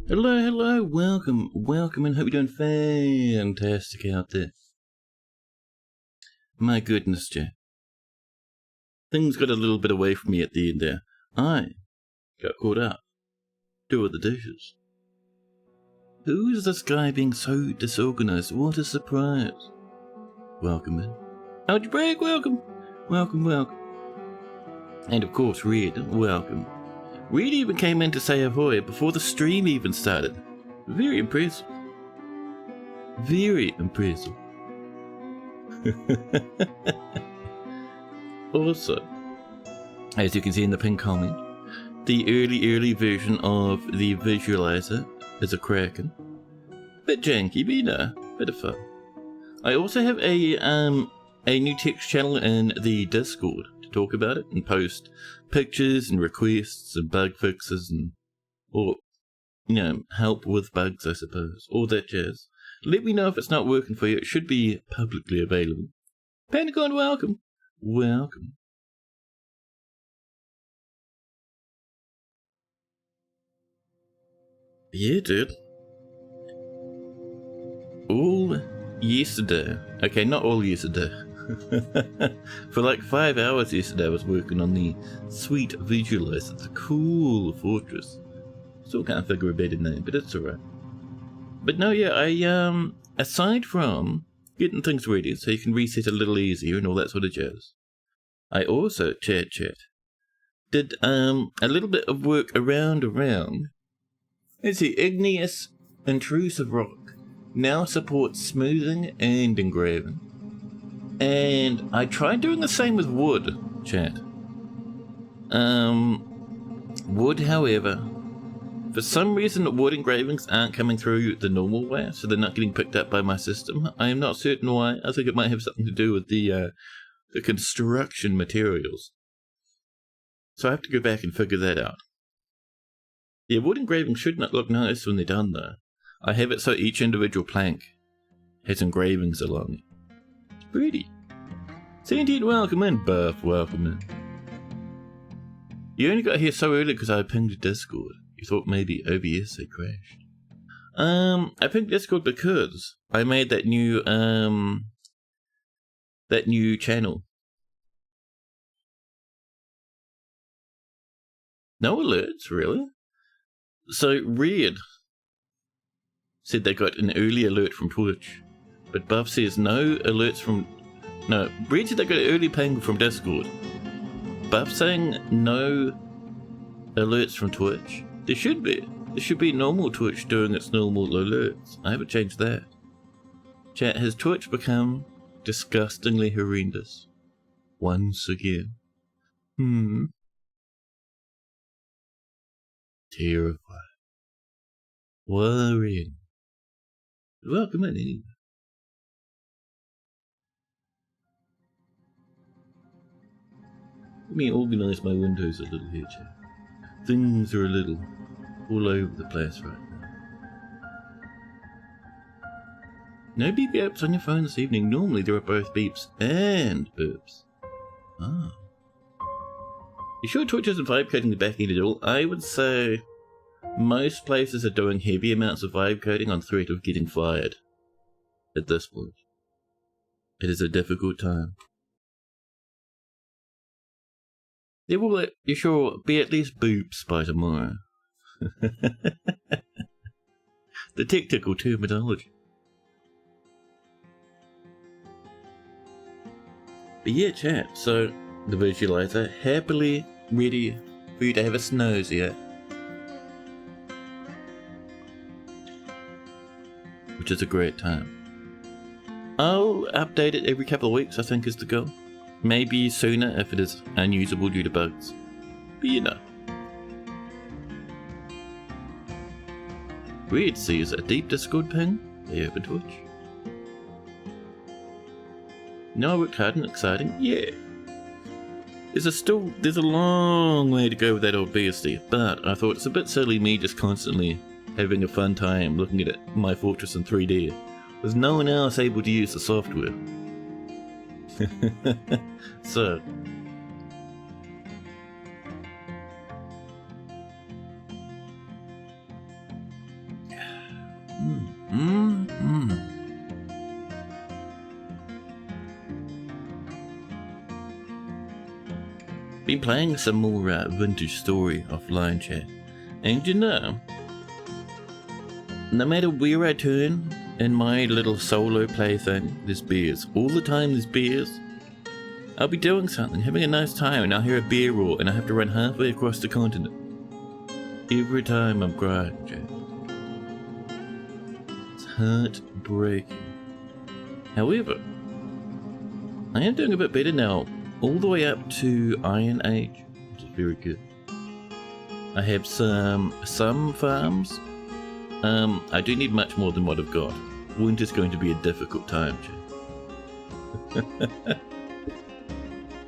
Hello, hello, welcome, and hope you're doing fantastic out there. My goodness, Jay. Things got a little bit away from me at the end there. I got caught up doing the dishes. Who is this guy being so disorganized? What a surprise. Welcome in. Algebraic, welcome. Welcome. And of course, Red, welcome. Red even came in to say ahoy before the stream even started. Very impressive. Very impressive. Also, as you can see in the pinned comment, the early version of the visualizer is a Kraken. Bit janky, but you know, bit of fun. I also have a new text channel in the Discord to talk about it and post pictures and requests and bug fixes and, or, you know, help with bugs, I suppose, all that jazz. Let me know if it's not working for you. It should be publicly available. Pentagon, welcome. Welcome. Yeah, dude. All yesterday. Okay, not all yesterday. For like 5 hours yesterday I was working on the sweet visualizer. It's a cool fortress. Still can't figure a better name, but it's alright. But no, yeah, I aside from getting things ready so you can reset a little easier and all that sort of jazz, I also chat did a little bit of work around. Let's see, igneous intrusive rock now supports smoothing and engraving. And I tried doing the same with wood, chat. Wood, however, for some reason wood engravings aren't coming through the normal way, so they're not getting picked up by my system. I am not certain why. I think it might have something to do with the construction materials. So I have to go back and figure that out. Yeah, wood engravings should not look nice when they're done though. I have it so each individual plank has engravings along it. Pretty. Sentient, welcome in. Buff, welcome in. You only got here so early because I pinged Discord. You thought maybe OBS had crashed. I pinged Discord because I made that new channel. No alerts, really? So Red said they got an early alert from Twitch, but Buff says no alerts from. No, Red said they got an early ping from Discord. Buff saying no alerts from Twitch. There should be normal Twitch doing its normal alerts. I haven't changed that. Chat, has Twitch become disgustingly horrendous once again? Terrified. Worrying. Welcome in anyway. Let me organise my windows a little here, chat. Things are a little all over the place right now. No beep beeps on your phone this evening. Normally there are both beeps and burps. Oh. You sure Twitch isn't vibe coding the back end at all? I would say most places are doing heavy amounts of vibe coding on threat of getting fired at this point. It is a difficult time. There will, you sure, be at least boops by tomorrow. The technical terminology. But yeah, chat, so the visualizer happily ready for you to have a snooze here. Which is a great time. I'll update it every couple of weeks, I think is the goal. Maybe sooner if it is unusable due to bugs. But you know. Weird sees a deep Discord ping. They open Twitch. No, I worked hard and exciting. Yeah. There's a long way to go with that old BSD, but I thought it's a bit silly me just constantly having a fun time looking at my fortress in 3D, with no one else able to use the software. So, been playing some more vintage story offline, chat. And you know, no matter where I turn in my little solo play thing, there's bears. All the time there's bears. I'll be doing something, having a nice time, and I'll hear a bear roar, and I have to run halfway across the continent. Every time I'm crying, chat. It's heartbreaking. However, I am doing a bit better now, all the way up to Iron Age, which is very good. I have some farms. I do need much more than what I've got. Winter's going to be a difficult time, chat.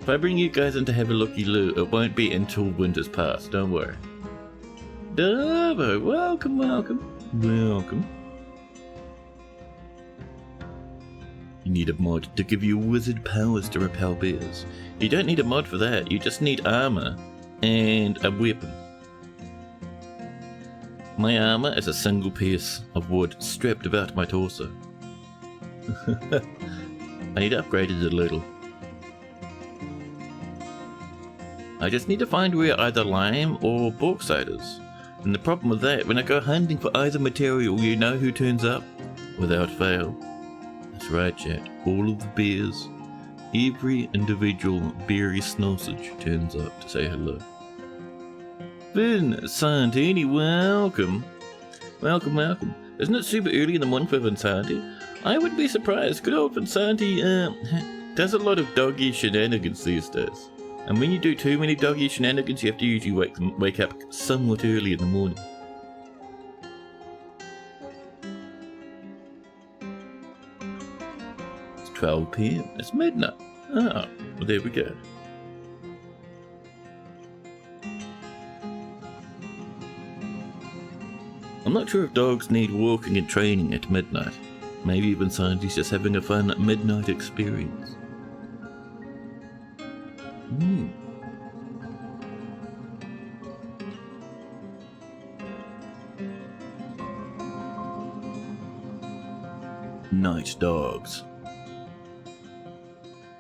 If I bring you guys in to have a looky-loo, it won't be until winter's past, don't worry. Davo, welcome, welcome, welcome. You need a mod to give you wizard powers to repel bears. You don't need a mod for that, you just need armor and a weapon. My armor is a single piece of wood strapped about my torso. I need to upgrade it a little. I just need to find where either lime or bauxite is. And the problem with that, when I go hunting for either material, you know who turns up? Without fail. That's right, chat. All of the bears, every individual beery sausage turns up to say hello. Vin Santini, welcome. Welcome, welcome. Isn't it super early in the morning for Vinsanti? I would be surprised. Good old Vinsanti does a lot of doggy shenanigans these days. And when you do too many doggy shenanigans, you have to usually wake up somewhat early in the morning. It's 12 PM. It's midnight. Oh, well, there we go. I'm not sure if dogs need walking and training at midnight. Maybe even scientists just having a fun midnight experience. Night dogs.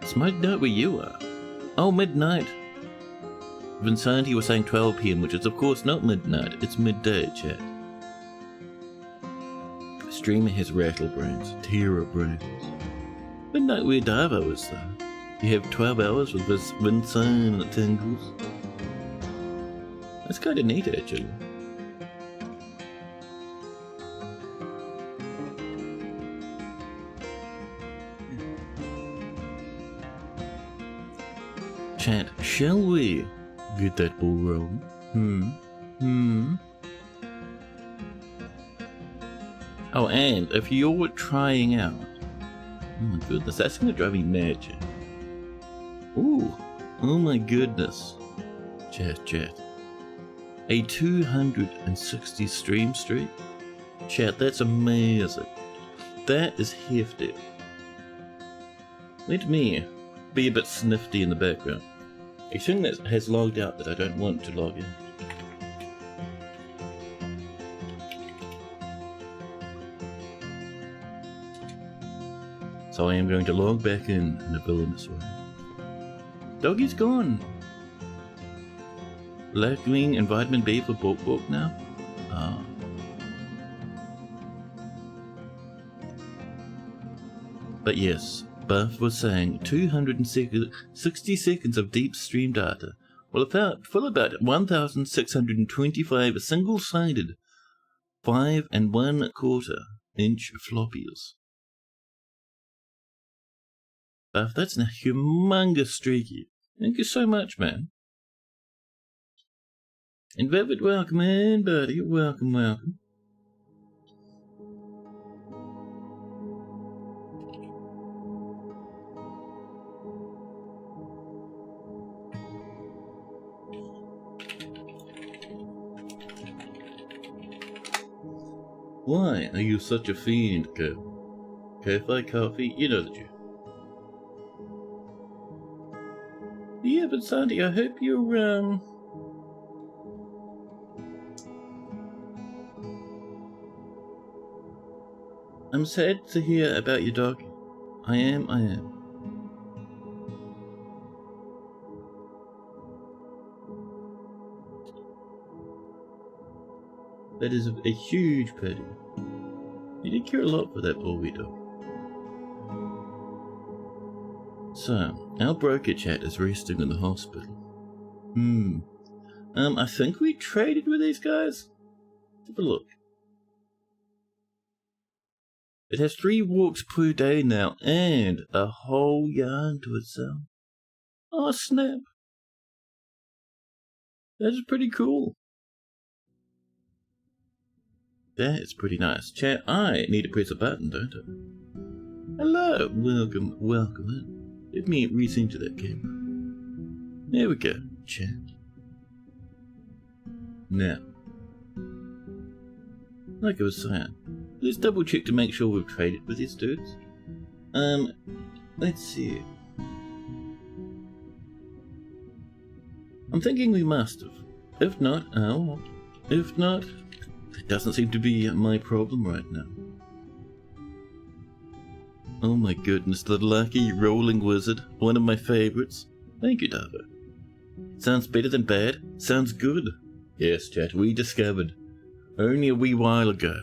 It's midnight where you are. Oh, midnight. Vinsanti was saying 12 PM, which is of course not midnight, it's midday, chat. Streamer has rattle brains, terror brains. Midnight where Davo is though. You have 12 hours with this Vincent that tingles. That's kinda neat actually. Chat, shall we get that ball rolling? Oh, and if you're trying out, oh my goodness, that's gonna drive me mad, chat. Ooh, oh my goodness, chat. A 260 stream streak? Chat, that's amazing. That is hefty. Let me be a bit snifty in the background. A thing that has logged out that I don't want to log in. So I am going to log back in a villainous way. Doggy's gone. Lacking in vitamin B for Bork now? Ah. But yes, Buff was saying 260 seconds of deep stream data will fill about 1,625 single-sided 5 1/4 inch floppies. Buff, that's a humongous streaky. Thank you so much, man. And Velvet, welcome in, buddy. Welcome. Why are you such a fiend, Kev? Cafe coffee, you know that you. Yeah, but Sandy, I hope you're, I'm sad to hear about your dog. I am. That is a huge pity. You did care a lot for that poor wee dog. So, our broker chat is resting in the hospital. I think we traded with these guys. Let's have a look. It has 3 walks per day now, and a whole yarn to itself. Oh snap. That is pretty cool. That is pretty nice. Chat, I need to press a button, don't I? Hello, welcome in. Let me resync to that camera. There we go, chat. Now, like I was saying, let's double check to make sure we've traded with these dudes. Let's see. I'm thinking we must have. If not, oh. If not, it doesn't seem to be my problem right now. Oh my goodness, the lucky rolling wizard, one of my favorites. Thank you, Davo. Sounds better than bad. Sounds good. Yes, chat, we discovered, only a wee while ago,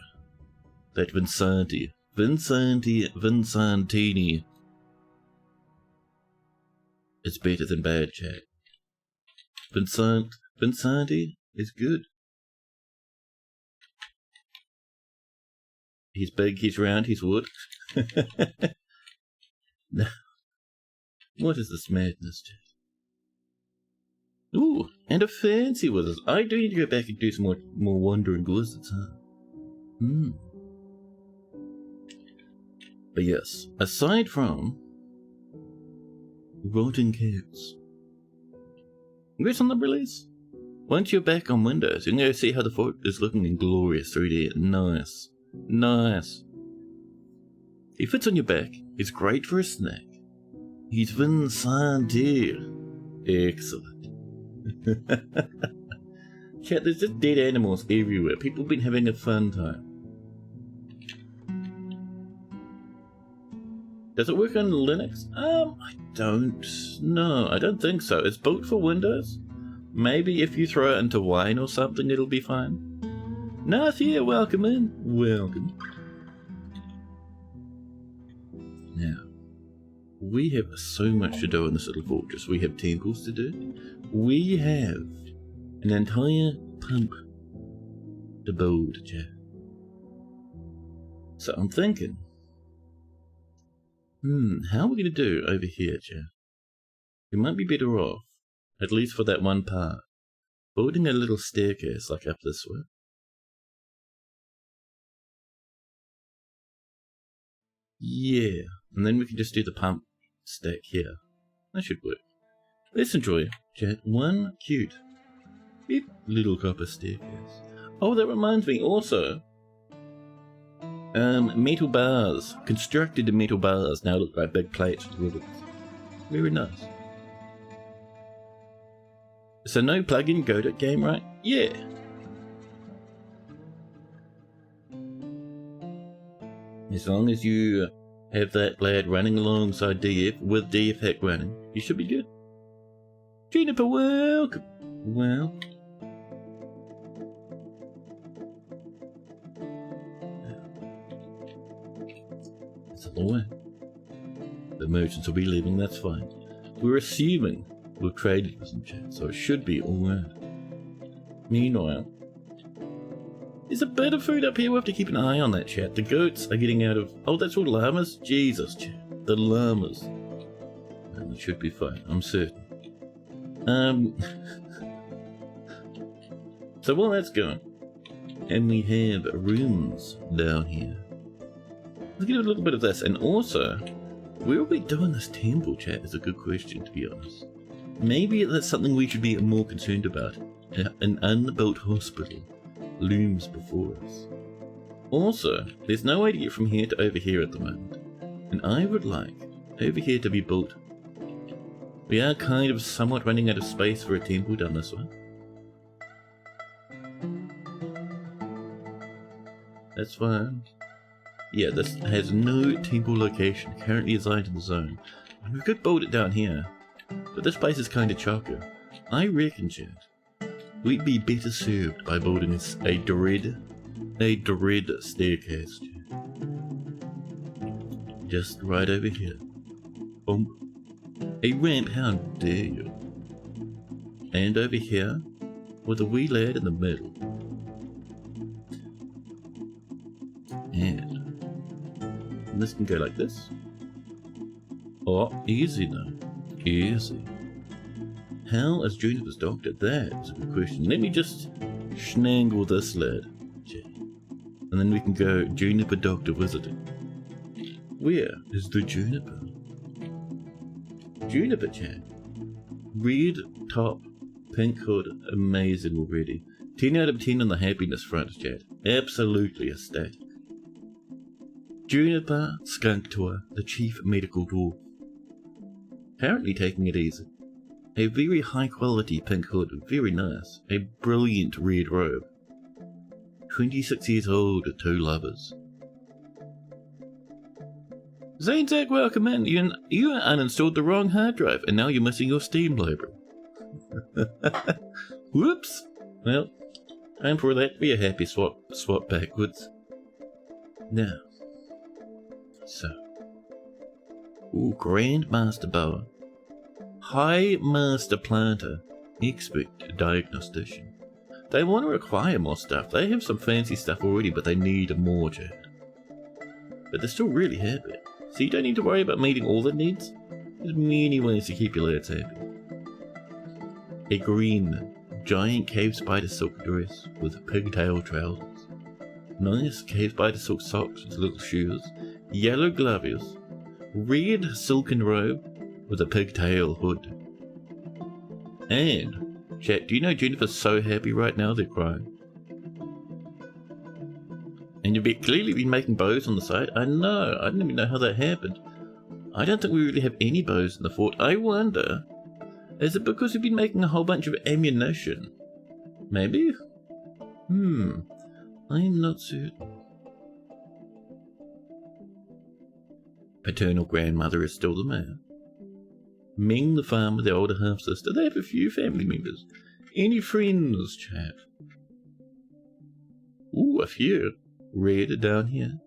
that Vincentini, is better than bad, chat. Vincenti is good. He's big, he's round, he's wood. No. What is this madness, chat? Ooh, and a fancy wizard. I do need to go back and do some more wandering wizards, huh? But yes, aside from rotting cats, where's on the release? Once you're back on Windows, you can go see how the fort is looking in glorious 3D. Nice. Nice. He fits on your back. He's great for a snack. He's Vincenti. Excellent. Chat, there's just dead animals everywhere. People have been having a fun time. Does it work on Linux? I don't know. I don't think so. It's built for Windows. Maybe if you throw it into Wine or something, it'll be fine. Nath here, welcome in. Welcome. Now, we have so much to do in this little fortress. We have temples to do. We have an entire pump to build, chat. So I'm thinking, how are we going to do over here, chat? We might be better off, at least for that one part, building a little staircase like up this way. Yeah, and then we can just do the pump stack here. That should work. Let's enjoy, chat. One cute, beep, little copper staircase. Oh, that reminds me also. Metal bars. Constructed metal bars now look like big plates with ribbons. Very nice. So no plug-in Godot game, right? Yeah. As long as you have that lad running alongside DF, with DF hack running, you should be good. Juniper, welcome. Well. That's all right. The merchants will be leaving, that's fine. We're assuming we've traded with some chat, so it should be alright. Meanwhile, there's a bit of food up here. We have to keep an eye on that, chat. The goats are getting out of... Oh, that's all llamas? Jesus, chat. The llamas. Well, it should be fine, I'm certain. So while that's going, and we have rooms down here, let's get a little bit of this. And also, where are we doing this temple, chat, is a good question, to be honest. Maybe that's something we should be more concerned about. An unbuilt hospital looms before us. Also, there's no way to get from here to over here at the moment, and I would like over here to be built. We are kind of somewhat running out of space for a temple down this way. That's fine. Yeah, this has no temple location currently assigned to the zone. We could build it down here, but this place is kind of chocker. I reckon, chat, we'd be better served by building a dread staircase. Just right over here. A ramp, how dare you? And over here, with a wee lad in the middle. And this can go like this. Oh, easy now. Easy. How is Juniper's doctor? That's a good question. Let me just snangle this lad. And then we can go Juniper doctor visiting. Where is the Juniper? Juniper chat. Red top, pink hood, amazing already. 10 out of 10 on the happiness front, chat. Absolutely ecstatic. Juniper Skunk Tour, the chief medical dwarf. Apparently taking it easy. A very high quality pink hood, very nice. A brilliant red robe. 26 years old, 2 lovers. Zanzak, welcome in. You uninstalled the wrong hard drive and now you're missing your Steam library. Whoops. Well, time for that to be a happy swap backwards. Now. So. Ooh, Grandmaster Bower. High Master Planter. Expert Diagnostician. They want to acquire more stuff. They have some fancy stuff already, but they need more, chat. But they're still really happy. So you don't need to worry about meeting all their needs. There's many ways to keep your lads happy. A green, giant cave spider silk dress with pigtail trousers. Nice cave spider silk socks with little shoes. Yellow gloves. Red silken robe with a pigtail hood. And, chat, do you know Juniper's so happy right now they're crying? And you've clearly been making bows on the side. I know, I didn't even know how that happened. I don't think we really have any bows in the fort. I wonder, is it because we've been making a whole bunch of ammunition? Maybe? I'm not certain. Paternal grandmother is still the mayor. Ming the farmer, the older half-sister, they have a few family members. Any friends, chat? Ooh, a few. Red down here.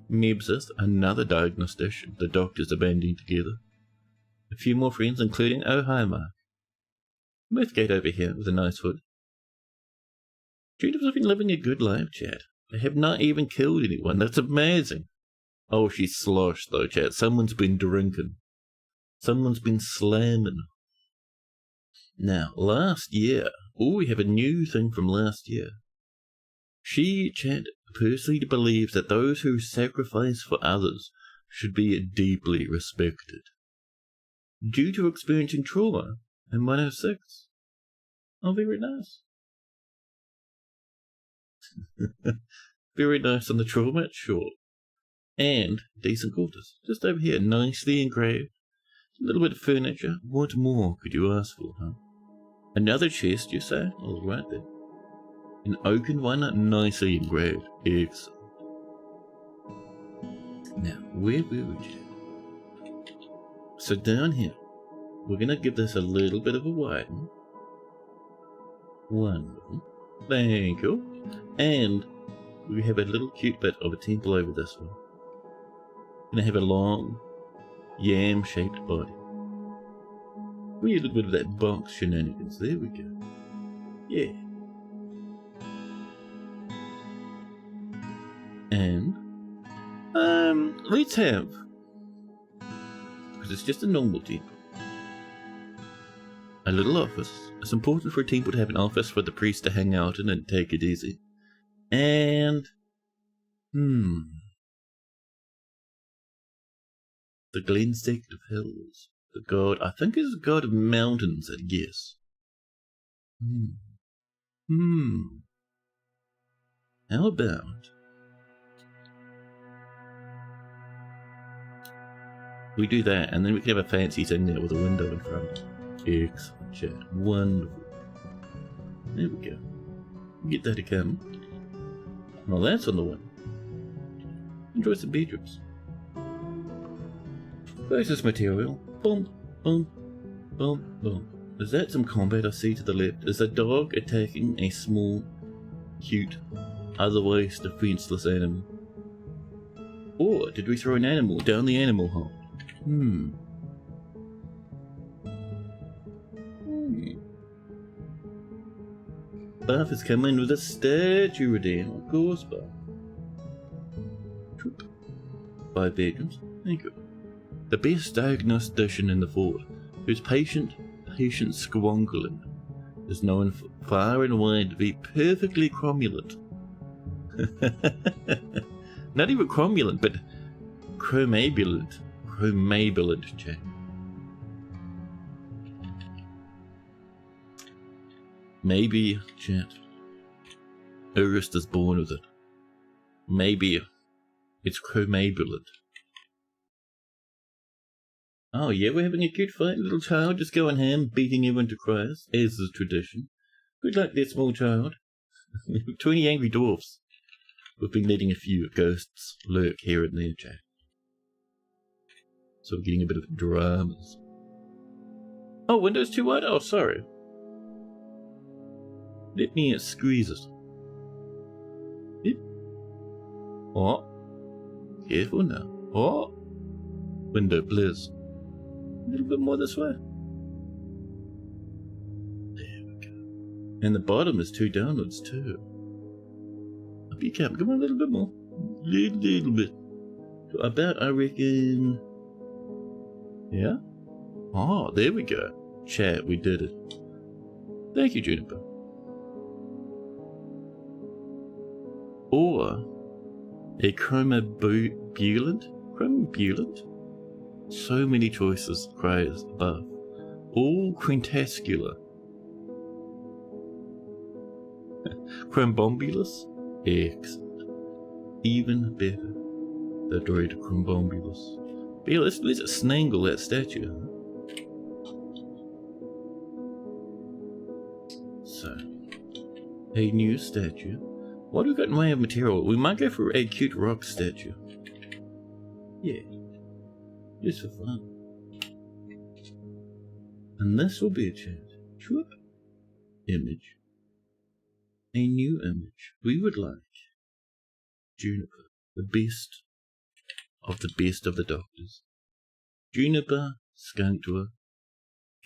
Mebsith, another diagnostician. The doctors are banding together. A few more friends, including hi Mark. Mythgate over here with a nice hood. Juniper's been living a good life, chat. They have not even killed anyone. That's amazing. Oh, she's sloshed though, chat. Someone's been drinking. Someone's been slamming. Now, last year. Oh, we have a new thing from last year. She, chat, personally believes that those who sacrifice for others should be deeply respected. Due to experiencing trauma in 106. Oh, very nice. Very nice on the trauma, sure. And decent quarters. Just over here, nicely engraved. A little bit of furniture. What more could you ask for, huh? Another chest, you say? All right then. An oaken one, nicely engraved. Excellent. Now, where would you? So down here, we're going to give this a little bit of a widen. Wonderful. Thank you. And we have a little cute bit of a temple over this one. Going to have a long, yam-shaped body. We need a little bit of that box shenanigans. There we go. Yeah. And, let's have, because it's just a normal temple, a little office. It's important for a temple to have an office for the priest to hang out in and take it easy. And, the Glen Sect of Hills. The god, I think is the god of mountains, I guess. How about we do that, and then we can have a fancy thing there with a window in front. Excellent, chat. Wonderful. There we go. Get that to come. Well, that's on the way. Enjoy some bedrooms. Versus material. Boom, boom, boom, boom. Is that some combat I see to the left? Is a dog attacking a small, cute, otherwise defenseless animal? Or did we throw an animal down the animal hole? Buff has come in with a statue redeem. Of course, Buff. 5 bedrooms. Thank you. The best diagnostician in the fort, whose patient squongling is known far and wide to be perfectly cromulent. Not even cromulent, but chromabulent. Chromabulent, Jack. Maybe, chat, Urust is born with it. Maybe it's chromabulent. Oh yeah, we're having a cute fight, little child just going ham, beating everyone to cries, as is tradition. Good luck there, small child. 20 angry dwarfs. We've been letting a few ghosts lurk here and there, Jack. So we're getting a bit of dramas. Oh, window's too wide? Oh, sorry. Let me squeeze it. Yep. Oh. Careful now. Oh. Window, please. A little bit more this way. There we go. And the bottom is 2 downwards too. Up you come. Come on, a little bit more. Little bit. So about, I reckon... Yeah? Oh, there we go. Chat, we did it. Thank you, Juniper. Or a chromobulant? Chromobulant? So many choices, cries above. All quintascular. Chrombombulus? Excellent. Even better. The droid Chrombombulus. But yeah, let's snangle that statue. So, a new statue. What do we got in the way of material? We might go for a cute rock statue. Yeah. Just for fun. And this will be a chat. Sure. Image. A new image. We would like Juniper, the best of the doctors. Juniper, Skunktor,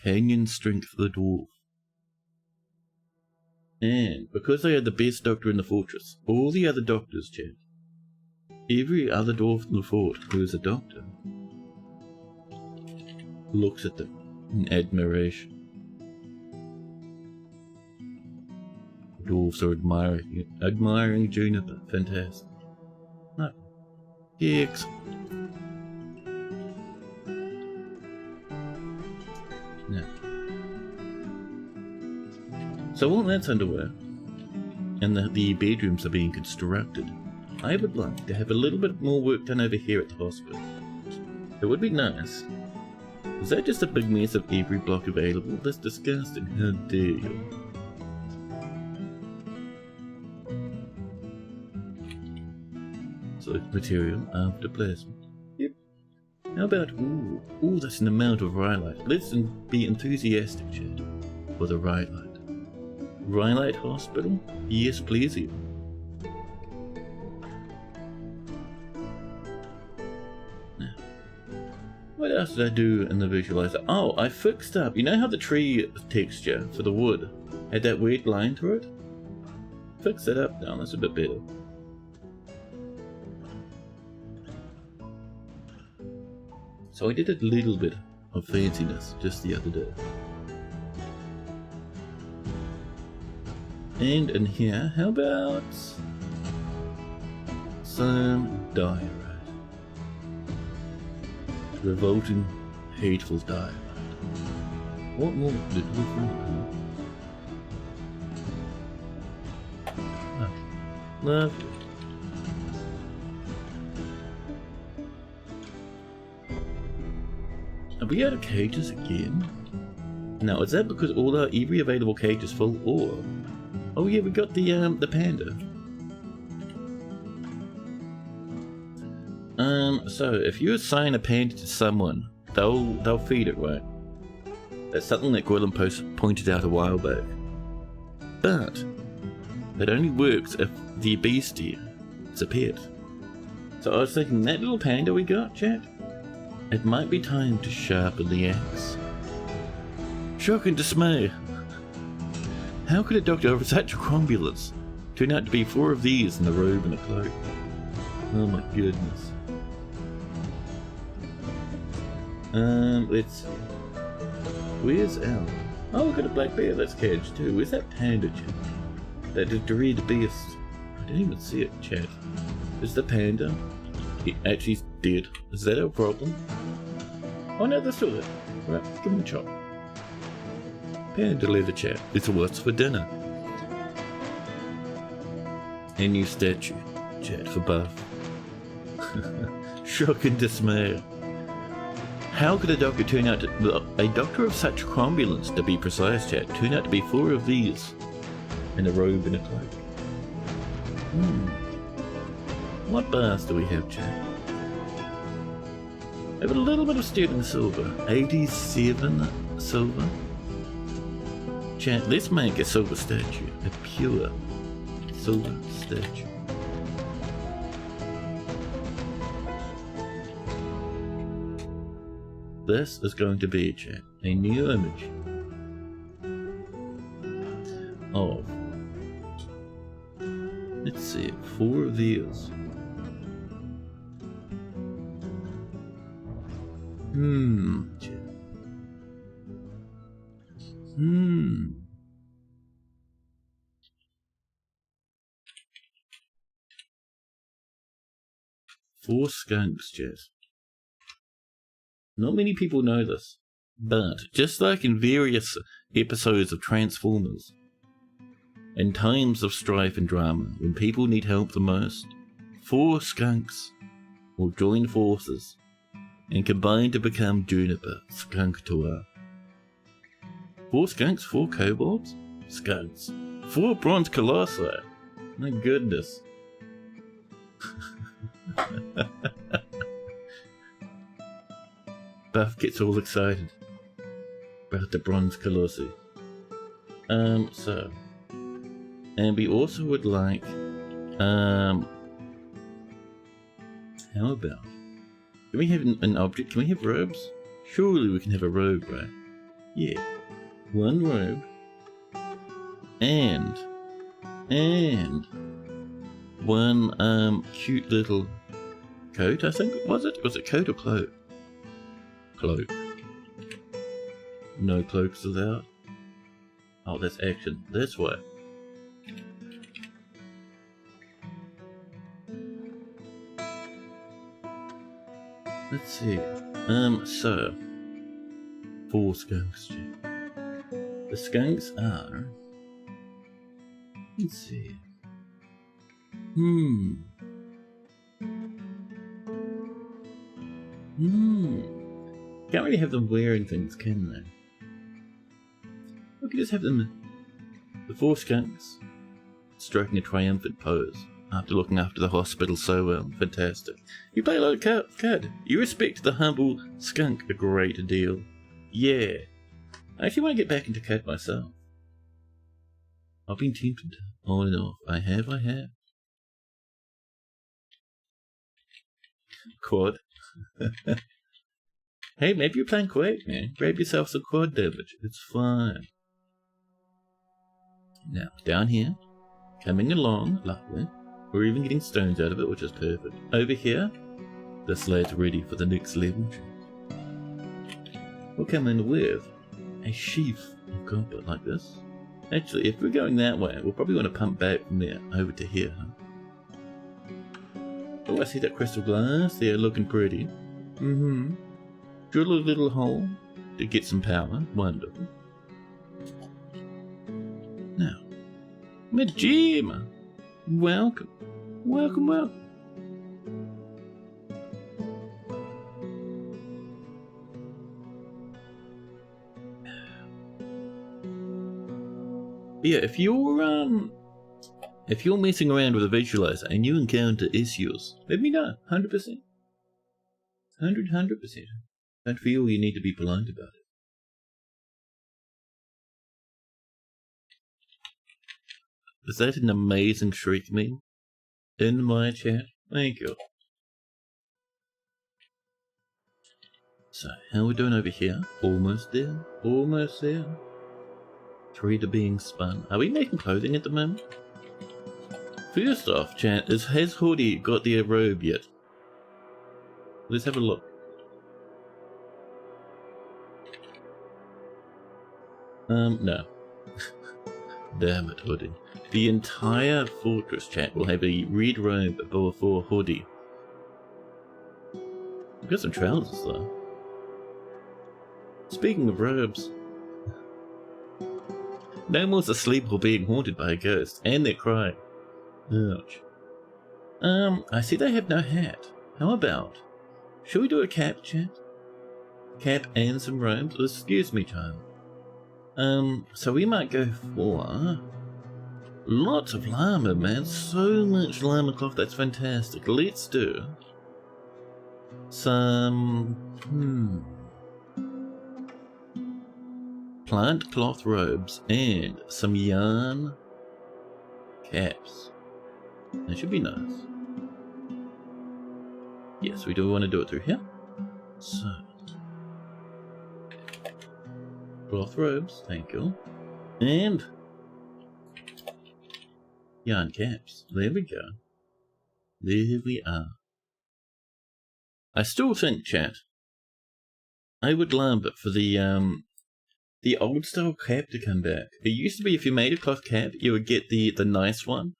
Canyon Strength the Dwarf. And because they are the best doctor in the fortress, all the other doctors, chat, every other dwarf in the fort who is a doctor, looks at them in admiration. Dwarves are admiring Juniper. Fantastic. No. Excellent. Now. So while that's underway, and the bedrooms are being constructed, I would like to have a little bit more work done over here at the hospital. It would be nice. Is that just a big mess of every block available? That's disgusting. How dare you? So material after placement. Yep. How about, ooh, that's an amount of rhyolite. Let's be enthusiastic, chat, for the rhyolite. Rhyolite Hospital? Yes, please. Now, what else did I do in the visualizer? Oh, I fixed up. You know how the tree texture for the wood had that weird line through it? Fix that up now. That's a bit better. So I did a little bit of fanciness just the other day. And in here, how about some diorite? Revolting, hateful diorite. What more did we find? Lovely. Are we out of cages again? Now, is that because all our every available cage is full, or... Oh yeah, we got the panda. So if you assign a panda to someone, they'll feed it, right? That's something that Gwilym pointed out a while back. But it only works if the beastie is a pet. So I was thinking, that little panda we got, chat, it might be time to sharpen the axe. Shock and dismay. How could a doctor of such cromulence turn out to be 4 of these in a robe and a cloak? Oh my goodness. Let's see. Where's Al? Oh, we've got a black bear that's caged too. Where's that panda, chat? That dread beast. I didn't even see it, chat. Is the panda actually dead? Is that our problem? Oh no, they're still there. Right, give him a chop. Panda leather, chat. It's what's for dinner. A new statue, chat, for Buff. Shock and dismay. How could a doctor turn out to... A doctor of such cromulence, to be precise, chat, turn out to be 4 of these in a robe and a cloak? What bars do we have, chat? I have a little bit of sterling silver. 87 silver. Chat, let's make a silver statue. A pure silver statue. This is going to be, chat, a new image of, let's see, 4 of these. Chat. 4 skunks, chat. Not many people know this, but just like in various episodes of Transformers, in times of strife and drama, when people need help the most, 4 skunks will join forces and combine to become Juniper Skunktour. 4 skunks, 4 kobolds, skunks, 4 bronze colossi. My goodness. Buff gets all excited about the bronze colossi. And we also would like, how about, can we have an object? Can we have robes? Surely we can have a robe, right? Yeah. 1 robe. And 1, cute little coat, I think. Was it coat or cloak? Cloak. No cloaks allowed. Oh, that's action. That's why. Let's see. So 4 skunks. The skunks are. Let's see. Can't really have them wearing things, can they? We could just have them, the 4 skunks, striking a triumphant pose after looking after the hospital so well. Fantastic. You play a lot of cud. You respect the humble skunk a great deal. Yeah. I actually want to get back into cud myself. I've been tempted on and off. I have. Quad. Hey, maybe you're playing Quake, man. Grab yourself some quad damage. It's fine. Now, down here, coming along, lovely. We're even getting stones out of it, which is perfect. Over here, this lad's ready for the next level. We'll come in with a sheaf of copper like this. Actually, if we're going that way, we'll probably want to pump back from there over to here, huh? Oh, I see that crystal glass there looking pretty. Drill a little hole to get some power. Wonderful. Now, Majima, welcome. Yeah, if you're messing around with a visualizer and you encounter issues, let me know. 100%. 100%. Don't feel you need to be polite about it. Is that an amazing shriek meme? In my chat? Thank you. So, how are we doing over here? Almost there. Almost there. 3 to being spun. Are we making clothing at the moment? First off, chat, has Hoodie got their robe yet? Let's have a look. No. Damn it, Hoodie. The entire fortress, chat, will have a red robe for Hoodie. We've got some trousers, though. Speaking of robes, no one's asleep or being haunted by a ghost, and they're crying. Ouch. I see they have no hat. How about, should we do a cap, chat? Cap and some robes? Excuse me, child. So we might go for lots of llama, man. So much llama cloth, that's fantastic. Let's do some plant cloth robes and some yarn caps. That should be nice. Yes, we do want to do it through here. So cloth robes, thank you. And yarn caps. There we go. There we are. I still think, chat, I would lump it for the old style cap to come back. It used to be if you made a cloth cap, you would get the nice one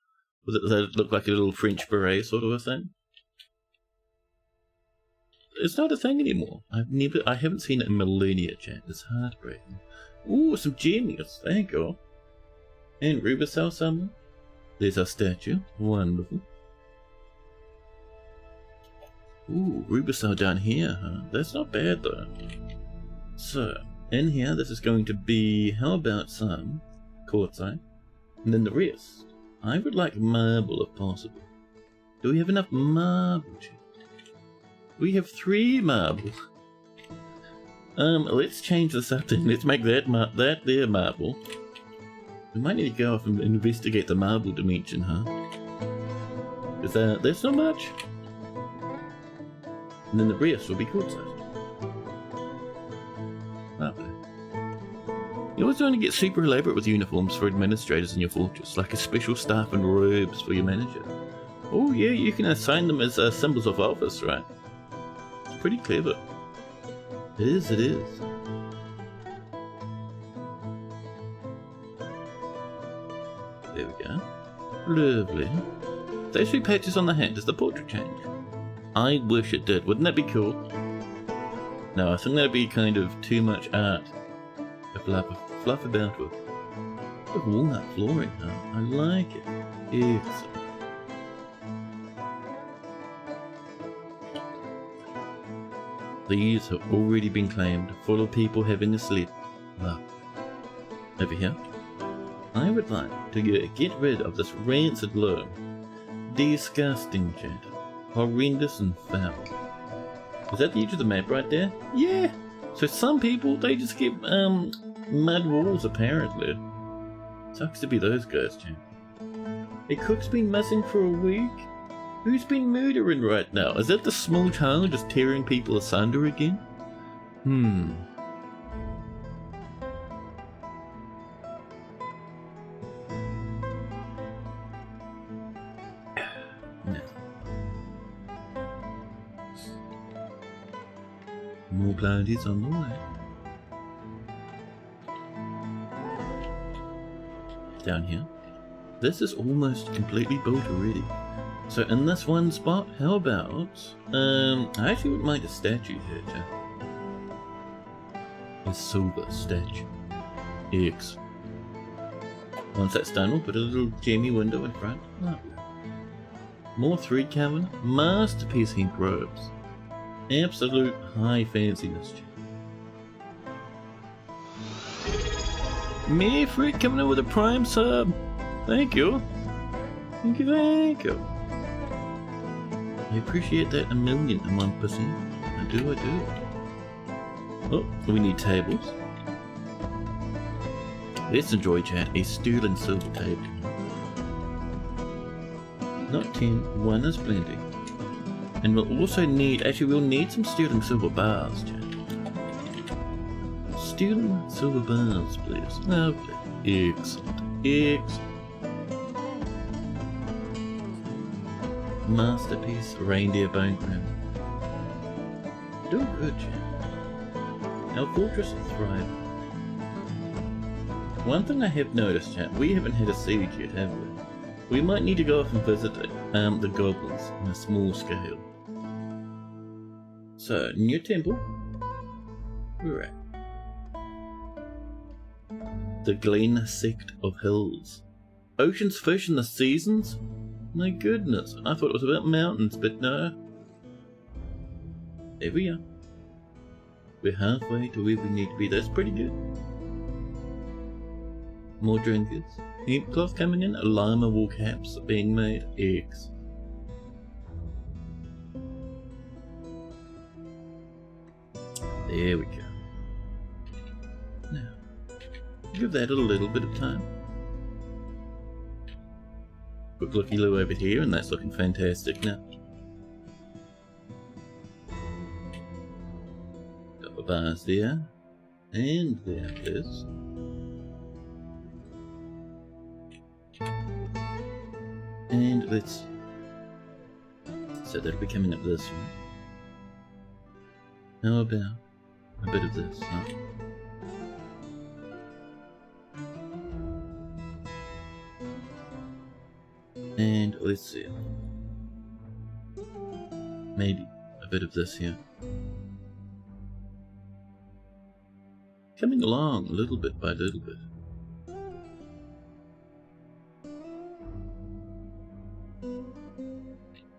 that looked like a little French beret sort of a thing. It's not a thing anymore. I haven't seen it in millennia, chat. It's heartbreaking. Ooh, some genius. Thank you. And Rubicel somewhere. There's our statue. Wonderful. Ooh, Rubicel down here, huh? That's not bad though. So, in here, this is going to be, how about some quartzite? And then the rest. I would like marble if possible. Do we have enough marble, chat? We have 3 marble. Let's change this up then. Let's make that there marble. We might need to go off and investigate the marble dimension, huh? Because there's so much. And then the rest will be quartzite. Lovely. You always want to get super elaborate with uniforms for administrators in your fortress, like a special staff and robes for your manager. Oh yeah, you can assign them as symbols of office, right? It's pretty clever. It is, it is. There we go. Lovely. Those 3 patches on the hat, does the portrait change? I wish it did. Wouldn't that be cool? No, I think that'd be kind of too much art to fluff about with. Look at walnut flooring, huh? I like it. Excellent. These have already been claimed, full of people having a sleep. Love. Over here. I would like to get rid of this rancid loam. Disgusting, chat. Horrendous and foul. Is that the edge of the map right there? Yeah! So some people, they just get mud walls apparently. Sucks to be those guys, chat. A cook's been missing for a week? Who's been murdering right now? Is that the small child just tearing people asunder again? No. More planets on the way. Down here. This is almost completely built already. So in this one spot, how about, I actually wouldn't mind a statue here, chat. A silver statue. X. Once that's done, we'll put a little gemmy window in front. Lovely. More 3 cavern, masterpiece hemp robes. Absolute high fanciness, chat. Me Freak coming in with a prime sub. Thank you. Thank you, thank you. I appreciate that 1,001%. I do, I do. Oh, we need tables. Let's enjoy, chat, a sterling silver table. Not 10, 1 is plenty. And we'll also need, actually we'll need some sterling silver bars, chat. Sterling silver bars, please. Lovely. Excellent. Excellent. Masterpiece reindeer bone crown. Doing good, chat. Our fortress is thriving. One thing I have noticed, chat, we haven't had a siege yet, have we? We might need to go off and visit the goblins on a small scale. So, new temple. Right. The Glen Sect of Hills. Ocean's fish in the seasons? My goodness, I thought it was about mountains, but no. There we are. We're halfway to where we need to be. That's pretty good. More drinkers. Hemp cloth coming in. Lima wool caps being made. Eggs. There we go. Now, give that a little bit of time. Quick looky-loo over here, and that's looking fantastic now. Got the bars there. And there it is. And let's... So that'll be coming up this way. How about a bit of this, huh? And let's see. Maybe a bit of this here. Coming along little bit by little bit.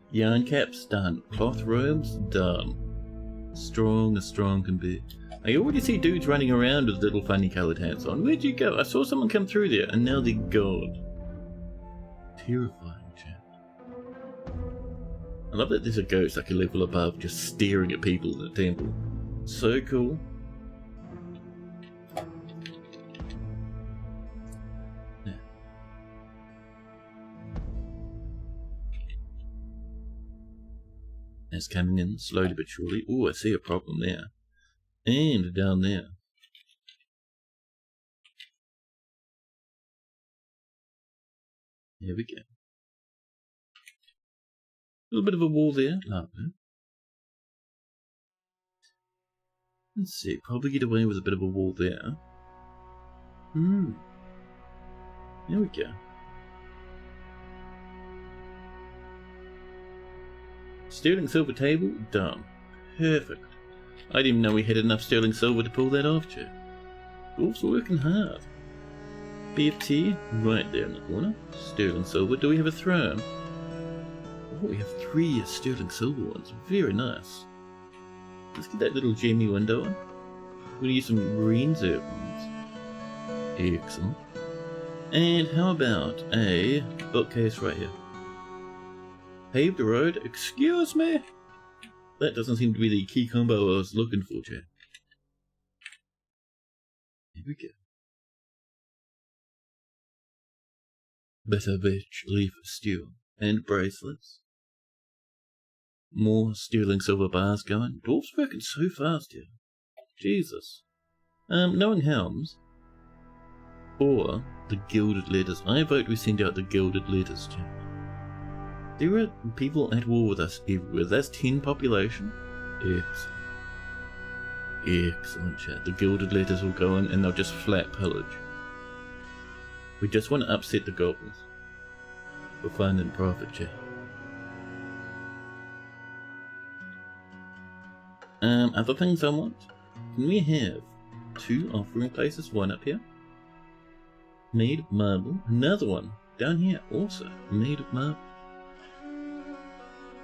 Yarn caps done. Cloth robes done. Strong as strong can be. I already see dudes running around with little funny coloured hats on. Where'd you go? I saw someone come through there and now they're gone. Terrifying, chat. I love that there's a ghost like a level above just staring at people in the temple. So cool. Yeah. It's coming in slowly but surely. Oh, I see a problem there. And down there. There we go. A little bit of a wall there. Lovely. Let's see. Probably get away with a bit of a wall there. There we go. Sterling silver table, done. Perfect. I didn't even know we had enough sterling silver to pull that off, chat. Dwarfs are working hard. BFT, right there in the corner. Sterling silver. Do we have a throne? Oh, we have 3 sterling silver ones. Very nice. Let's get that little gemmy window on. We're going to use some green zircons. Excellent. And how about a bookcase right here? Paved road? Excuse me? That doesn't seem to be the key combo I was looking for, chat. Here we go. Bitter bitch leaf stew. And bracelets. More sterling silver bars going. Dwarf's working so fast here. Jesus. Knowing helms. Or the gilded letters. I vote we send out the gilded letters, chat. There are people at war with us everywhere. That's 10 population. Excellent. Excellent, chat. The gilded letters will go in and they'll just flat pillage. We just want to upset the goblins. For fun and profit, chat. Other things I want. Can we have 2 offering places? One up here. Made of marble. Another one down here also. Made of marble.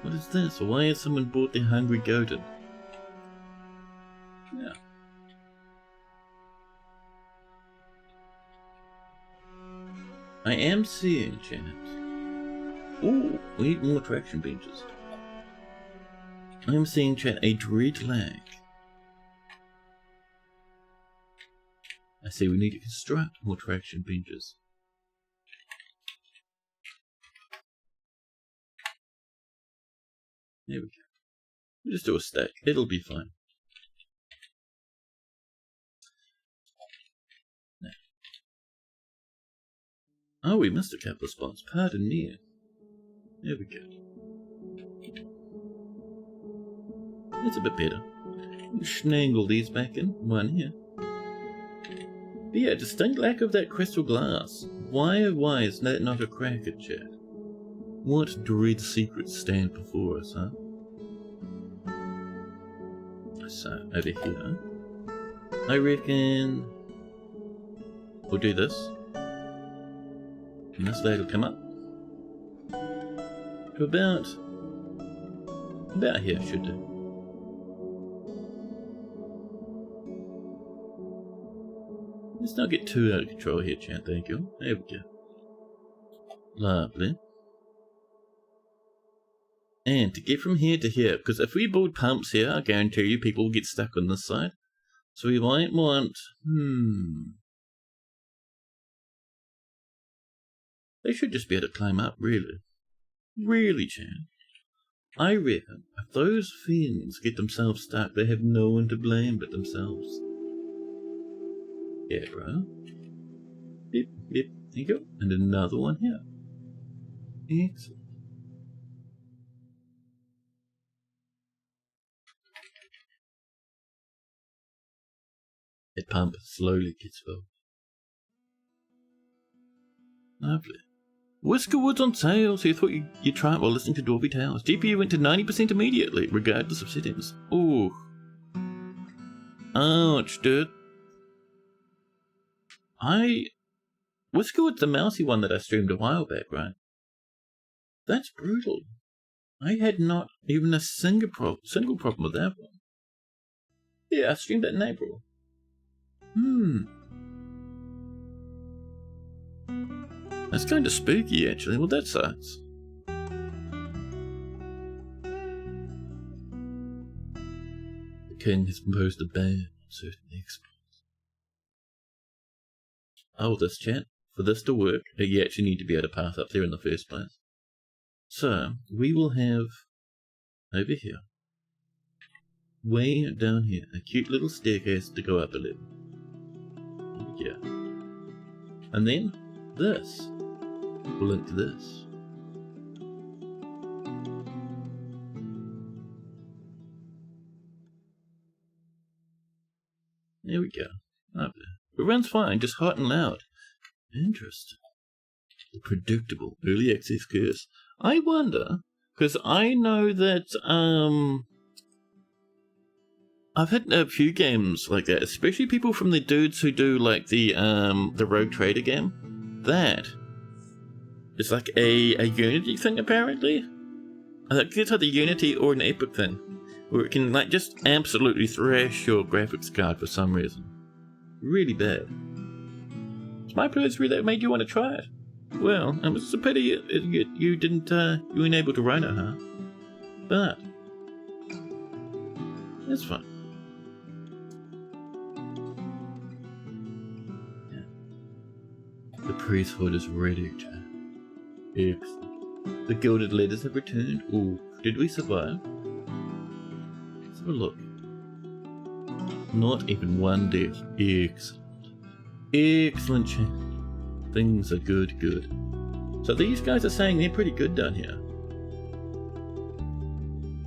What is this? Why has someone bought their hungry goat in? Yeah. I am seeing, Janet. Ooh, we need more traction benches. I am seeing, chat, a dread lag. I see we need to construct more traction benches. There we go. Just do a stack. It'll be fine. Now. Oh, we missed a couple of spots. Pardon me. There we go. That's a bit better. Snangle these back in. One here. But yeah, distinct lack of that crystal glass. Why is that not a cracker, chat? What dread secrets stand before us, huh? So, over here, I reckon we'll do this. And this later will come up to about here should do. Let's not get too out of control here, chat, thank you. There we go. Lovely. And to get from here to here, because if we build pumps here, I guarantee you people will get stuck on this side. So we might want... They should just be able to climb up, really. Really, chat. I reckon if those fiends get themselves stuck, they have no one to blame but themselves. Yeah, bro. Beep, beep. There you go. And another one here. Excellent. That pump slowly gets filled. Lovely. Whisker Woods on sale, so you thought you'd try it while listening to Dwarfy Tales. GPU went to 90% immediately, regardless of settings. Ooh. Ouch, dude. Whisker Woods, the mousy one that I streamed a while back, right? That's brutal. I had not even a single problem with that one. Yeah, I streamed that in April. That's kind of spooky, actually. Well, that sucks. The king has imposed a ban on certain exports. Oh, this chat. For this to work, you actually need to be able to path up there in the first place. So, we will have, over here, way down here, a cute little staircase to go up a level. Yeah. And then, this will link to this. There we go. Lovely. It runs fine, just hot and loud. Interesting. The predictable early access curse. I wonder, because I know that I've had a few games like that, especially people from the dudes who do like the Rogue Trader game. That is like a Unity thing apparently. I think it's either Unity or an Epic thing, where it can like just absolutely thrash your graphics card for some reason. Really bad. It's my playthrough that made you want to try it. Well, it was a pity you weren't able to run it, huh? But it's fine. Yeah. The priesthood is ready, Jack. Excellent. The gilded letters have returned. Ooh, did we survive? Let's have a look. Not even one death. Excellent. Excellent, chat. Things are good. So these guys are saying they're pretty good down here.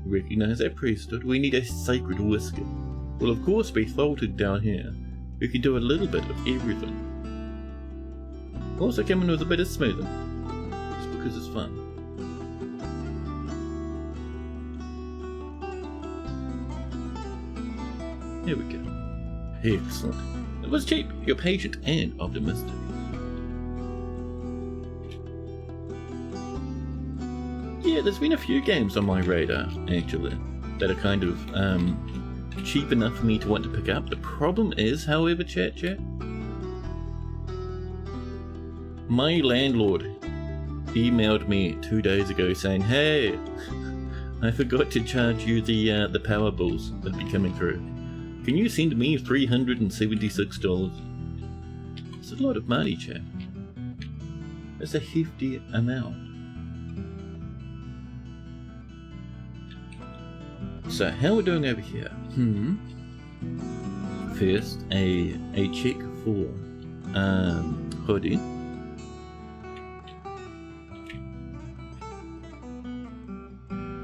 Recognize our priesthood. We need a sacred whisker. Will of course be faulted down here. We can do a little bit of everything. Also come in with a bit of smoothing. Just because it's fun. Here we go. Excellent. It was cheap. You're patient and optimistic. Yeah, there's been a few games on my radar, actually, that are kind of cheap enough for me to want to pick up. The problem is, however, chat, my landlord emailed me 2 days ago saying, hey, I forgot to charge you the power bills that'll be coming through. Can you send me $376? It's a lot of money, chat. It's a hefty amount. So how are we doing over here? First, a check for hoodie.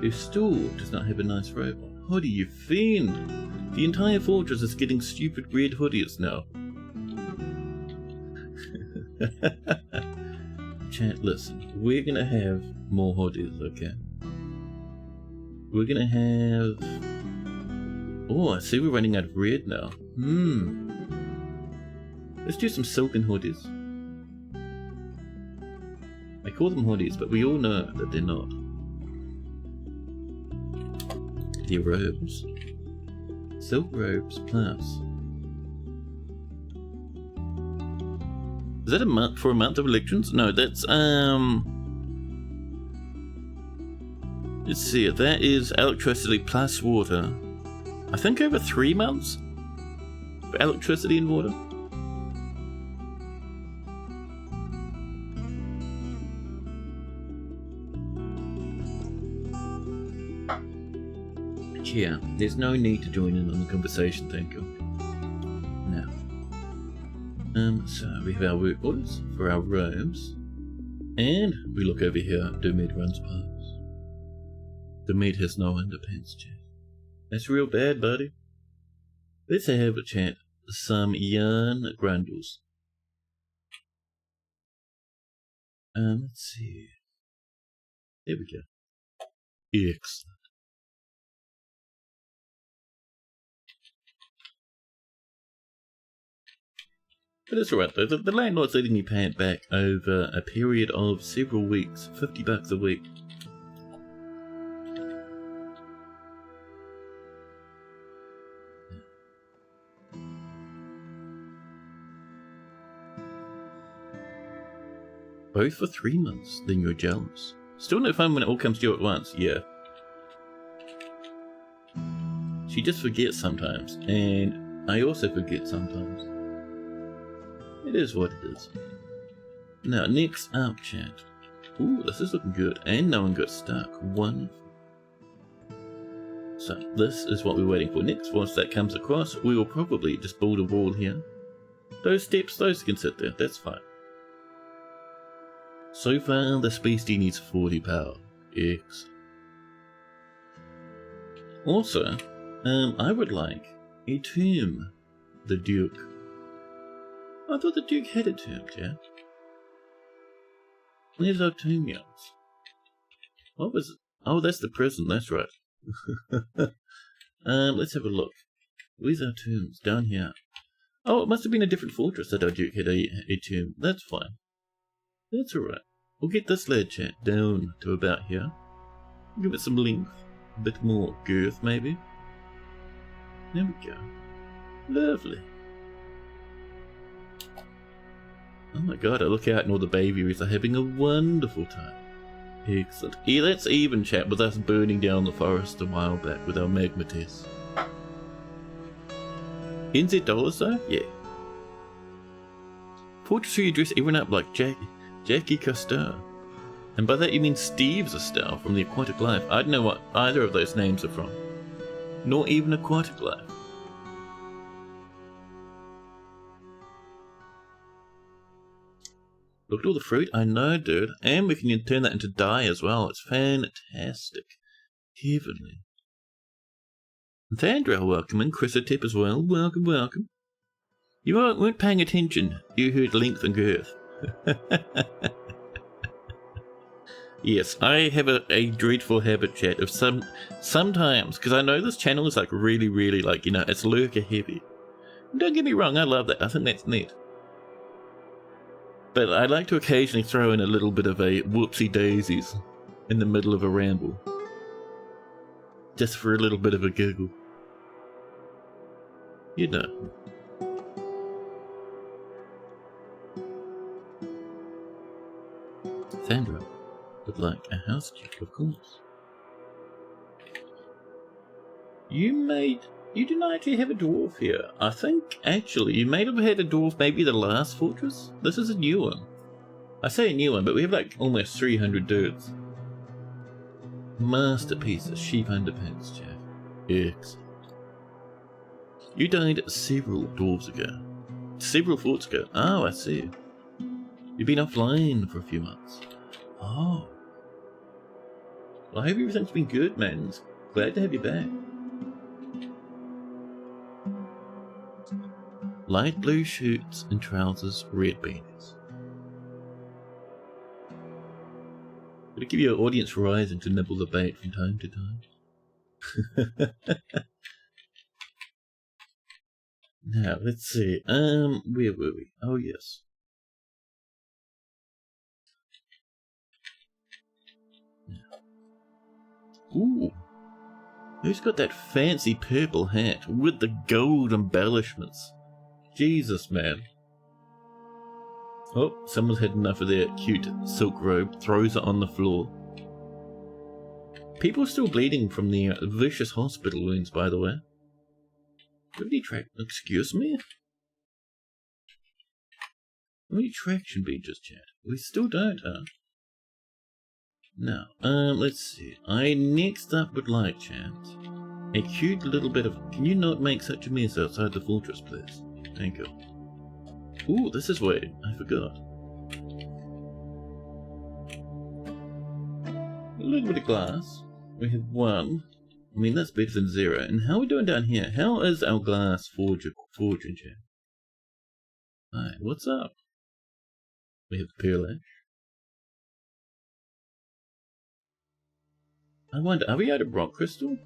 Who still does not have a nice robot. Hoodie, you fiend! The entire fortress is getting stupid red hoodies now. Chat, listen. We're gonna have more hoodies, okay? We're gonna have... Oh, I see we're running out of red now. Let's do some silken hoodies. I call them hoodies, but we all know that they're not. They're robes. Silk robes plus. Is that a month for a month of elections? No, that's let's see, that is electricity plus water. I think over 3 months for electricity and water. Yeah, there's no need to join in on the conversation, thank you. Now, so we have our work orders for our robes, and we look over here. The maid runs past. The maid has no underpants, chat. That's real bad, buddy. Let's have a chat. Some yarn grundles. Let's see. There we go. Excellent. But it's alright though, the landlord's letting you pay it back over a period of several weeks, $50 a week. Both for 3 months, then you're jealous. Still no fun when it all comes to you at once, yeah. She just forgets sometimes, and I also forget sometimes. It is what it is. Now, next up, chat. Ooh, this is looking good. And no one got stuck. Wonderful. So, this is what we're waiting for next. Once that comes across, we will probably just build a wall here. Those steps, those can sit there. That's fine. So far, the Beastie needs 40 power. Excellent. Also, I would like a tomb. The Duke. I thought the Duke had a tomb, Jack. Where's our tomb yards? What was it? Oh, that's the prison, that's right. Let's have a look. Where's our tombs? Down here. Oh, it must have been a different fortress that our Duke had a tomb. That's fine. That's alright. We'll get this lad, chat, down to about here. Give it some length. A bit more girth, maybe. There we go. Lovely. Oh my god, I look out and all the babies are having a wonderful time. Excellent. Yeah, that's even, chat, with us burning down the forest a while back with our magma tests. NZ dollars though? Yeah. Fortress where you dress everyone up like Jackie Cousteau. And by that you mean Steve Cousteau from The Aquatic Life. I don't know what either of those names are from. Nor even Aquatic Life. Look at all the fruit. I know, dude. And we can turn that into dye as well. It's fantastic. Heavenly. Thandra, welcome. And Chrysotip as well. Welcome, welcome. You weren't paying attention. You heard length and girth. Yes, I have a dreadful habit, chat, of sometimes, because I know this channel is like really, like, you know, it's lurker heavy. Don't get me wrong, I love that. I think that's neat. But I like to occasionally throw in a little bit of a whoopsie daisies in the middle of a ramble. Just for a little bit of a giggle. You know. Sandra would like a house chick, of course. You do not actually have a dwarf here. I think, actually, you may have had a dwarf maybe the last fortress. This is a new one. I say a new one, but we have like almost 300 dudes. Masterpiece of sheep underpants, Jeff. Excellent. You died several dwarves ago. Several forts ago. Oh, I see. You've been offline for a few months. Oh. Well, I hope everything's been good, man. Glad to have you back. Light blue shirts and trousers, red beanies. Gotta give your audience rising to nibble the bait from time to time. Now, let's see. Where were we? Oh, yes. Ooh. Who's got that fancy purple hat with the gold embellishments? Jesus, man. Oh, someone's had enough of their cute silk robe, throws it on the floor. People are still bleeding from the vicious hospital wounds, by the way. Do we need excuse me? How many traction beaches, chat? We still don't, huh? Now, let's see. I next up would like, chat, a cute little bit of... Can you not make such a mess outside the fortress, please? Thank you. Ooh, this is weird. I forgot. A little bit of glass. We have 1. I mean, that's better than 0. And how are we doing down here? How is our glass forging, chat? Alright, what's up? We have the pearl ash. I wonder, are we out of rock crystal?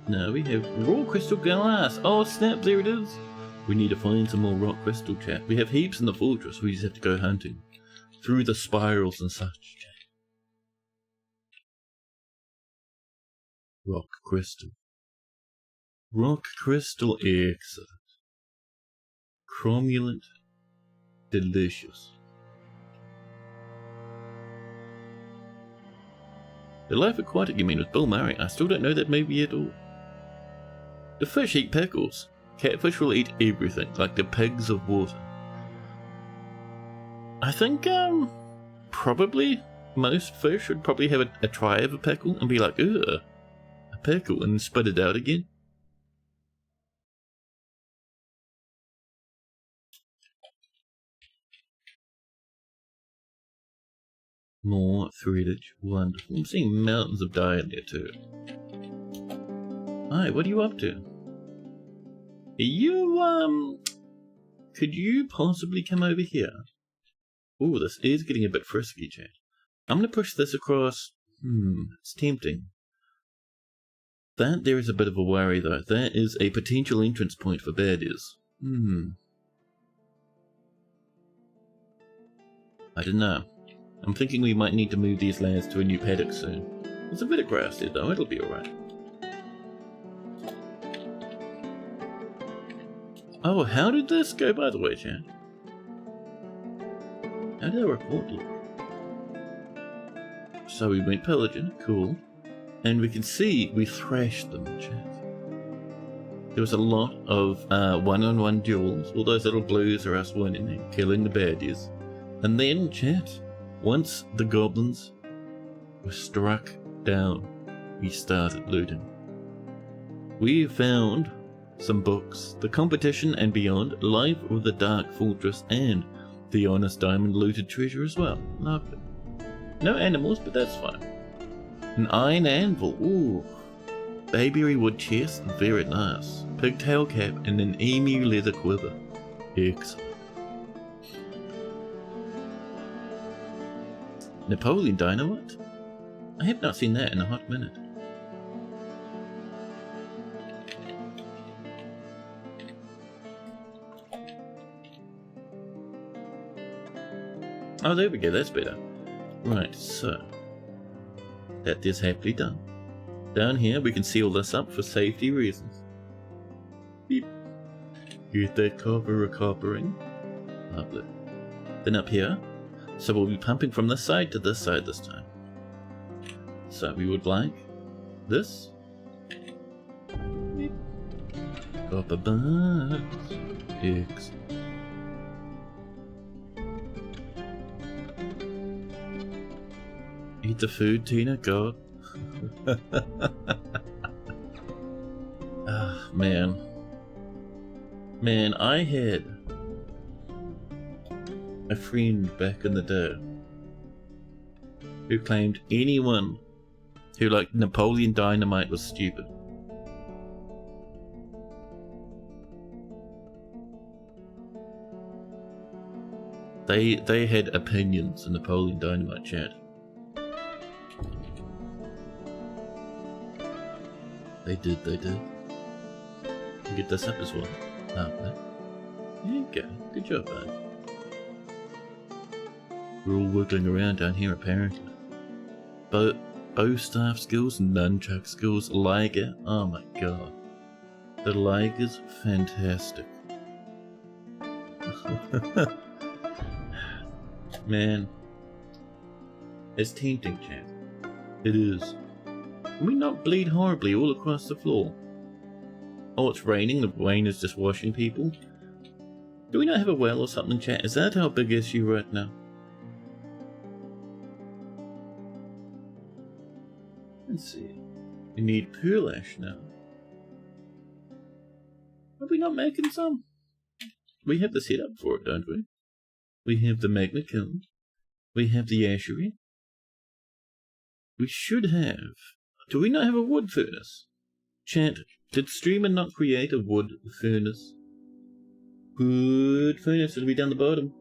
No, we have raw crystal glass. Oh snap, there it is. We need to find some more rock crystal, chat. We have heaps in the fortress, we just have to go hunting. Through the spirals and such, chat. Rock crystal. Rock crystal, excellent. Cromulent. Delicious. The Life Aquatic, you mean, with Bill Murray? I still don't know that movie at all. The fish eat pickles. Catfish will eat everything, like the pigs of water. I think, probably most fish would probably have a try of a pickle and be like, ugh, a pickle, and spit it out again. More threadage, wonderful. I'm seeing mountains of dye in there too. Hi, what are you up to? Are you, could you possibly come over here? Ooh, this is getting a bit frisky, chat. I'm gonna push this across. It's tempting. That there is a bit of a worry though. That is a potential entrance point for baddies. I don't know. I'm thinking we might need to move these lads to a new paddock soon. There's a bit of grass there though, it'll be alright. Oh, how did this go by the way, chat? How did our report look? So we went pillaging, cool. And we can see we thrashed them, chat. There was a lot of one-on-one duels. All those little blues are us winning and killing the baddies. And then, chat, once the goblins were struck down, we started looting. We found some books, The Competition and Beyond, Life of the Dark Fortress, and The Honest Diamond Looted Treasure as well. Lovely. No animals, but that's fine. An iron anvil, ooh. Bayberry wood chest, very nice. Pigtail cap and an emu leather quiver. Excellent. Napoleon dynamite? I have not seen that in a hot minute. Oh, there we go, that's better. Right, so that is happily done. Down here we can seal this up for safety reasons. Beep. Get that copper recoppering. Lovely. Then up here, so we'll be pumping from this side to this side this time. So we would like this. Beep. Copper bars. Excellent. Eat the food, Tina, God. Ah, man. Man, I had a friend back in the day who claimed anyone who liked Napoleon Dynamite was stupid. They had opinions in Napoleon Dynamite chat. They did. Get this up as well. Oh, there you go. Good job, bud. We're all wiggling around down here apparently. Bow staff skills, nunchuck skills, Liger. Oh my god. The Liger's fantastic. Man. It's tempting, chat. It is. Can we not bleed horribly all across the floor? Oh, it's raining. The rain is just washing people. Do we not have a well or something, chat? Is that our big issue right now? Let's see. We need pearl ash now. Are we not making some? We have the setup for it, don't we? We have the magma kiln. We have the ashery. We should have... Do we not have a wood furnace? Chat, did streamer not create a wood furnace? Wood furnace, it'll be down the bottom.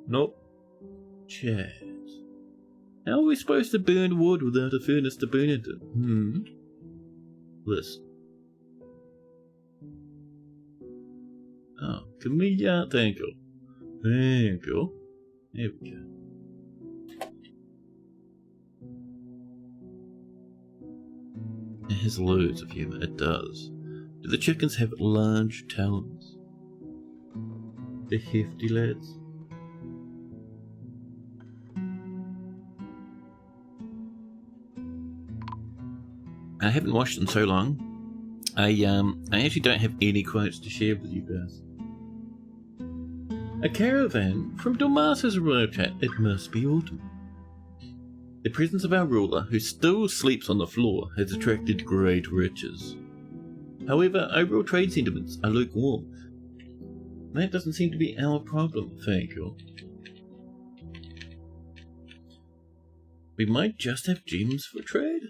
Nope. Chat. How are we supposed to burn wood without a furnace to burn it in? Listen. Oh, can we, thank you. Thank you. There we go. It has loads of humour, it does. Do the chickens have large talons? The hefty lads? I haven't watched in so long. I actually don't have any quotes to share with you guys. A caravan from Dormas has arrived at. It must be autumn. The presence of our ruler, who still sleeps on the floor, has attracted great riches. However, overall trade sentiments are lukewarm. That doesn't seem to be our problem, thank you. We might just have gems for trade?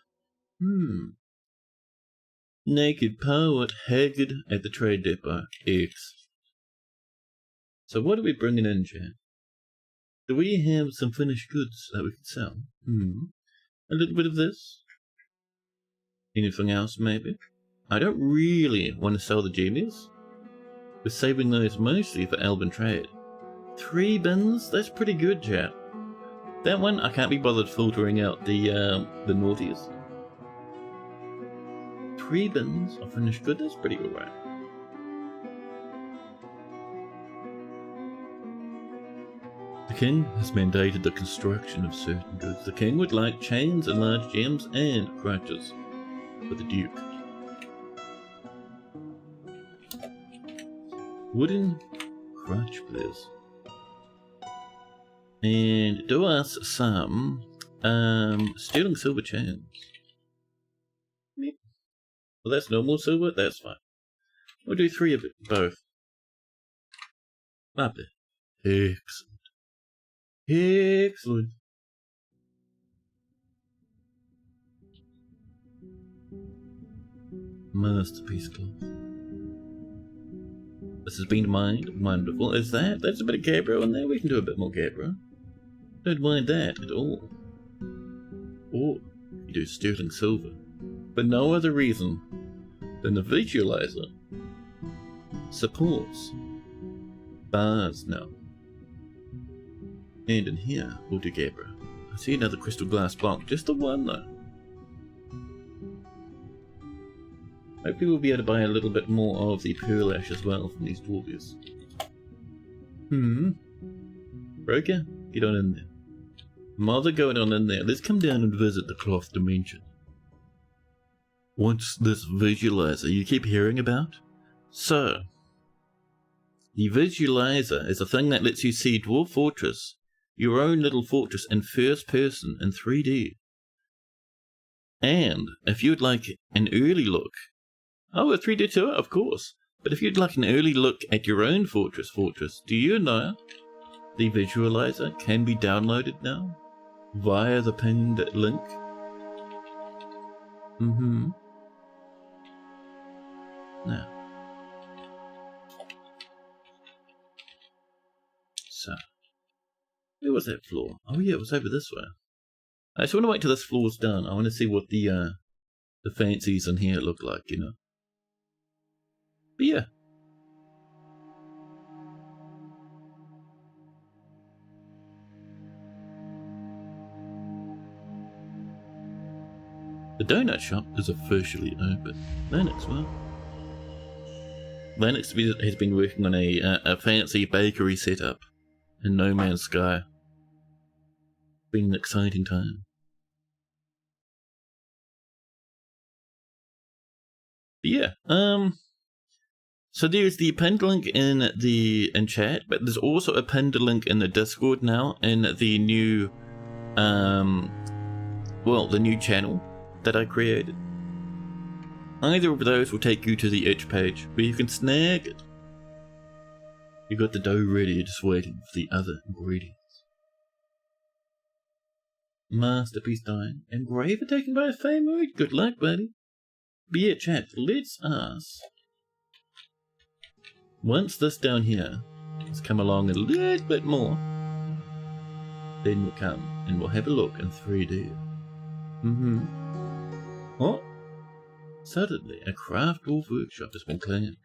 Naked poet, haggard at the trade depot. X. So what are we bringing in, Jan? Do we have some finished goods that we could sell? A little bit of this? Anything else, maybe? I don't really want to sell the gemmies. We're saving those mostly for Elven trade. 3 bins? That's pretty good, chap. That one, I can't be bothered filtering out the naughties. 3 bins of finished goods? That's pretty alright. The king has mandated the construction of certain goods. The king would like chains and large gems and crutches for the duke. Wooden crutch, please. And do us some sterling silver chains. Yep. Well, that's normal silver, that's fine. We'll do 3 of it, both. Lovely. Excellent. Excellent. Masterpiece cloth. This has been mined. Wonderful. Is that? That's a bit of gabbro in there. We can do a bit more gabbro. Don't mind that at all. Or you do sterling silver. For no other reason than the visualizer supports bars now. And in here, we'll do gabbro. I see another crystal glass block. Just the one though. Hopefully we'll be able to buy a little bit more of the pearl ash as well from these dwarves. Broker, get on in there. Mother, going on in there. Let's come down and visit the cloth dimension. What's this visualizer you keep hearing about? So, the visualizer is a thing that lets you see Dwarf Fortress your own little fortress in first person in 3D. And if you'd like an early look, a 3D tour, of course. But if you'd like an early look at your own fortress, do you know the visualizer can be downloaded now via the pinned link? Now, so where was that floor? Oh yeah, it was over this way. I just want to wait till this floor's done. I want to see what the fancies in here look like, you know. But yeah. The donut shop is officially open. Lennox, well. Lennox has been working on a fancy bakery setup in No Man's Sky. Been an exciting time. But yeah, so there's the pinned link in chat, but there's also a pinned link in the Discord now in the new the new channel that I created. Either of those will take you to the itch page where you can snag it. You got the dough ready, just waiting for the other ingredients. Masterpiece dying. Engraver taken by a favorite. Good luck, buddy. But yeah, chat, let's ask. Once this down here has come along a little bit more, then we'll come and we'll have a look in 3D. Oh, suddenly a craft dwarf workshop has been claimed.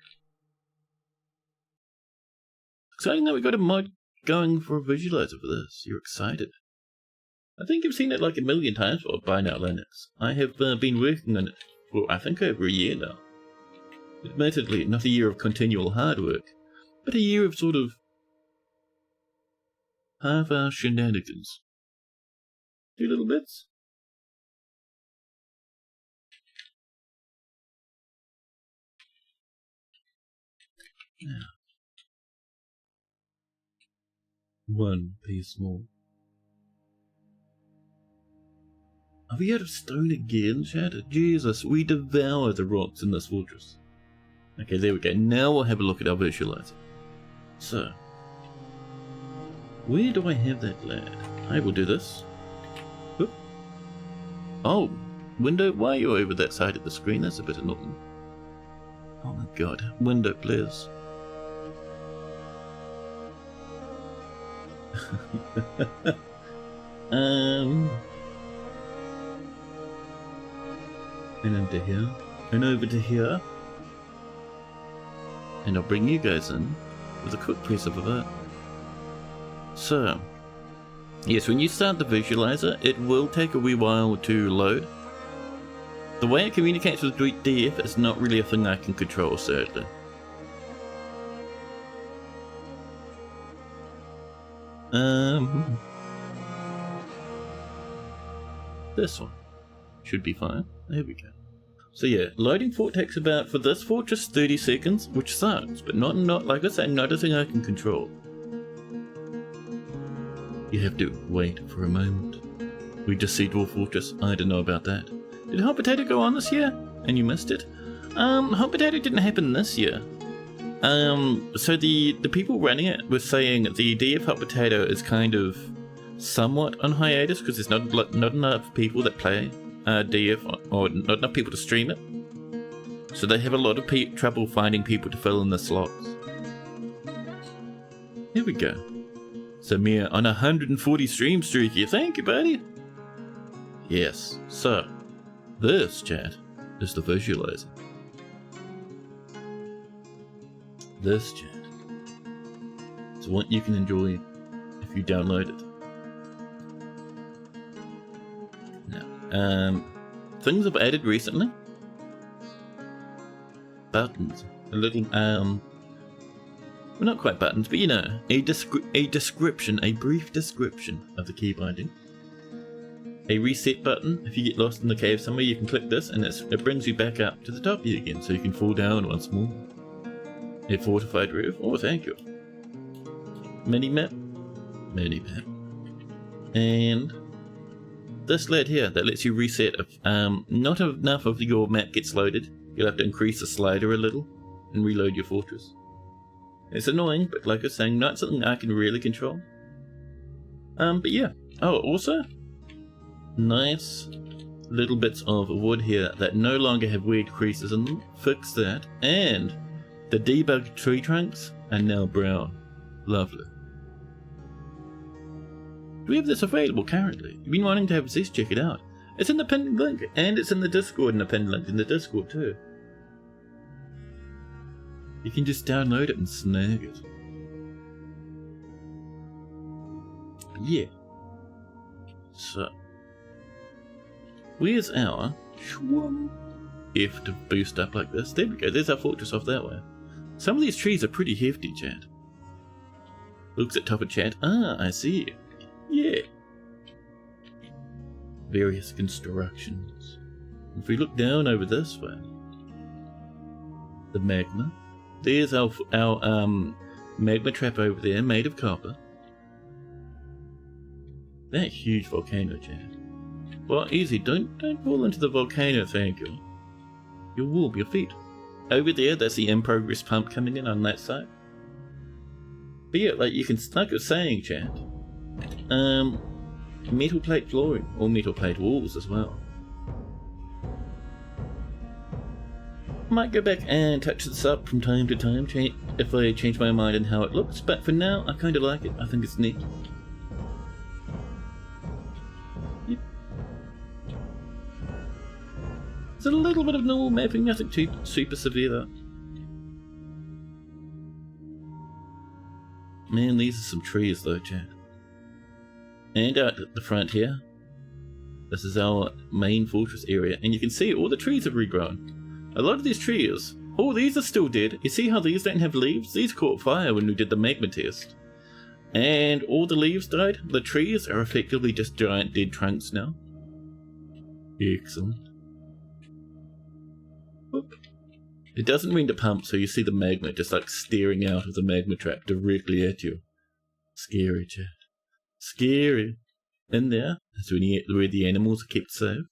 Exciting that we got a mod going for a visualizer for this. You're excited. I think you've seen it like a million times by now, Lennox. I have been working on it for I think over a year now. Admittedly, not a year of continual hard work, but a year of sort of half-hour shenanigans. 2 little bits. Now, 1 piece more. Are we out of stone again, chat? Jesus, we devour the rocks in this fortress. Okay, there we go. Now we'll have a look at our visualizer. So, where do I have that lad? I will do this. Oop. Oh, window, why are you over that side of the screen? That's a bit annoying. Oh my god, window, please. And into here, and over to here, and I'll bring you guys in with a quick piece of it. So, yes, when you start the visualizer, it will take a wee while to load. The way it communicates with DF is not really a thing I can control, sadly. This one should be fine. There we go. So yeah, loading fort takes about, for this fortress, 30 seconds, which sucks, but not like I say, not a thing I can control. You have to wait for a moment. We just see Dwarf Fortress. I don't know about that. Did Hot Potato go on this year? And you missed it? Hot Potato didn't happen this year. So the people running it were saying the DF Hot Potato is kind of somewhat on hiatus because there's not enough people that play DF, or not enough people to stream it. So they have a lot of trouble finding people to fill in the slots. Here we go. Samir on 140 stream streak here. Thank you, buddy. Yes, so this, chat, is the visualizer. This, chat, is what you can enjoy if you download it. Now, things I've added recently. Buttons. A little, well, not quite buttons, but you know, a description, a brief description of the key binding. A reset button. If you get lost in the cave somewhere, you can click this and it brings you back up to the top here again, so you can fall down once more. A fortified roof. Oh, thank you. Minimap. And this lid here that lets you reset if not enough of your map gets loaded. You'll have to increase the slider a little and reload your fortress. It's annoying, but like I was saying, not something I can really control. But yeah. Oh, also, nice little bits of wood here that no longer have weird creases in them. Fix that. And the debugged tree trunks are now brown. Lovely. We have this available currently. You've been wanting to have this, check it out. It's in the pinned link, and it's in the Discord in the pinned link in the Discord too. You can just download it and snag it. Yeah. So, where's our F to boost up like this? There we go, there's our fortress off that way. Some of these trees are pretty hefty, chat. Looks at top of chat. Ah, I see. Yeah. Various constructions. If we look down over this way, the magma. There's our magma trap over there, made of copper. That huge volcano, chat. Well, easy. Don't fall into the volcano, thank you. You'll warp your feet. Over there, that's the in-progress pump coming in on that side. But yeah, like you can, like I was saying, chat. Metal plate flooring or metal plate walls as well. Might go back and touch this up from time to time if I change my mind on how it looks, but for now I kind of like it. I think it's neat. Yep. It's a little bit of normal mapping, nothing too super severe though. Man, these are some trees though, chat. And out at the front here, this is our main fortress area, and you can see all the trees have regrown. A lot of these trees, oh, these are still dead. You see how these don't have leaves? These caught fire when we did the magma test. And all the leaves died. The trees are effectively just giant dead trunks now. Excellent. Whoop. It doesn't mean to pump, so you see the magma just like staring out of the magma trap directly at you. Scary, chat. Scary. In there, that's where the animals are kept safe.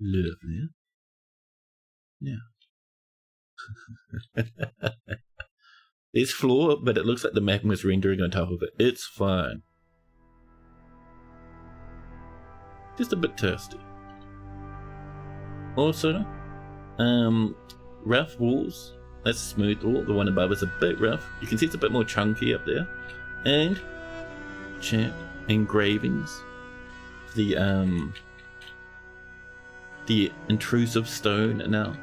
Lovely. Yeah. There's floor, but it looks like the magma's rendering on top of it. It's fine. Just a bit thirsty. Also, rough walls. That's smooth wall. The one above is a bit rough. You can see it's a bit more chunky up there. And chat engravings. The intrusive stone now.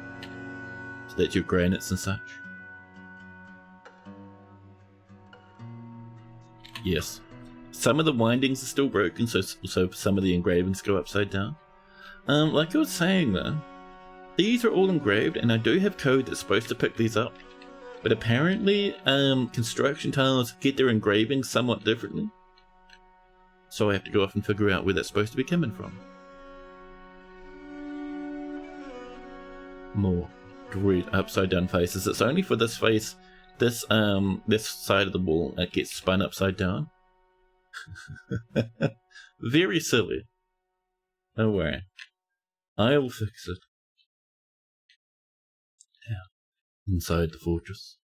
So that's your granites and such. Yes. Some of the windings are still broken, so some of the engravings go upside down. Like I was saying though, these are all engraved, and I do have code that's supposed to pick these up. But apparently, construction tiles get their engravings somewhat differently. So I have to go off and figure out where that's supposed to be coming from. More great upside down faces. It's only for this face, this side of the wall that gets spun upside down. Very silly. Don't worry, I will fix it. Yeah. Inside the fortress,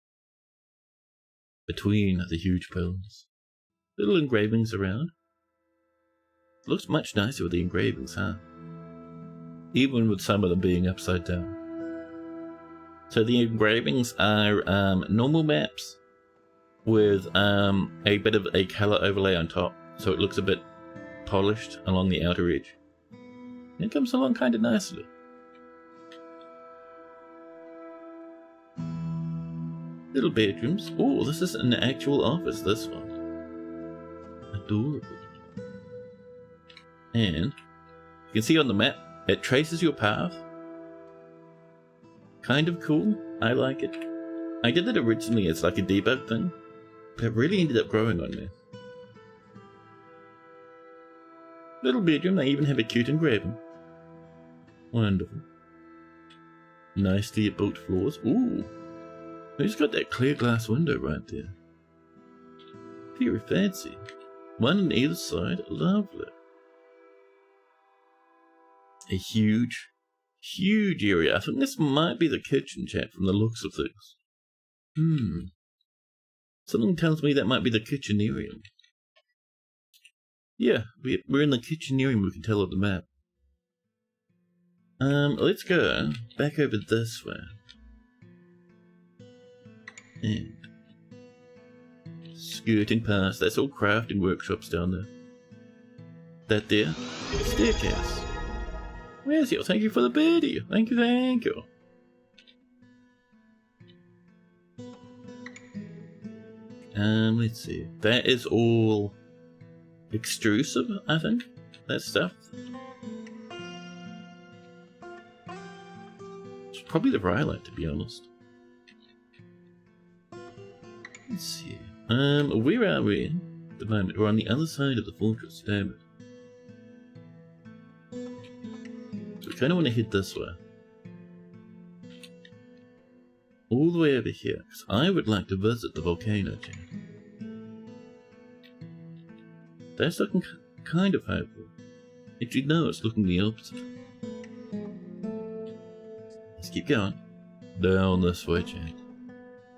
between the huge pillars, little engravings around. It looks much nicer with the engravings, huh? Even with some of them being upside down. So the engravings are normal maps with a bit of a colour overlay on top, so it looks a bit polished along the outer edge. It comes along kind of nicely. Little bedrooms. Oh, this is an actual office, this one. Adorable. And you can see on the map, it traces your path. Kind of cool. I like it. I did it originally as like a debug thing, but it really ended up growing on me. Little bedroom, they even have a cute engraving. Wonderful. Nicely built floors. Ooh. Who's got that clear glass window right there? Very fancy. One on either side. Lovely. A huge area. I think this might be the kitchen, chat, from the looks of things. Something tells me that might be the kitchen area. Yeah, we're in the kitchen area, we can tell on the map. Let's go back over this way. And skirting past, that's all crafting workshops down there. That there, staircase. Where's you? Thank you for the birdie. Thank you, thank you. Let's see. That is all extrusive, I think. That stuff. It's probably the Rhyolite, to be honest. Let's see. Where are we at the moment? We're on the other side of the fortress, damn it. So we kind of want to head this way. All the way over here, because I would like to visit the volcano, Jack. That's looking kind of hopeful. Actually, no, it's looking the opposite. Let's keep going. Down this way, Jack.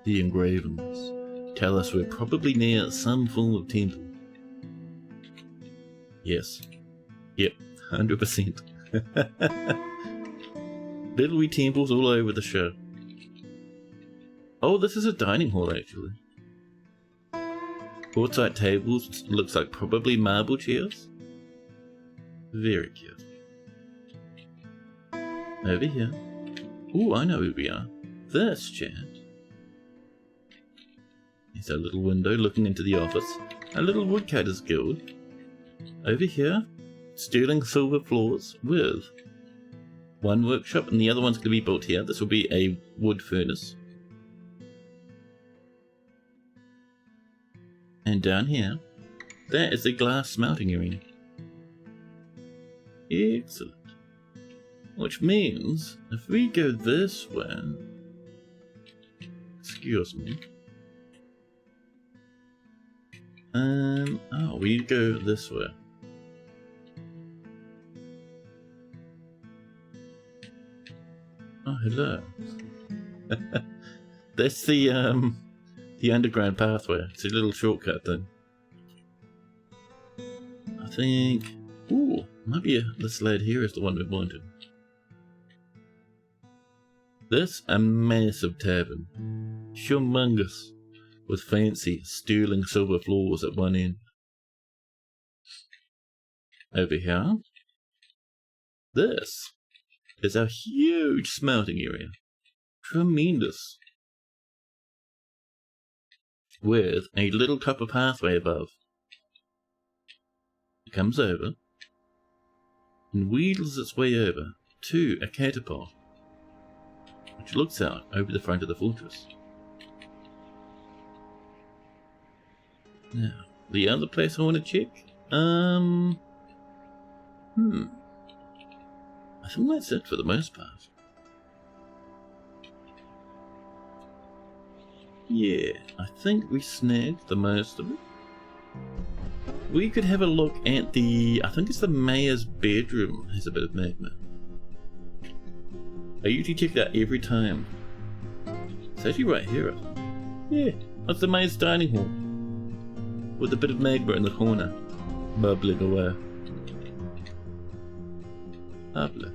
The engravings tell us we're probably near some form of temple. Yes. Yep, 100%. Little wee temples all over the show. Oh, this is a dining hall, actually. Quartzite tables, looks like probably marble chairs. Very cute. Over here. Ooh, I know where we are. This, chat. There's a little window looking into the office. A little woodcutter's guild. Over here, sterling silver floors with one workshop, and the other one's going to be built here. This will be a wood furnace. And down here, that is the glass smelting area. Excellent. Which means, if we go this way... Excuse me. Oh, we go this way. Oh, hello. That's the underground pathway. It's a little shortcut thing. I think... Ooh, maybe this lad here is the one we wanted. This a massive tavern. Humongous. With fancy sterling silver floors at one end. Over here. This is a huge smelting area. Tremendous. With a little copper pathway above. It comes over and wheels its way over to a catapult which looks out over the front of the fortress. Now, the other place I want to check, I think that's it for the most part. Yeah, I think we snagged the most of it. We could have a look at the, I think it's the mayor's bedroom has a bit of magma. I usually check that every time. It's actually right here. Yeah, that's the mayor's dining hall. With a bit of magma in the corner, bubbling away. Lovely.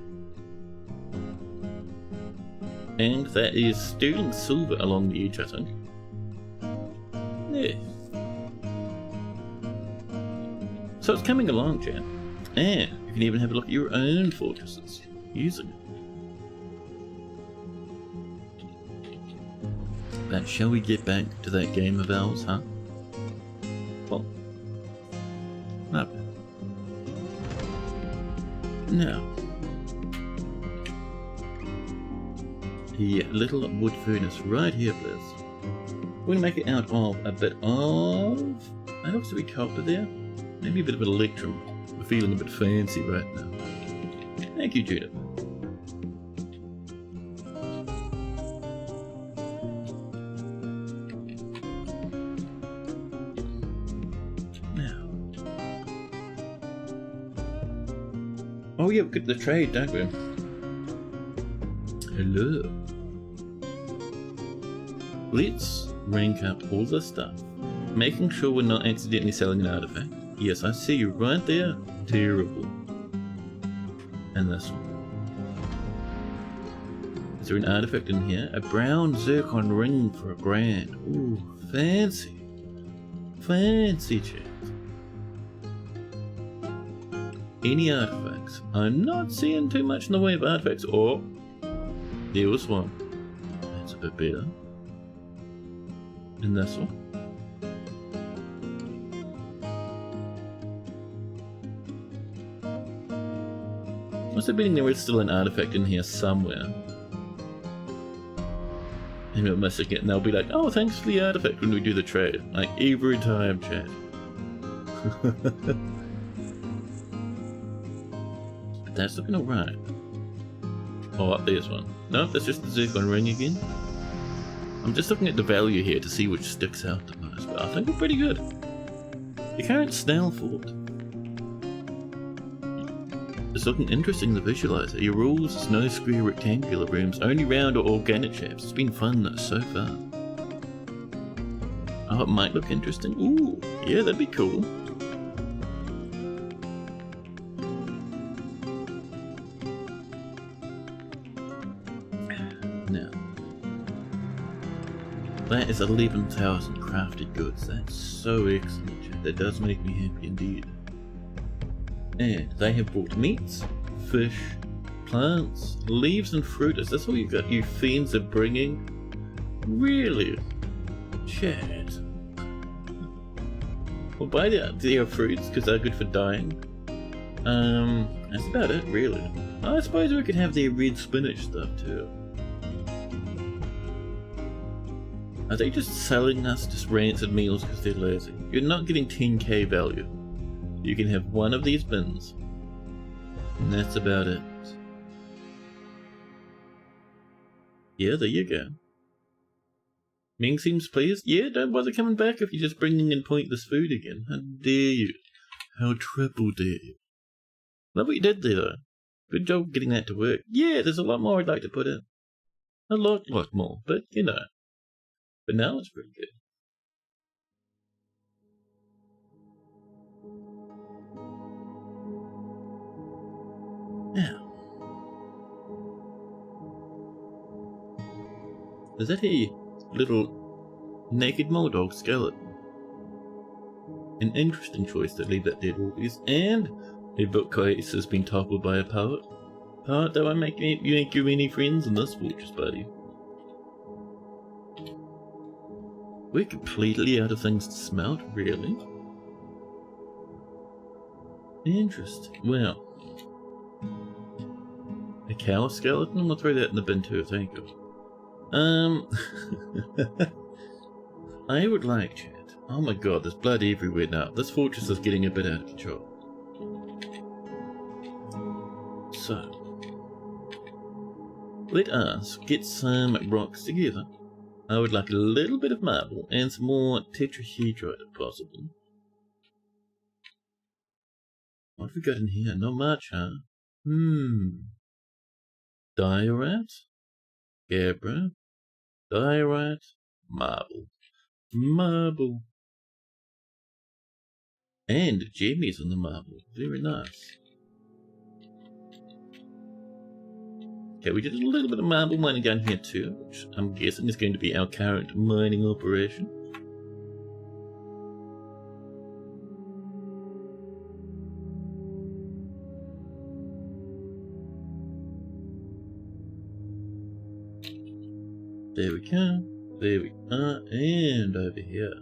And that is sterling silver along the edge, I think. Yeah. So it's coming along, chat. And you can even have a look at your own fortresses using it. But shall we get back to that game of ours, huh? Well, no. Now, the little wood furnace right here, please. We're going to make it out of a bit of... That looks to be copper there. Maybe a bit of electrum. We're feeling a bit fancy right now. Thank you, Judith. Now, Oh yeah, we've got the trade, don't we? Hello. Let's rank up all the stuff. Making sure we're not accidentally selling an artifact. Yes, I see you right there. Terrible. And this one. Is there an artifact in here? A brown zircon ring for $1,000. Ooh, fancy. Fancy chat. Any artifacts? I'm not seeing too much in the way of artifacts. Oh, there was one. That's a bit better. And this one. Must have been there was still an artifact in here somewhere. And we're missing it, and they'll be like, oh, thanks for the artifact when we do the trade. Like, every time, chat. But that's looking alright. Oh, up there's one. Nope, that's just the zircon ring again. I'm just looking at the value here to see which sticks out the most, but I think we're pretty good. The current snail fort. It's looking interesting in the visualizer. Your rules is no square rectangular rooms, only round or organic shapes. It's been fun so far. Oh, it might look interesting. Ooh, yeah, that'd be cool. Now, that is 11,000 crafted goods. That's so excellent, chat. That does make me happy indeed. And they have brought meats, fish, plants, leaves and fruit. Is this all you got? You fiends are bringing? Really? Chat. Well, buy their fruits because they're good for dyeing. That's about it, really. I suppose we could have their red spinach stuff too. Are they just selling us just rancid meals because they're lazy? You're not getting 10k value. You can have one of these bins. And that's about it. Yeah, there you go. Ming seems pleased. Yeah, don't bother coming back if you're just bringing in pointless food again. How dare you? How triple dare you? Love what you did there, though. Good job getting that to work. Yeah, there's a lot more I'd like to put in. A lot more. But, you know. But now it's pretty good. Now, is that a little naked Moldog skeleton? An interesting choice to leave that dead always. And a bookcase has been toppled by a poet. Poet, that won't make you any friends in this fortress, buddy. We're completely out of things to smelt, really? Interesting. Well, a cow skeleton? I'm gonna throw that in the bin too, thank you. I would like, chat. Oh my god, there's blood everywhere now. This fortress is getting a bit out of control. So, let us get some rocks together. I would like a little bit of marble and some more tetrahedrite if possible. What have we got in here? Not much, huh? Diorite, gabbro, diorite, marble. Marble. And jammies on the marble. Very nice. Okay, we did a little bit of marble mining down here too, which I'm guessing is going to be our current mining operation. There we go. There we are, and over here.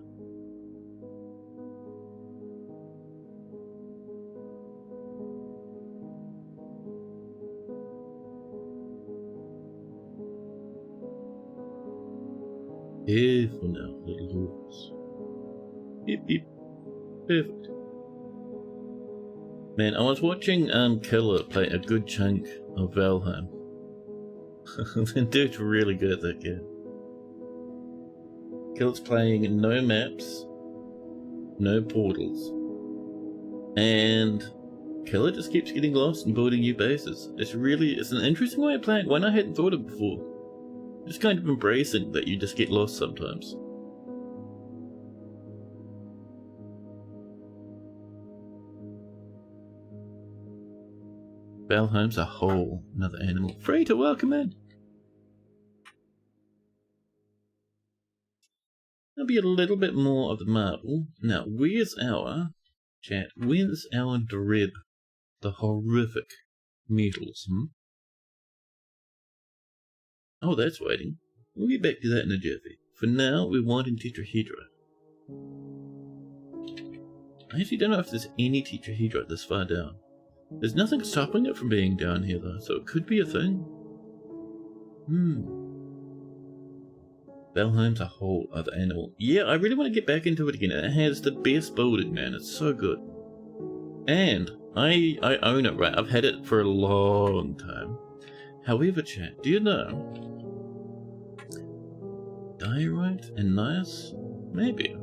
Careful now, little horse. Beep beep. Perfect. Man, I was watching Killer play a good chunk of Valheim. The dude's really good at that game. Killer's playing no maps, no portals, and Killer just keeps getting lost and building new bases. It's an interesting way of playing, one I hadn't thought of before. Just kind of embracing that you just get lost sometimes. Valheim's a whole another animal. Free to welcome in. There'll be a little bit more of the marble. Now, where's our chat? Where's our dread? The horrific metals, Oh, that's waiting. We'll get back to that in a jiffy. For now, we're wanting tetrahedra. I actually don't know if there's any tetrahedra this far down. There's nothing stopping it from being down here though, so it could be a thing. Valheim's a whole other animal. Yeah, I really want to get back into it again. It has the best building, man. It's so good. And I own it, right? I've had it for a long time. However, chat, do you know? Diorite and Nias? Maybe.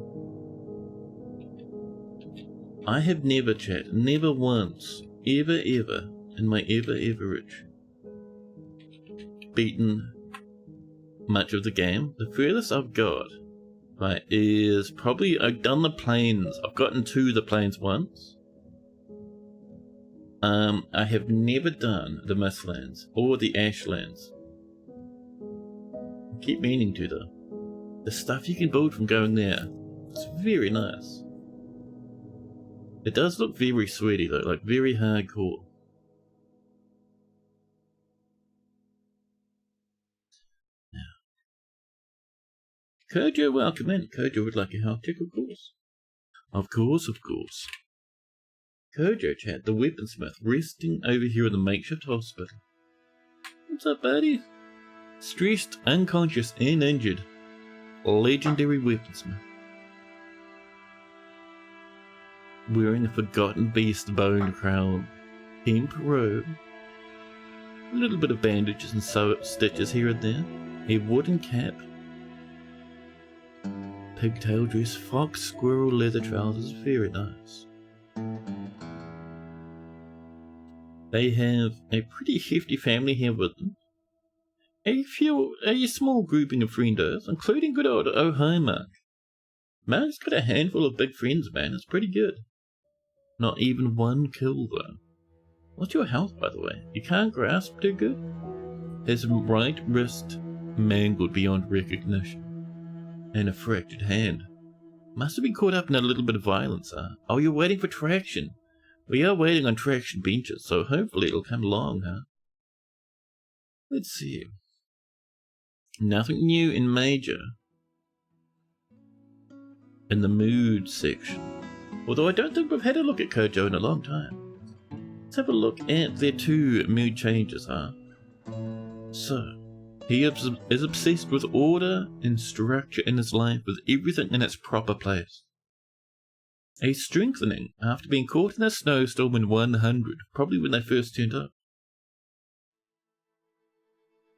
I have never, chat, never once, ever in my ever rich, beaten much of the game. The furthest I've got, right, is probably I've done the plains. I've gotten to the plains once. I have never done the Mistlands or the Ashlands. I keep meaning to though. The stuff you can build from going there, it's very nice. It does look very sweaty though, like very hardcore. Now, Kojo, welcome in. Kojo would like a health check, of course. Of course. Kojo, chat, the weaponsmith, resting over here in the makeshift hospital. What's up, buddy? Stressed, unconscious, and injured. Legendary weaponsmith. Wearing a forgotten beast bone crown, hemp robe, a little bit of bandages and stitches here and there, a wooden cap, pigtail dress, fox squirrel leather trousers, very nice. They have a pretty hefty family here with them. A small grouping of friendos, including good old oh hi Mark. Mark's got a handful of big friends, man, it's pretty good. Not even one kill, though. What's your health, by the way? You can't grasp too good? His right wrist mangled beyond recognition. And a fractured hand. Must have been caught up in a little bit of violence, huh? Oh, you're waiting for traction. We are waiting on traction benches, so hopefully it'll come along, huh? Let's see. Nothing new in major. In the mood section. Although I don't think we've had a look at Kojo in a long time. Let's have a look at their 2 mood changes, huh? So, he is obsessed with order and structure in his life, with everything in its proper place. A strengthening after being caught in a snowstorm in 100, probably when they first turned up.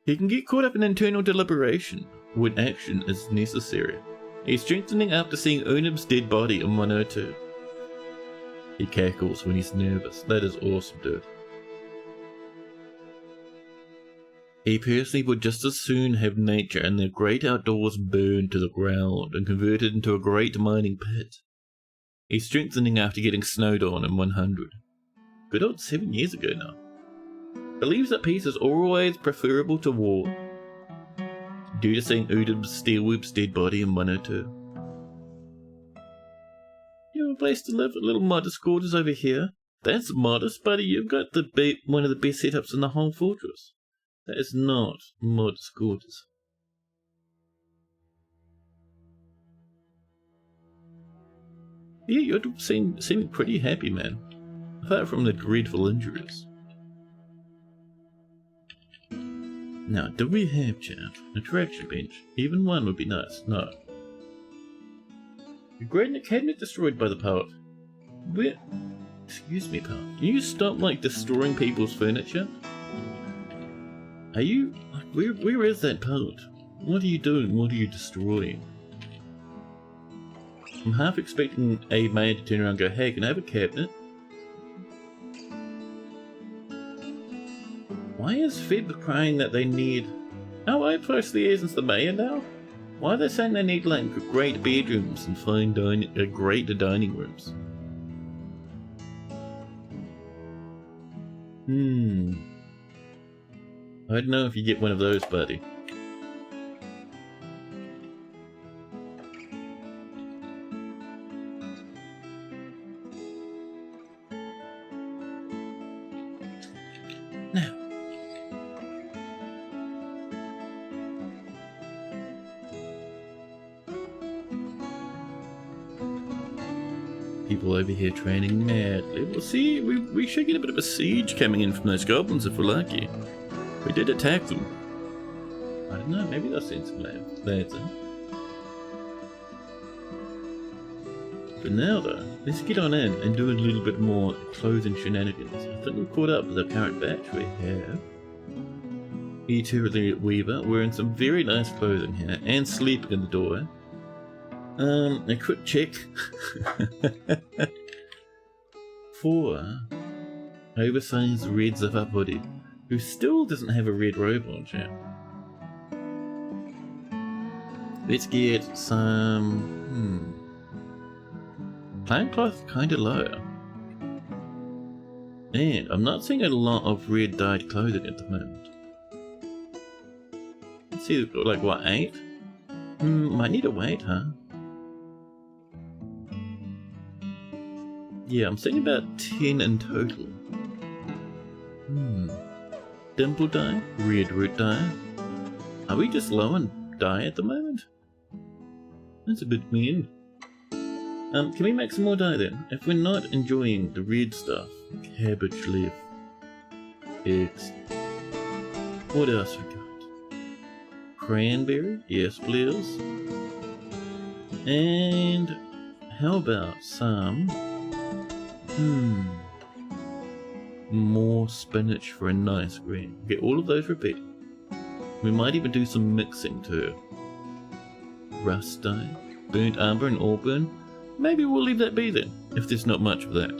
He can get caught up in internal deliberation when action is necessary. A strengthening after seeing Unib's dead body in 102. He cackles when he's nervous. That is awesome, dude. He personally would just as soon have nature and the great outdoors burned to the ground and converted into a great mining pit. He's strengthening after getting snowed on in 100. Good old 7 years ago now. Believes that peace is always preferable to war. Due to seeing Udib's Steelwhip's dead body in 102. You have a place to live, a little modest quarters over here. That's modest, buddy. You've got one of the best setups in the whole fortress. That is not modest quarters. Yeah, you're seeming pretty happy, man. Apart from the dreadful injuries. Now, do we have, chat, a traction bench? Even one would be nice. No. A granite cabinet destroyed by the poet. Where? Excuse me, pal. Can you stop, destroying people's furniture? Are you... Where is that poet? What are you doing? What are you destroying? I'm half expecting a man to turn around and go, hey, can I have a cabinet? Why is Feb crying that they need... Oh, I post liaisons to the mayor now? Why are they saying they need, like, great bedrooms and fine great dining rooms? I don't know if you get one of those, buddy. Now. People over here training madly. We'll see, we should get a bit of a siege coming in from those goblins if we're lucky. We did attack them. I don't know, maybe they'll send some lads in. But now though, let's get on in and do a little bit more clothing shenanigans. I think we've caught up with the current batch we have. E2 Weaver wearing some very nice clothing here and sleeping in the door. A quick check for oversized red zip-up hoodie, who still doesn't have a red robe on, chat. Let's get some plain cloth, kinda low. And I'm not seeing a lot of red dyed clothing at the moment. Let's see, like what, 8? Might need to wait, huh? Yeah, I'm seeing about 10 in total. Dimple dye, red root dye. Are we just low on dye at the moment? That's a bit weird. Can we make some more dye then? If we're not enjoying the red stuff, cabbage leaf, eggs. What else we got? Cranberry, yes please. And how about some more spinach for a nice green. Get all of those repeated. We might even do some mixing too. Rust dye, burnt umber and auburn. Maybe we'll leave that be then, if there's not much of that.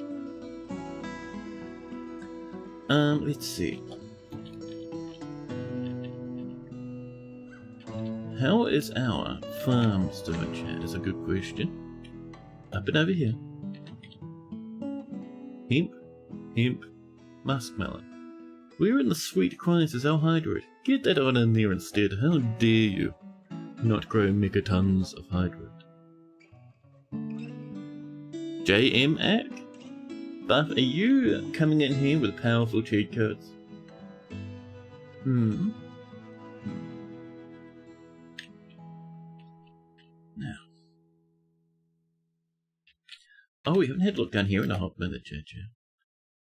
Let's see. How is our farms doing, chat? Is a good question. Up and over here. Hemp, muskmelon. We're in the sweet crisis, our hydrate. Get that on in there instead. How dare you not grow megatons of hydrate. JM Ack? Buff, are you coming in here with powerful cheat codes? Now. Oh, we haven't had a look down here in a hot minute, chat.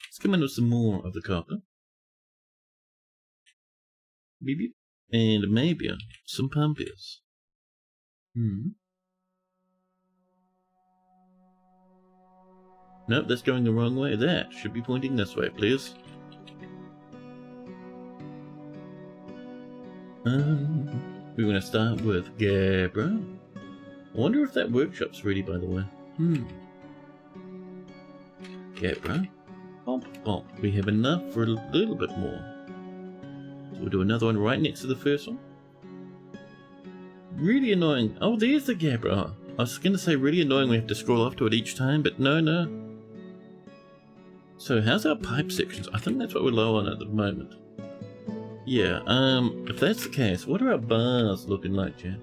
Let's come in with some more of the copper. Maybe. And maybe some pumpies. Nope, that's going the wrong way. That should be pointing this way, please. We're going to start with Gabra. I wonder if that workshop's ready, by the way. Gabra. Oh, we have enough for a little bit more. So we'll do another one right next to the first one. Really annoying. Oh, there's the Gabra. I was going to say really annoying we have to scroll off to it each time, but no. So how's our pipe sections? I think that's what we're low on at the moment. Yeah, if that's the case, what are our bars looking like, Jan?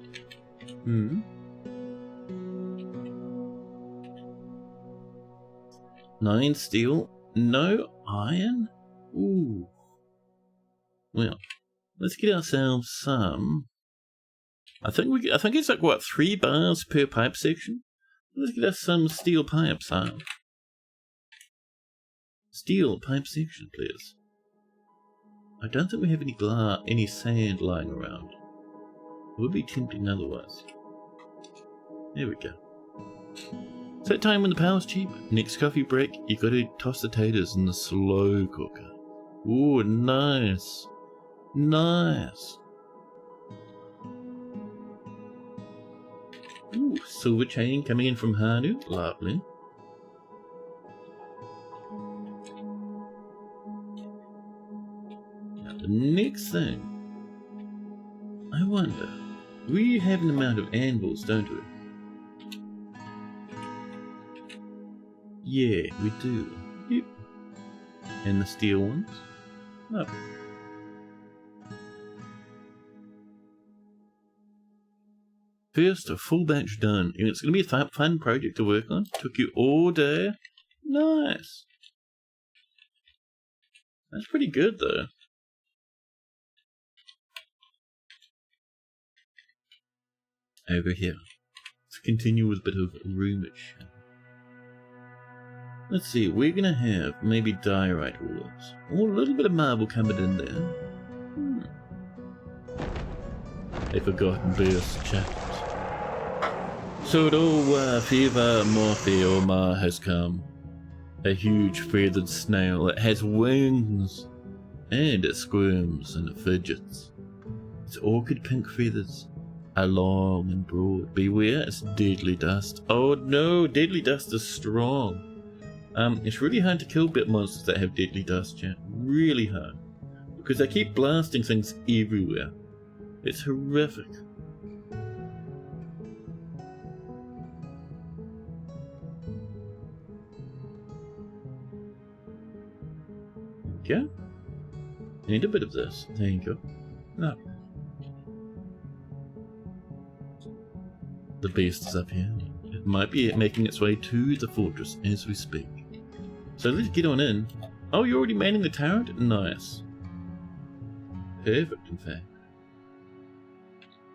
9 steel, no iron? Ooh. Well, let's get ourselves some. I think it's like what, 3 bars per pipe section? Let's get us some steel pipes, huh? Steel pipe section, please. I don't think we have any sand lying around. It would be tempting otherwise. There we go. It's that time when the power's cheap. Next coffee break, you gotta toss the taters in the slow cooker. Ooh, nice. Nice. Ooh, silver chain coming in from Hanu. Lovely. Now, the next thing, I wonder, we have an amount of anvils, don't we? Yeah, we do. Yep. And the steel ones? No. First, a full batch done, and it's going to be a fun project to work on. Took you all day. Nice. That's pretty good, though. Over here. Let's continue with a bit of rummage. Let's see, we're going to have maybe diorite walls. Or a little bit of marble coming in there. A forgotten burst chapter. So fever Morpheoma has come. A huge feathered snail. It has wings. And it squirms and it fidgets. Its orchid pink feathers are long and broad. Beware, it's deadly dust. Oh no, deadly dust is strong. It's really hard to kill bit monsters that have deadly dust, chat. Really hard. Because they keep blasting things everywhere. It's horrific. Okay. I need a bit of this. There you go. No. The beast is up here. It might be making its way to the fortress as we speak. So let's get on in. Oh, you're already manning the turret? Nice. Perfect, in fact.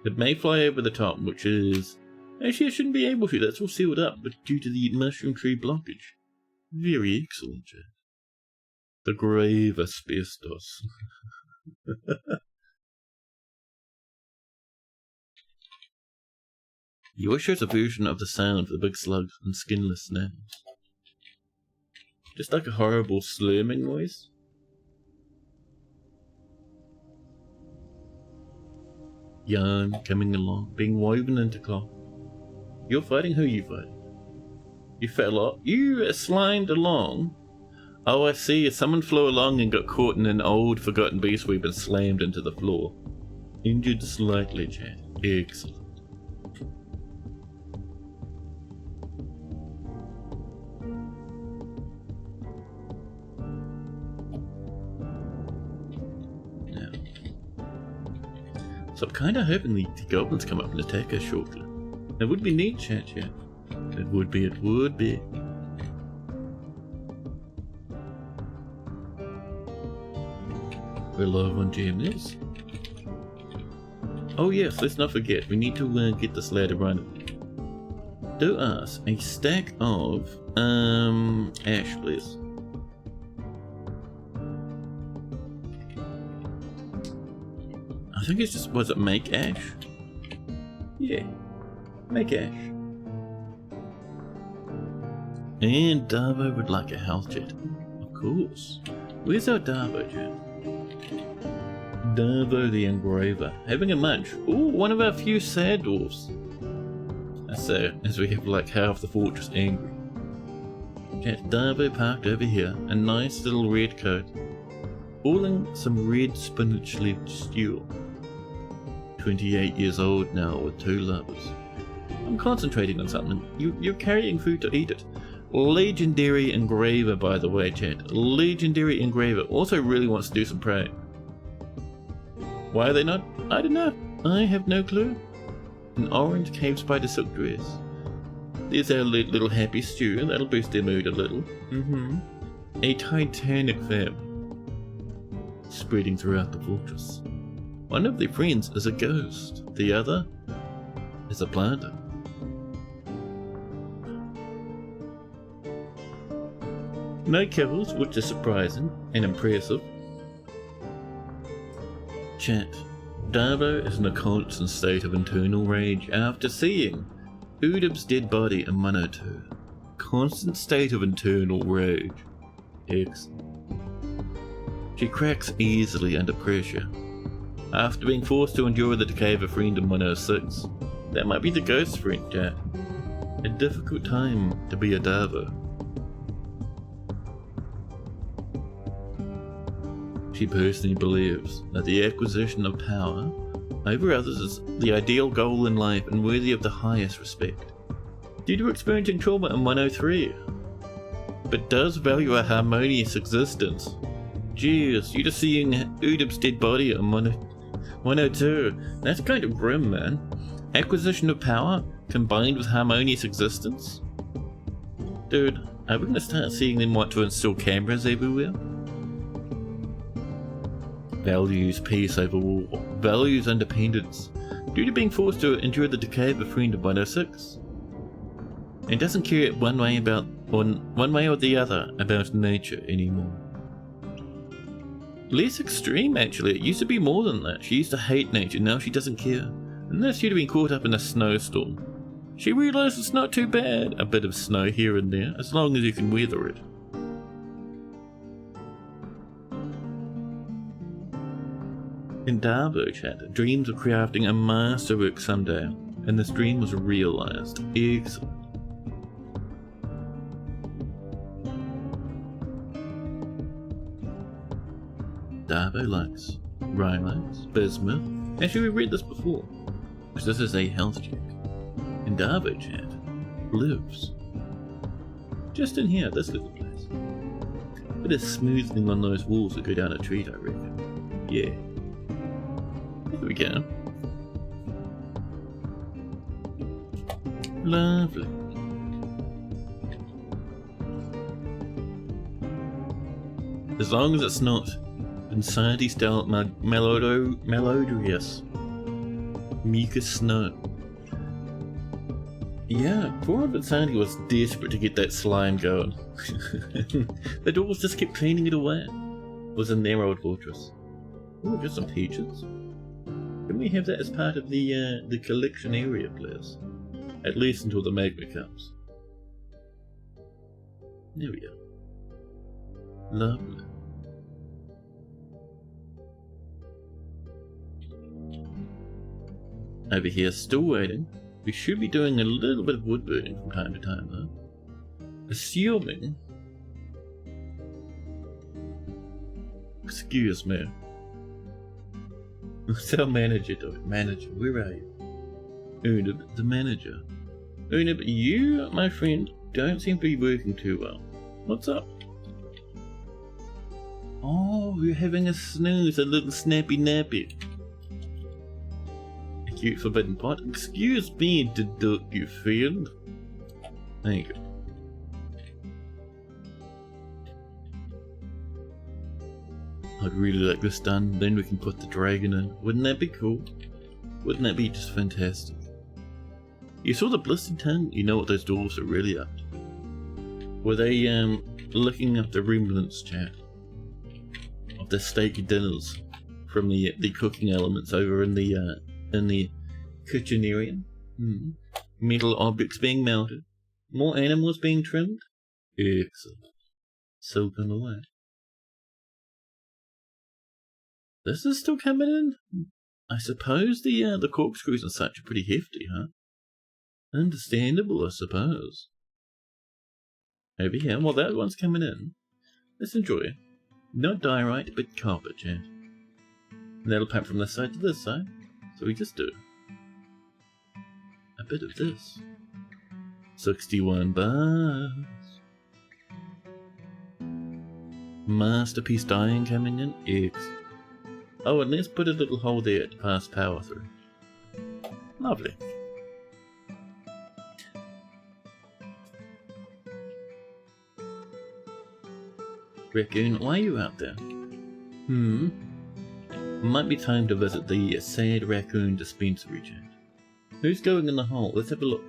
It may fly over the top, which is... Actually, it shouldn't be able to. That's all sealed up, but due to the mushroom tree blockage. Very excellent, Jack. The grave asbestos. Yours shows a version of the sound for the big slugs and skinless snails. Just like a horrible slurming noise. Yarn coming along, being woven into cloth. You're fighting? Who are you fighting? You fell off? You slimed along? Oh, I see. Someone flew along and got caught in an old forgotten beast we've been slammed into the floor. Injured slightly, Chad. Excellent. So I'm kind of hoping the goblins come up and attack us shortly. It would be neat, chat. It would be. We're low on gems. Oh yes, let's not forget, we need to get this ladder running. Do us a stack of ash, please. I think it's just, was it make ash? Yeah, make ash. And Darvo would like a health jet. Of course. Where's our Darvo jet? Darvo the Engraver. Having a munch. Ooh, one of our few sad dwarfs. So, as we have like half the fortress angry. Cat Darvo parked over here. A nice little red coat. Boiling some red spinach leaf stew. 28 years old now with 2 lovers. I'm concentrating on something. You're carrying food to eat it. Legendary Engraver, by the way, chat. Legendary Engraver also really wants to do some praying. Why are they not? I don't know. I have no clue. An orange cave spider silk dress. There's our little happy stew. That'll boost their mood a little. A titanic family spreading throughout the fortress. One of their friends is a ghost. The other is a planter. No kills, which is surprising and impressive. Chat. Darvo is in a constant state of internal rage after seeing Udib's dead body in 102. Constant state of internal rage. Excellent. She cracks easily under pressure. After being forced to endure the decay of a friend in 106. That might be the ghost friend, chat. A difficult time to be a Darvo. She personally believes that the acquisition of power over others is the ideal goal in life and worthy of the highest respect. Due to experiencing trauma in 103, but does value a harmonious existence. Jeez, you're just seeing Udib's dead body in 102. That's kind of grim, man. Acquisition of power combined with harmonious existence? Dude, are we gonna start seeing them want to install cameras everywhere? Values peace over war. Values independence. Due to being forced to endure the decay of a friend of 106. And doesn't care one way or the other about nature anymore. Less extreme actually, it used to be more than that. She used to hate nature, now she doesn't care. Unless she'd have been caught up in a snowstorm. She realised it's not too bad, a bit of snow here and there, as long as you can weather it. In Darbo chat, dreams of crafting a masterwork someday, and this dream was realised. Excellent. Darbo likes Rhinos, bismuth. Actually, we read this before, because this is a health check. In Darbo chat, lives. Just in here, this little place. Bit of smoothing on those walls that go down a treat, I reckon. Yeah. There we go. Lovely. As long as it's not Insanity style melodious. Mucus snow. Yeah, poor Insanity was desperate to get that slime going. The dwarves just kept cleaning it away. It was in their old fortress. Ooh, just some peaches. Can we have that as part of the collection area, please? At least until the magma comes. There we go. Lovely. Over here, still waiting. We should be doing a little bit of wood burning from time to time, though. Assuming... Excuse me. What's our manager doing? Manager, where are you? Unib, the manager. Unib, you, my friend, don't seem to be working too well. What's up? Oh, you're having a snooze, a little snappy nappy. A cute forbidden pot. Excuse me, you friend. There you go. I'd really like this done, then we can put the dragon in. Wouldn't that be cool? Wouldn't that be just fantastic? You saw the blistered tongue? You know what those dwarves are really up to. Were they looking up the remnants, chat? Of the steak dinners from the cooking elements over in the kitchen area? Metal objects being melted. More animals being trimmed? Excellent. Soaking away. This is still coming in? I suppose the corkscrews and such are pretty hefty, huh? Understandable, I suppose. Over here, well, that one's coming in. Let's enjoy it. Not diorite, but copper, chat. And that'll pump from this side to this side. So we just do a bit of this. 61 bars. Masterpiece dyeing coming in. Excellent. Oh, and let's put a little hole there to pass power through. Lovely. Raccoon, why are you out there? Might be time to visit the Sad Raccoon Dispensary, chat. Who's going in the hole? Let's have a look.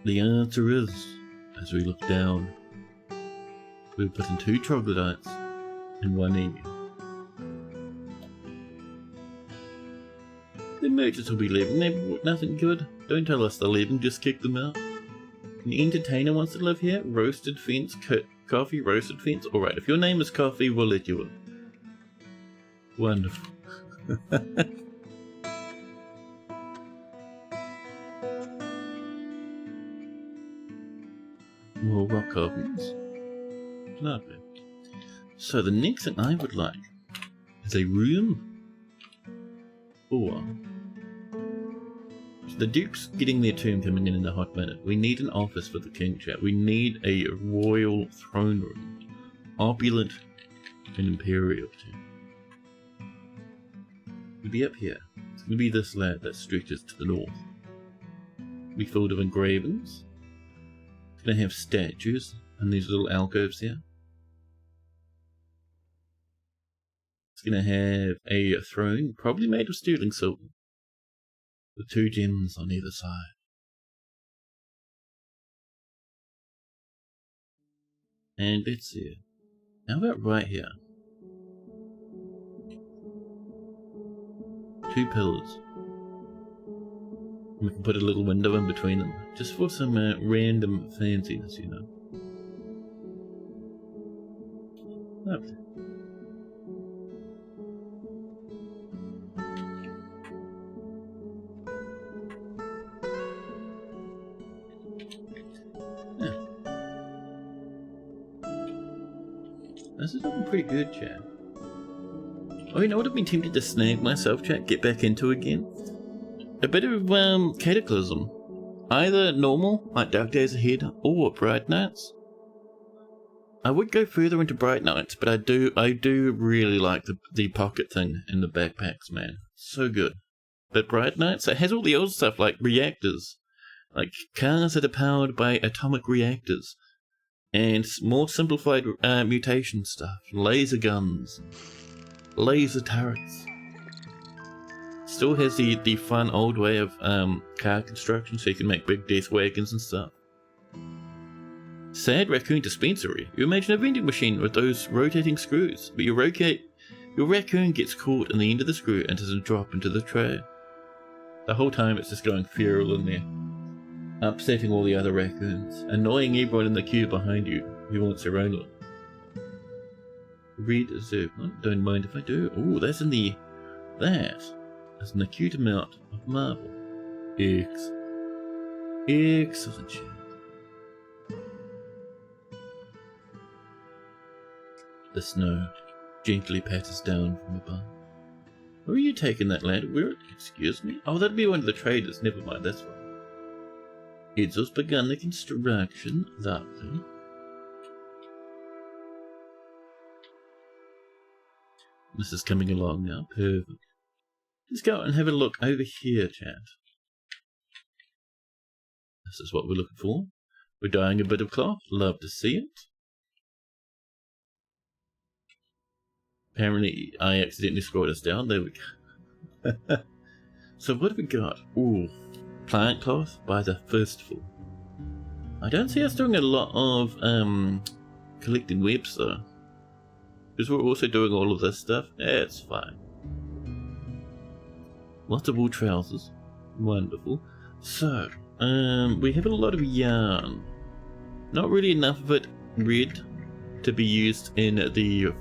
The answer is, as we look down, we'll put in 2 troglodytes and 1 emu. The merchants will be leaving. They brought nothing good. Don't tell us they're leaving, just kick them out. The entertainer wants to live here. Roasted fence, coffee, roasted fence. Alright, if your name is Coffee, we'll let you in. Wonderful. More rock coffees. Lovely. So the next thing I would like is a room for... So the Duke's getting their tomb coming in a hot minute. We need an office for the King, chat. We need a royal throne room. Opulent and imperial, too. It'll be up here. It's going to be this land that stretches to the north. It'll be filled with engravings. It's going to have statues and these little alcoves here. It's going to have a throne, probably made of sterling silver, with 2 gems on either side. And let's see. How about right here? 2 pillars. We can put a little window in between them, just for some random fanciness, you know. Lovely. This is looking pretty good, chat. Oh, you know what I've been tempted to snag myself, chat? Get back into again? A bit of, Cataclysm. Either normal, like Dark Days Ahead, or Bright Nights. I would go further into Bright Nights, but I do really like the pocket thing in the backpacks, man. So good. But Bright Nights, it has all the old stuff like reactors. Like cars that are powered by atomic reactors. And more simplified mutation stuff. Laser guns. Laser turrets. Still has the fun old way of car construction, so you can make big death wagons and stuff. Sad raccoon dispensary. You imagine a vending machine with those rotating screws, but your raccoon gets caught in the end of the screw and doesn't drop into the tray. The whole time it's just going feral in there. Upsetting all the other raccoons, annoying everyone in the queue behind you who wants their own one. Red Zerpment, don't mind if I do. Oh, that's in the... That is an acute amount of marble. Excellent shit. The snow gently patters down from above. Where are you taking that, lad? Where? Excuse me? Oh, that'd be one of the traders. Never mind, that's fine. It's just begun the construction. Lovely. This is coming along now. Perfect. Let's go out and have a look over here, chat. This is what we're looking for. We're dyeing a bit of cloth. Love to see it. Apparently, I accidentally scrolled us down. There we go. So what have we got? Ooh. Plant cloth by the Fistful. I don't see us doing a lot of collecting webs though, because we're also doing all of this stuff. It's fine. Lots of wool trousers. Wonderful. So we have a lot of yarn. Not really enough of it red to be used in the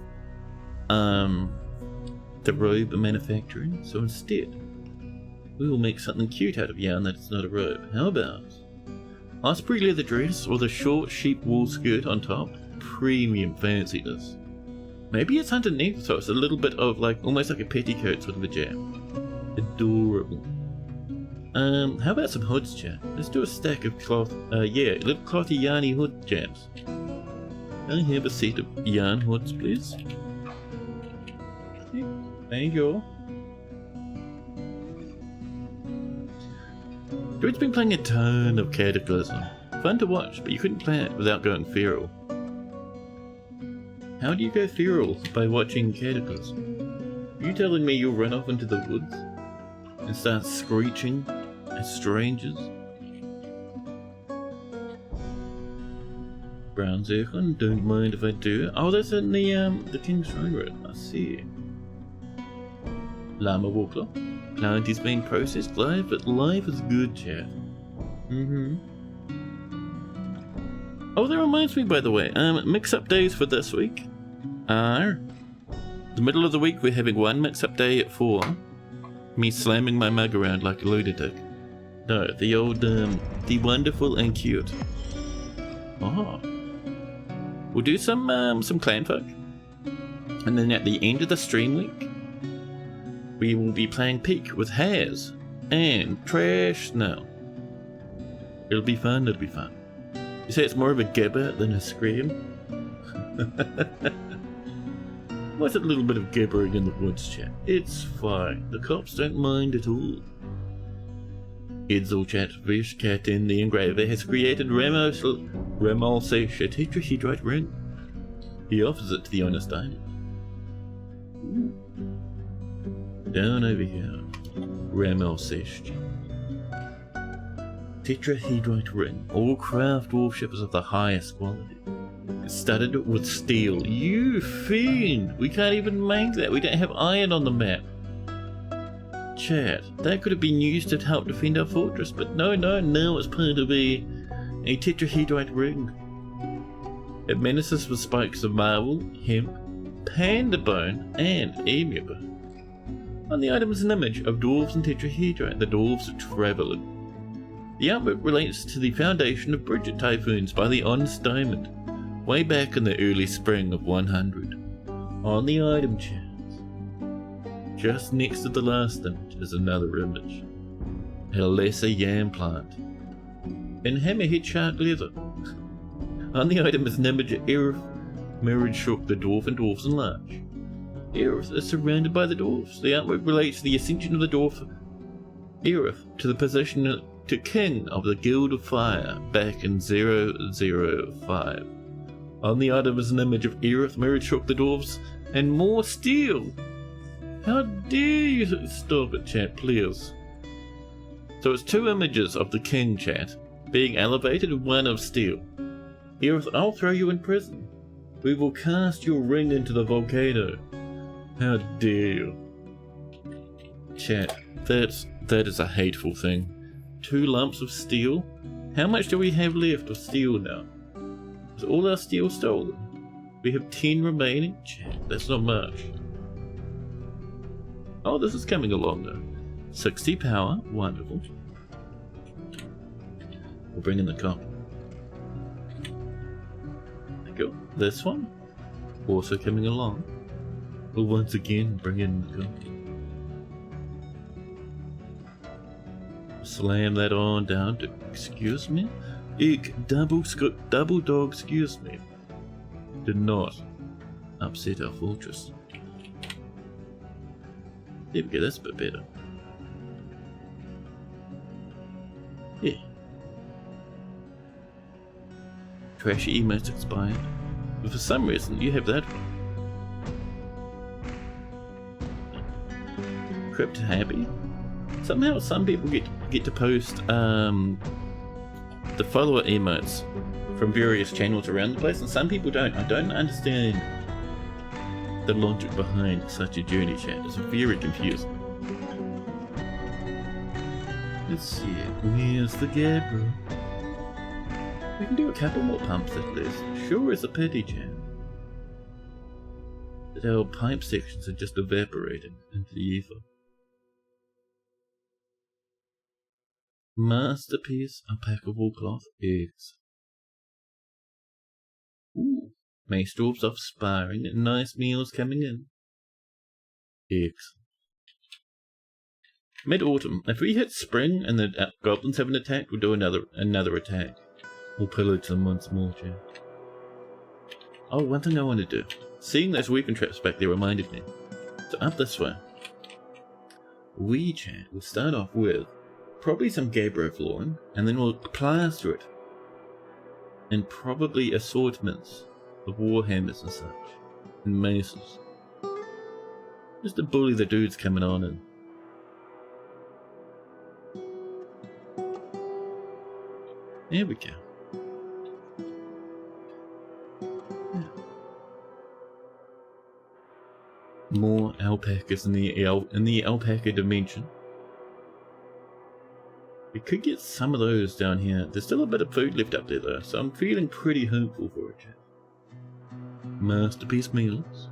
robe manufacturing, so instead we will make something cute out of yarn that is not a robe. How about osprey leather dress or the short sheep wool skirt on top? Premium fanciness. Maybe it's underneath, so it's a little bit of like almost like a petticoat sort of a jam. Adorable. How about some hoods, chat? Let's do a stack of cloth. Yeah, little clothy yarny hood jams. Can I have a set of yarn hoods, please? Thank you. Dude's been playing a ton of Cataclysm. Fun to watch, but you couldn't play it without going feral. How do you go feral by watching Cataclysm? Are you telling me you'll run off into the woods and start screeching at strangers? Brown Zircon, don't mind if I do. Oh, that's in the King's Throne Room. I see. Llama Walker. Plant is being processed live, but life is good, chat. Oh, that reminds me, by the way, mix-up days for this week are... The middle of the week, we're having one mix-up day for me slamming my mug around like a lunatic. No, the old, the wonderful and cute. Oh. We'll do some clan folk. And then at the end of the stream week, we will be playing Peak with Haz and Trash now. It'll be fun, it'll be fun. You say it's more of a gibber than a scream? What's a little bit of gibbering in the woods, chat? It's fine. The cops don't mind at all. Edzo chat, Vish Cat in the Engraver has created Remolsation tetrahedrite ring. He offers it to the honest owner. Down over here. Remolsation. Tetrahedrite ring. All craft warships of the highest quality. It's studded with steel. You fiend! We can't even make that. We don't have iron on the map. Chat, that could have been used to help defend our fortress, but no, now it's part of a tetrahedrite ring. It menaces with spikes of marble, hemp, panda bone, and emu bone. On the item is an image of dwarves and tetrahedrite. The dwarves are traveling. The artwork relates to the foundation of Bridgetyphoons by the Honest Diamond, way back in the early spring of 100. On the item chat, just next to the last image is another image. A lesser yam plant. In hammerhead shark leather. On the item is an image of Aerith, Mirrored Shook the dwarf and dwarfs in large. Aerith is surrounded by the dwarfs. The artwork relates to the ascension of the dwarf Aerith to the position to king of the Guild of Fire back in 005. On the item is an image of Aerith, Mirrored Shook the dwarfs, and more steel. How dare you stop it, chat, please. So it's two images of the king, chat, being elevated and one of steel. Aerith, I'll throw you in prison. We will cast your ring into the volcano. How dare you. Chat, that is a hateful thing. 2 lumps of steel? How much do we have left of steel now? Is all our steel stolen? We have 10 remaining? Chat, that's not much. Oh, this is coming along though. 60 power, wonderful. We'll bring in the copper. There you go. This one, also coming along. We'll once again bring in the copper. Slam that on down to, excuse me? Double dog, excuse me. Did not upset our fortress. There we go, that's a bit better. Yeah. Trashy emotes expired. But for some reason, you have that one. Crypt happy. Somehow some people get to post the follower emotes from various channels around the place, and some people don't. I don't understand the logic behind such a journey, chat. It's very confusing. Let's see, where's the Gabriel? We can do a couple more pumps at least. Sure is a pity, chat. That our pipe sections are just evaporating into the ether. Masterpiece alpaca wool cloth eggs. Ooh, mace dwarfs off sparring and nice meals coming in. Eggs. Mid-autumn. If we hit spring and the goblins haven't attacked, we'll do another attack. We'll pillage them once more, chat. Oh, one thing I want to do. Seeing those weapon traps back there reminded me. So up this way. We, chat, will start off with probably some gabbro flooring, and then we'll plaster it. And probably assortments of warhammers and such. And maces. Just to bully the dudes coming on in. There we go. Yeah. More alpacas in the alpaca dimension. We could get some of those down here. There's still a bit of food left up there though, so I'm feeling pretty hopeful for it. Masterpiece meals.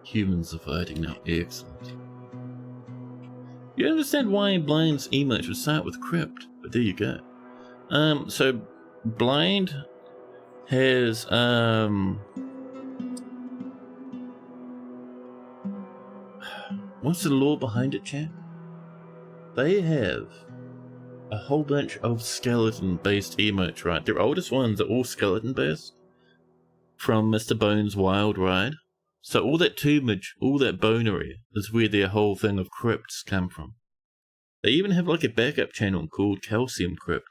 Humans are fighting now. Excellent. You understand why Blind's emote would start with crypt, but there you go. So Blind has what's the lore behind it, chat? They have a whole bunch of skeleton-based emotes, right? Their oldest ones are all skeleton-based from Mr. Bones' Wild Ride. So all that tombage, all that bonery is where their whole thing of crypts come from. They even have like a backup channel called Calcium Crypt.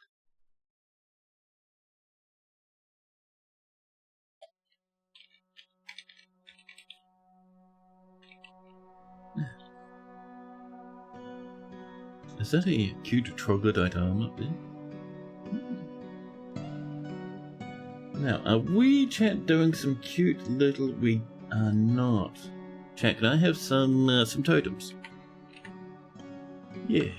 Is that a cute troglodyte arm up there? Now, are we, chat, doing some cute little... We are not. Chat, can I have some totems? Yeah.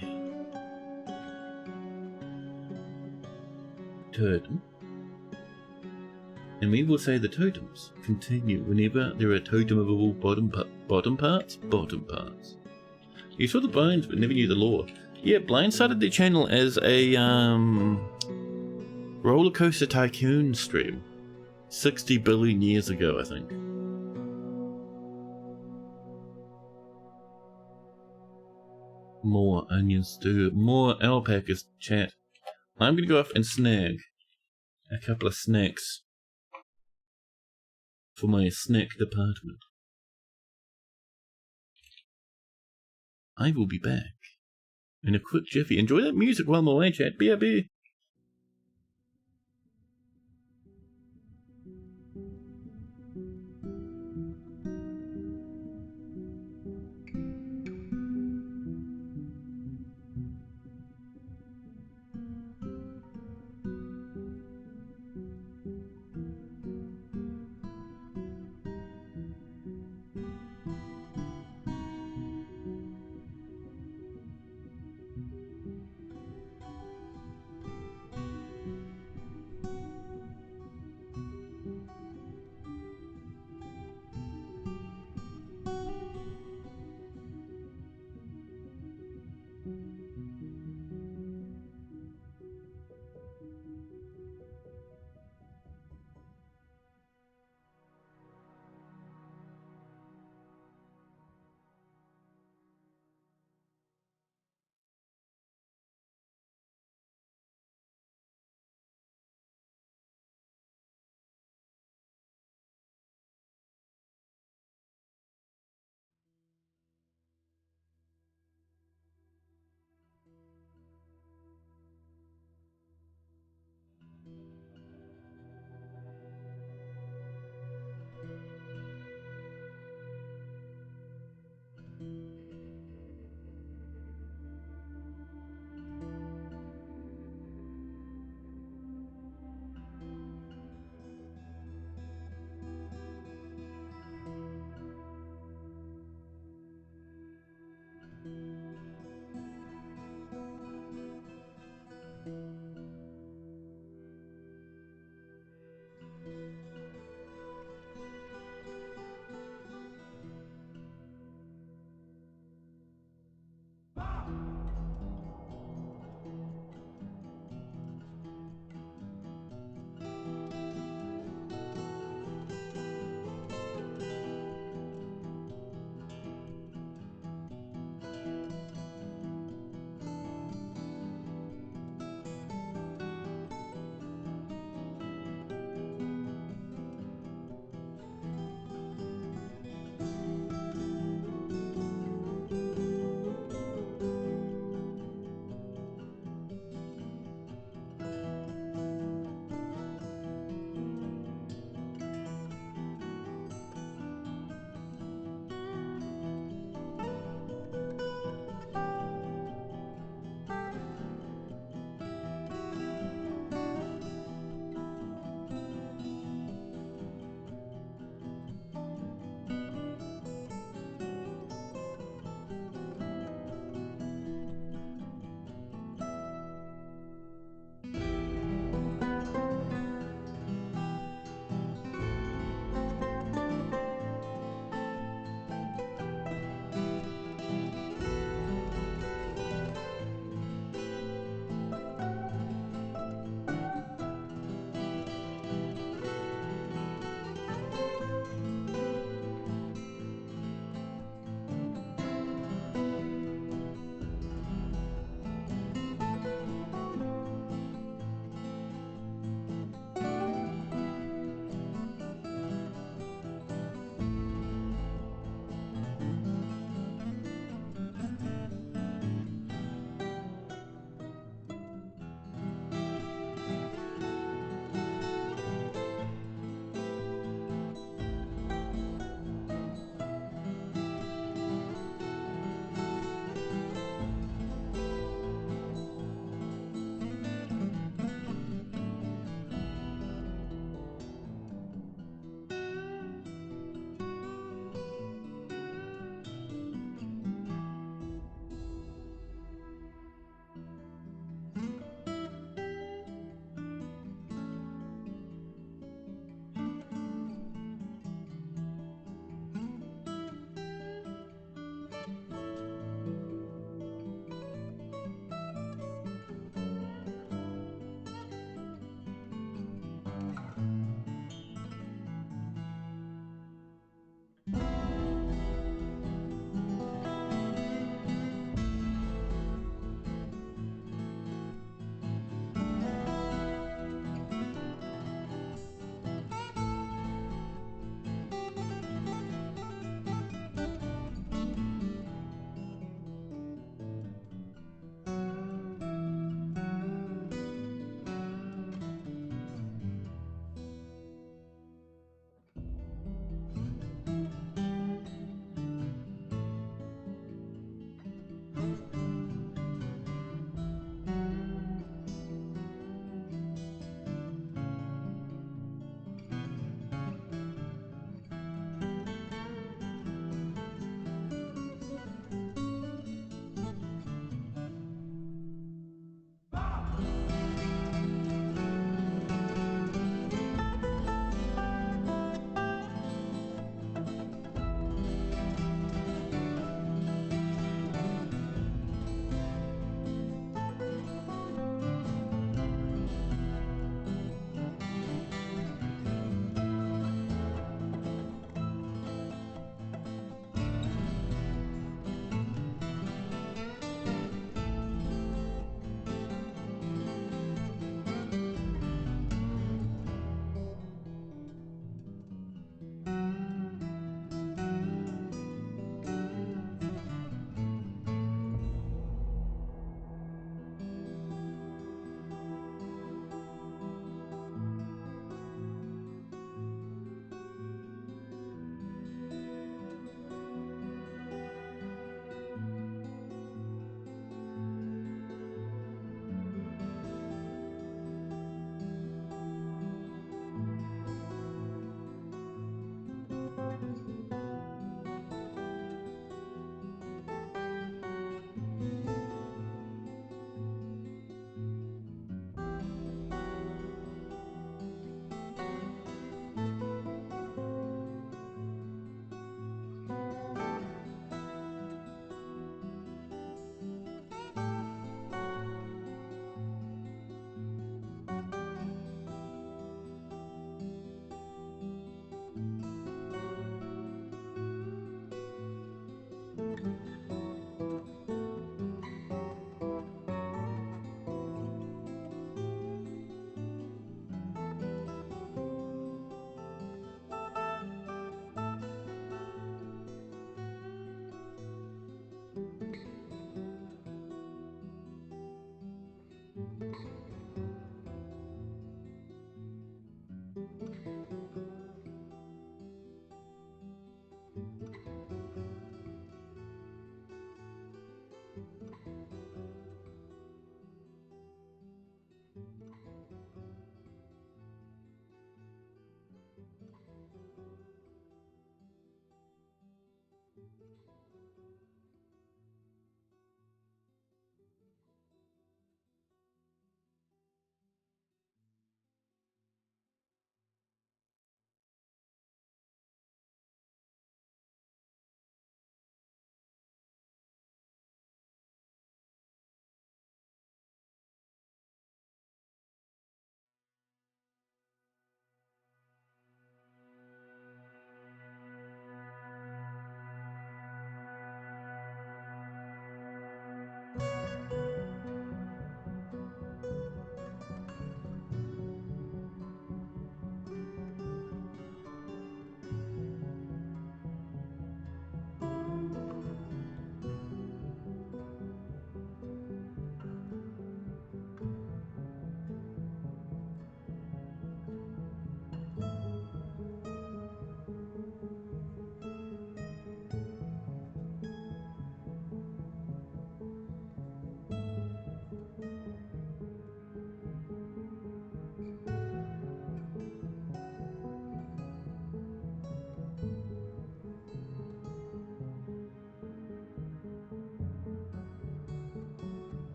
Totem. And we will say the totems continue whenever there are totemable bottom parts? Bottom parts. You saw the bones but never knew the lore. Yeah, Blind started their channel as a Roller Coaster Tycoon stream 60 billion years ago, I think. More onion stew, more alpacas, chat. I'm gonna go off and snag a couple of snacks for my snack department. I will be back in a quick jiffy. Enjoy that music while I'm away, chat. BRB.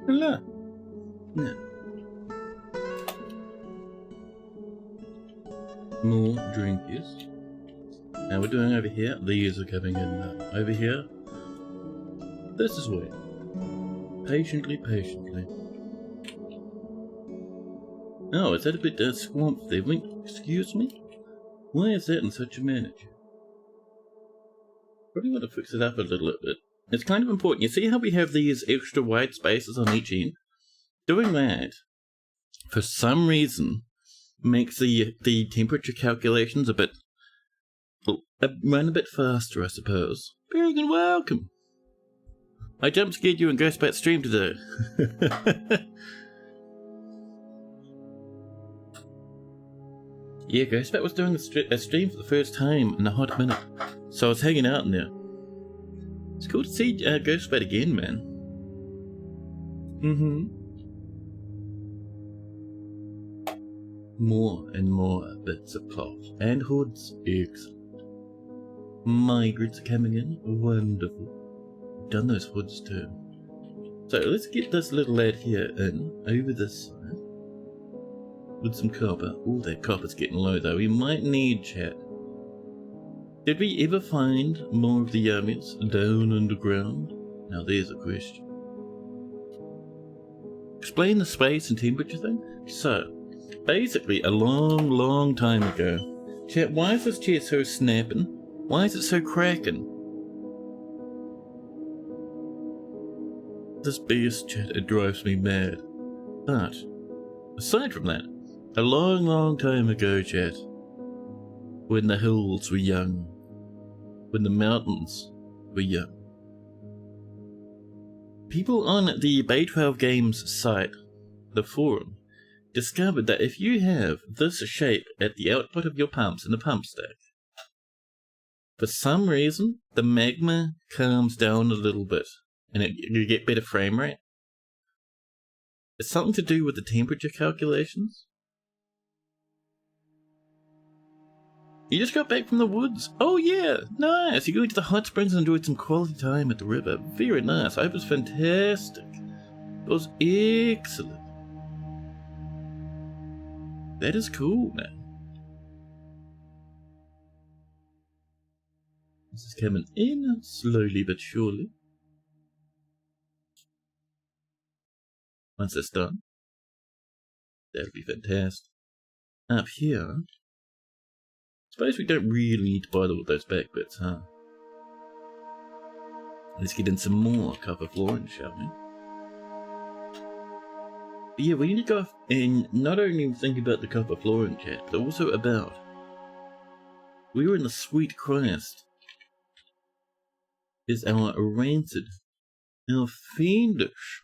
Hello. Yeah. More drinkies. Now we're doing over here. These are coming in over here. This is where. Patiently, patiently. Oh, is that a bit swamp there? Excuse me? Why is that in such a manner? Probably want to fix it up a little bit. It's kind of important. You see how we have these extra white spaces on each end? Doing that, for some reason, makes the temperature calculations a bit run a bit faster, I suppose. Very good, welcome. I jump scared you in Ghostbat stream today. Yeah, Ghostbat was doing a stream for the first time in a hot minute, so I was hanging out in there. It's cool to see Ghostbat again, man. More and more bits of cloth and hoods. Excellent. Migrants are coming in. Wonderful. Done those hoods too. So let's get this little lad here in over this side with some copper. Oh, that copper's getting low though. We might need chat. Did we ever find more of the armies down underground? Now there's a question. Explain the space and temperature thing? So, basically a long time ago. Chat, why is this chair so snapping? Why is it so cracking? This BS chat, it drives me mad. But, aside from that, a long time ago, chat, when the hills were young, when the mountains were young, people on the Bay 12 Games site, the forum, discovered that if you have this shape at the output of your pumps in the pump stack, for some reason, the magma calms down a little bit, and you get better frame rate. It's something to do with the temperature calculations. You just got back from the woods. Oh yeah, nice. You're going to the hot springs and enjoyed some quality time at the river. Very nice. I hope it was fantastic. It was excellent. That is cool, man. This is coming in slowly but surely. Once that's done, that'll be fantastic. Up here, suppose we don't really need to bother with those back bits, huh? Let's get in some more copper flooring, shall we? But yeah, we need to go and not only think about the copper flooring, chat, but also about we were in the sweet Christ is our rancid, our fiendish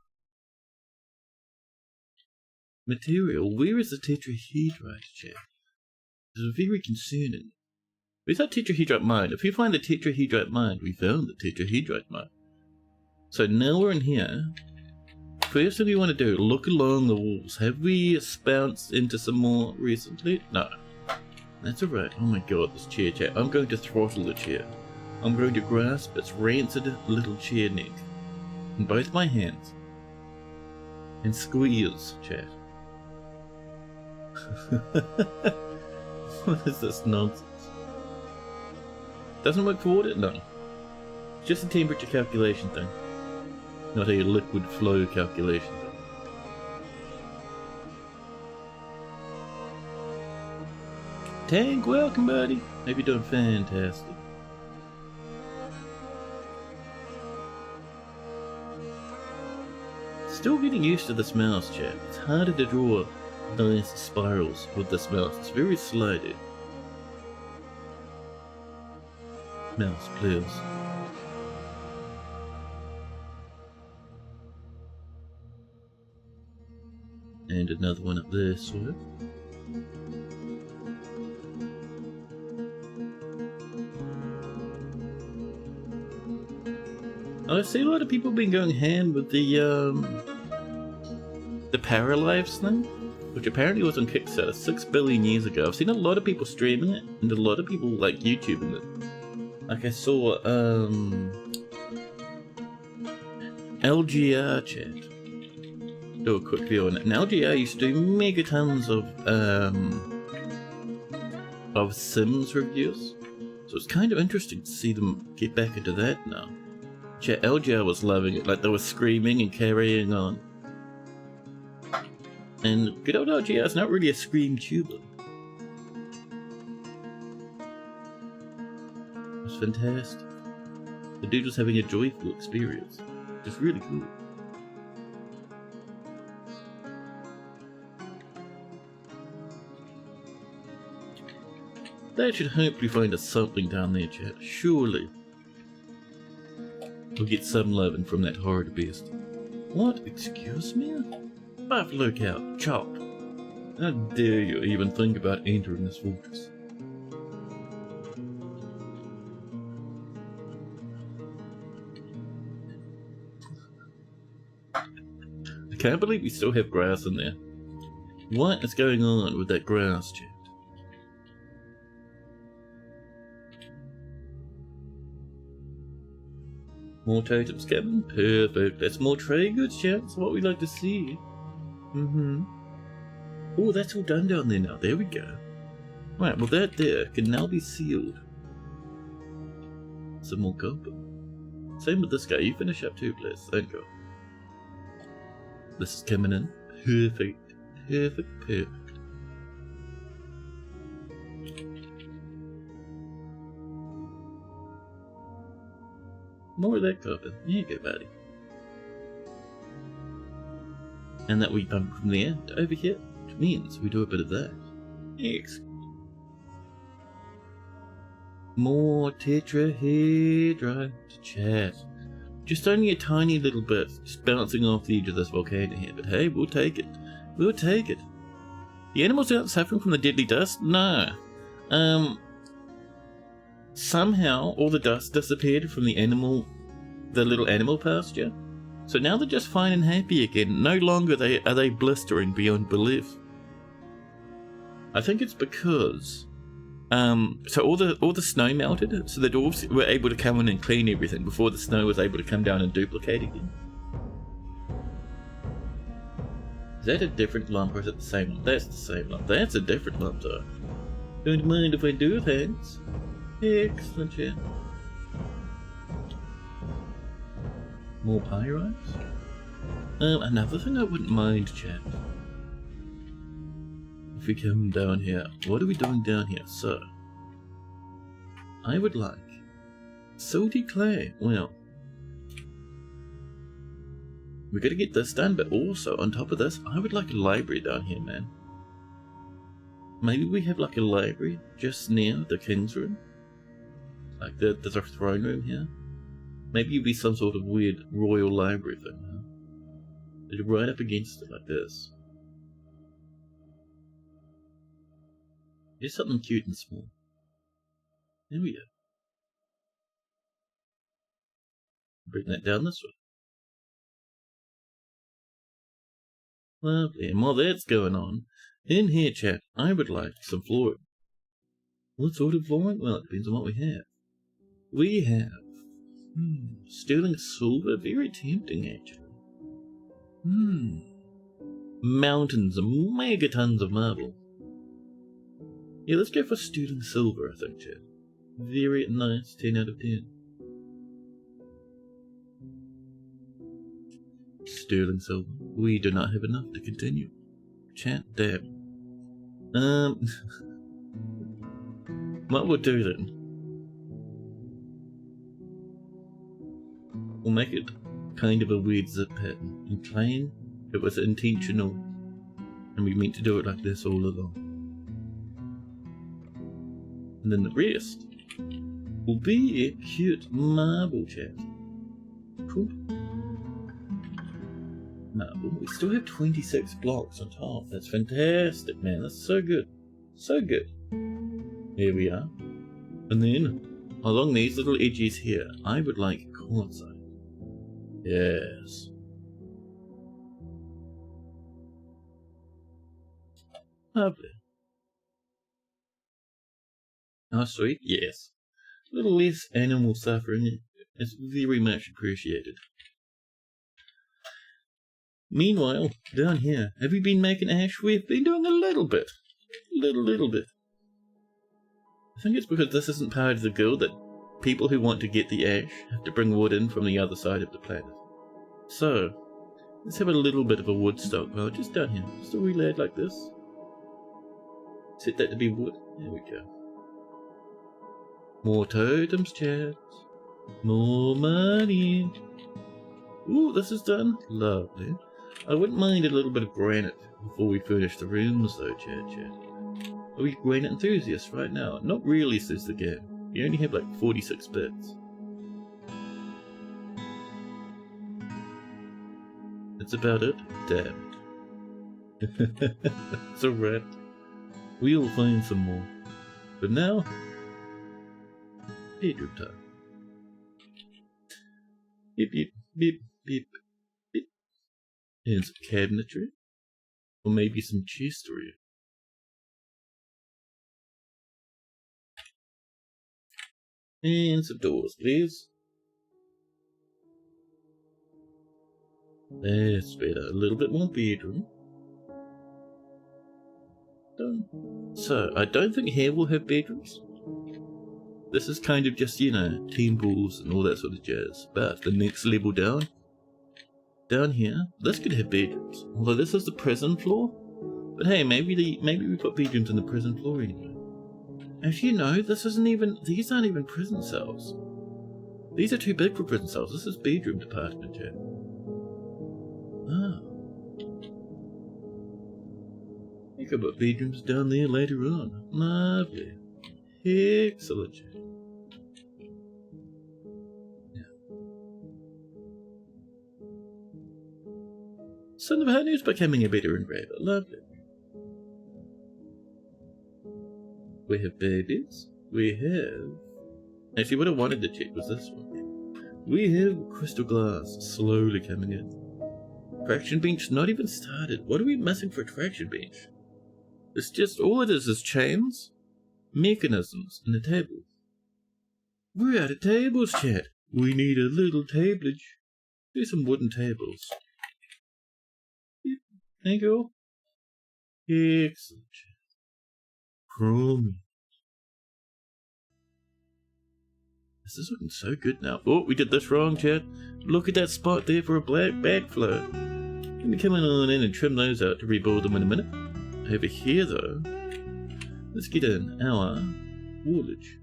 material. Where is the tetrahedrite, chat? It's very concerning. Where's that tetrahedrite mine? If we find the tetrahedrite mine, we found the tetrahedrite mine. So now we're in here. First thing we want to do, look along the walls. Have we bounced into some more recently? No. That's alright. Oh my god, this chair, chat. I'm going to throttle the chair. I'm going to grasp its rancid little chair neck in both my hands and squeeze, chat. What is this nonsense? Doesn't work for water? No. It's just a temperature calculation thing. Not a liquid flow calculation thing. Tank, welcome buddy. Hope you're doing fantastic. Still getting used to this mouse, chat. It's harder to draw nice spirals with this mouse. It's very slow, dude. Mouse, please. And another one up there, sort of. I see a lot of people been going hand with the Paralives thing, which apparently was on Kickstarter 6 billion years ago. I've seen a lot of people streaming it, and a lot of people like YouTubing it. Like I saw LGR chat do a quick video on it. And LGR used to do mega tons of Sims reviews, so it's kind of interesting to see them get back into that now. Chat, LGR was loving it, like they were screaming and carrying on. And good old LGR is not really a scream tuber. It's fantastic. The dude was having a joyful experience. It's really cool. That should hopefully find us something down there, chat. Surely. We'll get some loving from that horrid beast. What? Excuse me? Buffalo cow, chop. How dare you even think about entering this fortress? I can't believe we still have grass in there. What is going on with that grass, chat? More totems coming? Perfect. That's more trade goods, chat. That's what we like to see. Oh, that's all done down there now. There we go. Right, well that there can now be sealed. Some more copper. Same with this guy. You finish up too, please. Thank you. This is coming in. Perfect. Perfect, perfect. More of that copper. There you go, buddy. And that we bump from there to over here, which means we do a bit of that. Excellent. More tetrahedrite chat. Just only a tiny little bit, just bouncing off the edge of this volcano here, but hey, we'll take it. We'll take it. The animals aren't suffering from the deadly dust? No. Somehow all the dust disappeared from the little animal pasture. So now they're just fine and happy again. No longer are they blistering beyond belief. I think it's because So all the snow melted, so the dwarves were able to come in and clean everything before the snow was able to come down and duplicate again. Is that a different lump or is it the same lump? That's the same lump. That's a different lump though. Don't mind if I do, thanks. Excellent, yeah. More pyrites? Another thing I wouldn't mind, chat. If we come down here, what are we doing down here? So, I would like salty clay. Well, we're gonna get this done, but also on top of this, I would like a library down here, man. Maybe we have like a library just near the king's room, like there's a throne room here. Maybe it'd be some sort of weird royal library thing. Huh? It's right up against it like this. Here's something cute and small. There we go. Bring that down this way. Lovely. And while that's going on, in here, chat, I would like some flooring. What sort of flooring? Well, it depends on what we have. We have sterling silver, very tempting actually. Mountains and megatons of marble. Yeah, let's go for sterling silver, I think, chat. Very nice, 10 out of 10. Sterling silver. We do not have enough to continue. Chat, damn. What we'll do then, we'll make it kind of a weird zip pattern and claim it was intentional and we meant to do it like this all along. And then the rest will be a cute marble, chat. Cool. Marble. We still have 26 blocks on top. That's fantastic, man. That's so good. So good. Here we are. And then, along these little edges here, I would like quartzite. Yes. Lovely. Oh, sweet. Yes. A little less animal suffering is very much appreciated. Meanwhile, down here, have we been making ash? We've been doing a little bit. Little bit. I think it's because this isn't part of the guild that people who want to get the ash have to bring wood in from the other side of the planet. So, let's have a little bit of a wood stockpile just down here. Just a wee lad like this. Set that to be wood. There we go. More totems, chat. More money. Ooh, this is done. Lovely. I wouldn't mind a little bit of granite before we furnish the rooms though, chat. Are we granite enthusiasts right now? Not really, says the game. You only have like 46 bits. That's about it. Damn it. It's alright. We'll find some more. But now, bedroom time. Beep, beep, beep, beep, beep. And some cabinetry. Or maybe some chestery. And some doors, please. That's better. A little bit more bedroom. Done. So, I don't think here we'll have bedrooms. This is kind of just, you know, temples and all that sort of jazz. But the next level down here, this could have bedrooms. Although this is the prison floor. But hey, maybe we put bedrooms in the prison floor anyway. Actually, no, these aren't even prison cells. These are too big for prison cells. This is bedroom department, chat. Ah. You could put bedrooms down there later on. Lovely. Excellent, chat. Son of Hanu's becoming a better engraver. Lovely. We have babies. We have... Actually, what I wanted to check was this one. We have crystal glass slowly coming in. Traction bench not even started. What are we missing for a traction bench? It's just, all it is chains mechanisms in the table. We're out of tables, chat. We need a little tablage. Do some wooden tables. Yep. There you go. Excellent, chat. Chromium. This is looking so good now. Oh, we did this wrong, chat. Look at that spot there for a black backflow. Let me come on in and trim those out to rebuild them in a minute. Over here, though, let's get in our wallage.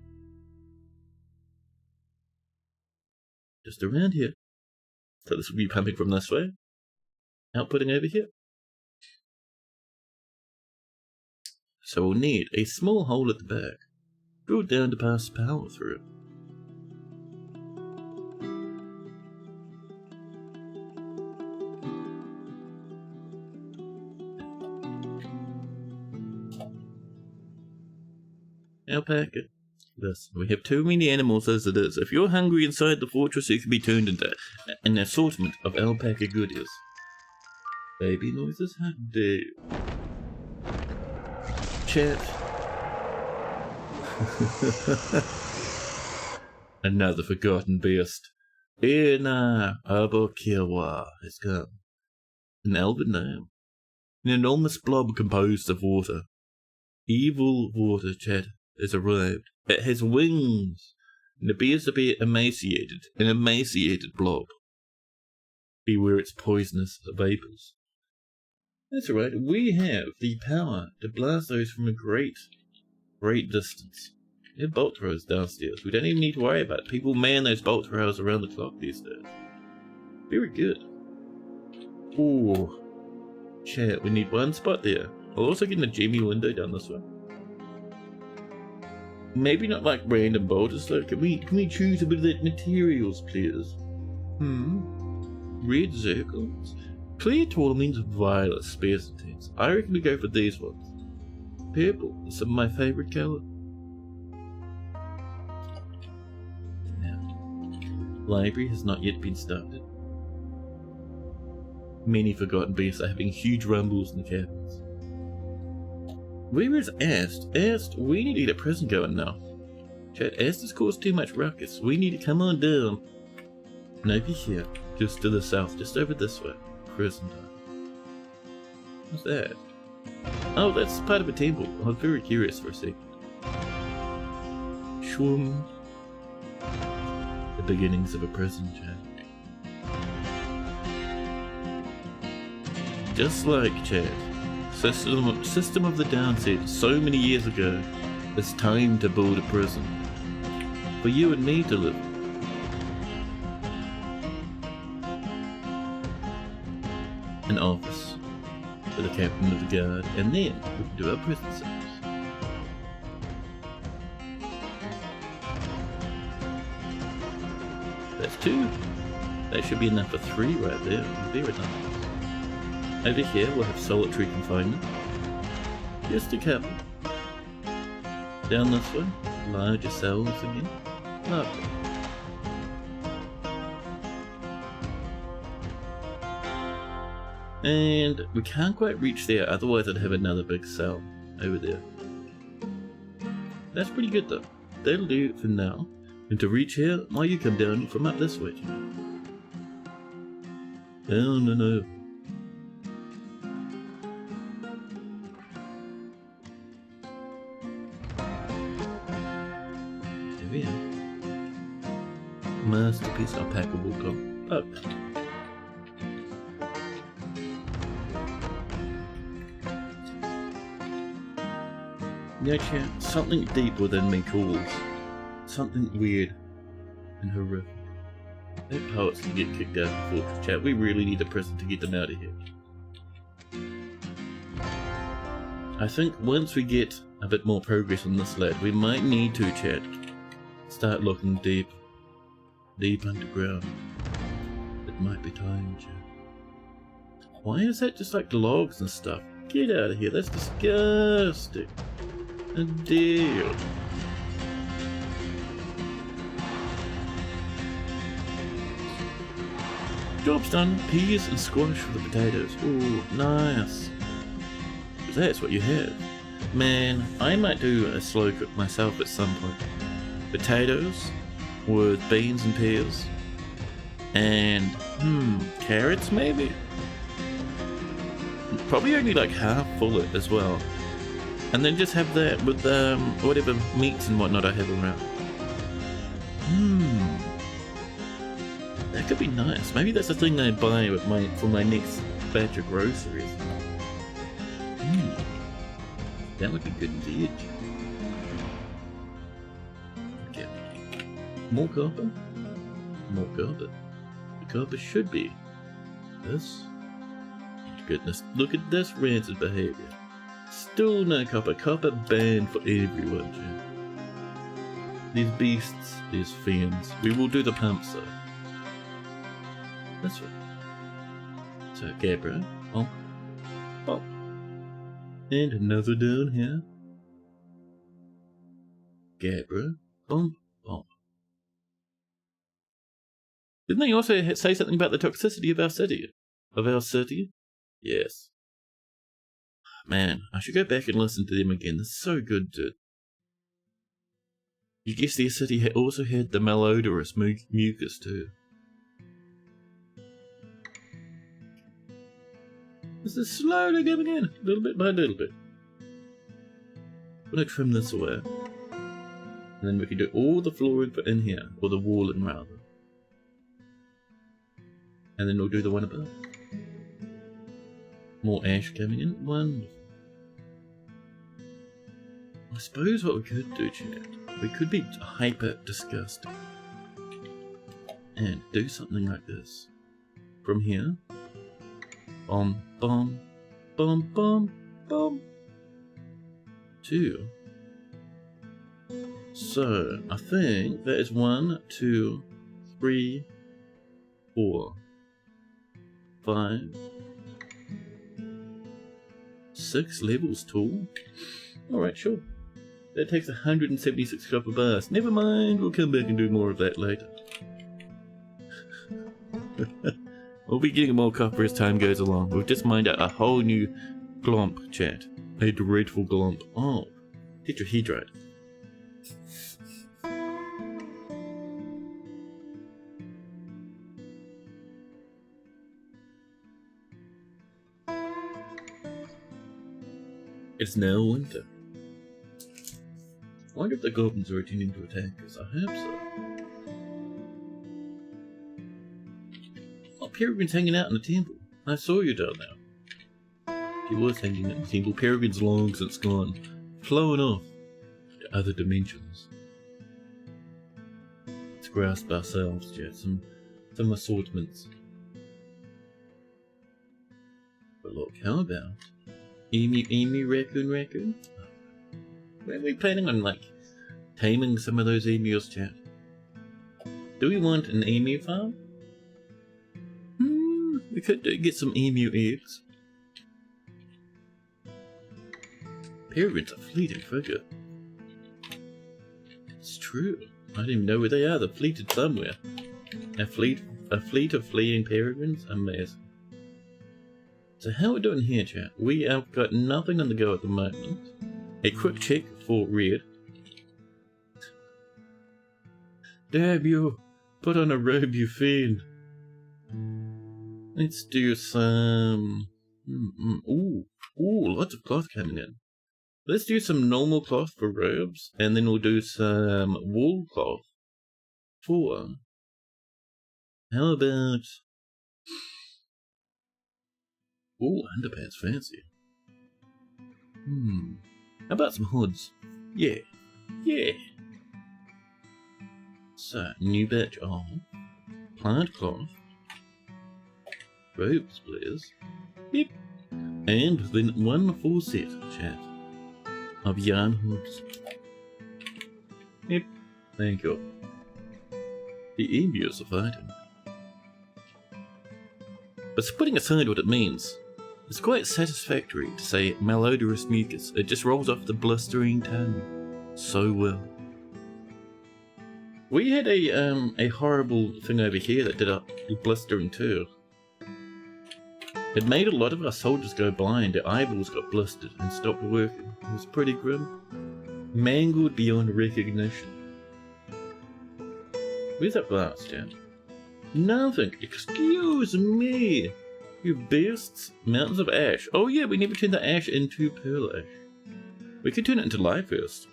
Just around here. So this will be pumping from this way. Outputting over here. So we'll need a small hole at the back. Drilled down to pass power through it. Alpaca. Listen, we have too many animals as it is. If you're hungry inside the fortress, you can be turned into an assortment of alpaca goodies. Baby noises, how dare you? Chat. Another forgotten beast. Ina Abokiwa has come. An elven name. An enormous blob composed of water. Evil water, chat, has arrived. It has wings, and appears to be an emaciated blob. Beware its poisonous vapors. That's right, we have the power to blast those from a great distance. We have bolt throws downstairs. We don't even need to worry about it. People man those bolt throws around the clock these days. Very good. Ooh. Chat, we need one spot there. I'll also get a Jamie window down this way. Maybe not like random boulders though. Can we choose a bit of the materials, please? Red circles. Clear tourmalines, violet spares and tints. I reckon we go for these ones. Purple is some of my favourite colour. Now, library has not yet been started. Many forgotten beasts are having huge rumbles in the caverns. Where is Ast? Ast, we need to get a prison going now. Chat, Ast has caused too much ruckus. We need to come on down. And over here, just to the south, just over this way. Prison time. What's that? Oh, that's part of a temple. I was very curious for a second. Shwoom. The beginnings of a prison, chat. Just like chat. System of the Down said so many years ago, it's time to build a prison. For you and me to live. An office for the captain of the guard, and then we can do our prison cells. That's 2. That should be enough for 3 right there. Very nice. Over here we'll have solitary confinement. Just a couple. Down this way, larger cells again. Lovely. And we can't quite reach there, otherwise I'd have another big cell over there. That's pretty good though. That'll do it for now. And to reach here, why you come down from up this way. Down and over. Masterpiece alpaca will go up. Yeah, chat, something deep within me calls. Something weird and horrific. That poets can get kicked out of the fortress, chat. We really need a prison to get them out of here. I think once we get a bit more progress on this lad, we might need to, chat, start looking deep underground. It might be time, chat. Why is that just like logs and stuff? Get out of here, that's disgusting. A deal. Job's done. Peas and squash for the potatoes. Ooh, nice. That's what you have. Man, I might do a slow cook myself at some point. Potatoes with beans and peas. And, carrots maybe? Probably only like half full it as well. And then just have that with whatever meats and whatnot I have around. That could be nice. Maybe that's the thing I buy with for my next batch of groceries. That would be good indeed. Okay. More copper? More copper. The copper should be this. Goodness, look at this rancid behavior. Still no copper. Copper banned for everyone, Jim. These beasts, these fiends. We will do the pumps though. This way. So, Gabra. Oh. Oh. And another down here. Gabra. Bump. Bump. Didn't they also say something about the toxicity of our city? Of our city? Yes. Man, I should go back and listen to them again. They're so good, dude. You guess their city also had the malodorous mucus too. This is slowly coming in, little bit by little bit. I'm gonna trim this away. And then we can do all the flooring for in here, or the walling rather. And then we'll do the one above. More ash coming in. Wonderful. I suppose what we could do, chat, we could be hyper disgusting. And do something like this. From here. Bum, bum, bum, bum, bum. 2. So, I think that is 1, 2, 3, 4, 5, 6 levels tall. Alright, sure. That takes 176 copper bars. Never mind, we'll come back and do more of that later. We'll be getting more copper as time goes along. We've just mined out a whole new glomp, chat. A dreadful glomp. Oh, tetrahedrite. It's now winter. I wonder if the goblins are intending to attack us. I hope so. Oh, Peregrine's hanging out in the temple. I saw you down there. She was hanging out in the temple. Peregrine's long since gone, flowing off to other dimensions. Let's grasp ourselves, Jet. Some assortments. But look, how about emu, raccoon? Were we planning on, like, taming some of those emus, chat? Do we want an emu farm? We could get some emu eggs. Peregrine's a fleeting figure. It's true. I don't even know where they are. They're fleeted somewhere. A fleet of fleeing peregrines? Amazing. So how are we doing here, chat? We have got nothing on the go at the moment. A quick check for red. Damn you! Put on a robe, you fiend. Let's do some... Ooh, lots of cloth coming in. Let's do some normal cloth for robes, and then we'll do some wool cloth for... How about... Ooh, underpants, fancy. How about some hoods? Yeah. So, new batch on. Plant cloth. Robes, please. Yep. And then one full set, chat, of yarn hoods. Yep. Thank you. The emus are fighting. But putting aside what it means, it's quite satisfactory to say malodorous mucus. It just rolls off the blistering tongue so well. We had a horrible thing over here that did a blistering too. It made a lot of our soldiers go blind. Their eyeballs got blistered and stopped working. It was pretty grim. Mangled beyond recognition. Where's that glass, Dad? Nothing. Excuse me. You beasts. Mountains of ash. Oh yeah, we never turned the ash into pearl ash. We could turn it into lye first.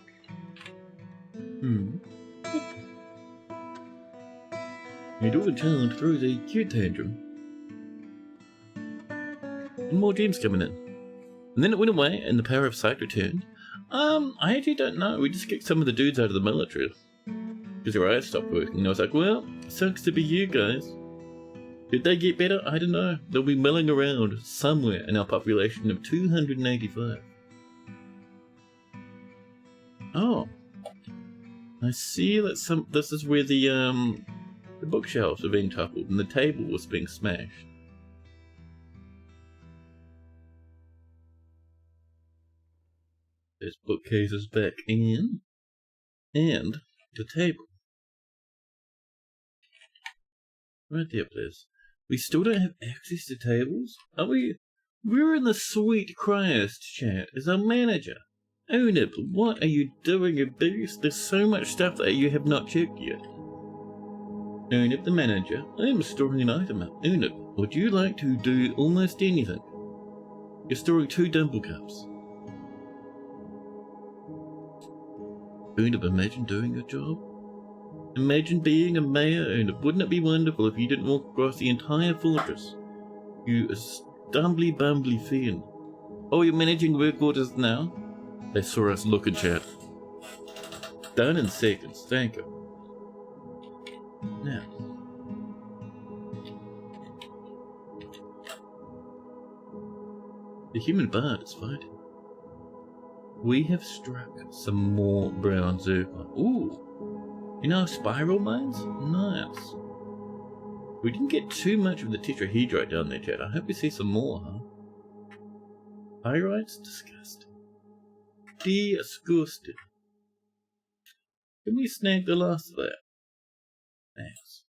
Your daughter child throws a cute tantrum. And more dreams coming in. And then it went away and the power of sight returned. I actually don't know. We just kicked some of the dudes out of the military. Because their eyes stopped working. And I was like, well, sucks to be you guys. Did they get better? I don't know. They'll be milling around somewhere in our population of 285. Oh. I see that this is where the bookshelves are being toppled and the table was being smashed. There's bookcases back in. And the table. Right there, please. We still don't have access to tables? Are we? We're in the sweet Christ chat as our manager. Unib, what are you doing, you beast? There's so much stuff that you have not checked yet. Unib, the manager, I am storing an item up. Unib, would you like to do almost anything? You're storing 2 dumble cups. Unib, imagine doing your job. Imagine being a mayor, Unib. Wouldn't it be wonderful if you didn't walk across the entire fortress? You stumbly bumbly fiend. Oh, you're managing work orders now? They saw us look and chat. Done in seconds, thank you. Now. The human bard is fighting. We have struck some more brown zircon. Ooh. You know, spiral mines? Nice. We didn't get too much of the tetrahedrite down there, chat. I hope we see some more, huh? Pyrite's disgusting. Disgusting. Can we snag the last of that? Thanks.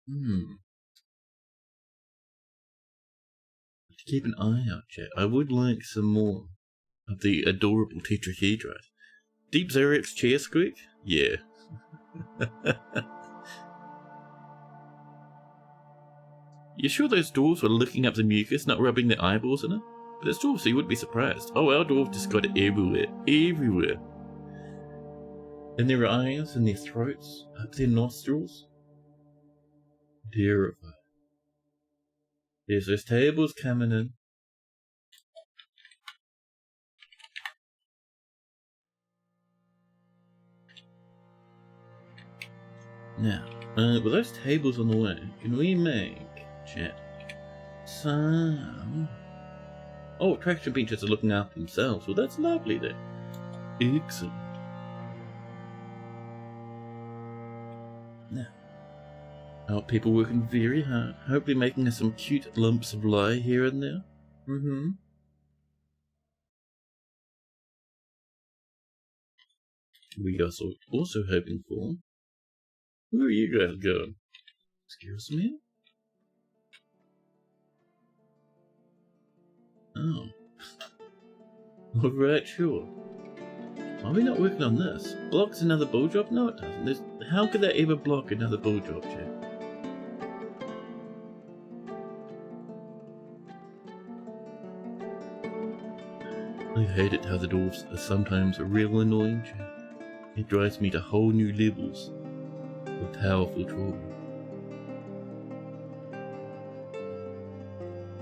To keep an eye out, chat. I would like some more of the adorable tetrahedrite. Deep Xerix chair squeak? Yeah. You sure those dwarves were licking up the mucus, not rubbing their eyeballs in it? But it's dwarves, so you wouldn't be surprised. Oh, our dwarf just got it everywhere. Everywhere. In their eyes, in their throats, up their nostrils. Terrified. There's those tables coming in. Now, with those tables on the way, can we make, chat, some... Oh, attraction benches are looking after themselves. Well, that's lovely then. Excellent. Now, our people working very hard, hopefully making us some cute lumps of lye here and there. We are also hoping for... Where are you guys going? Excuse me? Oh. Alright, sure. Are we not working on this? Blocks another bull drop? No, it doesn't. How could that ever block another bull drop, chat? I hate it how the dwarves are sometimes real annoying, chat. It drives me to whole new levels. Powerful trouble.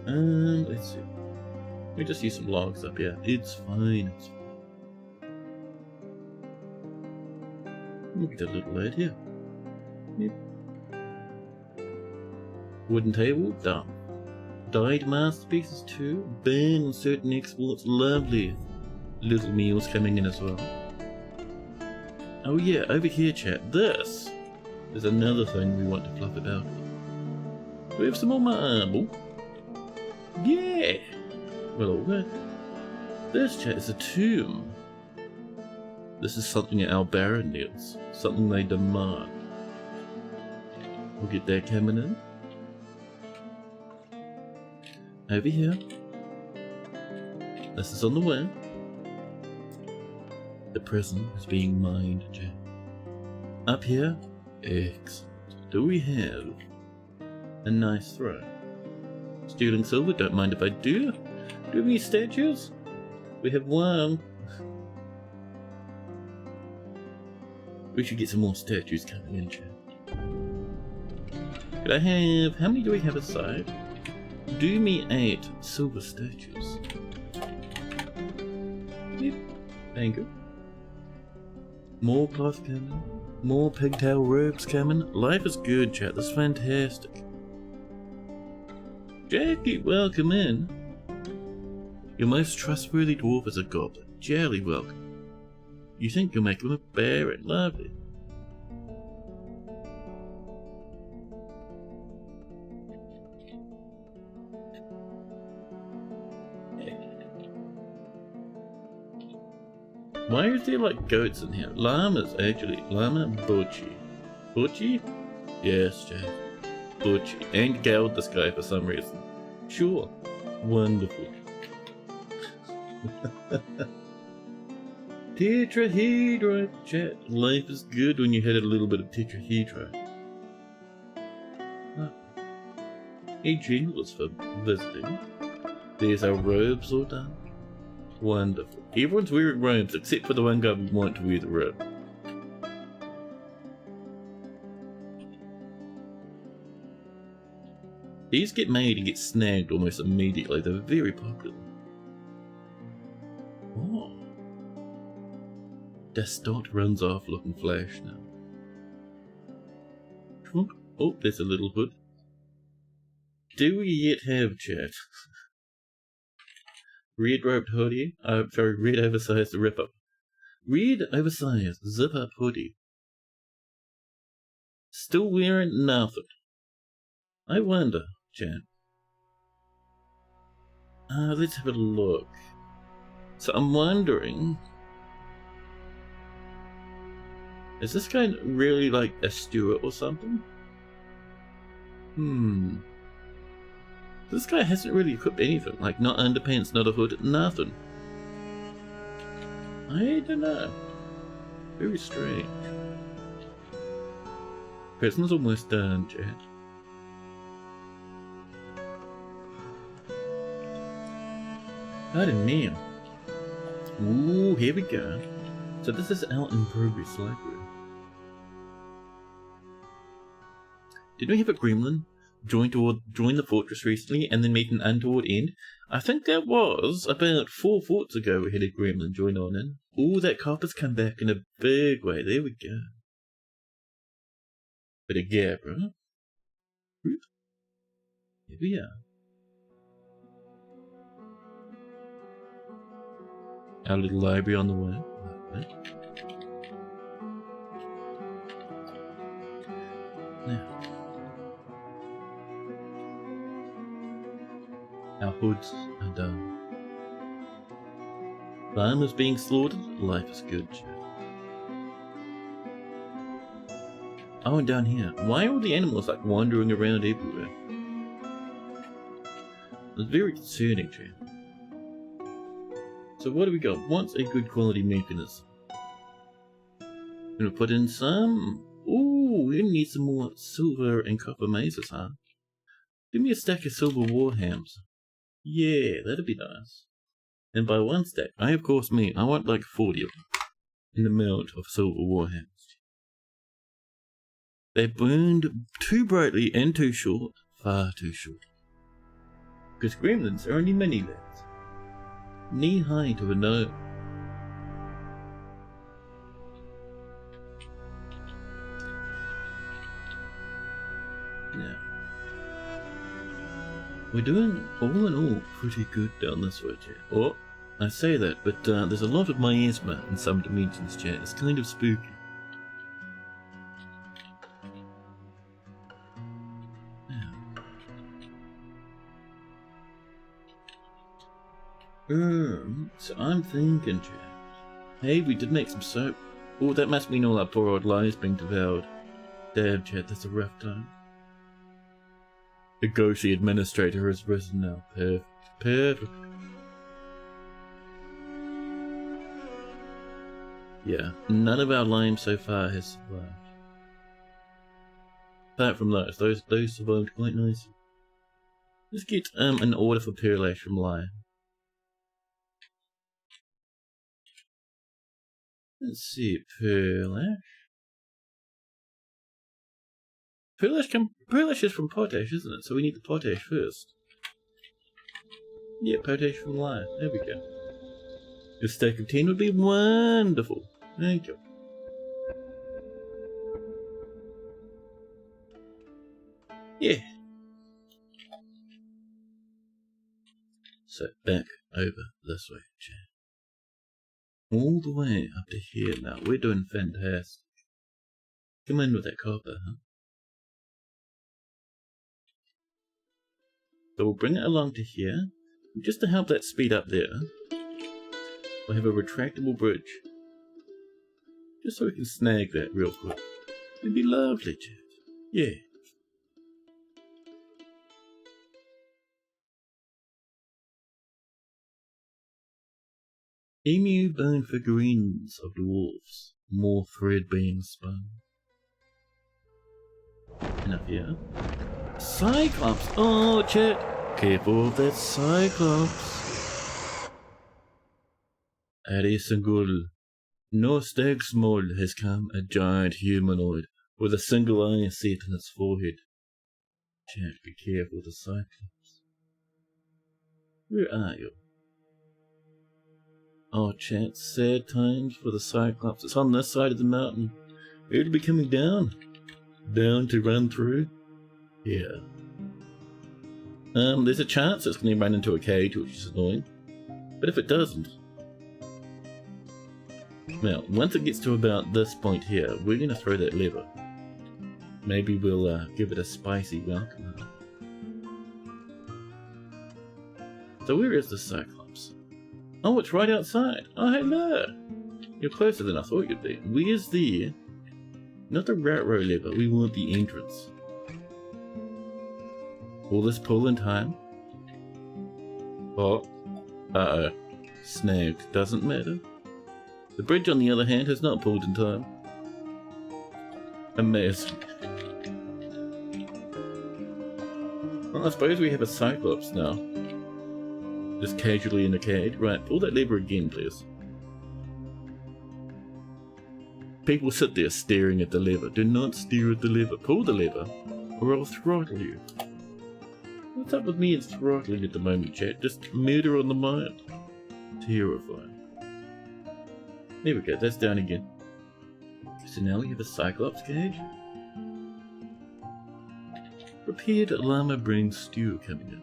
Let's see. We just use some logs up here. It's fine. It's fine. Look at that little lad here. Yep. Wooden table, done. Dyed masterpieces too. Burn on certain exports. Lovely little meals coming in as well. Oh yeah, over here, chat. This. There's another thing we want to fluff it out. Do we have some more marble? Yeah! Well, alright. This, chat, is a tomb. This is something our Baron needs. Something they demand. We'll get that coming in. Over here. This is on the way. The prison is being mined, Jack. Up here. Excellent. Do we have a nice throw? Stealing silver, don't mind if I do. Do we have any statues? We have one. We should get some more statues coming in, chat. Could I have... How many do we have aside? Do me 8 silver statues. Yep. Thank you. More cloth coming. More pigtail robes coming. Life is good, chat. That's fantastic. Jackie, welcome in. Your most trustworthy dwarf is a goblin. Jolly welcome. You think you'll make him a baron? Lovely. Why is there like goats in here? Llamas, actually. Llama Butchie. Butchie? Yes, Jack. Butchie. And Geld this guy for some reason. Sure. Wonderful. Tetrahedrite, chat. Life is good when you hit a little bit of tetrahedrite. Oh. A generalist for visiting. There's our robes all done. Wonderful. Everyone's wearing robes except for the one guy we want to wear the robe. These get made and get snagged almost immediately. They're very popular. Oh. Destot runs off looking flash now. Oh, there's a little hood. Do we yet have chat? Red roped hoodie. Sorry, red oversized rip up. Red oversized zip up hoodie. Still wearing nothing. I wonder, chat. Let's have a look. So I'm wondering, is this guy really like a steward or something? This guy hasn't really equipped anything, like not underpants, not a hood, nothing. I don't know. Very strange. Prison's almost done, chat. Pardon me. Ooh, here we go. So this is out in progress library. Didn't we have a gremlin join the fortress recently and then meet an untoward end? I think that was about 4 forts ago we had a gremlin join on in. Ooh, that copper's come back in a big way. There we go. Bit of gap, right? Here we are. Our little library on the way. Now, our hoods are done. Farmers being slaughtered, life is good. Oh, and down here. Why are all the animals like wandering around everywhere? It's very concerning, Chan. So what do we got? What's a good quality mechanism? Gonna put in some... Ooh, we need some more silver and copper mazes, huh? Give me a stack of silver warhams. Yeah, that'd be nice. And by one stack, I of course mean I want like 40 of them. An amount of silver warhams. They burned too brightly and too short. Far too short. Because gremlins are only mini lads. Knee high to a gnome. Now, we're doing all in all pretty good down this way, chat. Oh, I say that, but there's a lot of miasma in some dimensions, chat. It's kind of spooky. So I'm thinking, chat. Hey, we did make some soap. Oh, that must mean all our poor old lives being devoured. Damn, chat, that's a rough time. The ghostly administrator has risen now. Perfect. Perfect. Yeah, none of our lime so far has survived. Apart from those survived quite nicely. Let's get an order for pearl ash from lime. Let's see, pearl ash. Pearl ash is from potash, isn't it? So we need the potash first. Yeah, potash from lime. There we go. A stack of 10 would be wonderful. Thank you. Yeah. So back over this way, chat. All the way up to here now. We're doing fantastic. Come in with that copper, huh? So we'll bring it along to here. Just to help that speed up there, we'll have a retractable bridge. Just so we can snag that real quick. It'd be lovely, chat. Yeah. Emu bone figurines of dwarves. More thread being spun. Enough here. Cyclops! Oh, chat! Careful of that Cyclops! Arisangul. No stag small has come, a giant humanoid, with a single eye set in its forehead. Chat, be careful of the Cyclops. Where are you? Oh, chat, sad times for the Cyclops. It's on this side of the mountain. It'll be coming down. Down to run through. Yeah. There's a chance it's going to run into a cage, which is annoying. But if it doesn't... Well, once it gets to about this point here, we're going to throw that lever. Maybe we'll give it a spicy welcome. So where is the Cyclops? Oh, it's right outside. Oh, hello. You're closer than I thought you'd be. Where's the... Not the railroad lever, we want the entrance. Will this pull in time? Oh. Uh-oh. Snagged. Doesn't matter. The bridge, on the other hand, has not pulled in time. Amazing. Well, I suppose we have a Cyclops now. Just casually in a cage. Right, pull that lever again, please. People sit there staring at the lever. Do not stare at the lever. Pull the lever, or I'll throttle you. What's up with me and throttling at the moment, chat? Just murder on the mind. Terrifying. There we go, that's down again. So now we have a Cyclops cage. Prepared llama brain stew coming in.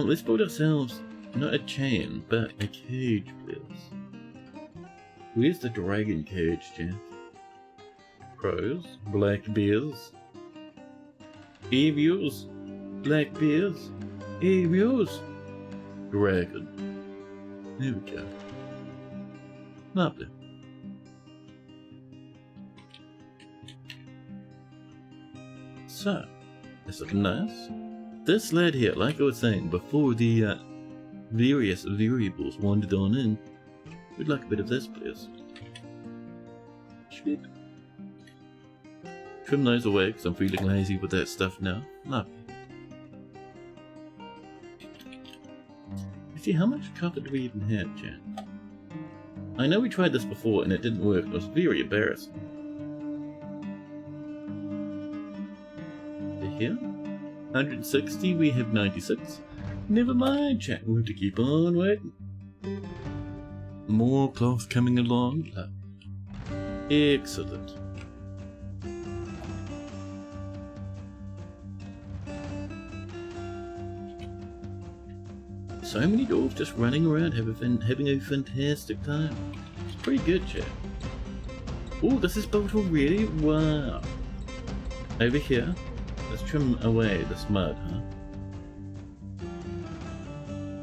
Let's build ourselves not a chain, but a cage, please. Where's the dragon cage, Jeff? Crows, black bears, emus, black bears, emus, dragon. There we go. Lovely. So, that's looking nice. This lad here, like I was saying, before the various variables wandered on in, we'd like a bit of this, please. Sweet. Trim those away, because I'm feeling lazy with that stuff now. Lovely. See, how much copper do we even have, Jan? I know we tried this before and it didn't work. It was very embarrassing. Here? 160, we have 96. Never mind, chat. We'll have to keep on waiting. More cloth coming along. Excellent. So many dwarves just running around having a fantastic time. It's pretty good, chat. Oh, this is built already? Wow. Over here, let's trim away this mud, huh?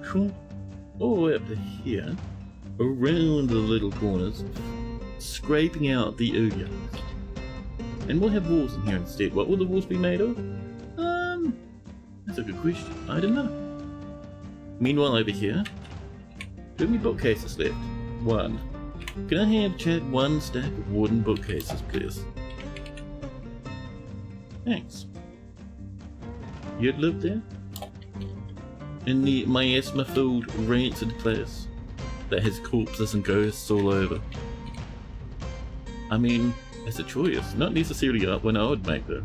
Cool. All the way up to here, around the little corners, scraping out the ooyas. And we'll have walls in here instead. What will the walls be made of? That's a good question. I don't know. Meanwhile, over here, how many bookcases left? 1. Can I have, chat, 1 stack of wooden bookcases, please? Thanks. You'd live there? In the miasma-filled, rancid place that has corpses and ghosts all over. I mean, it's a choice, not necessarily one I would make though.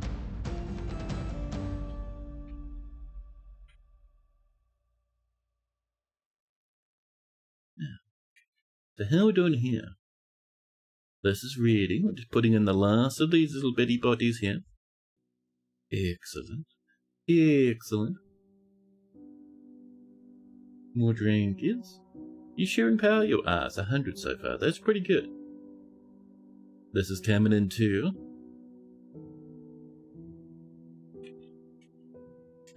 So how are we doing here? This is ready. We're just putting in the last of these little bitty bodies here. Excellent. Excellent. More drain kids. You sharing power? You are. It's 100 so far. That's pretty good. This is coming in too.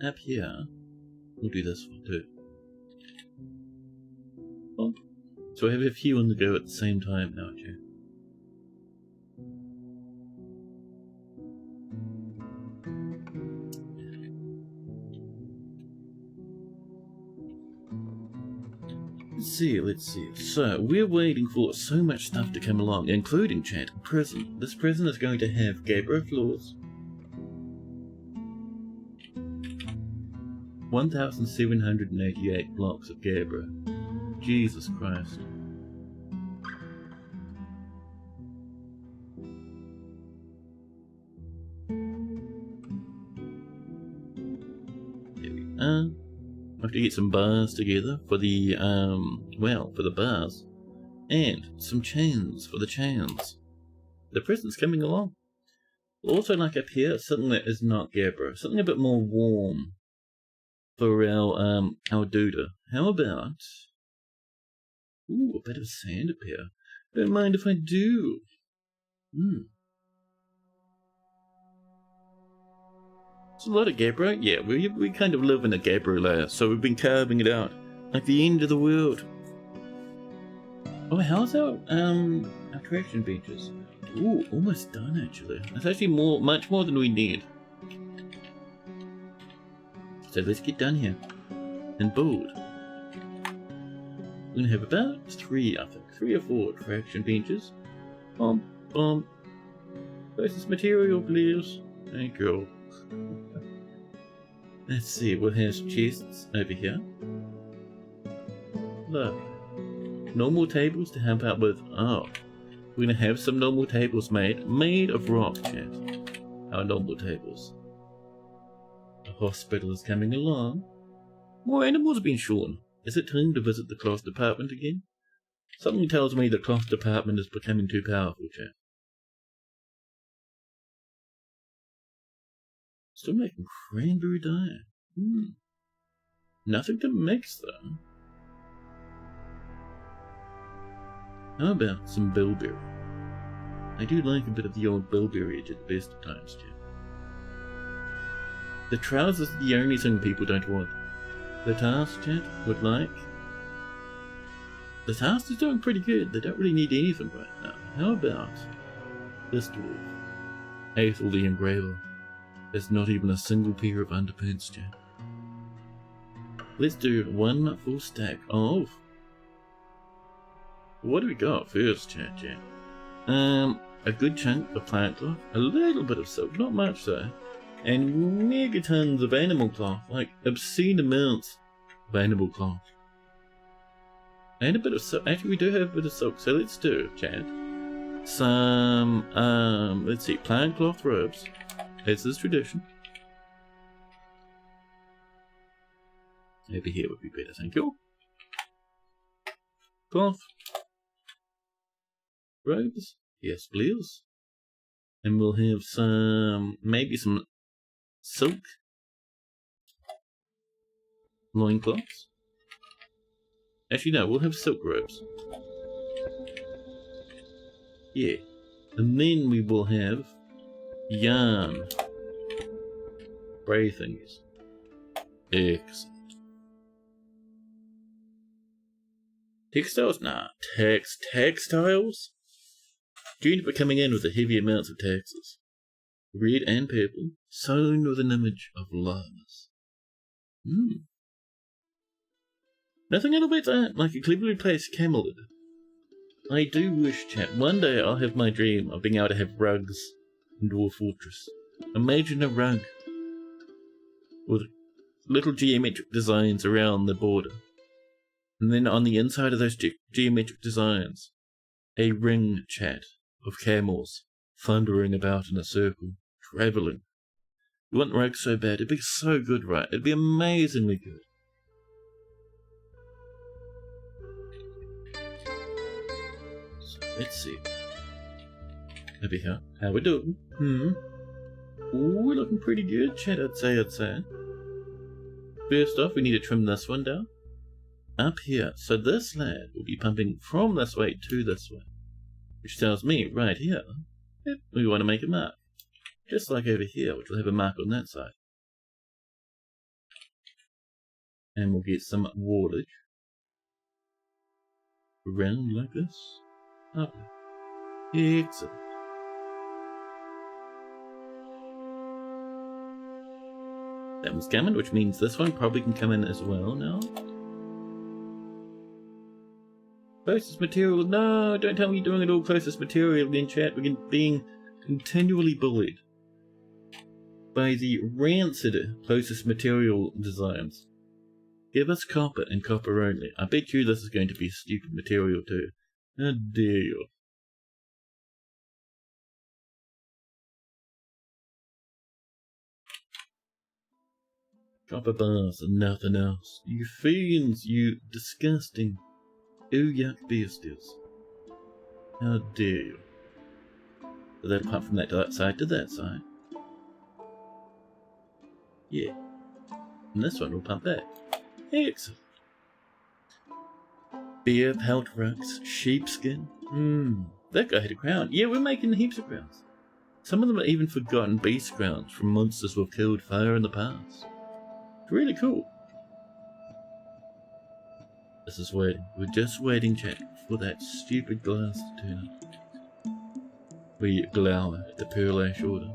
Up here. We'll do this one too. Oh. So I have a few on the go at the same time now, Joe. Let's see. So, we're waiting for so much stuff to come along, including, chat, prison. This prison is going to have Gabbro floors. 1,788 blocks of Gabbro. Jesus Christ. Here we are. I have to get some bars together for the, for the bars. And some chains for the chains. The prison's coming along. Also, like up here, something that is not Gabbro. Something a bit more warm for our Duda. How about... Ooh, a bit of sand up here. Don't mind if I do. It's a lot of Gabbro. Yeah, we kind of live in a Gabbro layer, so we've been carving it out. Like the end of the world. Oh, how's our traction benches? Ooh, almost done actually. That's actually much more than we need. So let's get done here. And build. We're gonna have about 3, I think. 3 or 4 traction benches. Versus material, please. Thank you. Let's see, we'll have chests over here. Look. Normal tables to help out with... Oh. We're gonna have some normal tables made of rock, chat. Our normal tables. The hospital is coming along. More animals have been shorn. Is it time to visit the cloth department again? Something tells me the cloth department is becoming too powerful, chat. Still making cranberry dye. Nothing to mix, though. How about some bilberry? I do like a bit of the old bilberry at the best of times, chat. The trousers are the only thing people don't want. The task, chat, would like... The task is doing pretty good. They don't really need anything right now. How about this dwarf? Aethel the Engraver. There's not even a single pair of underpants, chat. Let's do 1 full stack of... What do we got first, chat? A good chunk of plant cloth, a little bit of silk, not much though, and megatons of animal cloth, like obscene amounts of animal cloth. And a bit of silk. Actually, we do have a bit of silk, so let's do, chat, some, let's see, plant cloth robes. As is tradition. Over here would be better, thank you. Cloth. Robes. Yes, please. And we'll have some, maybe some silk loincloths. Actually, no, we'll have silk robes. Yeah. And then we will have yarn. Spray things. Excellent. Textiles? Nah. Textiles? Going to be coming in with the heavy amounts of taxes. red and purple, sewn with an image of llamas. Nothing ever beats art like a cleverly placed camel lid. I do wish, chat, one day I'll have my dream of being able to have rugs in Dwarf Fortress. Imagine a rug with little geometric designs around the border. And then on the inside of those geometric designs, a ring, chat, of camels thundering about in a circle, travelling. You want rugs so bad, it'd be so good, right? It'd be amazingly good. So, let's see. Over here. How we doing? Ooh, we're looking pretty good, chat, I'd say. First off, we need to trim this one down. Up here. So this lad will be pumping from this way to this way. Which tells me, right here, we want to make a mark. Just like over here, which will have a mark on that side. And we'll get some wallage. Around like this. Lovely. Excellent. That one's coming, which means this one probably can come in as well now. Closest material. No, don't tell me you're doing it all closest material again, chat. We're being continually bullied by the rancid closest material designs. Give us copper and copper only. I bet you this is going to be stupid material too. How dare you? Copper bars and nothing else. You fiends, you disgusting yuck beasties. How dare you? So that'll pump from that side to that side. Yeah. And this one will pump back. Excellent. Bear pelt rugs, sheepskin. That guy had a crown. Yeah, we're making heaps of crowns. Some of them are even forgotten beast crowns from monsters we've killed far in the past. It's really cool. This is waiting. We're just waiting, chat, for that stupid glass to turn up. We glower at the Pearl Ash Order.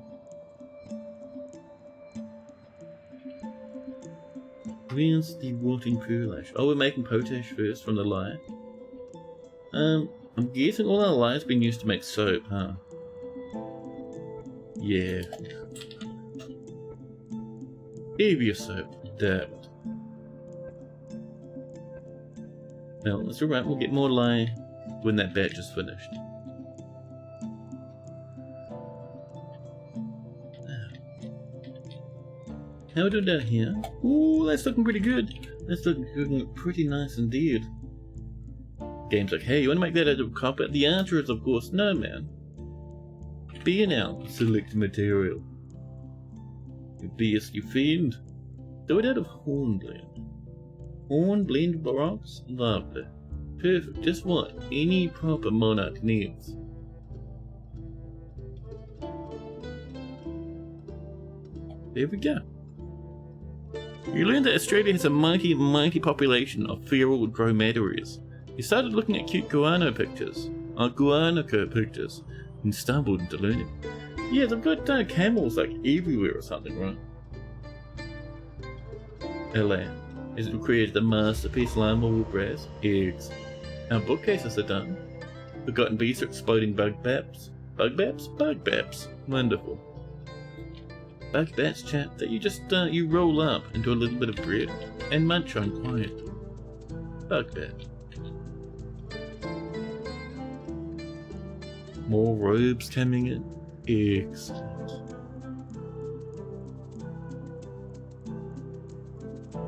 Where's the rotting Pearl Ash? Oh, we're making potash first from the lye. I'm guessing all our lye's been used to make soap, huh? Yeah. Heavier soap. Damn it. Well, that's alright, we'll get more lye when that batch is finished. How are we doing down here? Ooh, that's looking pretty good. That's looking pretty nice indeed. Game's like, hey, you want to make that out of copper? The answer is, of course, no, man. Be now, select material. You beast, you fiend. Do it out of hornblende. Hornblende rocks? Lovely. Perfect, just what any proper monarch needs. There we go. You learned that Australia has a mighty population of feral dromedaries. You started looking at cute guano pictures, and stumbled into learning. Yeah, they've got camels like everywhere or something, right? LA. Has it created the masterpiece llama wool brass? Eggs. Our bookcases are done. Forgotten beasts are exploding bug baps. Bug baps? Bug baps. Wonderful. Bug bats, chat, that you just you roll up into a little bit of bread and munch on quiet. Bug bat. More robes coming in. Excellent.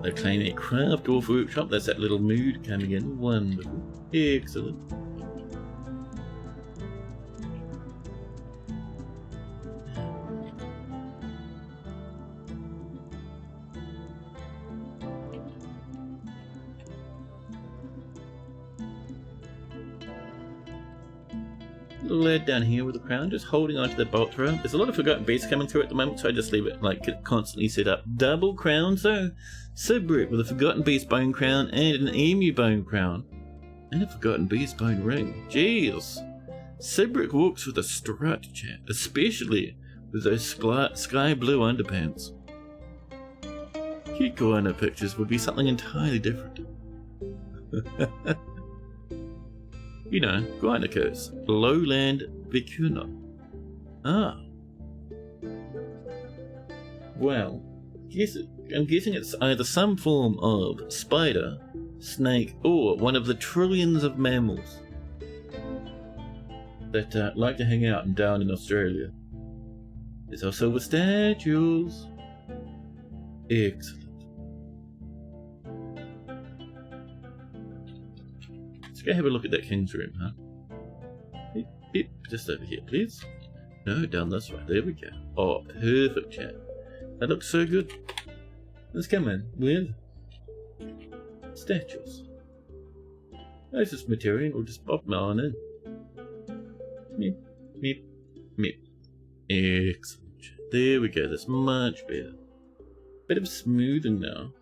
They're claiming a craft dwarf workshop. That's that little mood coming in. Wonderful. Excellent. Little lad down here with a crown, just holding onto the bolt throw. There's a lot of forgotten beasts coming through at the moment, so I just leave it like constantly set up. Double crown, so Sibrick with a forgotten beast bone crown and an emu bone crown. And a forgotten beast bone ring. Jeez. Sibrick walks with a strut, chat, especially with those sky blue underpants. Cute guano pictures would be something entirely different. You know, guanacos, lowland vicuna. Ah. Well, I'm guessing it's either some form of spider, snake, or one of the trillions of mammals that like to hang out and down in Australia. There's also the statues. Excellent. Let's go have a look at that king's room, huh? Beep, beep. Just over here, please. No, down this way. There we go. Oh, perfect, chat. That looks so good. Let's come in with statues. Nice this material. We'll just pop them on in. Meep, meep, meep. Excellent. There we go. That's much better. Bit of smoothing now.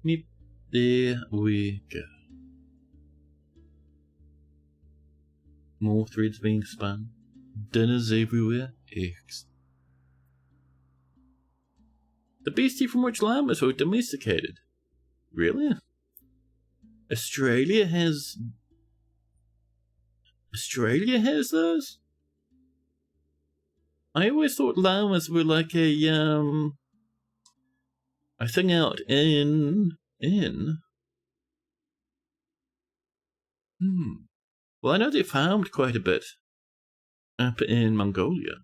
Meep. There we go. More threads being spun. Dinners everywhere. Excellent. The beastie from which llamas were domesticated. Really? Australia has those? I always thought llamas were like a thing out in Well, I know they farmed quite a bit up in Mongolia.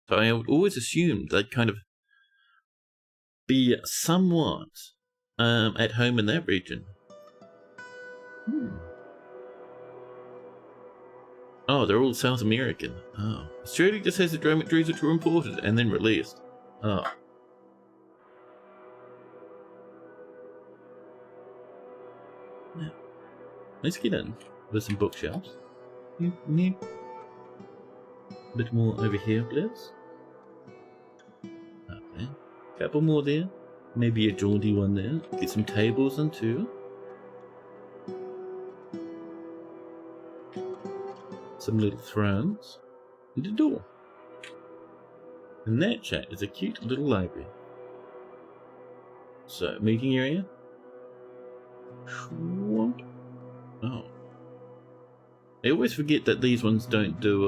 So I would always assume they'd kind of be somewhat at home in that region. Oh, they're all South American. Oh. Australia just has the dromedaries which were imported and then released. Oh. Yeah. Let's get in. There's some bookshelves. A bit more over here, please. Okay. Couple more there. Maybe a jaunty one there. Get some tables in too. Some little thrones. And a door. And that, chat, is a cute little library. So, meeting area. Oh. I always forget that these ones don't do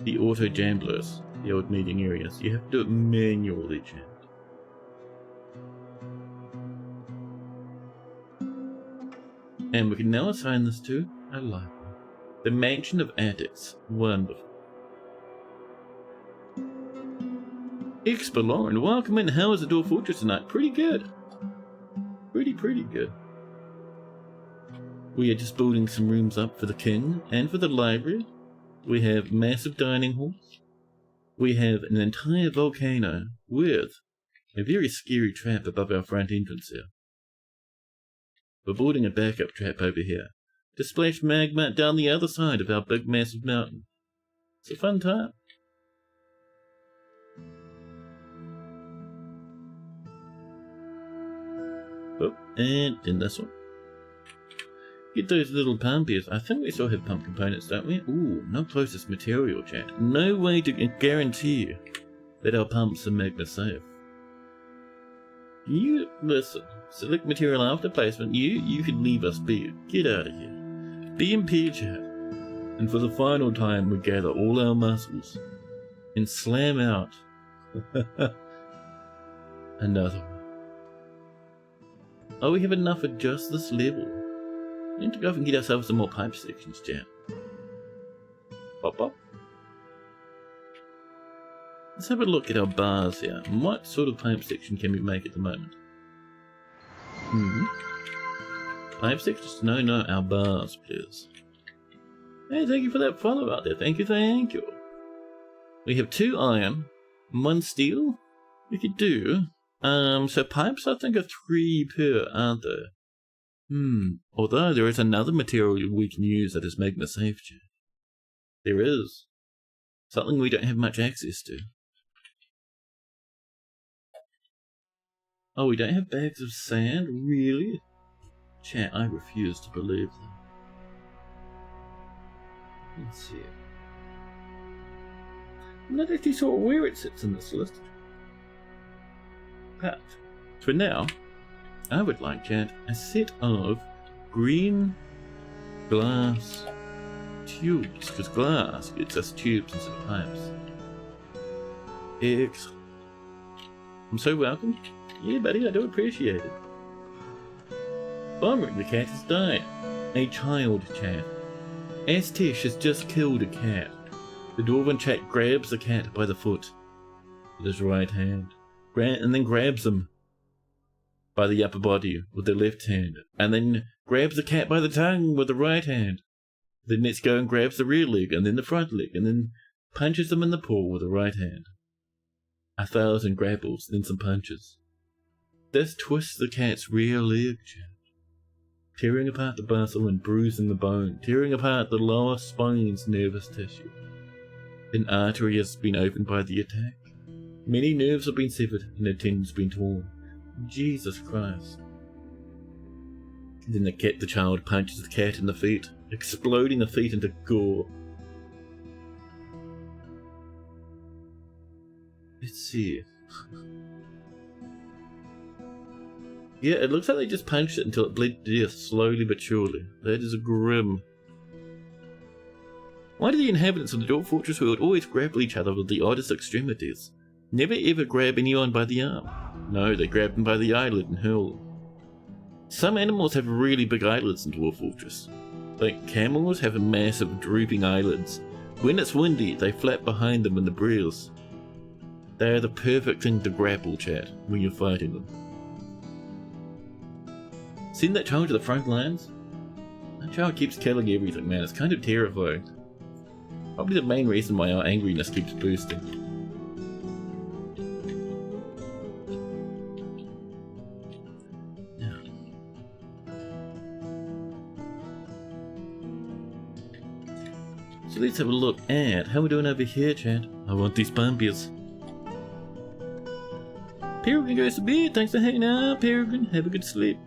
the auto jamblers, the old meeting areas. You have to do it manually, chat. And we can now assign this to a library. The Mansion of Attics. Wonderful. Expert Lauren, welcome in. How is the Dwarf Fortress tonight? Pretty good. Pretty good. We are just building some rooms up for the king and for the library. We have massive dining halls. We have an entire volcano with a very scary trap above our front entrance here. We're building a backup trap over here to splash magma down the other side of our big massive mountain. It's a fun time. Oh, and in this one. Get those little pumpies. I think we still have pump components, don't we? Ooh, no closest material, chat. No way to guarantee that our pumps are magma safe. You listen. Select material after placement. You can leave us be. Get out of here. BMP, chat. And for the final time, we gather all our muscles and slam out another one. Oh, we have enough at just this level. We need to go off and get ourselves some more pipe sections, chat. Pop, pop. Let's have a look at our bars here. What sort of pipe section can we make at the moment? Pipe sections? No, our bars, please. Hey, thank you for that follow out there. Thank you. We have 2 iron, 1 steel. We could do. So pipes I think are 3 per, aren't there? Although there is another material we can use that is magma safe. There is. Something we don't have much access to. Oh, we don't have bags of sand? Really? Chat, I refuse to believe that. Let's see. I'm not actually sure where it sits in this list. But, for now, I would like, chat, a set of green glass tubes, because glass gets us tubes instead of pipes. Excellent. I'm so welcome. Yeah, buddy, I do appreciate it. Bomber, the cat has died. A child, chat. Astish has just killed a cat. The dwarven chat grabs the cat by the foot with his right hand, and then grabs him by the upper body with the left hand, and then grabs the cat by the tongue with the right hand. Then let's go and grabs the rear leg, and then the front leg, and then punches them in the paw with the right hand. 1,000 grapples, then some punches. This twists the cat's rear leg, chat, tearing apart the muscle and bruising the bone, tearing apart the lower spine's nervous tissue. An artery has been opened by the attack. Many nerves have been severed and a tendon's been torn. Jesus Christ. Then the child punches the cat in the feet, exploding the feet into gore. Let's see. Yeah, it looks like they just punched it until it bled to death, slowly but surely. That is grim. Why do the inhabitants of the Dwarf Fortress world always grapple each other with the oddest extremities? Never ever grab anyone by the arm. No, they grab them by the eyelid and hurl them. Some animals have really big eyelids in Dwarf Fortress. Like camels have massive drooping eyelids. When it's windy, they flap behind them in the breeze. They are the perfect thing to grapple, chat, when you're fighting them. Send that child to the front lines? That child keeps killing everything, man. It's kind of terrifying. Probably the main reason why our angriness keeps boosting. Now. So let's have a look at how we're doing over here, chat. I want these bumpies. Peregrine goes to bed. Thanks for hanging out, Peregrine. Have a good sleep.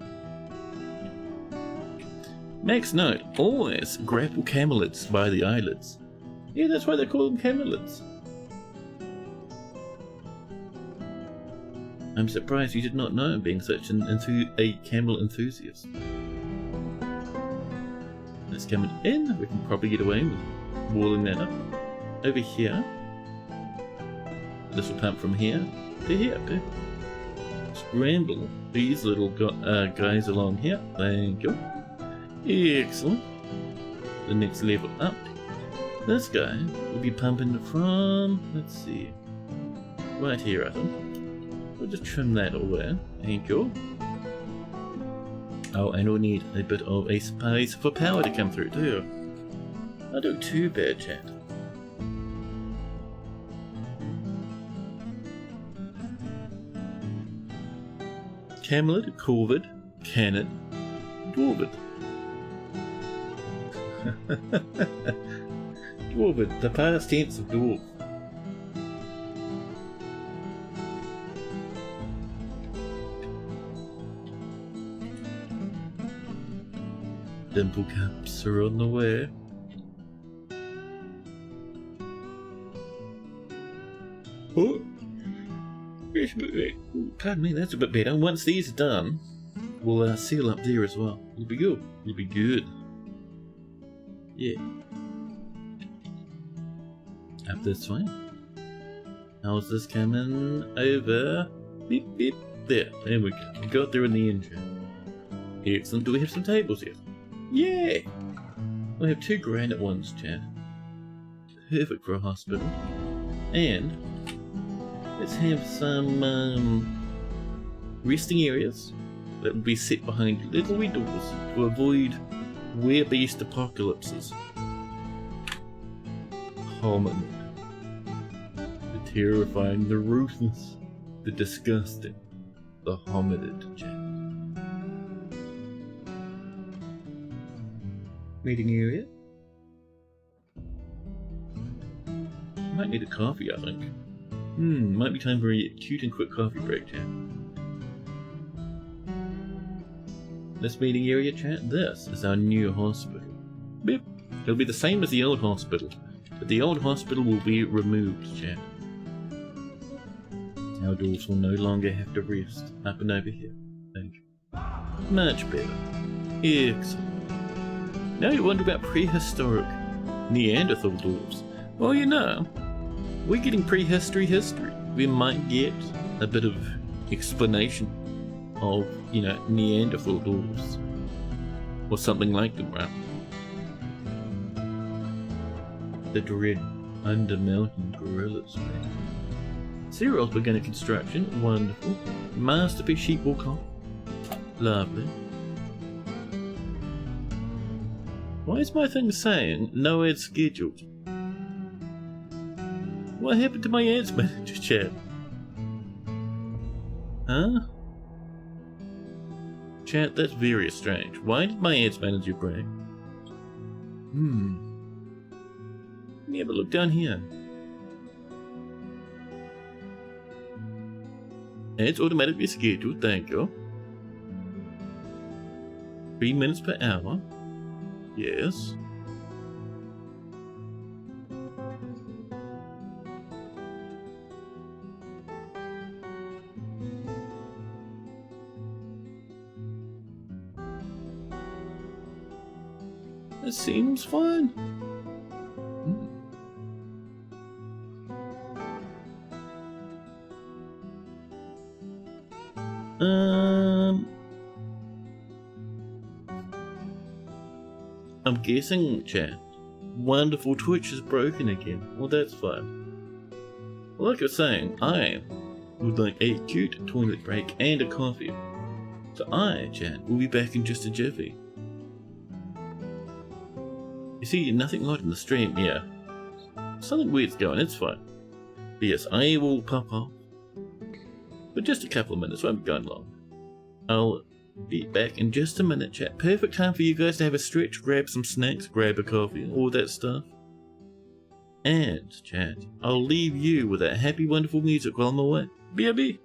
Max note, always grapple camelids by the eyelids. Yeah, that's why they call them camelids. I'm surprised you did not know, being such a camel enthusiast. That's coming in. We can probably get away with walling that up. Over here. This will pump from here to here. Scramble these little guys along here. Thank you. Excellent. The next level up. This guy will be pumping from, let's see, right here I think. We'll just trim that away. Thank you. Oh, and we'll need a bit of a space for power to come through too. Not doing too bad, chat. Camelid, Corvid, Canid, Dwarvid. Dwarvid, the past tense of dwarf. Dimple caps are on the way. Oh! Pardon me, that's a bit better. Once these are done, we'll seal up there as well. It'll be good. It'll be good. Yeah. Up this way. How's this coming over? Beep, beep. There we go. We got there in the engine. Excellent. Do we have some tables yet? Yeah! We have 2 granite ones, chat. Perfect for a hospital. And let's have some resting areas that will be set behind little wee doors to avoid were-beast apocalypses. Hominid. The terrifying, the ruthless, the disgusting, the hominid, chat. Meeting area. Might need a coffee, I think. Might be time for a cute and quick coffee break, chat. this meeting area, chat. This is our new hospital. Beep. It'll be the same as the old hospital, but the old hospital will be removed, chat. Our dwarves will no longer have to rest up and over here. Thank you. Much better. Excellent. Now you wonder about prehistoric Neanderthal dwarves. Well, you know, we're getting prehistory history. We might get a bit of explanation of, you know, Neanderthal dwarves. Or something like them, right? The dread under-mountain gorillas, man. Cereals beginning construction. Wonderful. Masterpiece sheep walk on. Lovely. Why is my thing saying no ads scheduled? What happened to my ads manager, chat? Huh? Chat, that's very strange. Why did my ads manager break? Let me have a look down here. Ads automatically scheduled, thank you. 3 minutes per hour. Yes. That seems fine. I'm guessing, chat. Wonderful Twitch is broken again. Well, that's fine. Well, like I was saying, I would like a cute toilet break and a coffee. So chat, will be back in just a jiffy. You see, nothing light in the stream, yeah. Something weird's going, it's fine. But yes, I will pop off. But just a couple of minutes, won't be going long. I'll be back in just a minute, chat. Perfect time for you guys to have a stretch, grab some snacks, grab a coffee, all that stuff. And, chat, I'll leave you with that happy, wonderful music while I'm away. B.I.B.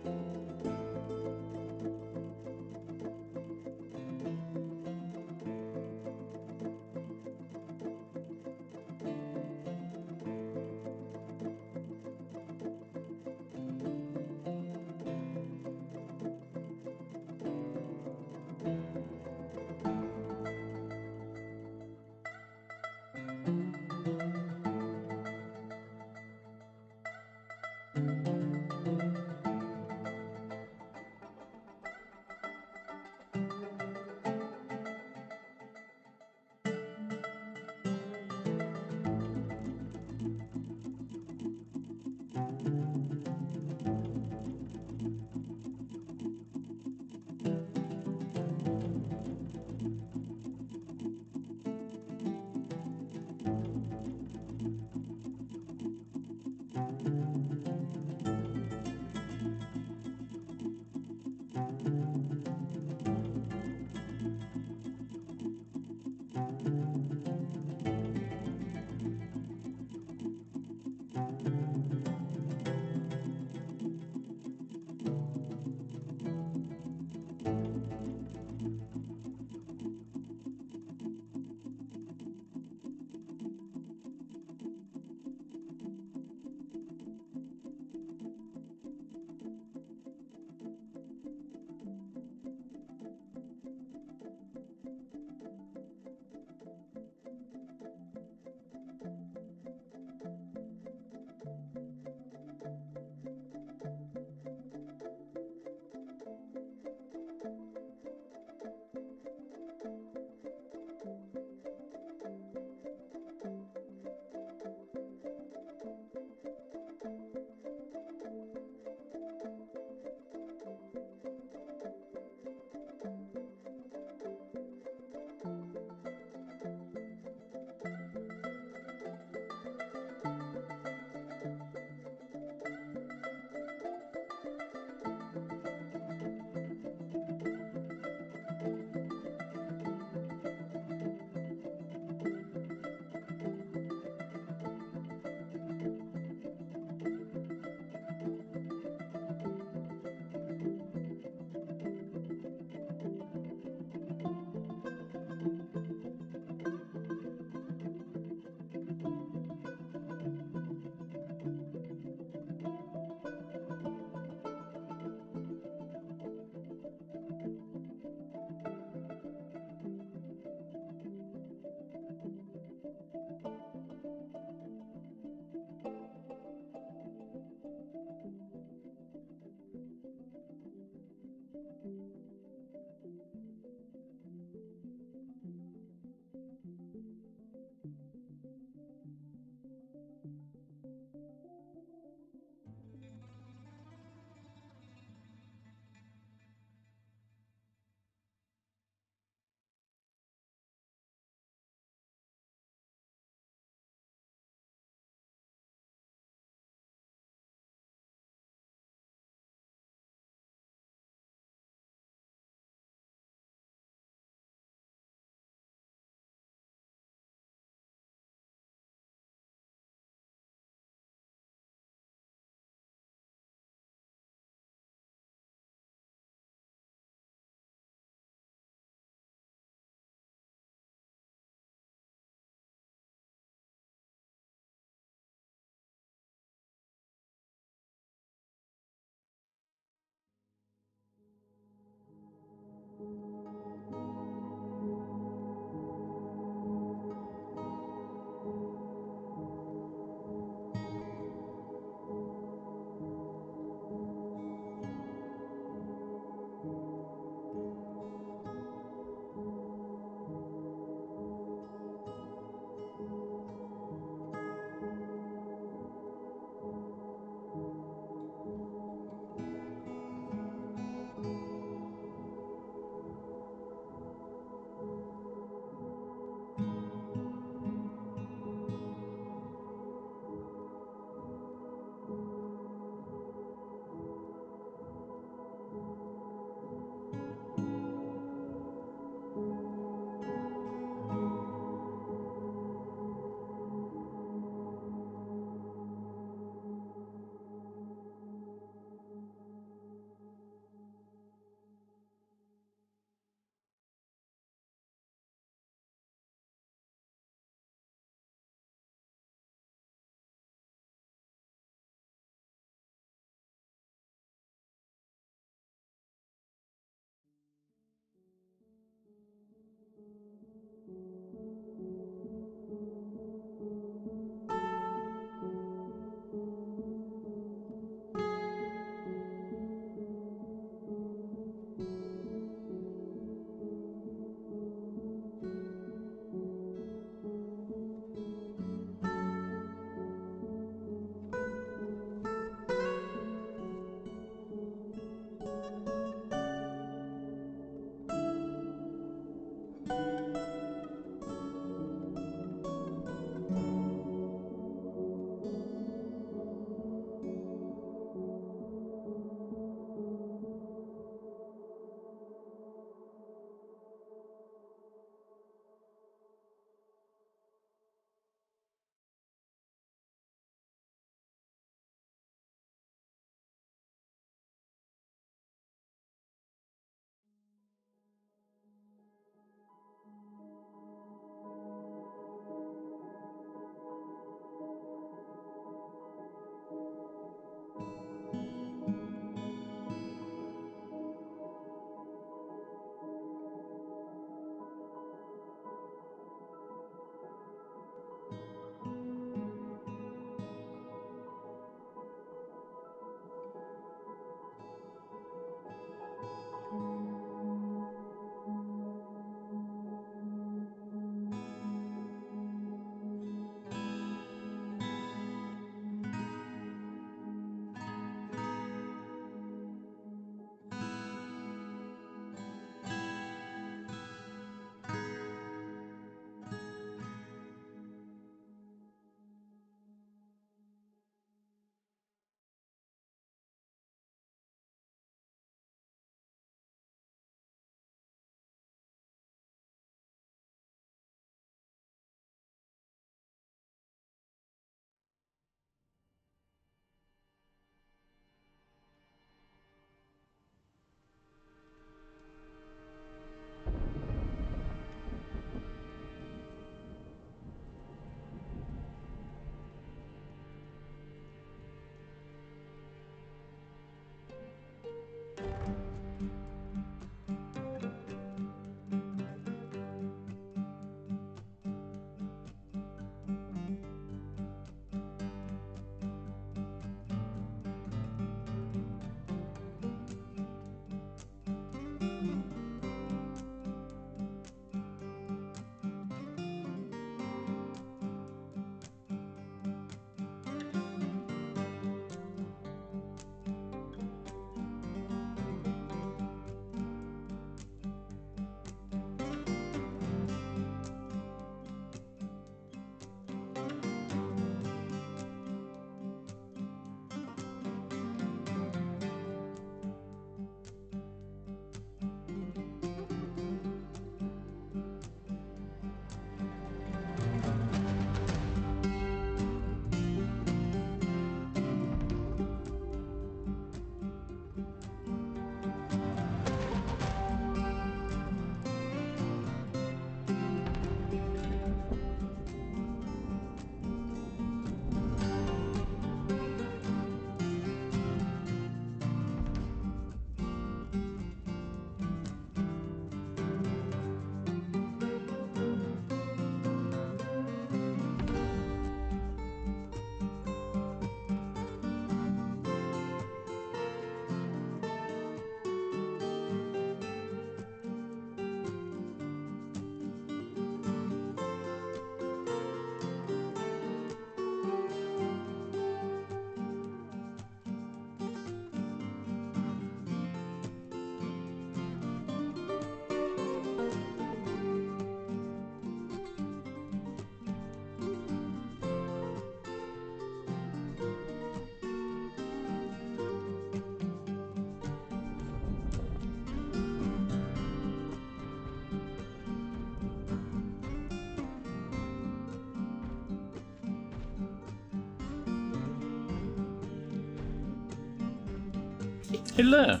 Hello!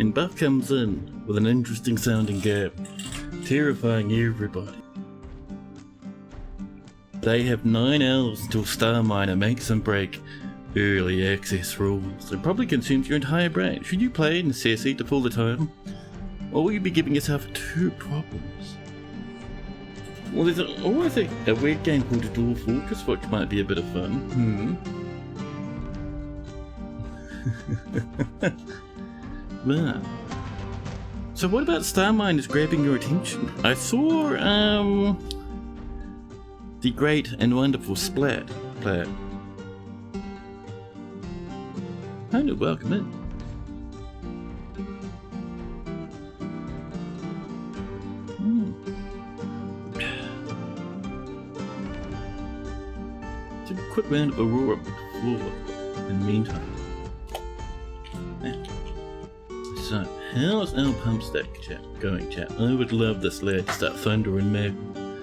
And Buff comes in with an interesting sounding gap, terrifying everybody. They have 9 hours until Star Miner makes them break early access rules. It probably consumes your entire brain. Should you play Necessity to pull the time? Or will you be giving yourself 2 problems? Well, there's always a weird game called Dwarf Fortress, which might be a bit of fun. Wow. So what about Star Miners grabbing your attention? I saw, the great and wonderful Splat player. Hello, welcome in. quick round of Aurora before. In the meantime. So, how's our pump stack going, chat? I would love this lad to start thundering magma.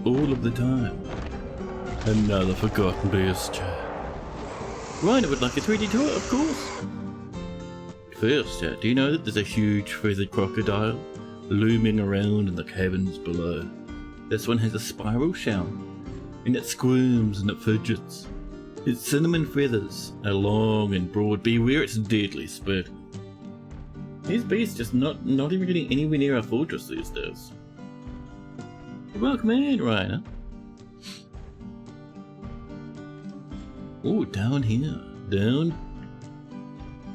All of the time. Another forgotten beast, chat. Right, I would like a 3D tour, of course. First, chat, do you know that there's a huge feathered crocodile looming around in the caverns below? This one has a spiral shell, and it squirms and it fidgets. Its cinnamon feathers are long and broad. Beware its deadly spit. These beasts just not even getting anywhere near our fortress these days. Welcome in, Ryder. Oh, down here. Down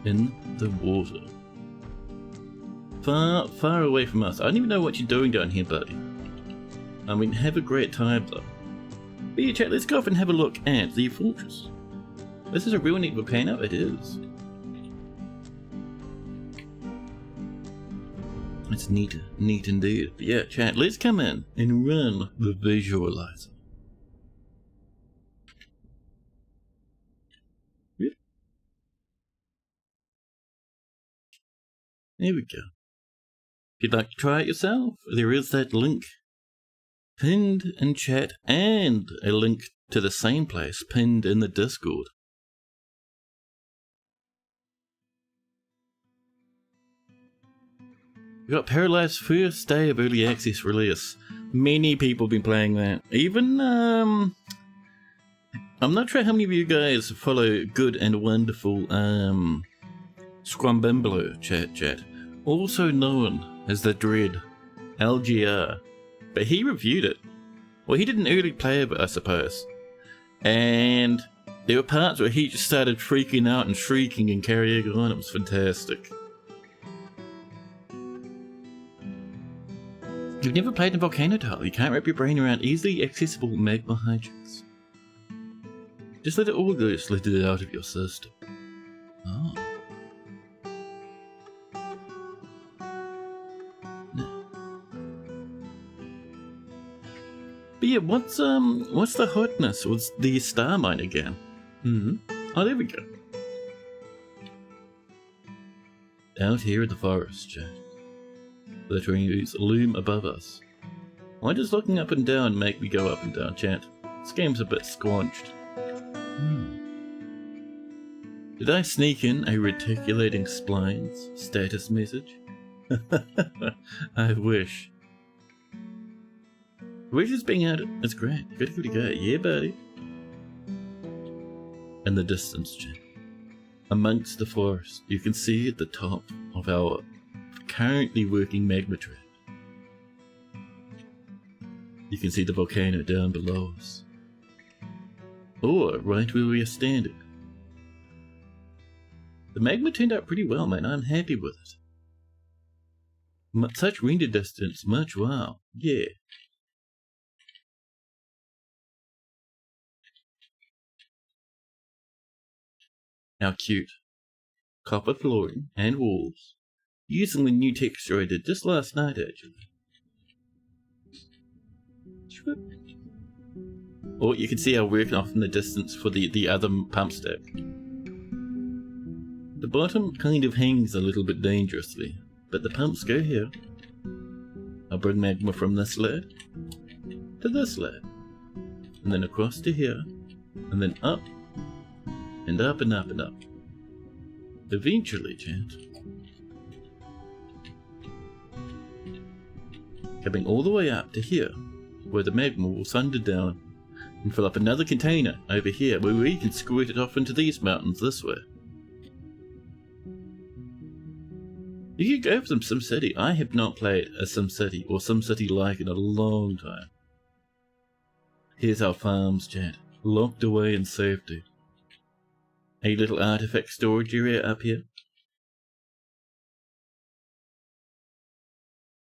in the water. Far away from us. I don't even know what you're doing down here, buddy. I mean, have a great time though. But yeah, chat, let's go off and have a look at the fortress. This is a real neat volcano, it is. It's neat indeed. But yeah, chat, let's come in and run the visualizer. Yep. There we go. If you'd like to try it yourself, there is that link pinned in chat and a link to the same place pinned in the Discord. We got Paralyzed first day of early access release. Many people have been playing that. Even, I'm not sure how many of you guys follow Good and Wonderful, Scrumbimblo chat. Also known as the Dread, LGR. But he reviewed it. Well, he did an early play of it, I suppose. And there were parts where he just started freaking out and shrieking and carrying on. It was fantastic. You've never played in Volcano Tile. You can't wrap your brain around easily accessible magma hijinks. Just let it all loose, let it out of your system. Oh. No. But yeah, what's the hotness? What's the star mine again? Oh, there we go. Out here in the forest, chat. The trees loom above us. Why does looking up and down make me go up and down, chat? This game's a bit squanched. Did I sneak in a reticulating splines status message? I wish. Wizards being out is great. Good. Yeah, buddy. In the distance, chat. Amongst the forest, you can see at the top of our currently working magma trap. You can see the volcano down below us. Or right where we are standing. The magma turned out pretty well, man. I'm happy with it. Such render distance, much wow. Yeah. How cute. Copper flooring and walls. Using the new texture I did just last night, actually. Or you can see our work off in the distance for the other pump stack. The bottom kind of hangs a little bit dangerously, but the pumps go here. I'll bring magma from this lad to this lad, and then across to here, and then up, and up and up and up. Eventually, chat. Coming all the way up to here, where the magma will thunder down and fill up another container over here where we can squirt it off into these mountains this way. You could go for some SimCity. I have not played a SimCity or SimCity-like in a long time. Here's our farms, chat, locked away in safety. A little artifact storage area up here.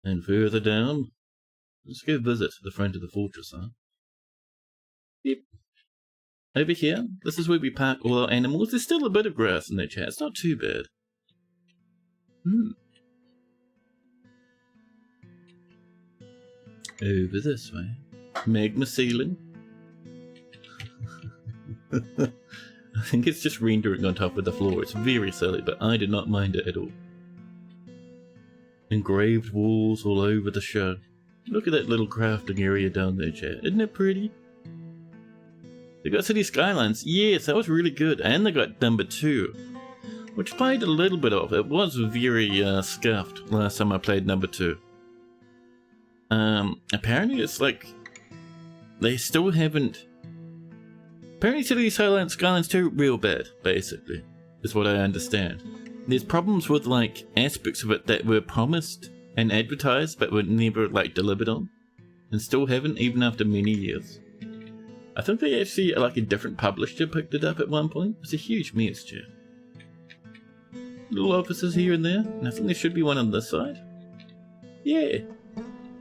And further down, let's go visit the front of the fortress, huh? Yep. Over here, this is where we park all our animals. There's still a bit of grass in there, chat. It's not too bad. Over this way. Magma ceiling. I think it's just rendering on top of the floor. It's very silly, but I did not mind it at all. Engraved walls all over the show. Look at that little crafting area down there, chat. Isn't it pretty? They got City Skylines. Yes, that was really good. And they got number 2, which played a little bit of. It was very scuffed last time I played number 2. Apparently it's like they still haven't. Apparently City Skylines 2 real bad, basically, is what I understand. There's problems with like aspects of it that were promised and advertised but were never like delivered on, and still haven't even after many years. I think they actually like a different publisher picked it up at one point. It's a huge mess, chat. Little offices here and there, and I think there should be one on this side. Yeah,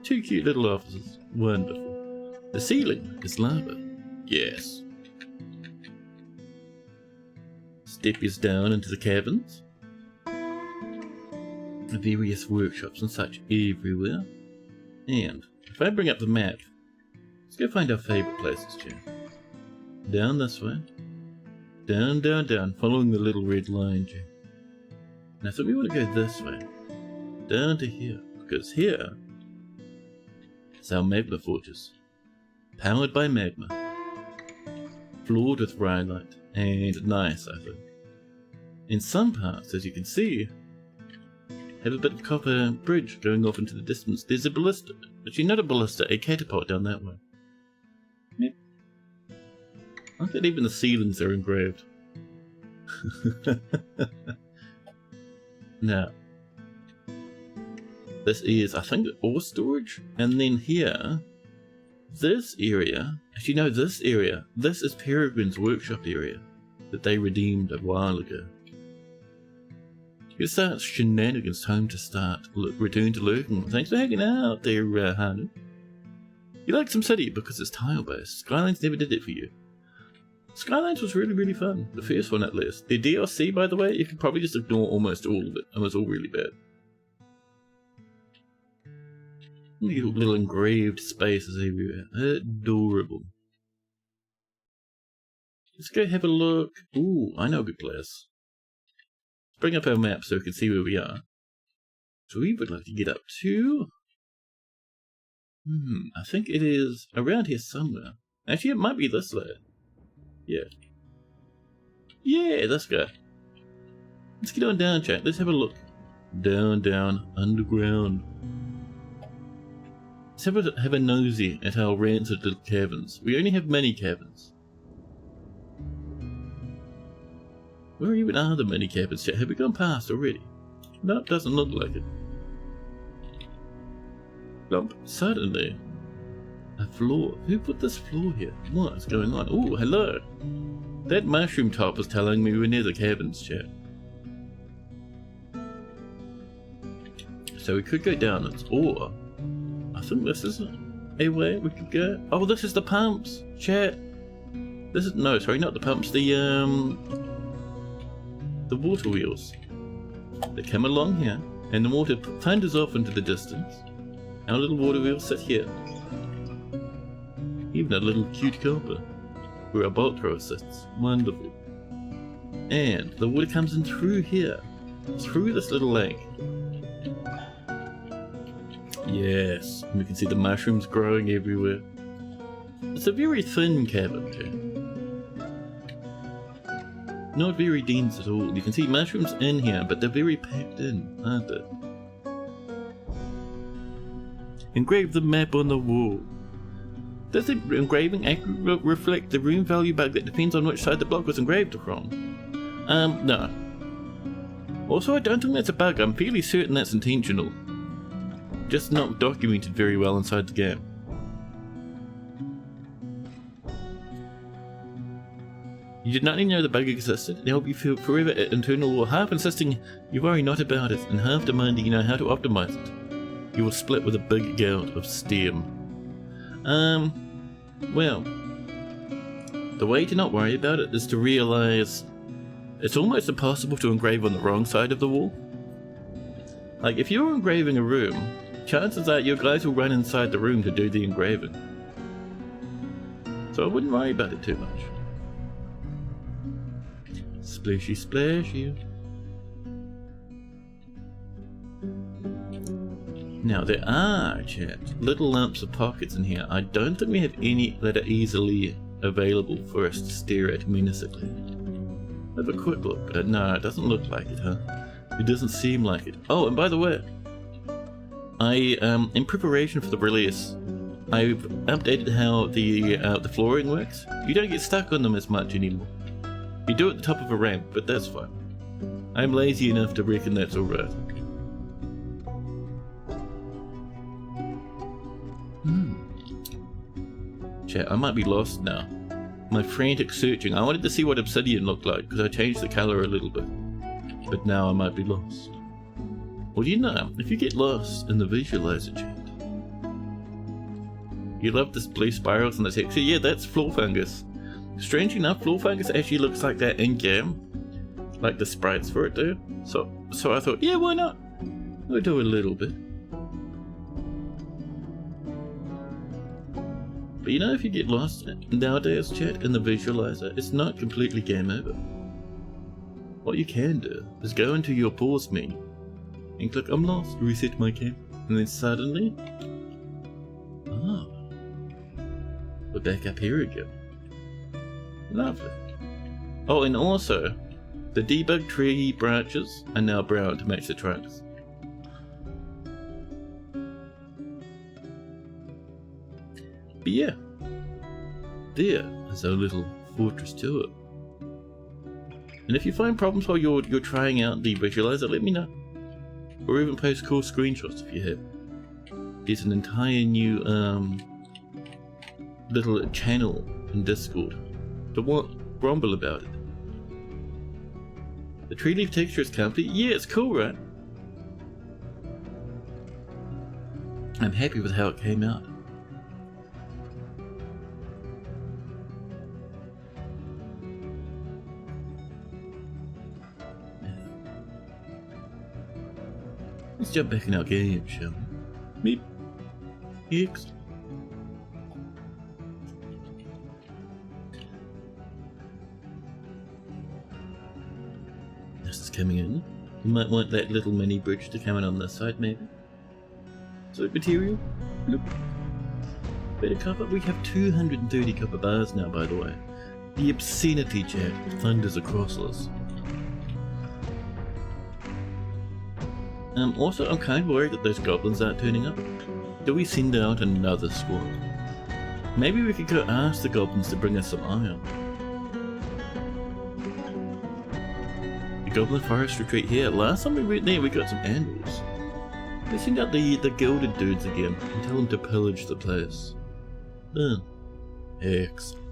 2 cute little offices. Wonderful. The ceiling is lava. Yes. Step is down into the caverns. Various workshops and such everywhere. And if I bring up the map, let's go find our favourite places, chat. Down this way. Down, down, down, following the little red line, chat. And I think we want to go this way. Down to here, because here is our magma fortress. Powered by magma. Floored with rhyolite. And nice, I think. In some parts, as you can see, have a bit of copper bridge going off into the distance. There's a ballista, actually not a ballista, a catapult down that way. Yep. I like that even the ceilings are engraved. Now, this is, I think, ore storage, and then here, this area, actually no, this area, this is Peregrine's workshop area that they redeemed a while ago. It starts shenanigans, time to start. Return to lurking. Thanks for hanging out there, Hanu. You like some city because it's tile-based. Skylines never did it for you. Skylines was really, really fun. The first one, at least. The DLC, by the way, you can probably just ignore almost all of it. It was all really bad. Little engraved spaces everywhere. Adorable. Let's go have a look. Ooh, I know a good place. Bring up our map so we can see where we are. So we would like to get up to... I think it is around here somewhere. Actually, it might be this way. Yeah. Yeah, let's go. Let's get on down, chat. Let's have a look. Down, down, underground. Let's have a nosy at our rancid little caverns. We only have mini caverns. Where even are the mini caverns yet? Have we gone past already? No, it doesn't look like it. Lump, suddenly. A floor. Who put this floor here? What's going on? Oh, hello. That mushroom top was telling me we're near the caverns, chat. So we could go down it, or I think this is a way we could go. Oh, this is the pumps, chat. This is no, sorry, not the pumps. The water wheels. They come along here, and the water thunders off into the distance. Our little water wheels sit here. Even a little cute copper, where our bolt thrower sits. Wonderful. And the water comes in through here, through this little lake. Yes, and we can see the mushrooms growing everywhere. It's a very thin cavern, too. Not very dense at all. You can see mushrooms in here, but they're very packed in, aren't they? Engrave the map on the wall. Does the engraving accurately reflect the room value bug that depends on which side the block was engraved from? No. Also, I don't think that's a bug. I'm fairly certain that's intentional. Just not documented very well inside the game. You did not even know the bug existed. It helped you feel forever at internal war, half insisting you worry not about it, and half demanding you know how to optimize it. You will split with a big gout of steam. Well, the way to not worry about it is to realize it's almost impossible to engrave on the wrong side of the wall. Like, if you're engraving a room, chances are your guys will run inside the room to do the engraving. So I wouldn't worry about it too much. Splashy, splashy. Now there are, chat, little lumps of pockets in here. I don't think we have any that are easily available for us to stare at menacingly. Have a quick look, but no, it doesn't look like it, huh? It doesn't seem like it. Oh, and by the way, in preparation for the release, I've updated how the flooring works. You don't get stuck on them as much anymore. You do it at the top of a ramp, but that's fine. I'm lazy enough to reckon that's alright. Chat, I might be lost now. My frantic searching. I wanted to see what obsidian looked like because I changed the colour a little bit. But now I might be lost. Well, you know, if you get lost in the visualizer, chat, you love this blue spirals in the texture. Yeah, that's floor fungus. Strange enough, floor fungus actually looks like that in game, like the sprites for it do. So I thought, yeah, why not? We'll do a little bit. But you know, if you get lost nowadays, chat, in the visualizer, it's not completely game over. What you can do is go into your pause menu and click I'm lost, reset my camp, and then suddenly, we're back up here again. Lovely. Oh, and also, the debug tree branches are now brown to match the trunks. But yeah, there is our little fortress tour. And if you find problems while you're trying out the visualizer, let me know. Or even post cool screenshots if you have. There's an entire new little channel in Discord to grumble about it. The tree leaf texture is complete. Yeah, it's cool, right? I'm happy with how it came out. Let's jump back in our game, shall we? Meep. Excellent. This is coming in. You might want that little mini bridge to come in on this side, maybe. Soap material. Look. Bit of copper. We have 230 copper bars now, by the way. The obscenity, chat, thunders across us. Also, I'm kind of worried that those goblins aren't turning up. Do we send out another squad? Maybe we could go ask the goblins to bring us some iron. The goblin forest retreat here. Last time we went there, we got some anvils. Let's send out the gilded dudes again and tell them to pillage the place. Done. Excellent.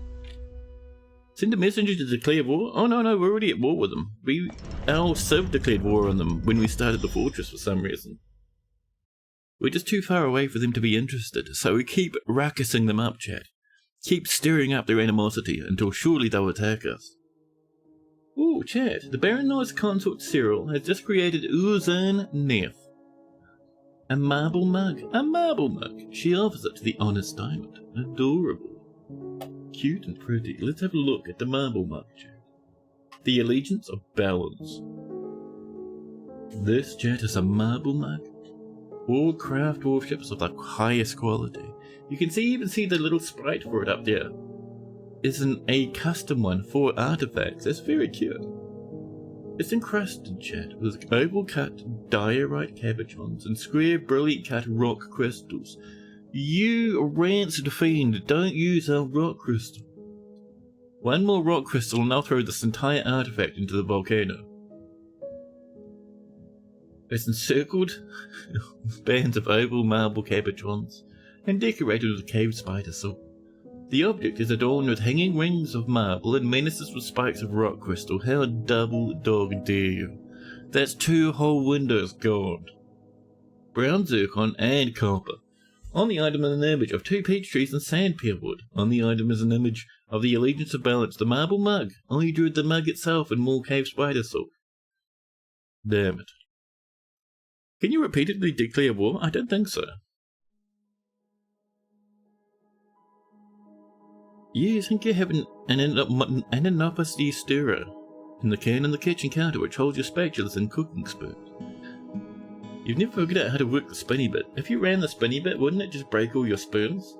Send a messenger to declare war? Oh no, we're already at war with them. Our Civ declared war on them when we started the fortress for some reason. We're just too far away for them to be interested, so we keep ruckusing them up, chat. Keep stirring up their animosity until surely they'll attack us. Ooh, chat, the Baron Noah's consort Cyril has just created Uzan Nef. A marble mug. She offers it to the honest diamond. Adorable. Cute and pretty. Let's have a look at the marble mug, chat. The allegiance of balance. This, chat, is a marble mug. All craft dwarfships of the highest quality. You can even see the little sprite for it up there. It's a custom one for artifacts. That's very cute. It's encrusted, chat, with oval cut diorite cabochons and square brilliant cut rock crystals. You rancid fiend, don't use our rock crystal. One more rock crystal and I'll throw this entire artifact into the volcano. It's encircled with bands of oval marble cabochons and decorated with cave spider silk. The object is adorned with hanging rings of marble and menaces with spikes of rock crystal. How double dog dare you? That's 2 whole windows gone. Brown zircon and copper. On the item is an image of 2 peach trees and sandpear wood. On the item is an image of the allegiance of balance, the marble mug. I drew the mug itself in more cave spider silk. Damn it. Can you repeatedly declare war? I don't think so. Yeah, I think you have an animosity stirrer. And the can on the kitchen counter which holds your spatulas and cooking spoons. You've never figured out how to work the spinny bit. If you ran the spinny bit, wouldn't it just break all your spoons?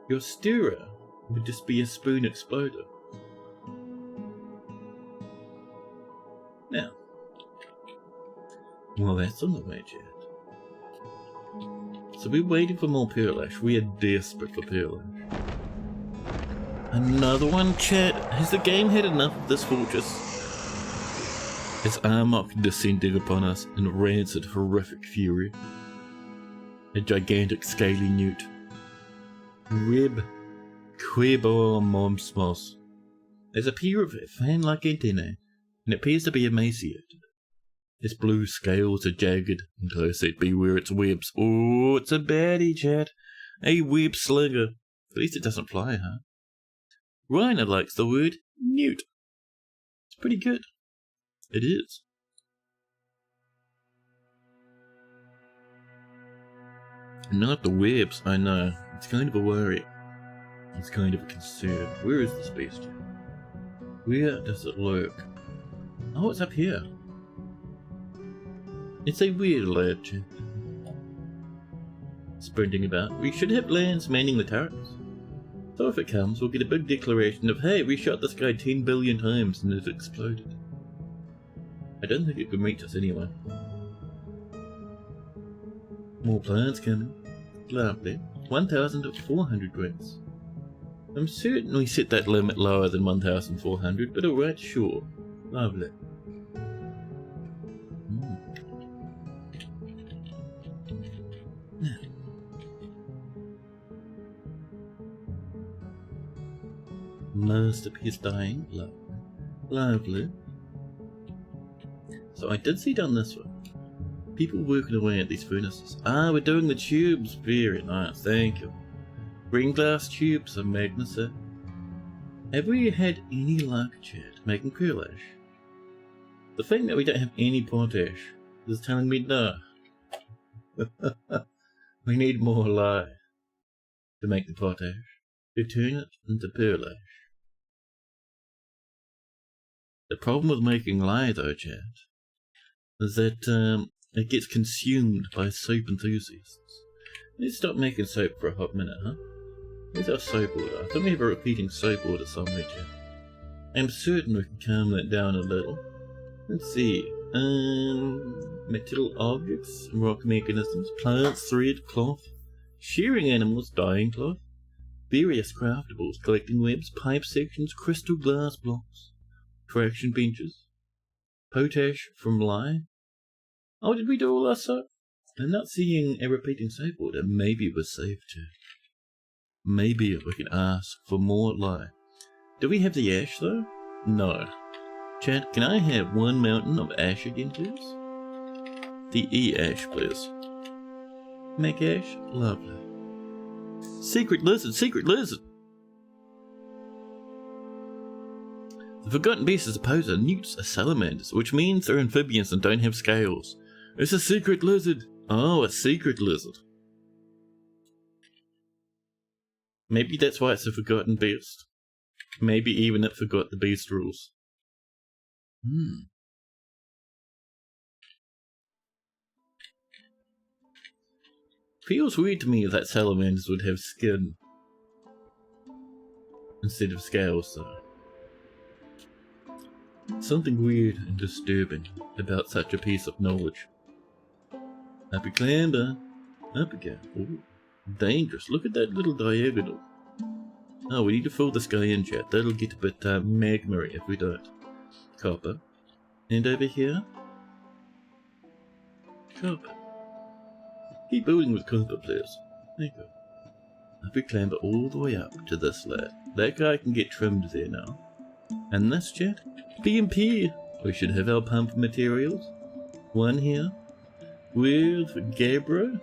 Your stirrer would just be a spoon exploder. Now, well, that's on the way, Chad. So we're waiting for more pearl ash. We are desperate for pearl ash. Another one, Chad. Has the game had enough of this fortress? Is Armok descending upon us in rancid, horrific fury? A gigantic scaly newt. Rib Quibor Momsmos. There's a pair of fan-like antennae, and it appears to be emaciated. Its blue scales are jagged, and I said beware its webs. Oh, it's a baddie, Chad. A web slinger. At least it doesn't fly, huh? Reiner likes the word newt. It's pretty good. It is. Not the webs, I know. It's kind of a worry. It's kind of a concern. Where is this beast? Where does it lurk? Oh, it's up here. It's a weird lad, Chad. Sprinting about. We should have lands manning the turrets. So if it comes, we'll get a big declaration of, hey, we shot this guy 10 billion times and it exploded. I don't think it can reach us anyway. More plants coming. Lovely. 1,400 grains. I'm certain we set that limit lower than 1,400, but alright, sure. Lovely. Now. Masterpiece dying. Lovely. Lovely. So I did see down this way. People working away at these furnaces. Ah, we're doing the tubes. Very nice, thank you. Green glass tubes are magnetic. Have we had any luck, Chad, making pearl ash? The thing that we don't have any potash is telling me no. We need more lye to make the potash, to turn it into pearl ash. The problem with making lye, though, Chad, is that it gets consumed by soap enthusiasts. Let's stop making soap for a hot minute, huh? Where's our soap order? I think we have a repeating soap order somewhere, Chad. I'm certain we can calm that down a little. Let's see. Metal objects, rock mechanisms, plants, thread, cloth, shearing animals, dyeing cloth, various craftables, collecting webs, pipe sections, crystal glass blocks, traction benches, potash from lye. Oh, did we do all our soap? I'm not seeing a repeating soap order. Maybe we're safe, Chad. Maybe we can ask for more lye. Do we have the ash, though? No. Chad, can I have one mountain of ash again, please? The E-ash, please. Make ash? Lovely. Secret lizard, secret lizard! The forgotten beast is opposed to newts are salamanders, which means they're amphibians and don't have scales. It's a secret lizard! Oh, a secret lizard. Maybe that's why it's a forgotten beast. Maybe even it forgot the beast rules. Feels weird to me that salamanders would have skin instead of scales, though. Something weird and disturbing about such a piece of knowledge. Up you clamber. Up again. Ooh, dangerous. Look at that little diagonal. Oh, we need to fill this guy in, chat. That'll get a bit magma-y if we don't. Copper. And over here? Copper. Keep building with copper, please. There you go. Up we clamber all the way up to this lad. That guy can get trimmed there now. And this, chat? PMP. We should have our pump materials. One here. With Gabra.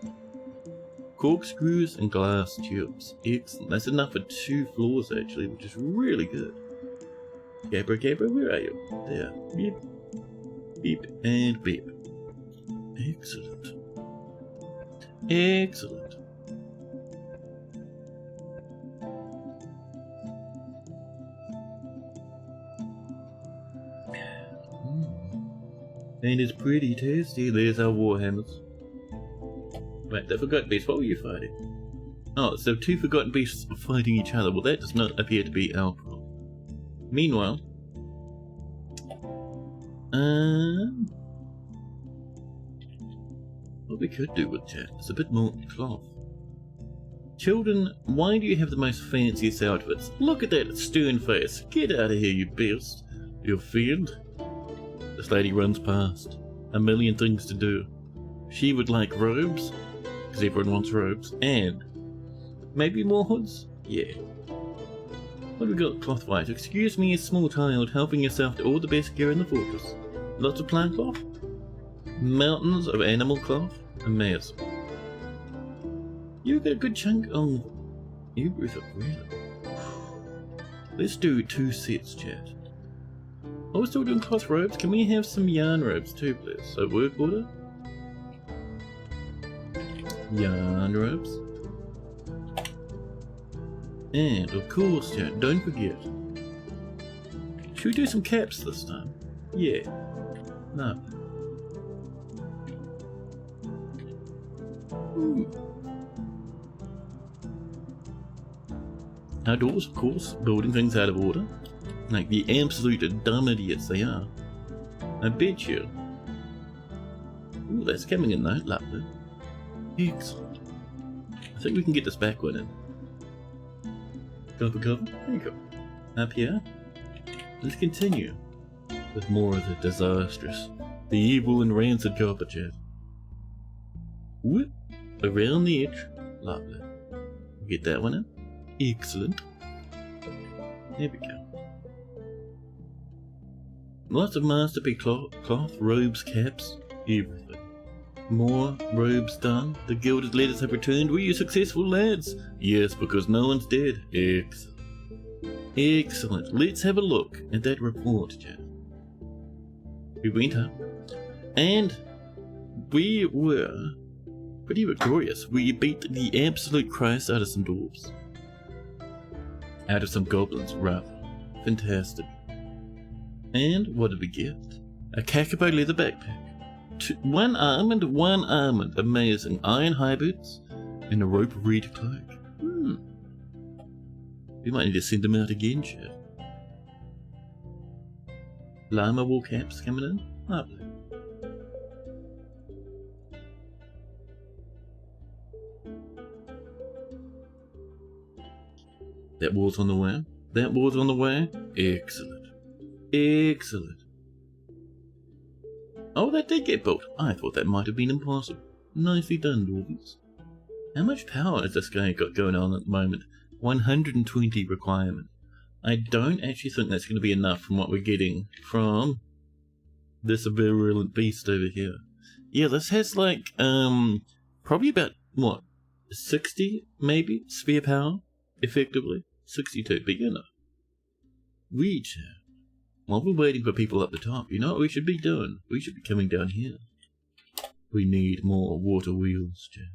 Corkscrews and glass tubes. Excellent. That's enough for 2 floors, actually, which is really good. Gabra, Gabra, where are you? There. Beep. Beep and beep. Excellent. Excellent. And it's pretty tasty. There's our warhammers. Wait, the forgotten beasts, what were you fighting? Oh, so 2 forgotten beasts fighting each other. Well, that does not appear to be our problem. Meanwhile, what we could do with chat is a bit more cloth. Children, why do you have the most fanciest outfits? Look at that stern face. Get out of here, you beast. You fiend. This lady runs past. A million things to do. She would like robes, because everyone wants robes, and maybe more hoods? Yeah. What have we got cloth-wise? Excuse me, a small child, helping yourself to all the best gear in the fortress. Lots of plant cloth? Mountains of animal cloth? Amazing. You got a good chunk of you worth of really. Let's do 2 sets, chat. Oh, we're still doing cloth robes? Can we have some yarn robes too, please? So work order. Yarn robes. And of course, chat, don't forget. Should we do some caps this time? Yeah. No. Ooh. Outdoors, of course, building things out of order. Like the absolute dumb idiots they are. I bet you. Ooh, that's coming in though, lovely. Excellent. I think we can get this back one in. Cover. There you go. Up here. Let's continue with more of the disastrous, the evil and rancid copper chat. Whoop. Around the edge. Lovely. Get that one in. Excellent. There we go. Lots of masterpiece cloth, robes, caps, everything. More robes done. The gilded letters have returned. Were you successful, lads? Yes, because no one's dead. Excellent. Excellent. Let's have a look at that report, Jeff. We went up, and we were pretty victorious. We beat the absolute Christ out of some dwarves. Out of some goblins, rather. Fantastic. And what did we get? A Kakabo leather backpack. 1 almond, 1 almond. Amazing. Iron high boots and a rope reed cloak. We might need to send them out again, Chef. Llama wool caps coming in. Lovely. That wall's on the way. That wall's on the way. Excellent. Excellent. Oh, that did get built. I thought that might have been impossible. Nicely done, Dwarvies. How much power has this guy got going on at the moment? 120 requirement. I don't actually think that's going to be enough from what we're getting from this virulent beast over here. Yeah, this has like, probably about, what, 60, maybe, spare power, effectively. 62, but you know. While we're waiting for people up the top, you know what we should be doing? We should be coming down here. We need more water wheels, Jay.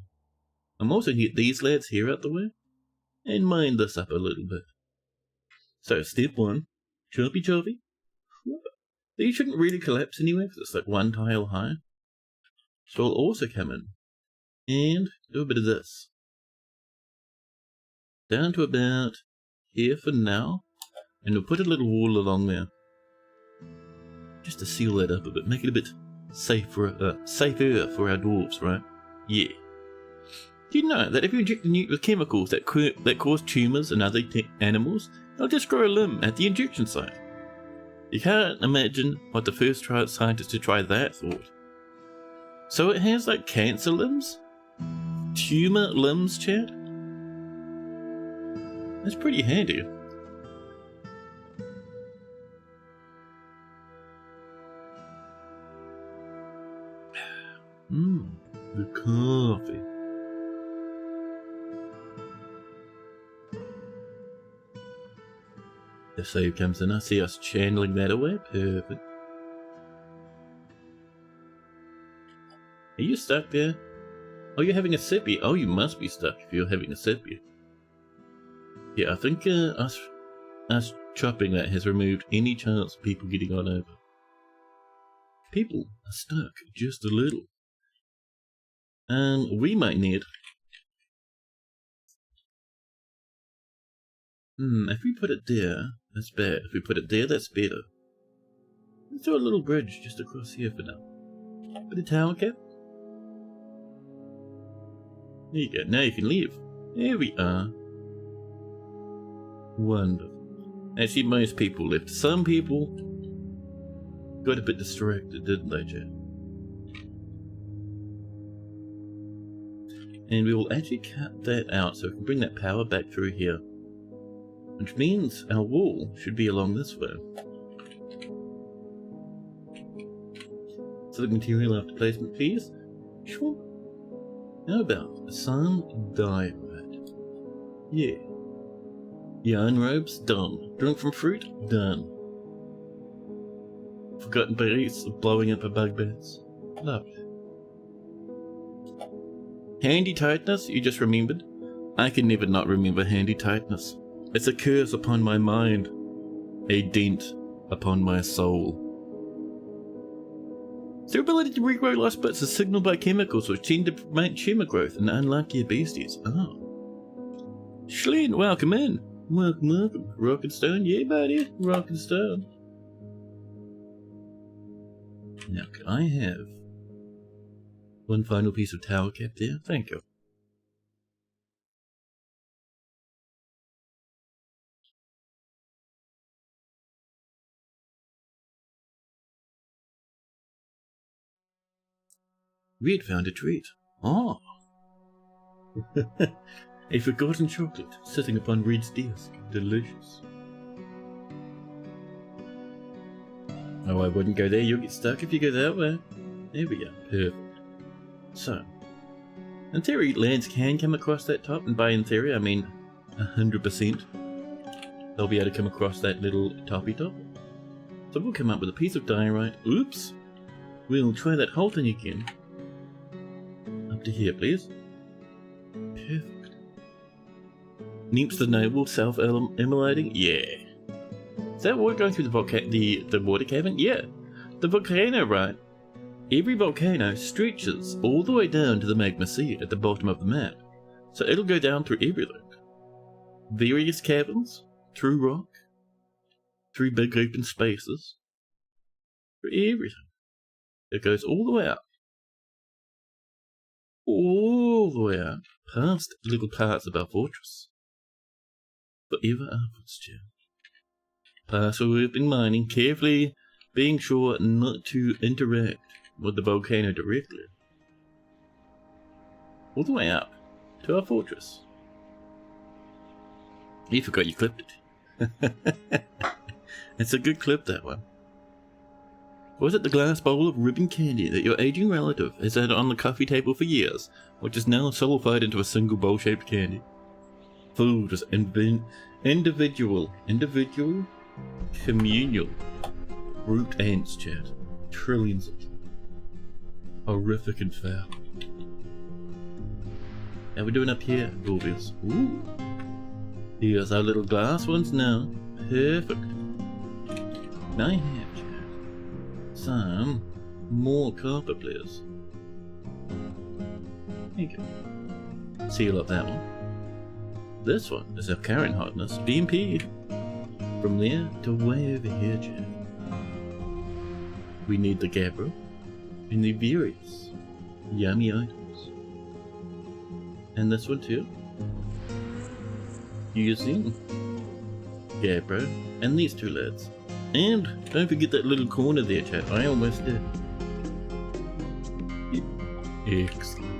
I'm also going to get these lads here out the way, and mine this up a little bit. So, step 1, choppy. These shouldn't really collapse anyway, because it's like 1 tile high. So I'll also come in, and do a bit of this. Down to about here for now, and we'll put a little wall along there. Just to seal that up a bit, make it a bit safer for our dwarves, right? Yeah. Do you know that if you inject the newt with chemicals that cause tumours in other animals, they'll just grow a limb at the injection site? You can't imagine what the first scientist to try that thought. So it has like cancer limbs? Tumour limbs, Chad? That's pretty handy. The coffee. The save comes in. I see us channeling that away. Perfect. Are you stuck there? Oh, you're having a sippy. Oh, you must be stuck if you're having a sippy. Yeah, I think us chopping that has removed any chance of people getting on over. People are stuck just a little. And we might need... if we put it there, that's bad. If we put it there, that's better. Let's do a little bridge just across here for now. Put a tower cap. There you go, now you can leave. There we are. Wonderful. Actually, most people left. Some people got a bit distracted, didn't they, Chad? And we will actually cut that out so we can bring that power back through here. Which means our wall should be along this way. Select material after placement, please. Sure. How about some diamond? Yeah. Yarn robes, done. Drink from fruit, done. Forgotten berries, blowing up a bugbears. Lovely. Handy tightness, you just remembered? I can never not remember handy tightness. It's a curse upon my mind. A dent upon my soul. Their ability to regrow lost bits is signaled by chemicals which tend to promote tumor growth in unluckier beasties. Oh. Schleen, welcome in. Welcome, welcome. Rock and stone, yeah buddy. Rock and stone. Now, can I have one final piece of tower cap there? Thank you. We had found a treat. Ah. A forgotten chocolate sitting upon Reed's desk. Delicious. Oh, I wouldn't go there. You'll get stuck if you go that way. There we go. Perfect. So, in theory, lands can come across that top, and by in theory, I mean 100%. They'll be able to come across that little toppy top. So we'll come up with a piece of diorite. Oops. We'll try that whole thing again. Up to here, please. Perfect. Neeps the noble self-immolating? Yeah. Is that water going through the water cavern? Yeah. The volcano, right? Every volcano stretches all the way down to the magma sea at the bottom of the map. So it'll go down through everything. Various caverns, through rock, through big open spaces, through everything. It goes all the way up. All the way up, past little parts of our fortress. Forever upwards, Jim. Past where we've been mining, carefully being sure not to interact with the volcano directly. All the way up to our fortress. You forgot you clipped it. It's a good clip, that one. Was it the glass bowl of ribbon candy that your aging relative has had on the coffee table for years, which is now solidified into a single bowl-shaped candy? Food is individual, communal, brute ants, chat. Trillions of them. Horrific and foul. How we doing up here, Gorbius? Ooh. Here's our little glass ones now. Perfect. Now I have, chat, some more copper, please. There you go. Seal up that one. This one is our current hotness, BMP. From there to way over here, chat. We need the Gabbro and the various yummy items. And this one too. Using Gabbro and these two lads. And don't forget that little corner there, chat. I almost did. Excellent.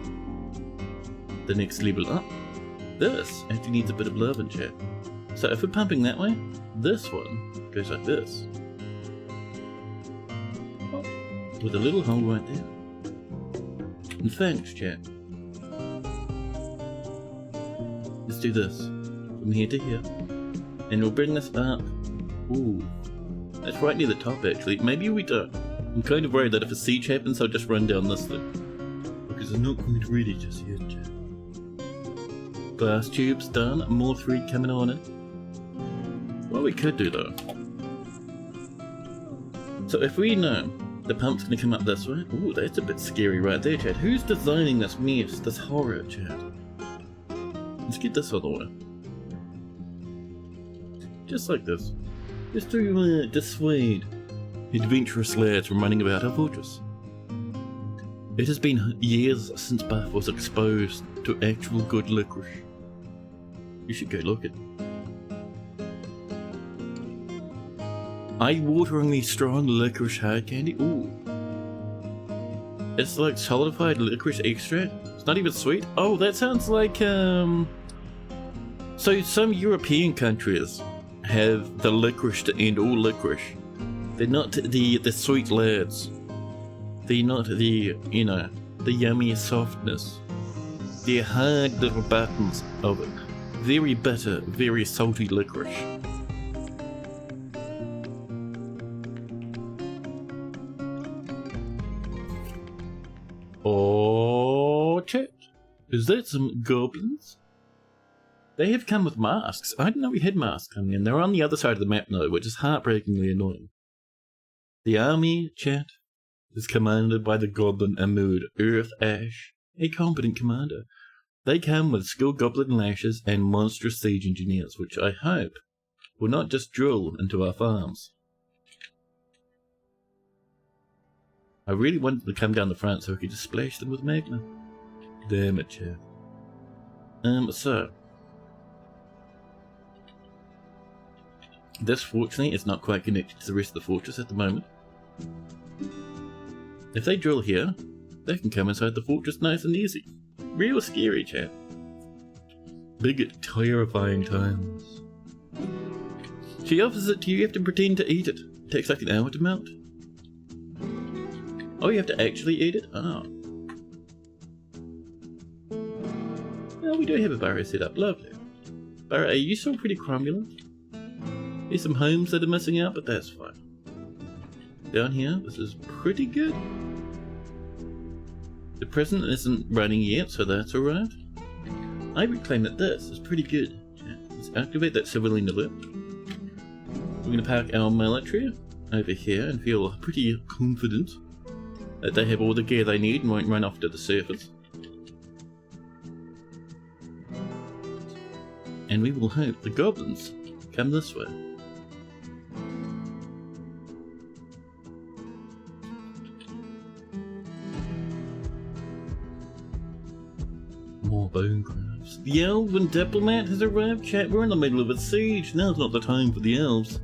The next level up. This actually needs a bit of love in chat. So if we're pumping that way, this one goes like this. With a little hole right there. And thanks, chat. Let's do this. From here to here. And we'll bring this up. Ooh. That's right near the top, actually. Maybe we don't. I'm kind of worried that if a siege happens, I'll just run down this thing. Because I'm not quite ready just yet, chat. Glass tubes done. More thread coming on it. What we could do, though. So if we know The pump's gonna come up this way. Ooh, that's a bit scary right there, Chad. Who's designing this mess, this horror, Chad? Let's get this out of the way. Just like this. Just to dissuade adventurous lads from running about our fortress. It has been years since Bath was exposed to actual good licorice. You should go look at it. Eye-wateringly strong licorice hard candy. Ooh. It's like solidified licorice extract. It's not even sweet. Oh, that sounds like, So some European countries have the licorice to end all licorice. They're not the sweet lads. They're not the, you know, the yummy softness. They're hard little buttons of it. Very bitter, very salty licorice. Oh, chat. Is that some goblins? They have come with masks. I didn't know we had masks coming in. They're on the other side of the map now, which is heartbreakingly annoying. The army, chat, is commanded by the goblin Amud, Earth Ash, a competent commander. They come with skilled goblin lashes and monstrous siege engineers, which I hope will not just drill into our farms. I really wanted to come down the front so I could just splash them with magma. Damn it, chat. So this, fortunately, is not quite connected to the rest of the fortress at the moment. If they drill here, they can come inside the fortress nice and easy. Real scary, chat. Big, terrifying times. She offers it to you, you have to pretend to eat it. It takes like an hour to melt. Oh, you have to actually eat it? Oh. Well, we do have a burrow set up, lovely. Burrow, are you still pretty cromulent? There's some homes that are missing out, but that's fine. Down here, this is pretty good. The prison isn't running yet, so that's alright. I would claim that this is pretty good. Let's activate that civilian alert. We're going to park our military over here and feel pretty confident that they have all the gear they need and won't run off to the surface. And we will hope the goblins come this way. More bone crabs. The elven diplomat has arrived, chat. We're in the middle of a siege. Now's not the time for the elves.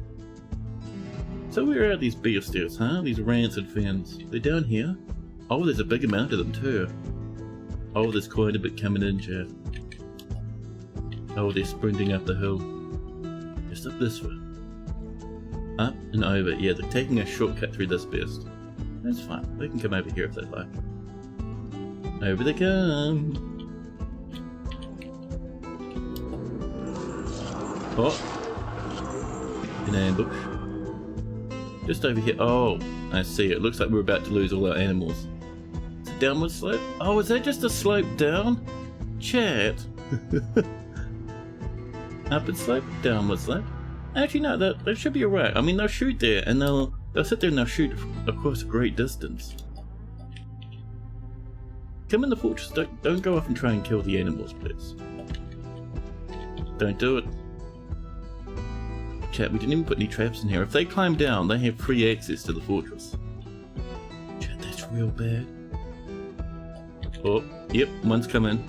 So where are these bastards, huh? These rancid fins. They're down here. Oh, there's a big amount of them too. Oh, there's quite a bit coming in, chat. Oh, they're sprinting up the hill. Just up this way. Up and over. Yeah, they're taking a shortcut through this best. That's fine. They can come over here if they'd like. Over they come. Oh. An ambush. Just over here. Oh, I see. It looks like we're about to lose all our animals. It's a downward slope. Oh, is that just a slope down? Chat. Upward slope, downward slope. Actually, no, that should be alright. I mean, they'll shoot there, and they'll sit there and they'll shoot across a great distance. Come in the fortress. Don't go off and try and kill the animals, please. Don't do it. Chat, we didn't even put any traps in here. If they climb down, they have free access to the fortress. Chat, that's real bad. Oh, yep, one's come in.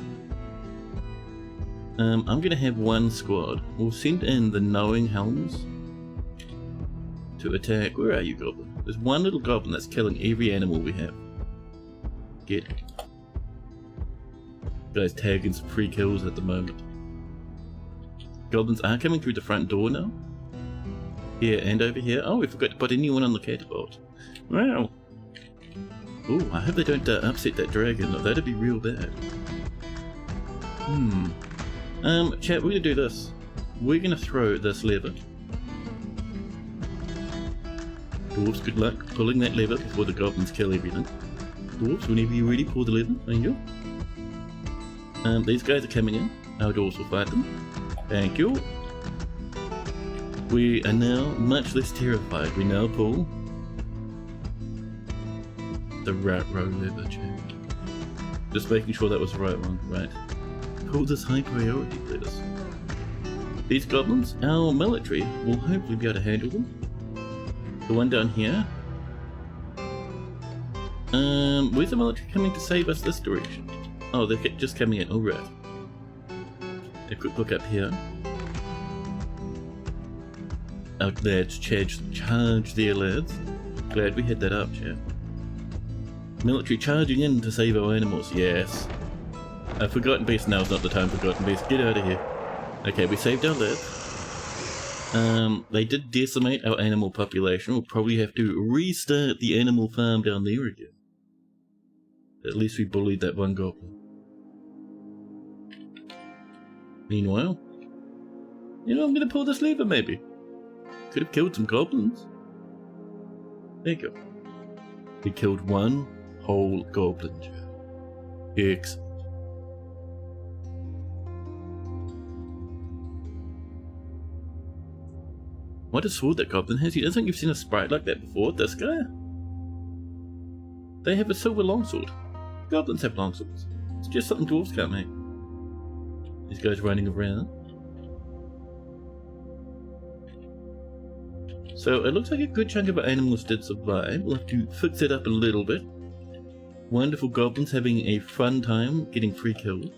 I'm gonna have one squad. We'll send in the knowing helms to attack. Where are you, goblin? There's one little goblin that's killing every animal we have. Get him. Guy's tagging some free kills at the moment. Goblins are coming through the front door now. Here and over here. Oh, we forgot to put anyone on the catapult. Wow. Ooh, I hope they don't upset that dragon. That'd be real bad. Chat, we're gonna do this. We're gonna throw this lever. Dwarves, good luck pulling that lever before the goblins kill everything. Dwarves, whenever you're ready, pull the lever. Thank you. These guys are coming in. Our dwarves will fight them. Thank you. We are now much less terrified. We now pull The rat row lever, chat. Just making sure that was the right one, right. Call this high priority, please. These goblins, our military will hopefully be able to handle them. The one down here. Where's the military coming to save us this direction? Oh, they're just coming in, alright. A quick look up here. Out there to charge there, lads. Glad we had that up, chat. Military charging in to save our animals, yes. Forgotten Beast, now's not the time, Forgotten Beast, get out of here. Okay, we saved our lads. They did decimate our animal population. We'll probably have to restart the animal farm down there again. At least we bullied that one goblin. Meanwhile, you know, I'm gonna pull this lever maybe. Could have killed some goblins. There you go. We killed one whole goblin. Excellent. What a sword that goblin has. You don't think you've seen a sprite like that before? This guy? They have a silver longsword. Goblins have longswords. It's just something dwarves can't make. These guys running around. So it looks like a good chunk of our animals did survive. We'll have to fix it up a little bit. Wonderful goblins having a fun time getting free kills.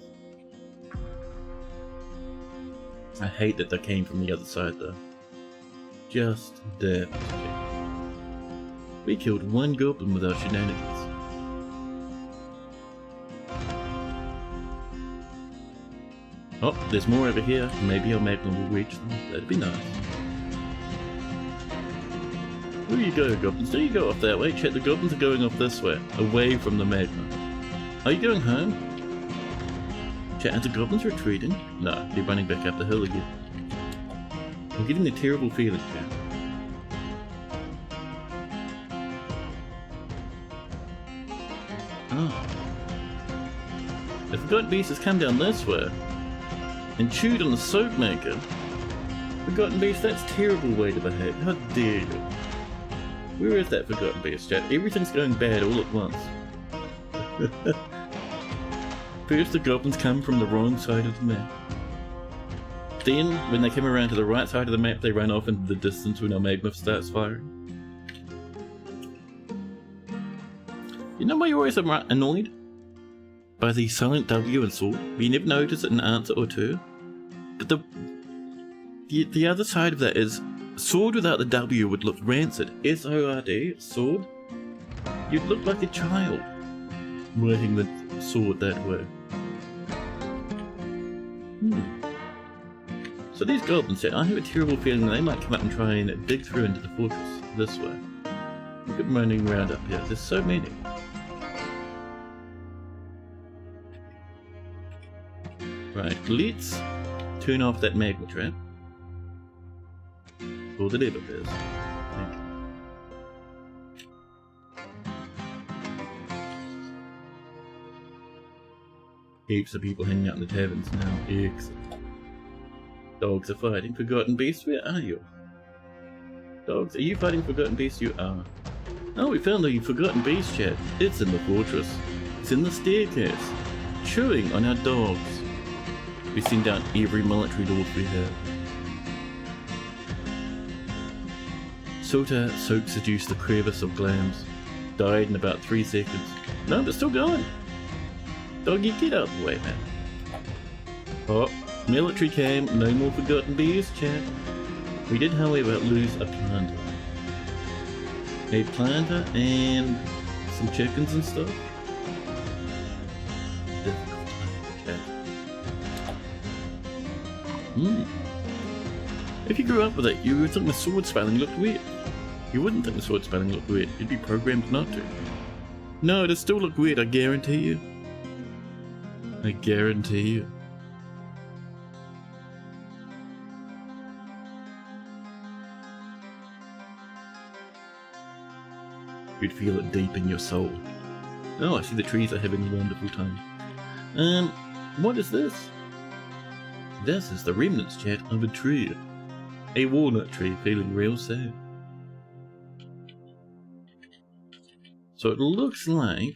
I hate that they came from the other side though. Just that. We killed one goblin with our shenanigans. Oh, there's more over here. Maybe our magma will reach them. That'd be nice. Where you go, goblins? There you go off that way. Check, the goblins are going off this way, away from the magma. Are you going home? Chat, are the goblins retreating? No, they're running back up the hill again. I'm getting a terrible feeling, chat. Oh. The Forgotten Beast has come down this way and chewed on the soap maker. Forgotten Beast, that's a terrible way to behave. How dare you? Where is that Forgotten Beast, chat? Everything's going bad all at once. First the goblins come from the wrong side of the map. Then, when they come around to the right side of the map, they run off into the distance when our magma starts firing. You know why you're always annoyed? By the silent W and sword? You never notice it in answer or two? But the other side of that is, sword without the W would look rancid. S-O-R-D, sword. You'd look like a child writing the sword that way. So these goblins, I have a terrible feeling they might come up and try and dig through into the fortress this way. Look at them running around up here. There's so many. Right, let's turn off that magma trap. Or the lever bears. Heaps of people hanging out in the taverns now. Excellent. Dogs are fighting Forgotten Beast. Where are you? Dogs, are you fighting Forgotten Beast? You are. Oh, we found the Forgotten Beast, chat. It's in the fortress. It's in the staircase. Chewing on our dogs. We send down every military dwarf we have. Sota Soak seduced the crevice of glams. Died in about 3 seconds. No, they're still going. Doggy, get out of the way, man. Oh, military came. No more Forgotten Beast, chat. We did, however, lose a planter. A planter and some chickens and stuff. Difficult time, chat. If you grew up with it, you would think the sword spelling looked weird. You wouldn't think the sword spelling looked weird. You'd be programmed not to. No, it'd still look weird, I guarantee you. I guarantee you. You'd feel it deep in your soul. Oh, I see the trees are having a wonderful time. What is this? This is the remnants, chat, of a tree. A walnut tree feeling real sad. So it looks like...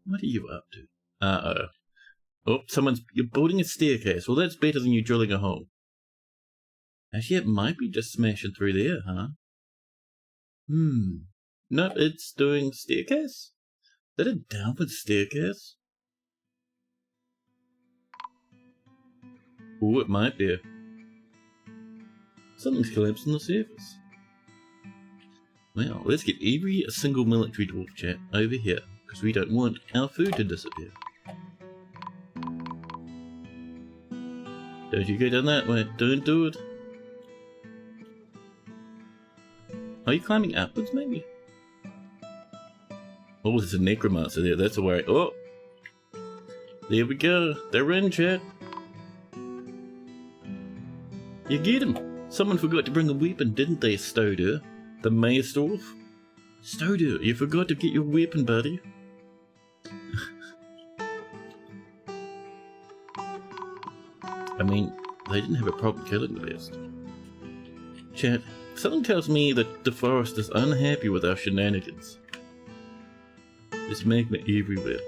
What are you up to? Uh-oh. Oh, you're building a staircase. Well, that's better than you drilling a hole. Actually, it might be just smashing through there, huh? Nope, it's doing staircase? Is that a downward staircase? Oh, it might be. Something's collapsed on the surface. Well, let's get every single military dwarf chat over here, because we don't want our food to disappear. Don't you go down that way. Don't do it. Are you climbing upwards, maybe? Oh, there's a necromancer there. That's a worry. Oh! There we go. They're in, chat. You get him. Someone forgot to bring a weapon, didn't they, Stoder? The Maestorf? Stoder, you forgot to get your weapon, buddy. I mean, they didn't have a problem killing the beast. Chat, something tells me that the forest is unhappy with our shenanigans. There's magma everywhere.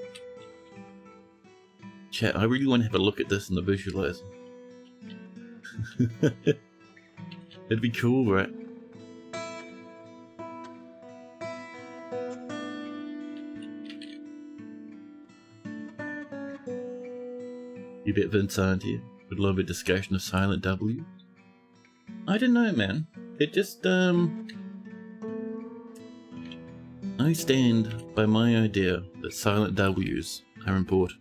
Chat, I really want to have a look at this in the visualizer. It'd be cool, right? You bet Vincent here would love a discussion of silent W. I don't know, man. It just, I stand by my idea that silent W's are important.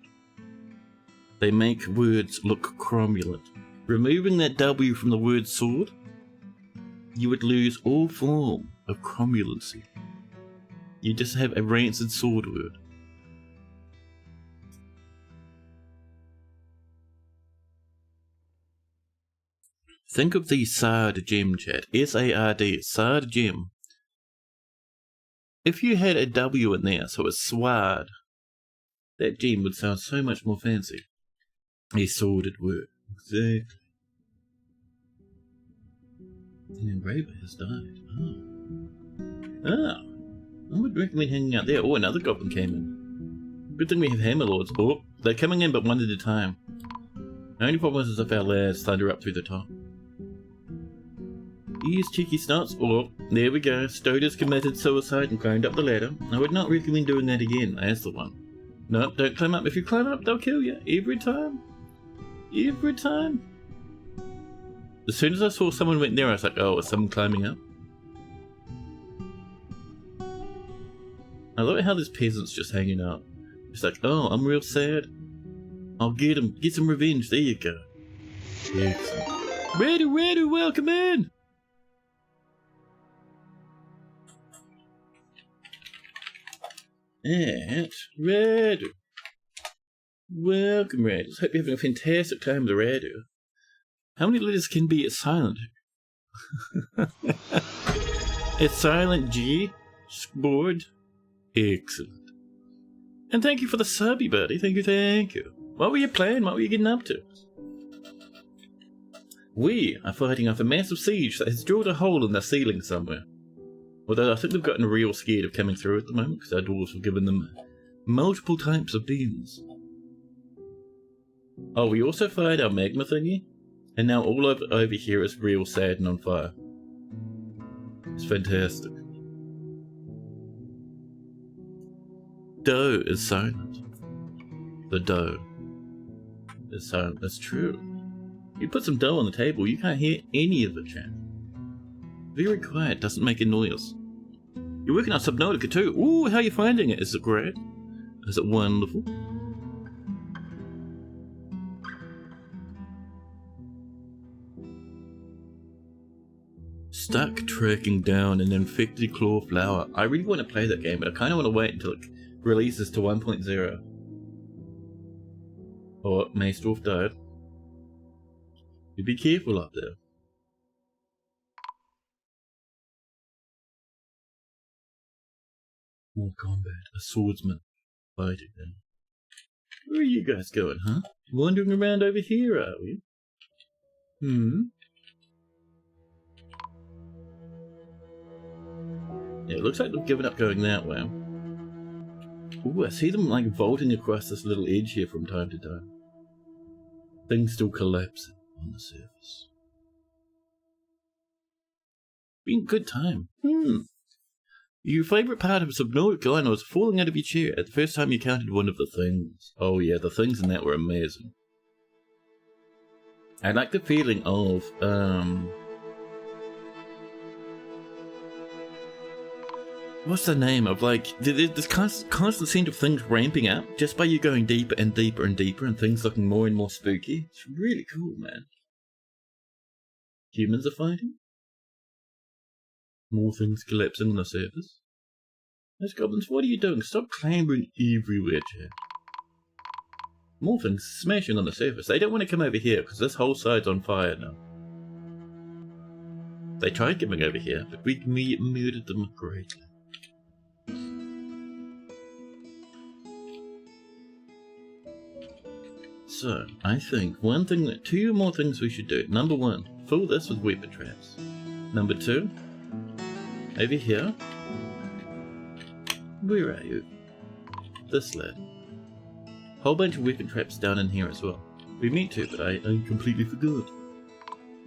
They make words look cromulent. Removing that W from the word sword, you would lose all form of cromulency. You just have a rancid sword word. Think of the Sard gem, chat. S-A-R-D, Sard gem. If you had a W in there, so it's sward, that gem would sound so much more fancy. A sworded word. Exactly. The engraver has died. I would recommend hanging out there. Oh, another goblin came in. Good thing we have hammerlords. Oh, they're coming in but one at a time. The only problem is if our lads thunder up through the top. Here's cheeky stunts. Oh, there we go. Stoder's committed suicide and climbed up the ladder. I would not recommend doing that again. That's the one. No, don't climb up. If you climb up, they'll kill you. Every time. Every time. As soon as I saw someone went there, I was like, oh, is someone climbing up? I love how there's peasants just hanging out. It's like, oh, I'm real sad. I'll get him. Get some revenge. There you go. Excellent. Ready, welcome in! And Radu. Welcome, Radu. Hope you're having a fantastic time with the Radu. How many letters can be at silent? It's silent G. Board. Excellent. And thank you for the subby, buddy. Thank you. What were you playing? What were you getting up to? We are fighting off a massive siege that has drilled a hole in the ceiling somewhere. Although I think they've gotten real scared of coming through at the moment because our dwarves have given them multiple types of demons. Oh, we also fired our magma thingy, and now all over here is real sad and on fire. It's fantastic. Dough is silent. The dough is silent. That's true. You put some dough on the table, you can't hear any of it, chat. Very quiet, doesn't make a noise. You're working on Subnautica too. Ooh, how are you finding it? Is it great? Is it wonderful? Stuck tracking down an infected claw flower. I really want to play that game, but I kind of want to wait until it releases to 1.0. Oh, Maestorf died. You be careful up there. More combat. A swordsman fighting them. Where are you guys going, huh? Wandering around over here, are we? Yeah, it looks like they've given up going that way. Ooh, I see them like vaulting across this little edge here from time to time. Things still collapsing on the surface. Been a good time. Your favourite part of Subnautica Island was falling out of your chair at the first time you counted one of the things. Oh yeah, the things in that were amazing. I like the feeling of, what's the name of, like, this constant sense of things ramping up just by you going deeper and deeper and deeper and things looking more and more spooky. It's really cool, man. Humans are fighting. More things collapsing on the surface. Those goblins, what are you doing? Stop clambering everywhere, Chad. More things smashing on the surface. They don't want to come over here because this whole side's on fire now. They tried coming over here, but we murdered them greatly. So, I think two more things we should do. Number one, fill this with weapon traps. Number two, over here. Where are you? This lad. Whole bunch of weapon traps down in here as well. We meant to, but I completely forgot.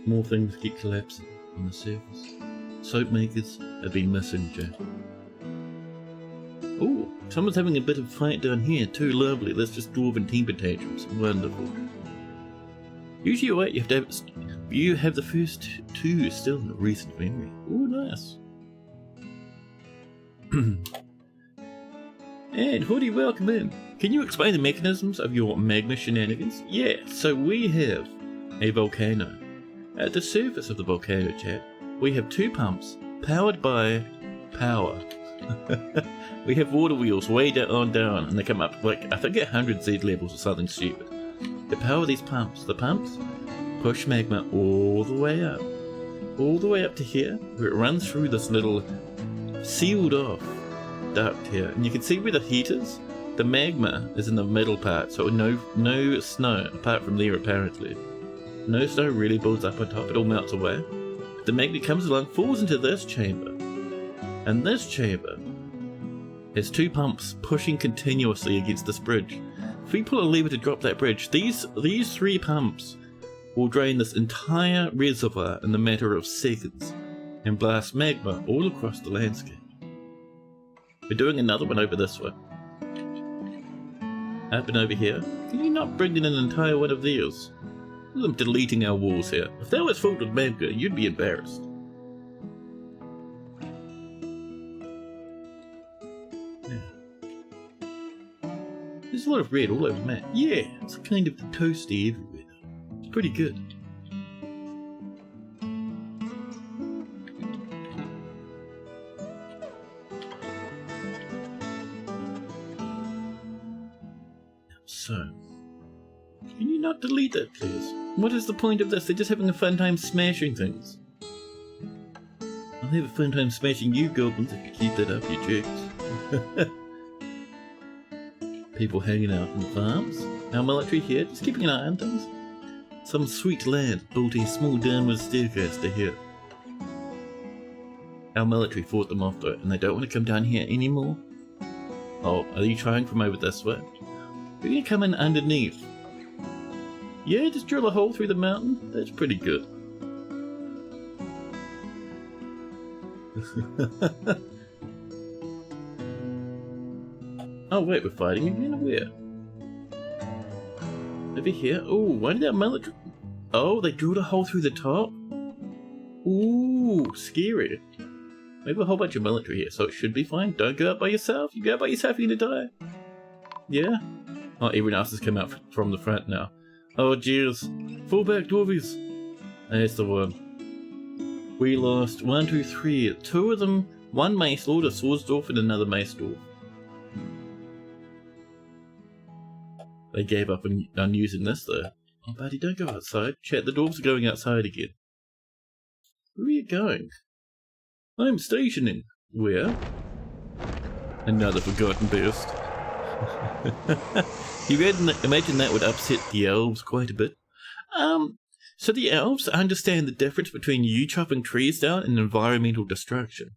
More things keep collapsing on the surface. Soap makers have been missing, Jack. Ooh, someone's having a bit of fight down here too. Lovely. That's just dwarven temper tantrums. Wonderful. Usually you wait, you have the first two still in recent memory. Ooh, nice. And Hoodie, welcome in. Can you explain the mechanisms of your magma shenanigans? Yeah, so we have a volcano. At the surface of the volcano, chat, we have two pumps powered by power. We have water wheels way down, and they come up like, I think 100 Z levels or something stupid. To power these pumps, the pumps push magma all the way up to here, where it runs through this little sealed off duct here, and you can see where the heat is. The magma is in the middle part, so no snow apart from there apparently. No snow really builds up on top, it all melts away. The magma comes along, falls into this chamber, and this chamber has two pumps pushing continuously against this bridge. If we pull a lever to drop that bridge, these three pumps will drain this entire reservoir in the matter of seconds and blast magma all across the landscape. We're doing another one over this way. Up and over here. Can you not bring in an entire one of these? I'm deleting our walls here. If that was filled with magma, you'd be embarrassed. Yeah. There's a lot of red all over the map. Yeah, it's kind of toasty everywhere. It's pretty good. So, can you not delete that, please? What is the point of this? They're just having a fun time smashing things. I'll have a fun time smashing you, goblins, if you keep that up, you jerks. People hanging out in the farms. Our military here, just keeping an eye on things. Some sweet lad built a small downward staircase to here. Our military fought them off though, and they don't want to come down here anymore. Oh, are you trying from over this way? We're gonna come in underneath. Yeah, just drill a hole through the mountain. That's pretty good. Oh wait, we're fighting again? Where? Over here? Oh, why did our military... Oh, they drilled a hole through the top? Ooh, scary. We have a whole bunch of military here, so it should be fine. Don't go out by yourself. You go out by yourself, you're gonna die. Yeah? Oh, everyone else has come out from the front now. Oh, jeez. Fall back, dwarvies. That's the one. We lost 1, 2, 3. Two of them. One mace lord, a swords dwarf, and another mace dwarf. They gave up on using this, though. Oh, buddy, don't go outside. Chat, the dwarves are going outside again. Where are you going? I'm stationing. Where? Another forgotten beast. You imagine that would upset the elves quite a bit. So the elves understand the difference between you chopping trees down and environmental destruction.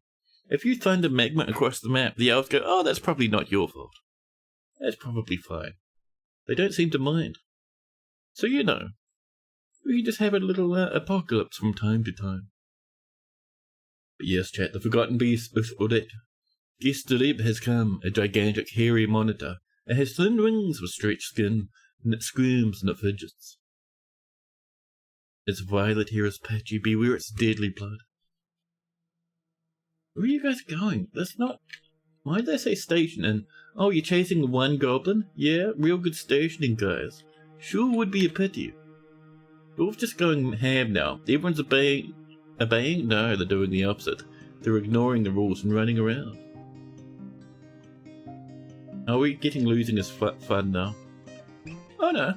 If you thunder magma across the map, the elves go, oh, that's probably not your fault. That's probably fine. They don't seem to mind. So you know, we can just have a little apocalypse from time to time. But yes, chat, the Forgotten Beast of Odette. Gestalib has come, a gigantic hairy monitor. It has thin wings with stretched skin, and it screams and it fidgets. Its violet hair is patchy, beware its deadly blood. Where are you guys going? That's not... Why did they say station? And, oh, you're chasing one goblin? Yeah, real good stationing, guys. Sure would be a pity. We're just going ham now. Everyone's obeying? No, they're doing the opposite. They're ignoring the rules and running around. Are we losing as fun now? Oh no.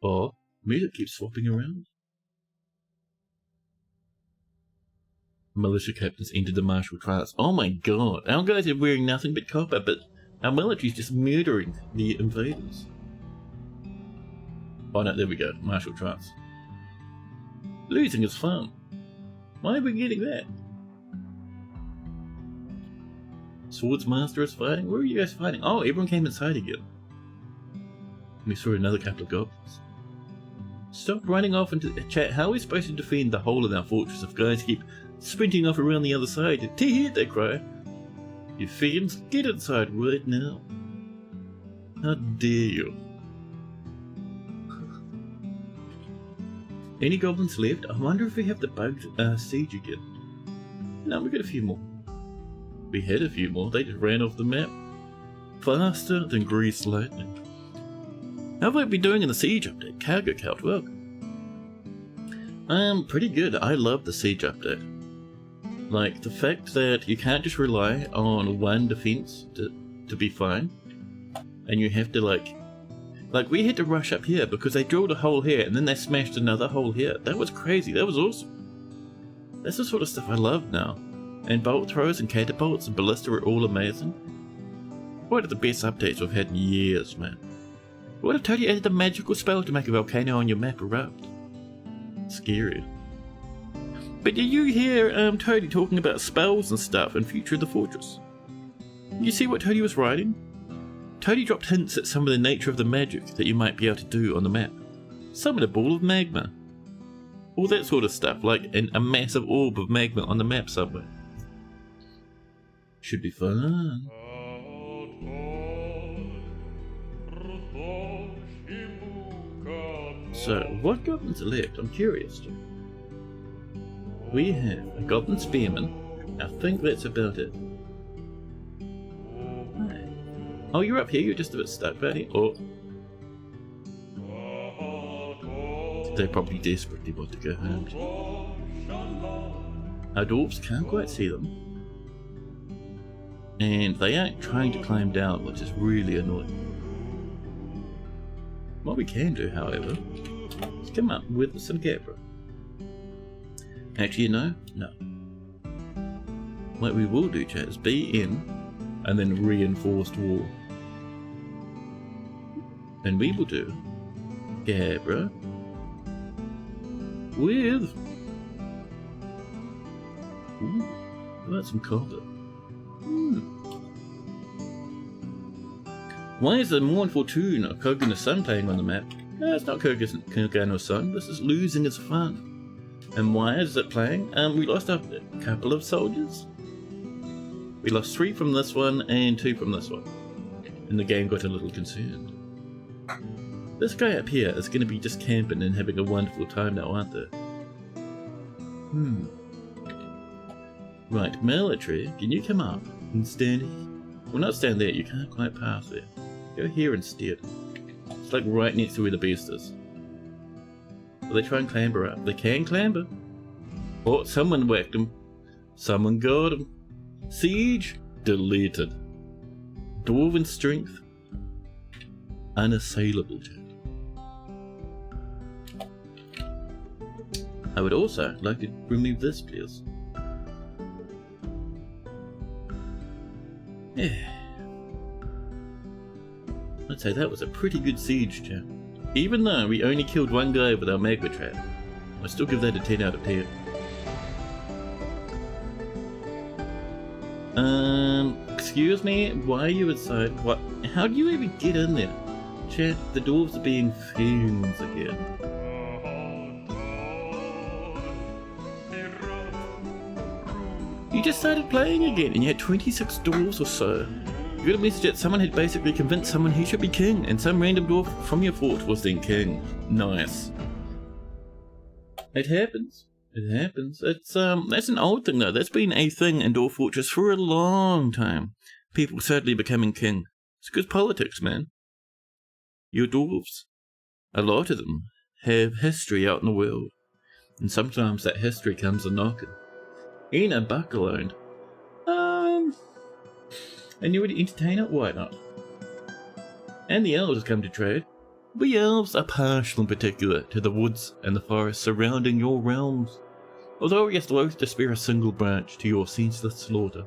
Oh, music keeps swapping around. Militia captains entered the martial trials. Oh my god, our guys are wearing nothing but copper, but our military's just murdering the invaders. Oh no, there we go, martial trials. Losing is fun. Why are we getting that? Swordsmaster is fighting? Where are you guys fighting? Oh, everyone came inside again. We saw another couple of goblins. Stop running off into the chat. How are we supposed to defend the whole of our fortress if guys keep sprinting off around the other side? Tee-hee, they cry. You fiends, get inside right now. How dare you? Any goblins left? I wonder if we have the bugged siege again. No, we got a few more. We had a few more, they just ran off the map. Faster than greased lightning. How have I been doing in the siege update? Cargo count, well. Pretty good. I love the siege update. Like, the fact that you can't just rely on one defense to be fine. And you have to like we had to rush up here because they drilled a hole here and then they smashed another hole here. That was crazy, that was awesome. That's the sort of stuff I love now. And bolt throws and catapults and ballista are all amazing. One of the best updates we've had in years, man. What if Toady added a magical spell to make a volcano on your map erupt? Scary. But did you hear Toady talking about spells and stuff in Future of the Fortress? You see what Toady was writing? Toady dropped hints at some of the nature of the magic that you might be able to do on the map. Summon a ball of magma. All that sort of stuff, like a massive orb of magma on the map somewhere. Should be fun. So, what goblins are left? I'm curious. We have a goblin spearman. I think that's about it. Oh, you're up here, you're just a bit stuck, buddy. Or they probably desperately want to go home. Our dwarves can't quite see them. And they aren't trying to climb down, which is really annoying. What we can do, however, is come up with some Gabra. Actually, no. What we will do, chat, is be in and then reinforced wall. And we will do Gabra with... Ooh, that's some copper. Why is the mournful tune of Kogano's son playing on the map? No, it's not Kogano's son, this is losing its fun. And why is it playing? We lost a couple of soldiers. We lost 3 from this one and 2 from this one. And the game got a little concerned. This guy up here is going to be just camping and having a wonderful time now, aren't they? Right, military, can you come up and stand here? Well, not stand there, you can't quite pass there. Go here instead. It's like right next to where the beast is. Will they try and clamber up? They can clamber. Oh, someone whacked him. Someone got him. Siege deleted. Dwarven strength unassailable. I would also like to remove this, please. Yeah. I'd say that was a pretty good siege, chat. Even though we only killed one guy with our magma trap, I still give that a 10 out of 10. Excuse me, why are you inside? What? How do you even get in there? Chat, the dwarves are being fiends again. You just started playing again and you had 26 dwarves or so. You got a message that someone had basically convinced someone he should be king, and some random dwarf from your fort was then king. Nice. It happens. It happens. It's that's an old thing though. That's been a thing in Dwarf Fortress for a long time. People suddenly becoming king. It's good politics, man. Your dwarves, a lot of them, have history out in the world, and sometimes that history comes a knocking. Ain't a buck alone. And you would entertain it? Why not? And the elves come to trade. We elves are partial in particular to the woods and the forests surrounding your realms. Although we are loath to spare a single branch to your senseless slaughter,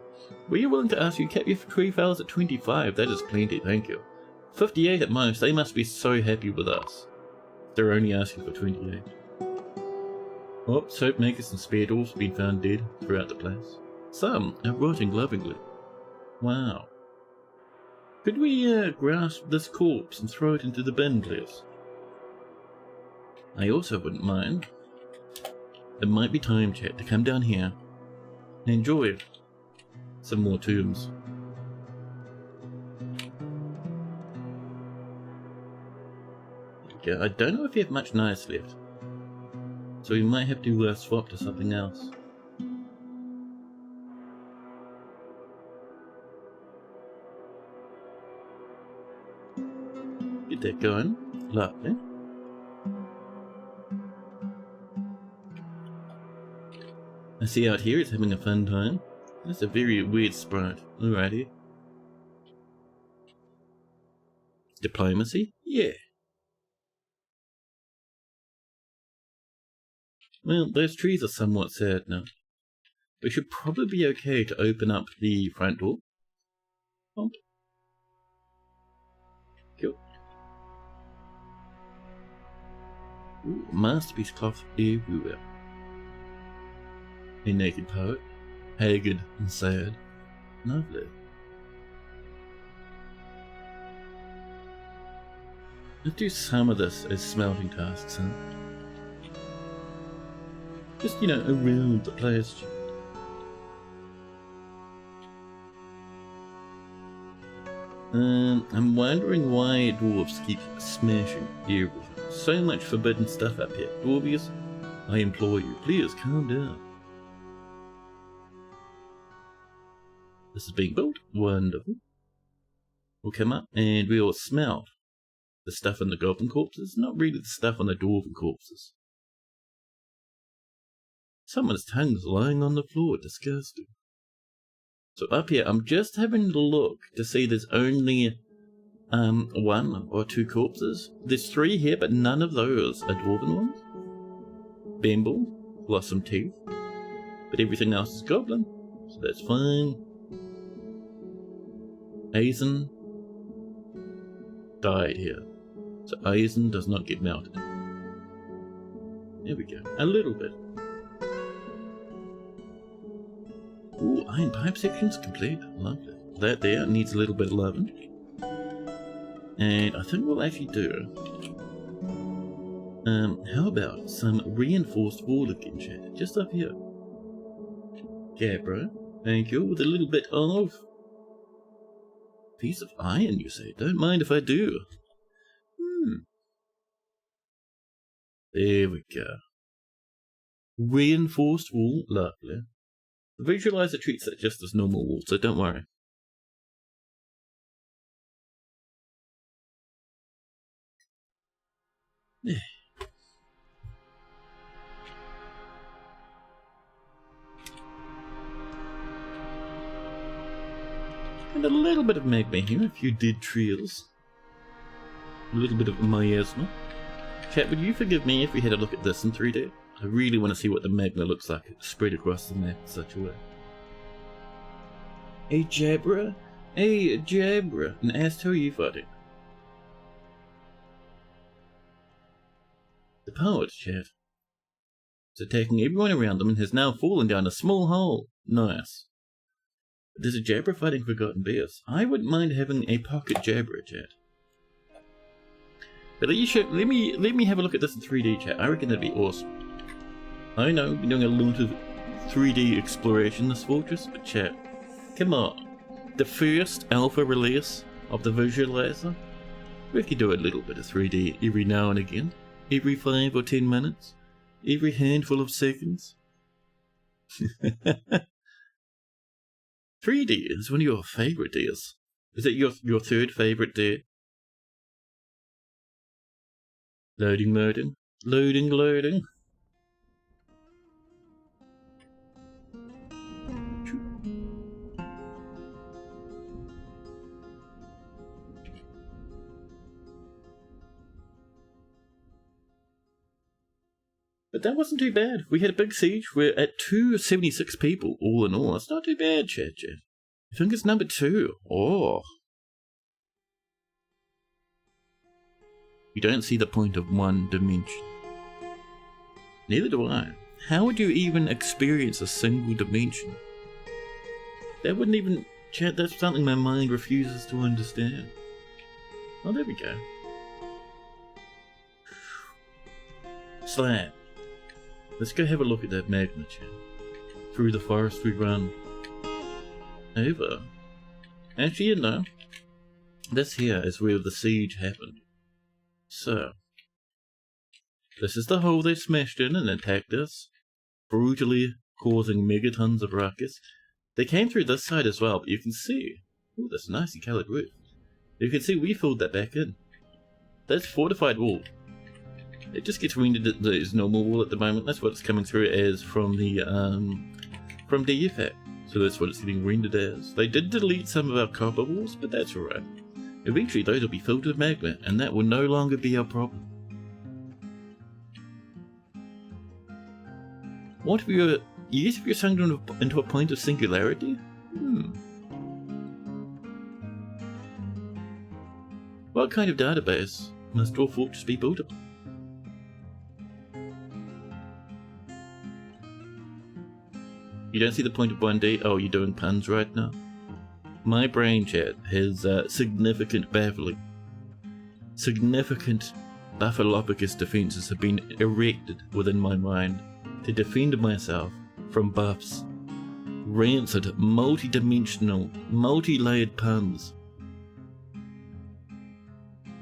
we are willing to ask you to cap your tree fells at 25, that is plenty, thank you. 58 at most, they must be so happy with us. They're only asking for 28. Oh, soap makers and spare dwarfs have been found dead throughout the place. Some are rotting lovingly. Wow. Could we grasp this corpse and throw it into the bin, please? I also wouldn't mind. It might be time, chat, to come down here and enjoy some more tombs. Okay, I don't know if you have much knives left, so we might have to swap to something else. Get that going. Lovely. I see out here it's having a fun time. That's a very weird sprite. Alrighty. Diplomacy? Yeah. Well, those trees are somewhat sad now. We should probably be okay to open up the front door. Oh. Cool. Ooh, masterpiece cloth everywhere. A naked poet, haggard and sad. Lovely. Let's do some of this as smelting tasks, huh? Just, you know, around the place. I'm wondering why dwarves keep smashing everything. So much forbidden stuff up here. Dwarvies, I implore you, please calm down. This is being built. Wonderful. We'll come up and we'll smell the stuff on the goblin corpses, not really the stuff on the dwarven corpses. Someone's tongue's lying on the floor, disgusting. So up here, I'm just having a look to see there's only one or two corpses. There's three here, but none of those are dwarven ones. Bamble, lost some teeth, but everything else is goblin, so that's fine. Aizen died here, so Aizen does not get melted. There we go, a little bit. Ooh, iron pipe section's complete. Lovely. That there needs a little bit of loving. And I think we'll actually do... how about some reinforced wall again, chat? Just up here. Okay, bro. Thank you. With a little bit of... piece of iron, you say? Don't mind if I do. There we go. Reinforced wall. Lovely. The visualizer treats it just as normal wall, so don't worry. Yeah. And a little bit of magma here, a few dead trails. A little bit of miasma. Chat, would you forgive me if we had a look at this in 3D? I really want to see what the magma looks like spread across the map in such a way. A Jabra? A Jabra. And as to you, buddy. The poet, chat, is attacking everyone around them and has now fallen down a small hole. Nice. There's a Jabra fighting forgotten bears. I wouldn't mind having a pocket Jabra, chat. But let me have a look at this in 3D, chat. I reckon that'd be awesome. I know we're doing a lot of 3D exploration in this fortress, but chat, come on. The first alpha release of the visualizer, we could do a little bit of 3D every now and again. Every 5 or 10 minutes. Every handful of seconds. 3D is one of your favourite days. Is it your third favourite day? Loading. But that wasn't too bad. We had a big siege. We're at 276 people all in all. That's not too bad, chat. I think it's number 2. Oh. You don't see the point of one dimension. Neither do I. How would you even experience a single dimension? That wouldn't even... Chat, that's something my mind refuses to understand. Oh, there we go. Slab. Let's go have a look at that magma, chat. Through the forest we run. Over. Actually, you know, this here is where the siege happened. So, this is the hole they smashed in and attacked us, brutally causing megatons of ruckus. They came through this side as well, but you can see, ooh, that's a nicely coloured roof. You can see we filled that back in. That's fortified wall. It just gets rendered as normal wall at the moment. That's what it's coming through as from the from DFAC. So that's what it's getting rendered as. They did delete some of our copper walls, but that's alright. Eventually those will be filled with magma, and that will no longer be our problem. What if you're... Yes, if you're sunk into a point of singularity? What kind of database must Dwarf Fortress be built upon? You don't see the point of 1D? Oh, you're doing puns right now? My brain, chat, has significant baffling. Significant Buffalopicus defences have been erected within my mind to defend myself from buffs. Rancid, multi-dimensional, multi-layered puns.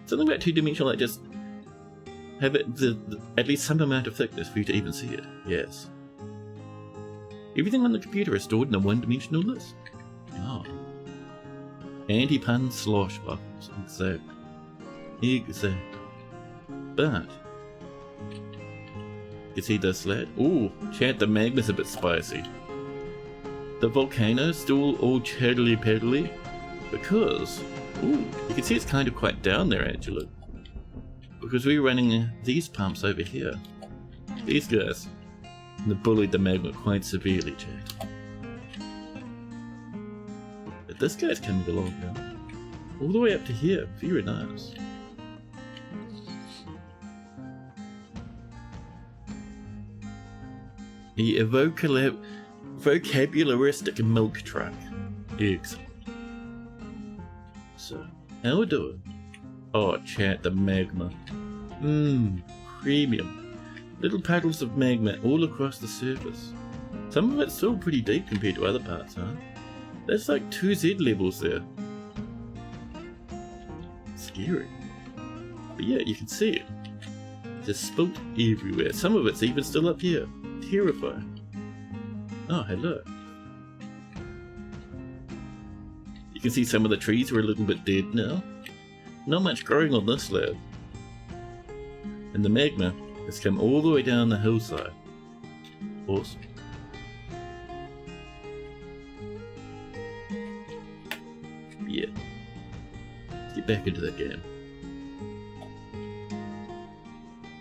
Something about two-dimensional that just have it at least some amount of thickness for you to even see it. Yes. Everything on the computer is stored in a one-dimensional list. Oh. Anti-pun slosh buffers. Exactly. But you see this lad? Ooh, chat, the magma's a bit spicy. The volcano's still all chattily paddly because, ooh, you can see it's kind of quite down there actually. Because we're running these pumps over here. These guys. And they bullied the magma quite severely, chat. But this guy's coming along now. All the way up to here. Very nice. The vocabularistic milk truck. Excellent. So, how we doing? Oh, chat, the magma. Premium. Little puddles of magma all across the surface. Some of it's still pretty deep compared to other parts, huh? That's like 2Z levels there. Scary. But yeah, you can see it. Just spilt everywhere. Some of it's even still up here. Terrifying. Oh, hello. You can see some of the trees are a little bit dead now. Not much growing on this lab. And the magma has come all the way down the hillside. Awesome. Yeah. Let's get back into that game.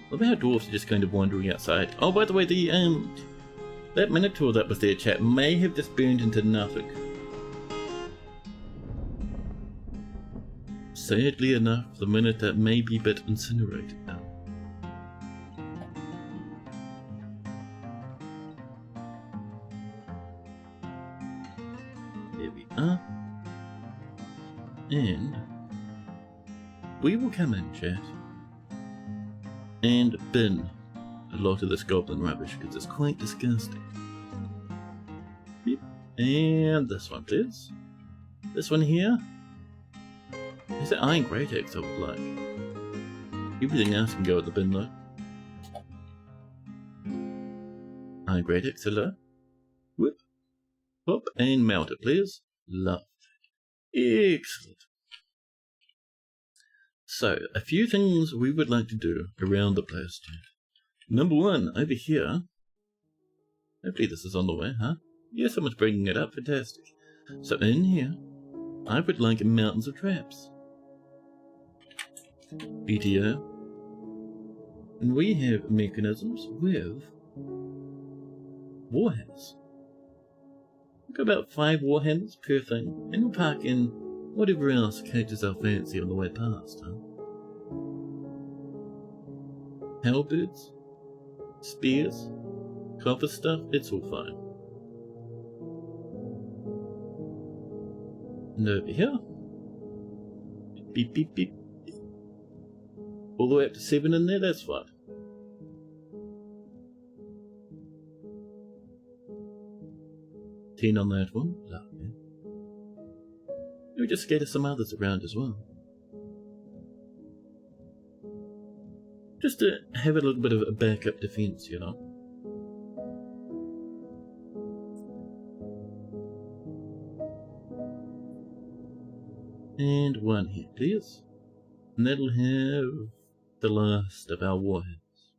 Love how dwarves are just kind of wandering outside. Oh, by the way, the that minotaur that was there, chat, may have just burned into nothing. Sadly enough, the minotaur may be a bit incinerated now. There we are. And we will come in, chat, and bin a lot of this goblin rubbish because it's quite disgusting. Yep. And this one, please. This one here. Is it iron great axe I would like? Everything else can go at the bin though. Iron great axe, hello. Whip. Pop and melt it, please. Love. Excellent. So, a few things we would like to do around the place. Number one, over here. Hopefully this is on the way, huh? Yeah, someone's bringing it up. Fantastic. So in here, I would like mountains of traps. BTO. And we have mechanisms with warheads. We've got about 5 warheads per thing, and we'll park in whatever else catches our fancy on the way past, huh? Halberds, spears, copper stuff, it's all fine. And over here, beep beep beep, all the way up to 7 in there, that's fine. On that one, lovely. Maybe just scatter some others around as well. Just to have a little bit of a backup defense, you know. And one here, please. And that'll have the last of our warheads.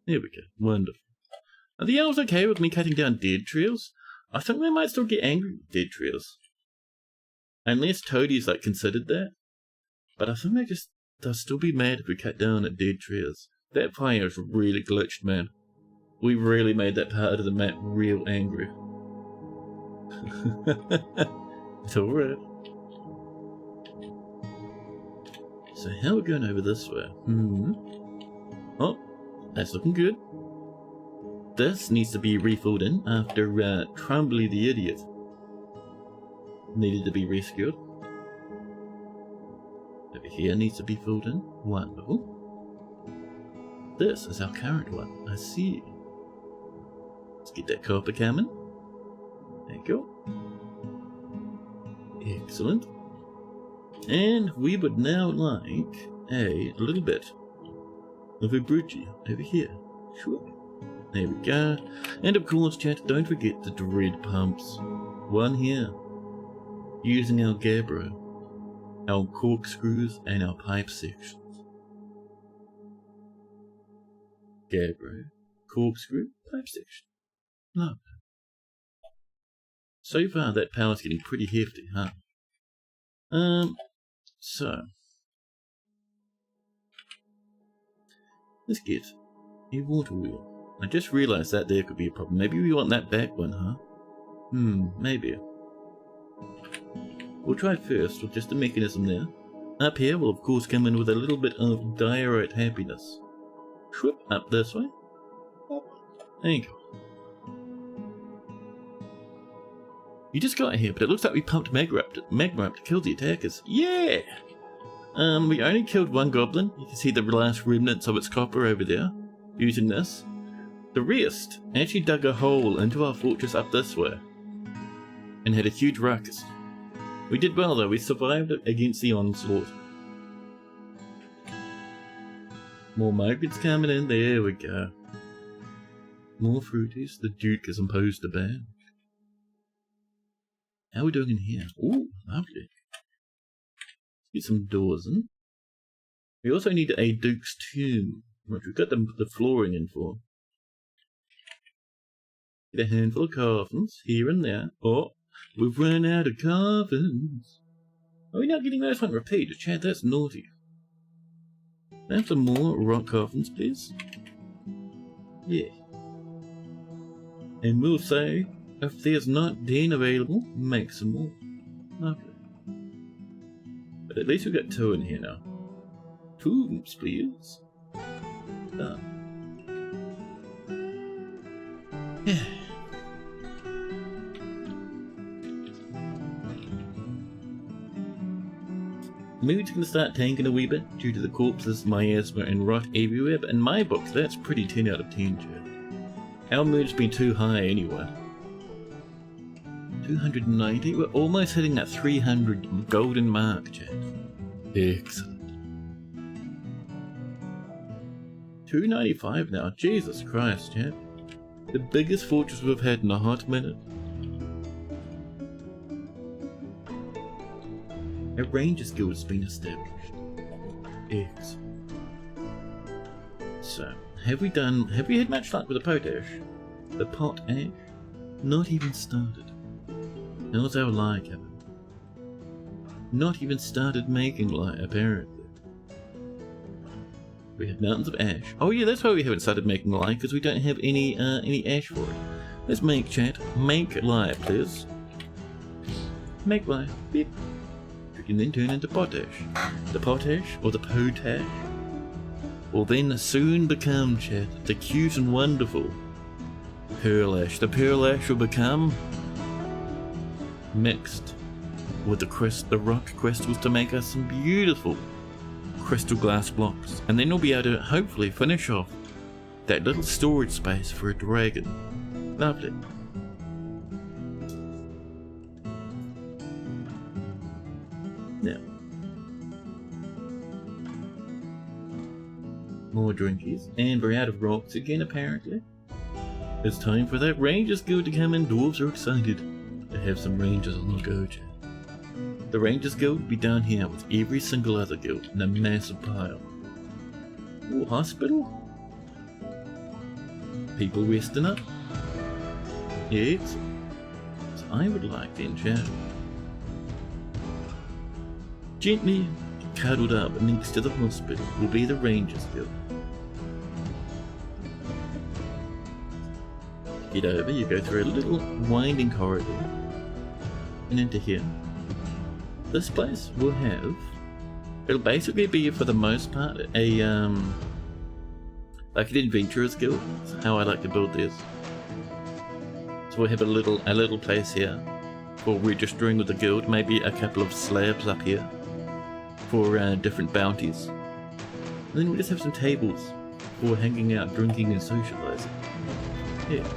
There we go, wonderful. Are the elves okay with me cutting down dead trees? I think they might still get angry with dead trees. Unless Toadie's like considered that. But I think they'll still be mad if we cut down at dead trees. That fire is really glitched, man. We really made that part of the map real angry. It's alright. So how are we going over this way? Oh, that's looking good. This needs to be refilled in after Trumbly the idiot needed to be rescued. Over here needs to be filled in. Wonderful. This is our current one. I see. Let's get that copper coming. There you go. Excellent. And we would now like a little bit of a bridgie over here. Sure. There we go. And of course, chat, don't forget the dread pumps. One here. Using our gabbro, our corkscrews, and our pipe sections. Gabbro, corkscrew, pipe section. Love it. So far, that power's getting pretty hefty, huh? So. Let's get a water wheel. I just realised that there could be a problem. Maybe we want that back one, huh? Maybe. We'll try first with just a mechanism there. Up here we'll of course come in with a little bit of diorite happiness. Whoop, up this way. There you go. You just got here, but it looks like we pumped magma up to kill the attackers. Yeah! We only killed one goblin. You can see the last remnants of its copper over there. Using this. The rest actually dug a hole into our fortress up this way and had a huge ruckus. We did well though, we survived against the onslaught. More migrants coming in, there we go. More fruities, the Duke has imposed a ban. How are we doing in here? Ooh, lovely. Let's get some doors in. We also need a Duke's tomb, which we've got the flooring in for. Get a handful of coffins here and there. Oh, we've run out of coffins. Are we not getting those one repeated? Chad, that's naughty. Have some more rock coffins, please. Yeah. And we'll say, if there's not den available, make some more. Lovely. But at least we've got 2 in here now. Tombs, please. Done. Yeah. mood's gonna start tanking a wee bit due to the corpses, miasma, and rot everywhere, but in my books, that's pretty 10 out of 10, chat. Our mood's been too high anyway. 290? We're almost hitting that 300 golden mark, chat. Excellent. 295 now. Jesus Christ, chat. The biggest fortress we've had in a hot minute. A Rangers Guild has been established. Excellent. So, have we had much luck with the potash? The potash? Not even started. How's our lye coming? Not even started making lye, apparently. We have mountains of ash. Oh yeah, that's why we haven't started making lye, because we don't have any ash for it. Let's make, chat. Make lye, please. Make lye. Beep. We can then turn into potash. The potash, or the potash, will then soon become, chat, the cute and wonderful pearl ash. The pearl ash will become mixed with the rock crystals to make us some beautiful crystal glass blocks, and then we'll be able to hopefully finish off that little storage space for a dragon. Lovely. Now, more drinkies, and we're out of rocks again apparently. It's time for that Rangers Guild to come in. Dwarves are excited to have some Rangers on the go, chat. The Rangers Guild will be down here with every single other guild in a massive pile. Ooh, hospital? People resting up? Yes. So I would like then, chat. Gently cuddled up next to the hospital will be the Rangers Guild. Get over, you go through a little winding corridor and into here. This place will have, it'll basically be for the most part a like an adventurers guild. That's how I like to build this. So we'll have a little place here for registering with the guild, maybe a couple of slabs up here for different bounties. And then we'll just have some tables for hanging out, drinking and socializing. Yeah.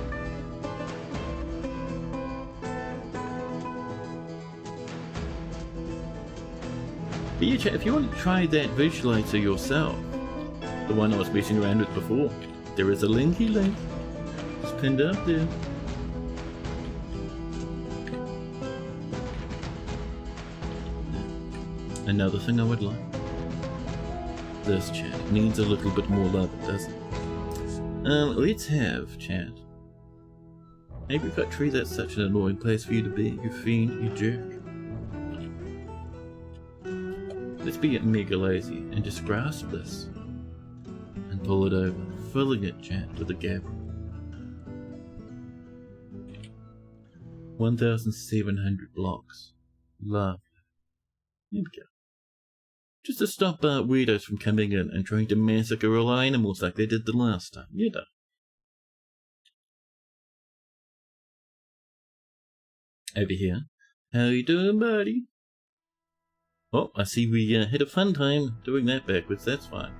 But yeah, chat, if you want to try that visualizer yourself, the one I was messing around with before, there is a link. It's pinned up there. Another thing I would like. This chat needs a little bit more love, doesn't it? Let's have, chat. Apricot tree, that's such an annoying place for you to be, you fiend, you jerk. Let's be mega lazy and just grasp this and pull it over, filling it, chat, with a gavel. 1,700 blocks. Lovely. There we go. Just to stop weirdos from coming in and trying to massacre all animals like they did the last time, you know. Over here. How you doing, buddy? Oh, I see we had a fun time doing that backwards, that's fine.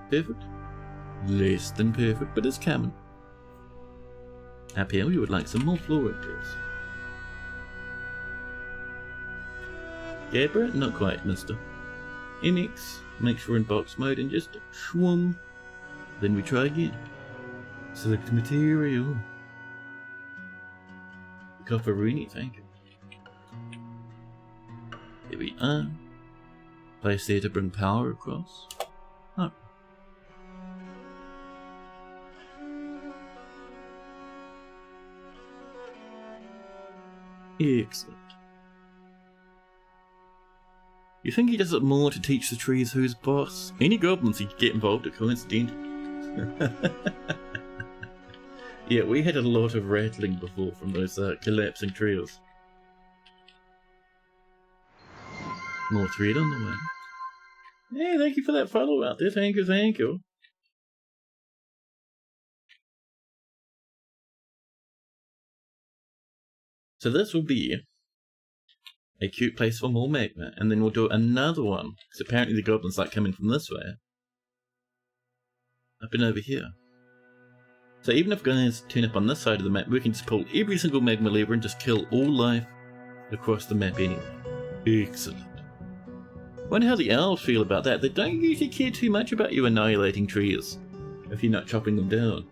Perfect. Less than perfect, but it's coming. Up here we would like some more flooring, please. Gabra? Not quite, mister. MX, make sure in box mode and just shwoom. Then we try again. Select material. Cofferini, thank you. Here we are. Place there to bring power across. Oh. Excellent. You think he does it more to teach the trees who's boss? Any goblins he could get involved are coincidental. Yeah, we had a lot of rattling before from those collapsing trees. More thread on the way. Hey, thank you for that follow out there. Thank you, thank you. So this will be a cute place for more magma, and then we'll do another one, because apparently the goblins like coming from this way. Up and over here. So even if guys turn up on this side of the map, we can just pull every single magma lever and just kill all life across the map anyway. Excellent. Wonder how the elves feel about that. They don't usually care too much about you annihilating trees if you're not chopping them down.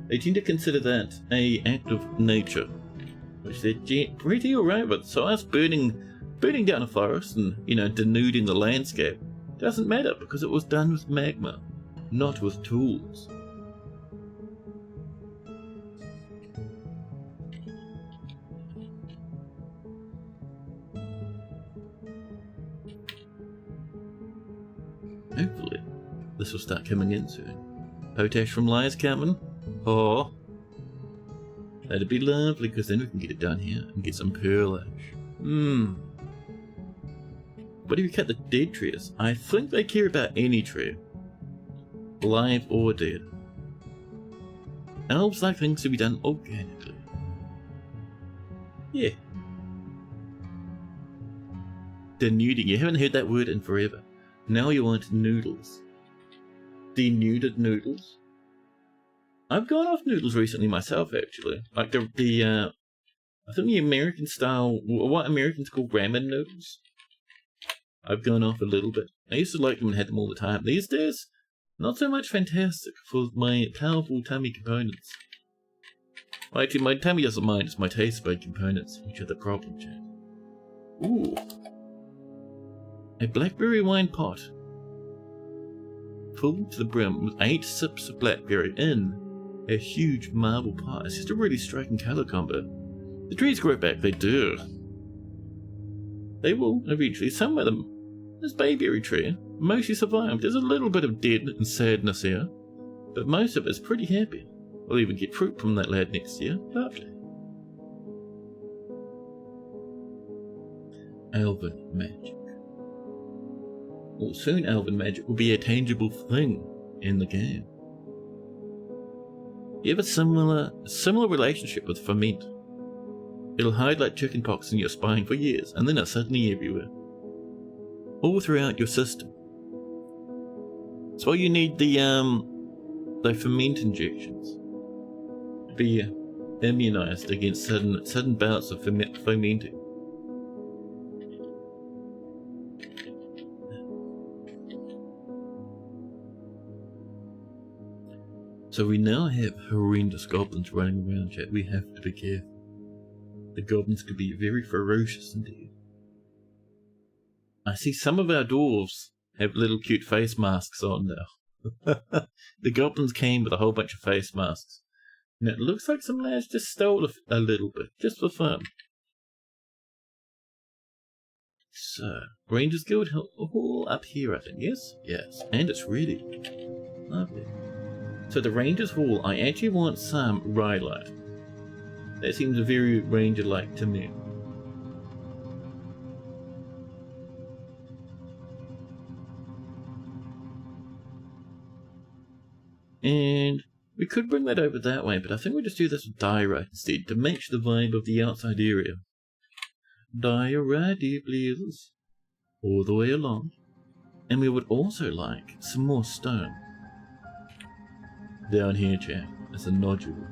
They tend to consider that an act of nature, which they're pretty alright with. So us burning down a forest and, you know, denuding the landscape doesn't matter because it was done with magma, not with tools. Hopefully, this will start coming in soon. Potash from Liar's coming. Oh, that'd be lovely, because then we can get it down here and get some pearl ash. What do you cut the dead trees? I think they care about any tree, live or dead. Elves like things to be done organically. Yeah. Denuding. You haven't heard that word in forever. Now you want noodles. Denuded noodles? I've gone off noodles recently myself, actually. Like I think the American style, what Americans call ramen noodles. I've gone off a little bit. I used to like them and had them all the time. These days, not so much fantastic for my powerful tummy components. Well, actually, my tummy doesn't mind, it's my taste bud components, which are the problem, chat. Ooh. A blackberry wine pot. Full to the brim with 8 sips of blackberry in a huge marble pot. It's just a really striking colour combo. The trees grow back, they do. They will, eventually. Some of them, this bayberry tree, mostly survived. There's a little bit of dead and sadness here, but most of it's pretty happy. We'll even get fruit from that lad next year. Lovely. Elven magic. Well, soon elven magic will be a tangible thing in the game. You have a similar relationship with ferment. It'll hide like chickenpox in your spine for years, and then it's suddenly everywhere. All throughout your system. That's why you need the ferment injections. To be immunized against sudden bouts of fermenting. So we now have horrendous goblins running around, chat. We have to be careful. The goblins could be very ferocious indeed. I see some of our dwarves have little cute face masks on now. The goblins came with a whole bunch of face masks. And it looks like some lads just stole a little bit, just for fun. So, Rangers Guild Hall up here, I think, yes? Yes, and it's ready. Lovely. So the Rangers Hall, I actually want some Rhyolite. That seems very Ranger-like to me. And we could bring that over that way, but I think we'll just do this with diorite instead, to match the vibe of the outside area. Diorite, please. All the way along. And we would also like some more stone. Down here, chat, is a nodule.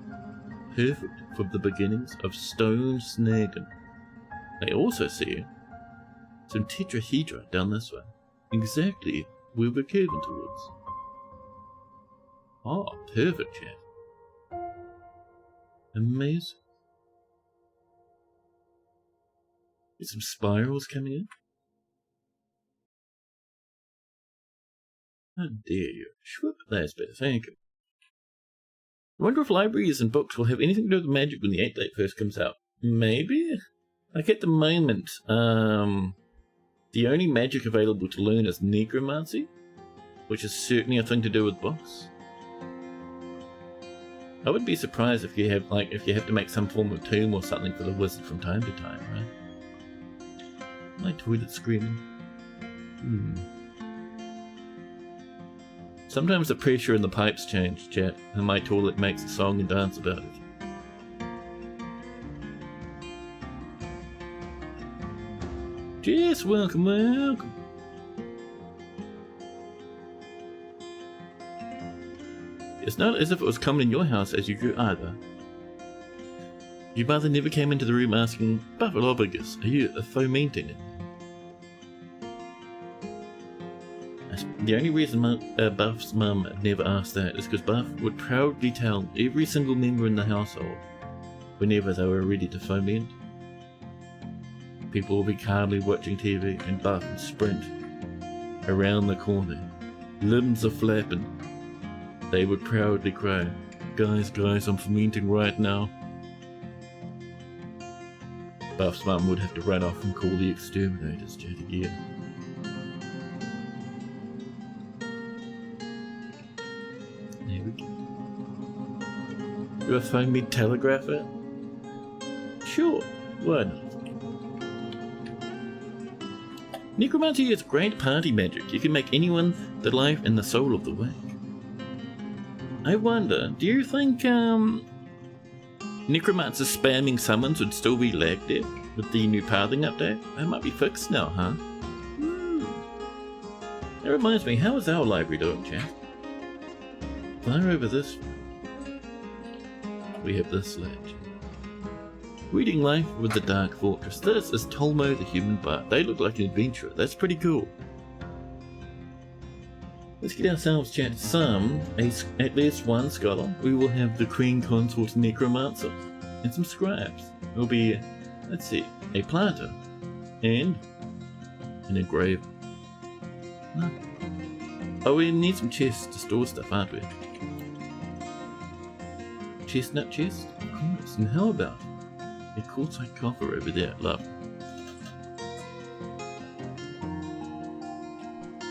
Perfect for the beginnings of stone snagging. I also see some tetrahedra down this way. Exactly where we're curving towards. Oh, perfect, chat. Amazing. Get some spirals coming in. How dare you? Swoop, that's better, thank you. I wonder if libraries and books will have anything to do with magic when the 8th date first comes out. Maybe? Like at the moment, the only magic available to learn is necromancy, which is certainly a thing to do with books. I wouldn't be surprised if you have to make some form of tomb or something for the wizard from time to time, right? My toilet's screaming. Sometimes the pressure in the pipes change, chat, and my toilet makes a song and dance about it. Jess, welcome, welcome. It's not as if it was coming in your house as you grew either. Your mother never came into the room asking, Buffalobagus, are you fomenting it? The only reason Buff's mum never asked that is because Buff would proudly tell every single member in the household whenever they were ready to foment. People would be calmly watching TV and Buff would sprint around the corner. Limbs are flapping. They would proudly cry, guys, I'm fermenting right now. Buff's mum would have to run off and call the exterminators yet again. There we go. You a foamy telegrapher? Sure, why not? Necromancy is great party magic. You can make anyone the life and the soul of the wake. I wonder, do you think Necromancer spamming summons would still be lagged there with the new pathing update? That might be fixed now, huh? That reminds me, how is our library doing, chat? Fire over this one. We have this ledge. Reading Life with the Dark Fortress. This is Tolmo the Human Bard. They look like an adventurer. That's pretty cool. Let's get ourselves, chat, at least one scholar. We will have the Queen Consort Necromancer and some scribes. It will be, let's see, a planter and an engraver. No. Oh, we need some chests to store stuff, aren't we? Chestnut chest? Of course. And how about a quartzite coffer over there? Love.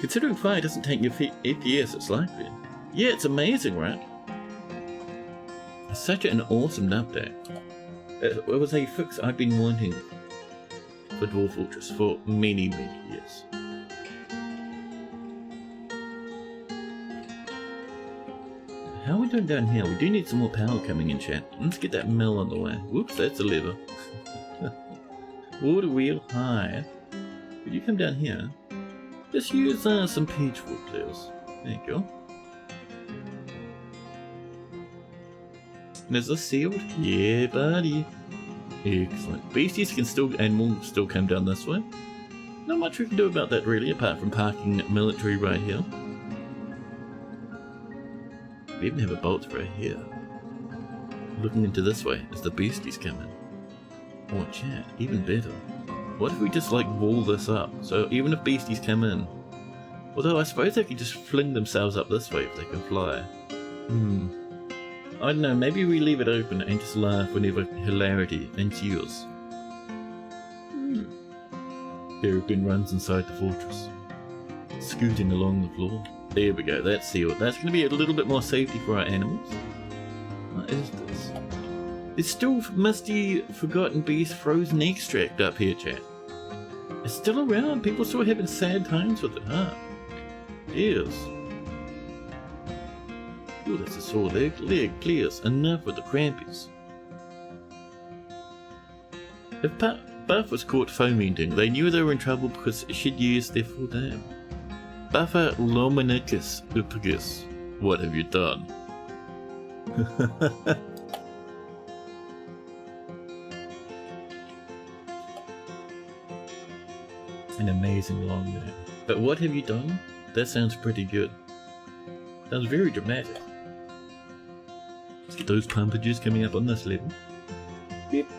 Considering fire doesn't take your FPS, it's like it. Yeah, it's amazing, right? It's such an awesome update. It was a fix I've been wanting for Dwarf Fortress for many years. How are we doing down here? We do need some more power coming in, chat. Let's get that mill on the way. Whoops, that's a lever. Water wheel high. Could you come down here? Just use some peach wood, please. There you go. And is this sealed? Yeah, buddy. Excellent. Beasties can still, and will still come down this way. Not much we can do about that really, apart from parking military right here. We even have a bolt right here. Looking into this way as the beasties come in. Oh, chat, even better. What if we just like wall this up? So even if beasties come in, although I suppose they could just fling themselves up this way if they can fly. I don't know, maybe we leave it open and just laugh whenever hilarity ensues. Peregrine runs inside the fortress, scooting along the floor. There we go, that's sealed. That's going to be a little bit more safety for our animals. What is this? There's still musty, forgotten beast frozen extract up here, chat. It's still around. People still having sad times with it, huh? Yes. Oh, that's a sore leg. Leg clears. Enough with the crampies. If Buff was caught fomenting, they knew they were in trouble because she'd used their full name. Buffer Lomanicus Upagus. What have you done? An amazing long name. But what have you done? That sounds pretty good. Sounds very dramatic. Let's get those pumpages coming up on this level. Yep.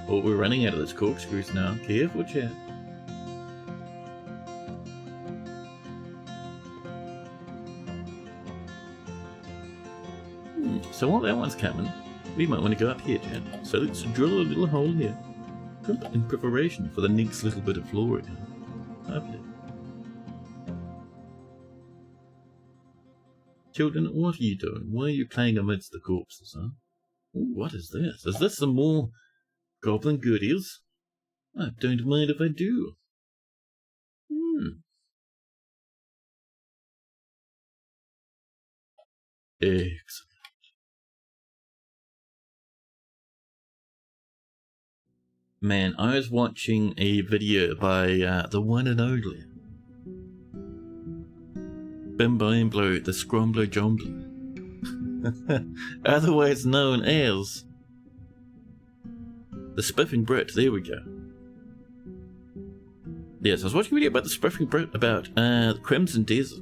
Oh, we're running out of those corkscrews now. Careful, chat. So while that one's coming, we might want to go up here, chat. So let's drill a little hole here. In preparation for the next little bit of flooring. Lovely. Children, what are you doing? Why are you playing amidst the corpses, huh? Ooh, what is this? Is this some more goblin goodies? I don't mind if I do. Excellent. Man, I was watching a video by the one and only Bim Blue, the Scrumbler Jombler, otherwise known as the Spiffing Brit. There we go. Yes, I was watching a video about the Spiffing Brit about Crimson Desert.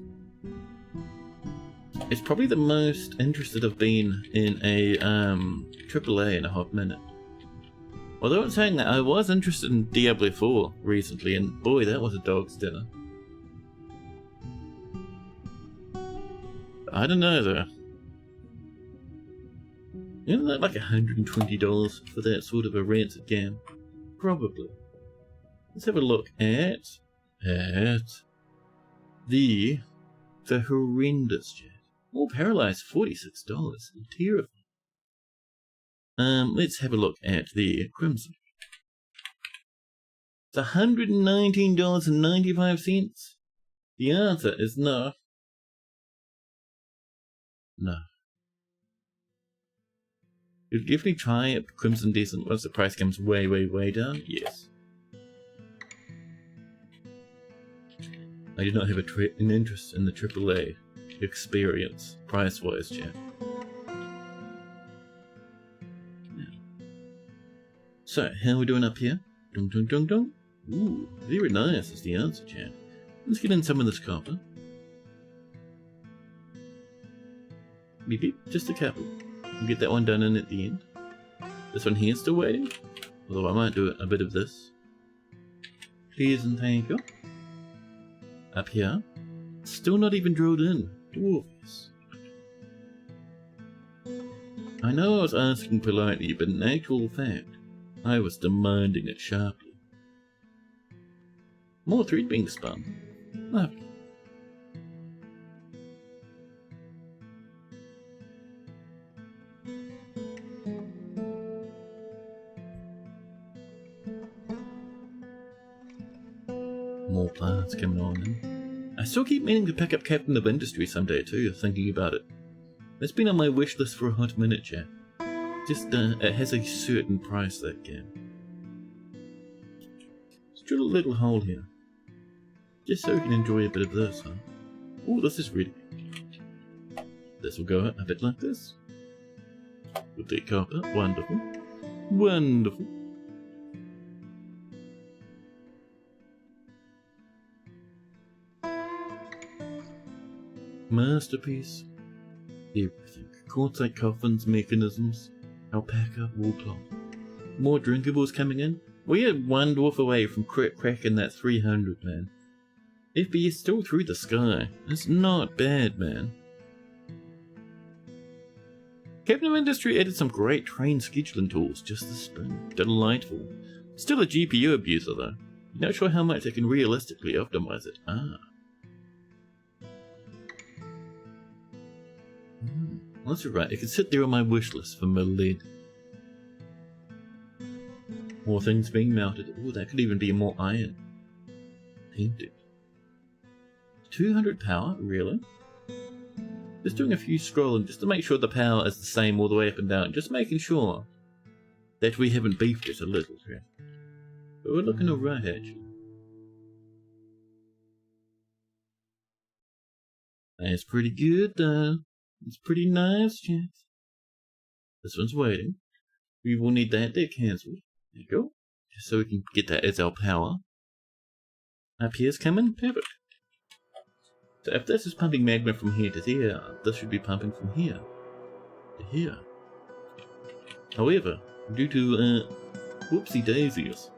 It's probably the most interested I've been in a AAA in a hot minute. Although in saying that, I was interested in Diablo 4 recently, and boy, that was a dog's dinner. I don't know though. Isn't that like $120 for that sort of a rancid game? Probably. Let's have a look at the horrendous chat. Oh, Paralyzed $46. Terrifying. Let's have a look at the Crimson. It's $119.95. The answer is no. No. You'd definitely try a Crimson Descent once the price comes way, way, way down. Yes. I do not have an interest in the AAA experience, price-wise, chat. So, how are we doing up here? Dun dun dun dun. Ooh, very nice is the answer, chat. Let's get in some of this copper. Beep beep, just a couple. We'll get that one done in at the end. This one here is still waiting. Although I might do a bit of this. Please and thank you. Up here. Still not even drilled in. Dwarves. I know I was asking politely, but in actual fact, I was demanding it sharply. More thread being spun. Lovely. More plants coming on in. I still keep meaning to pick up Captain of Industry someday too, thinking about it. It's been on my wish list for a hot minute, chat. Just, it has a certain price, that game. Let's drill a little hole here. Just so we can enjoy a bit of this, huh? Oh, this is ready. This will go a bit like this. With the copper. Wonderful. Wonderful. Masterpiece. Everything. Quartzite coffins, mechanisms. Alpaca, wool cloth. More drinkables coming in. We are one dwarf away from cracking that 300, man. FPS still through the sky. It's not bad, man. Captain of Industry added some great train scheduling tools just this spring. Delightful. Still a GPU abuser though. Not sure how much I can realistically optimize it. Well, that's right, it can sit there on my wish list for my lead. More things being melted. Ooh, that could even be more iron. Painted. 200 power? Really? Just doing a few scrolling just to make sure the power is the same all the way up and down. Just making sure that we haven't beefed it a little, right? But we're looking alright, actually. That's pretty good, though. It's pretty nice, chat. This one's waiting. We will need that. They're cancelled. There you go. Just so we can get that as our power. Up here's coming. Perfect. So if this is pumping magma from here to there, this should be pumping from here to here. However, due to whoopsie daisies,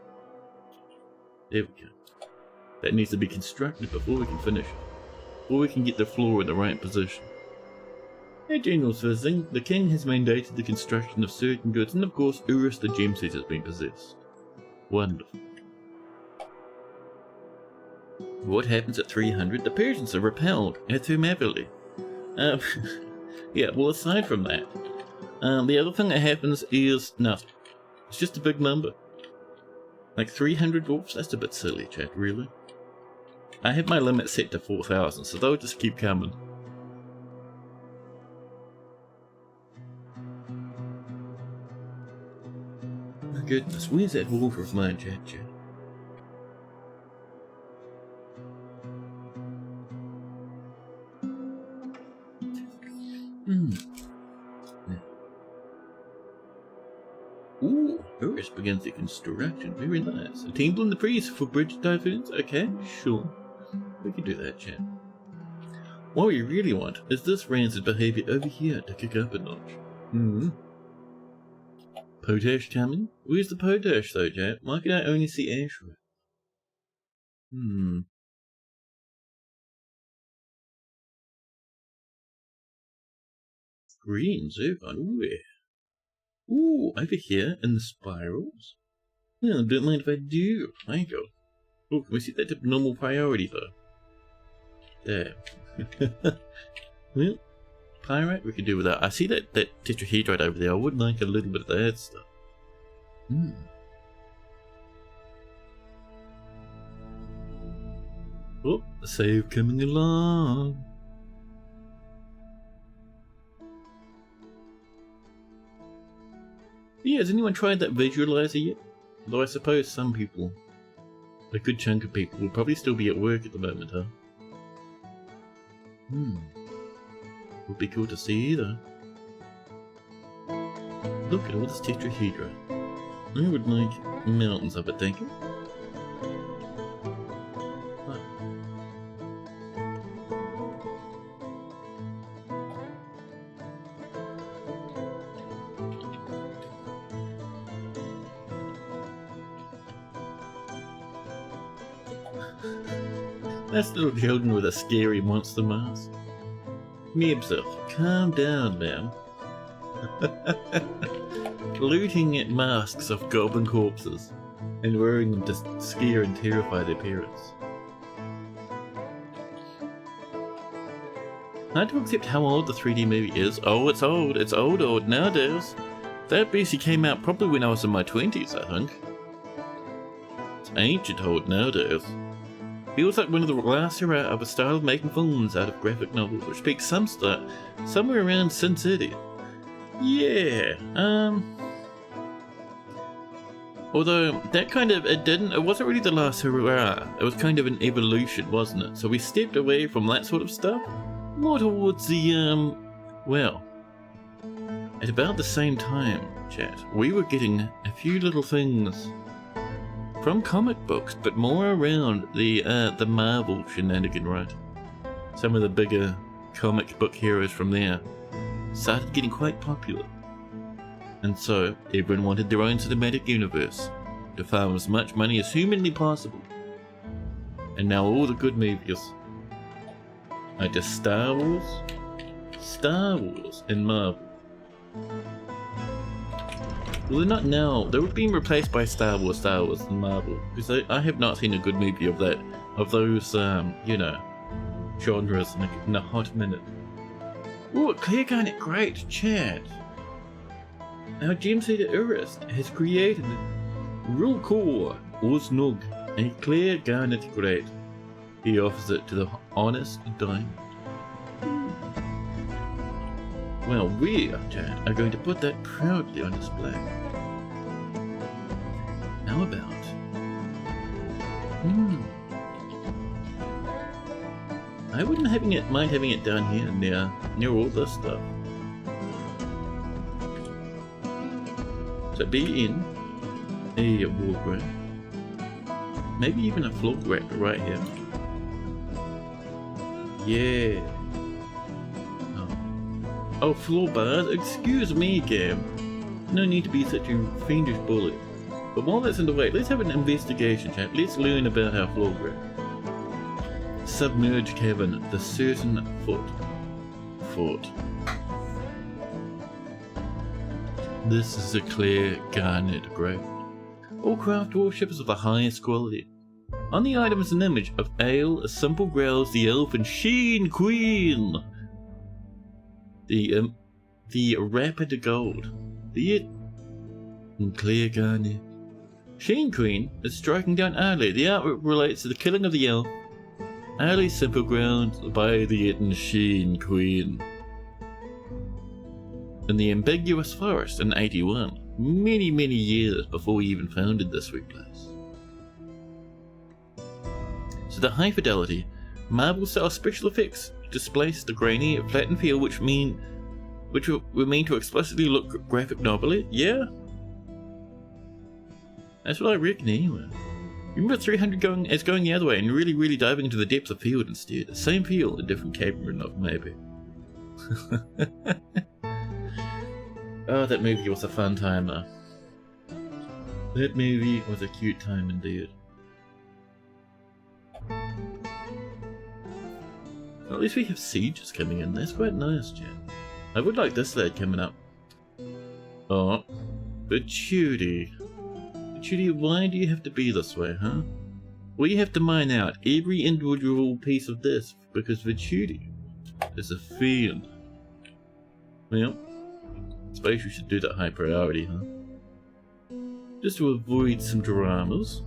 there we go. That needs to be constructed before we can finish it. Before we can get the floor in the right position. Hey General's visiting. The king has mandated the construction of certain goods, and of course Urus the gem set has been possessed. Wonderful. What happens at 300? The Persians are repelled at Thermopylae. Yeah, well aside from that, the other thing that happens is nothing. It's just a big number. Like 300 dwarfs? That's a bit silly, chat, really. I have my limit set to 4,000, so they'll just keep coming. goodness, where's that water of mine, chat? Ooh, Urus begins the construction. Very nice. A temple in the priest for Bridgetyphoons? Okay, sure. We can do that, chat. What we really want is this rancid behavior over here to kick up a notch. Potash coming? Where's the potash though, chat? Why can I only see Ashra? Green zircon, ooh, over here in the spirals? Well, don't mind if I do. Thank you. Oh, can we see that to normal priority though? There. Well, pyrite we can do with that. I see that tetrahedrite over there. I would like a little bit of that stuff. Oh, the save coming along. Yeah, has anyone tried that visualizer yet? Though I suppose some people, a good chunk of people, will probably still be at work at the moment, huh? Would be cool to see either. Look at all this tetrahedra. I would like mountains of it, thank you. That's little children with a scary monster mask. Mebsel, calm down now. Looting at masks of goblin corpses and wearing them to scare and terrify their parents. Hard to accept how old the 3D movie is. Oh, it's old. It's old nowadays. That basically came out probably when I was in my 20s, I think. It's ancient old nowadays. Feels like one of the last era of a style of making films out of graphic novels, which peaked somewhere around Sin City. Yeah, although that kind of, it wasn't really the last hurrah, it was kind of an evolution, wasn't it? So we stepped away from that sort of stuff, more towards the, well, at about the same time, chat, we were getting a few little things from comic books, but more around the Marvel shenanigan, right? Some of the bigger comic book heroes from there started getting quite popular. And so, everyone wanted their own cinematic universe to farm as much money as humanly possible. And now all the good movies are just Star Wars, and Marvel. Well, they're not now. They're being replaced by Star Wars, and Marvel. Because I have not seen a good movie of those, you know, genres in a hot minute. Ooh, Clear Garnet, great chat. Our Gem Seeder Urus has created real cool Osnog, a Clear Garnet great. He offers it to the honest diamond. Well, we, chat, are going to put that proudly on display. How about... I wouldn't mind having it down here near all this stuff. So be in a wall rack. Maybe even a floor rack right here. Yeah. Oh, floor bars? Excuse me, game. No need to be such a fiendish bully. But while that's in the way, let's have an investigation, chat. Let's learn about our floor rack. Submerged cavern, the certain fort. This is a Clear Garnet grave. All craft warships of the highest quality. On the item is an image of Ale, a simple growls, the elf, and Sheen Queen. The rapid gold. Clear Garnet. Sheen Queen is striking down Ali. The artwork relates to the killing of the elf. Ali simple ground by the Sheen Queen. In the ambiguous forest in 81. many, many years before we even founded this sweet place. So the high fidelity, marble style special effects displace the grainy, flattened feel which were meant to explicitly look graphic novelly. Yeah? That's what I reckon anyway. Remember 300 going the other way and really diving into the depths of field instead. Same feel, a different camera knob maybe. Oh, that movie was a fun time though. That movie was a cute time indeed. Well, at least we have sieges coming in. That's quite nice, Jen. I would like this lad coming up. Oh, but Judy. Judy, why do you have to be this way, huh? We have to mine out every individual piece of this because Judy is a fiend. Well, I suppose we should do that high priority, huh? Just to avoid some dramas.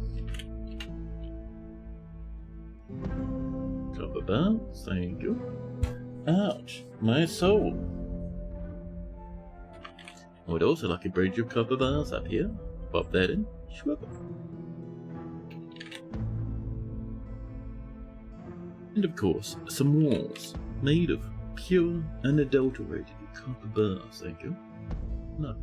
Copper bar, thank you. Ouch, my soul. I would also like a bridge of copper bars up here. Pop that in. Shwip. And of course, some walls made of pure, unadulterated copper bars, thank you. No.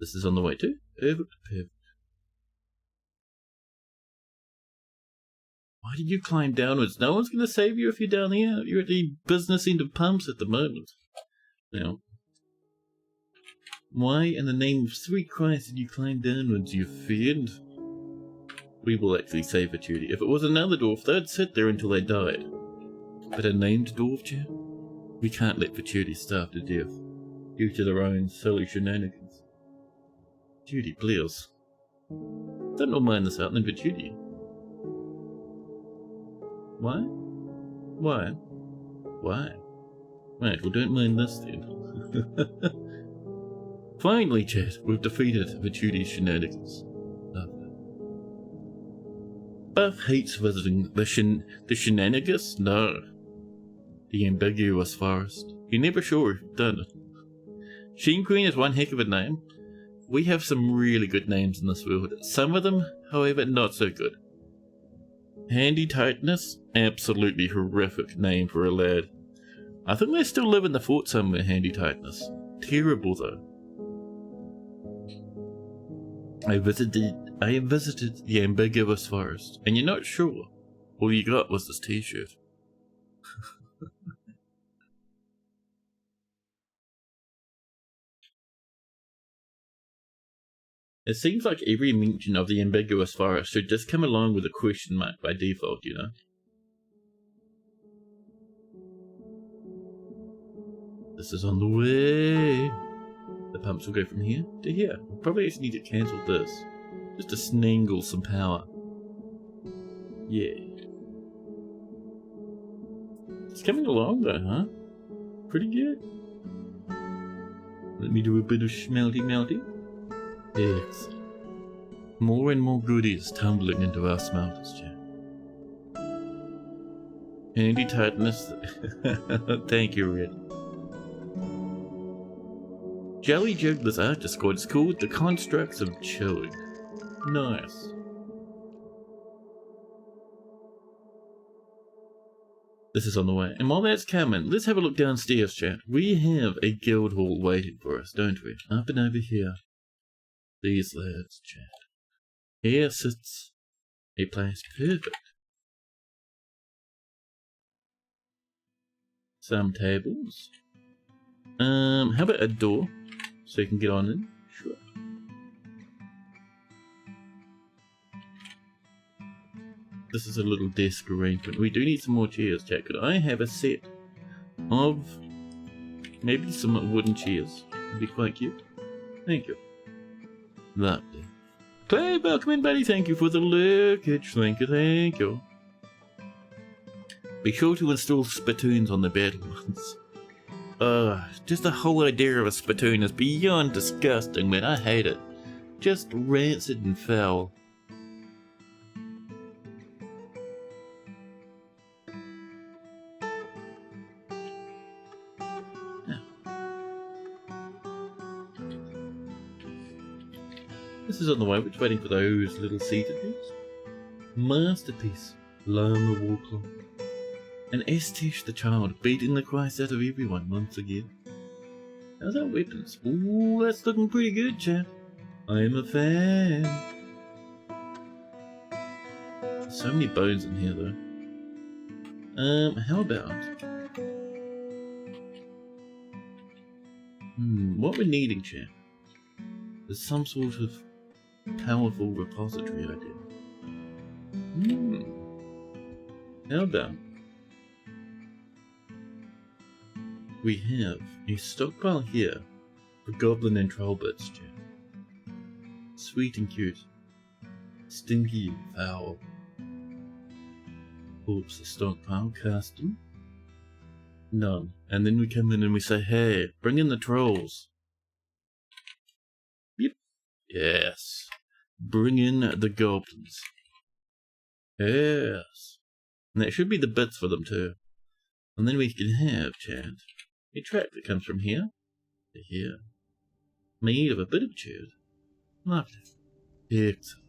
This is on the way too. Perfect, perfect. Why did you climb downwards? No one's going to save you if you're down here. You're at the business end of pumps at the moment. Now, why in the name of sweet Christ did you climb downwards, you fiend? We will actually save Judy. If it was another dwarf, they'd sit there until they died. But a named dwarf, Chad? We can't let Judy starve to death due to their own silly shenanigans. Judy, please. Don't mind this out then, Judy. Why? Why? Why? Right, well don't mind this then. Finally, Chad, we've defeated Judy's shenanigans. Buff hates visiting the shenanigans? No. The ambiguous forest. You're never sure if you've done it. Sheen Queen is one heck of a name. We have some really good names in this world. Some of them, however, not so good. Handy Tightness? Absolutely horrific name for a lad. I think they still live in the fort somewhere, Handy Tightness. Terrible though. I have visited the ambiguous forest, and you're not sure. All you got was this t-shirt. It seems like every mention of the ambiguous forest should just come along with a question mark by default, you know? This is on the way. The pumps will go from here to here. We'll probably just need to cancel this. Just to snangle some power. Yeah. It's coming along though, huh? Pretty good. Let me do a bit of smelty. Excellent. More and more goodies tumbling into our smelters, Jack. Handy Tightness. Thank you, Red. Jelly Juggler's Archer Squad is called the Constructs of Chilling. Nice. This is on the way. And while that's coming, let's have a look downstairs, chat. We have a guild hall waiting for us, don't we? Up and over here. These lads, chat. Here sits a place perfect. Some tables. How about a door? So you can get on in? Sure. This is a little desk arrangement. We do need some more chairs, chat. Could I have a set of maybe some wooden chairs? That'd be quite cute. Thank you. Lovely. Clay, welcome in, buddy. Thank you for the lookage. Thank you. Be sure to install spittoons on the battle ones. Just the whole idea of a spittoon is beyond disgusting, man. I hate it. Just rancid and foul. This is on the way. We're just waiting for those little seated things. Masterpiece. Lama Warclaw. And Estish the child, beating the Christ out of everyone once again. How's our weapons? Ooh, that's looking pretty good, chap. I am a fan. So many bones in here, though. How about... what we're needing, chap, is some sort of powerful repository idea. How about... we have a stockpile here for goblin and troll bits, chap. Sweet and cute. Stinky and foul. Oops, a stockpile, custom. None. And then we come in and we say, hey, bring in the trolls. Yep. Yes. Bring in the goblins. Yes. And that should be the bits for them too. And then we can have, chat, a track that comes from here to here. Made of a bit of chewed. Lovely. Excellent.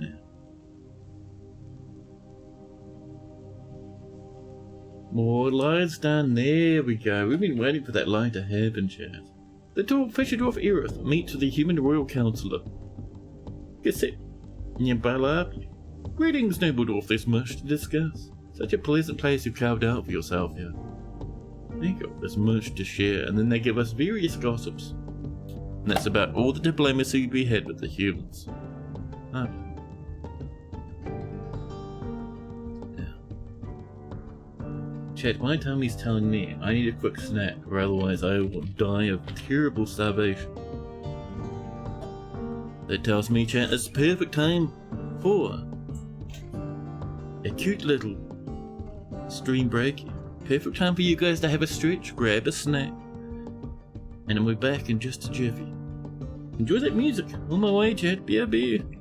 Yeah. More lights down there we go. We've been waiting for that light to happen, chat. The Fisher Dwarf Aerith meets the human royal councillor. Guess it. Nyabala. Greetings, noble dwarf. There's much to discuss. Such a pleasant place you've carved out for yourself here. There you go. There's much to share, and then they give us various gossips. And that's about all the diplomacy we had with the humans. Oh. Chat, my tummy's telling me I need a quick snack, or otherwise I will die of terrible starvation. That tells me, chat, it's the perfect time for a cute little stream break. Perfect time for you guys to have a stretch, grab a snack, and then we're back in just a jiffy. Enjoy that music. On my way, chat. BRB.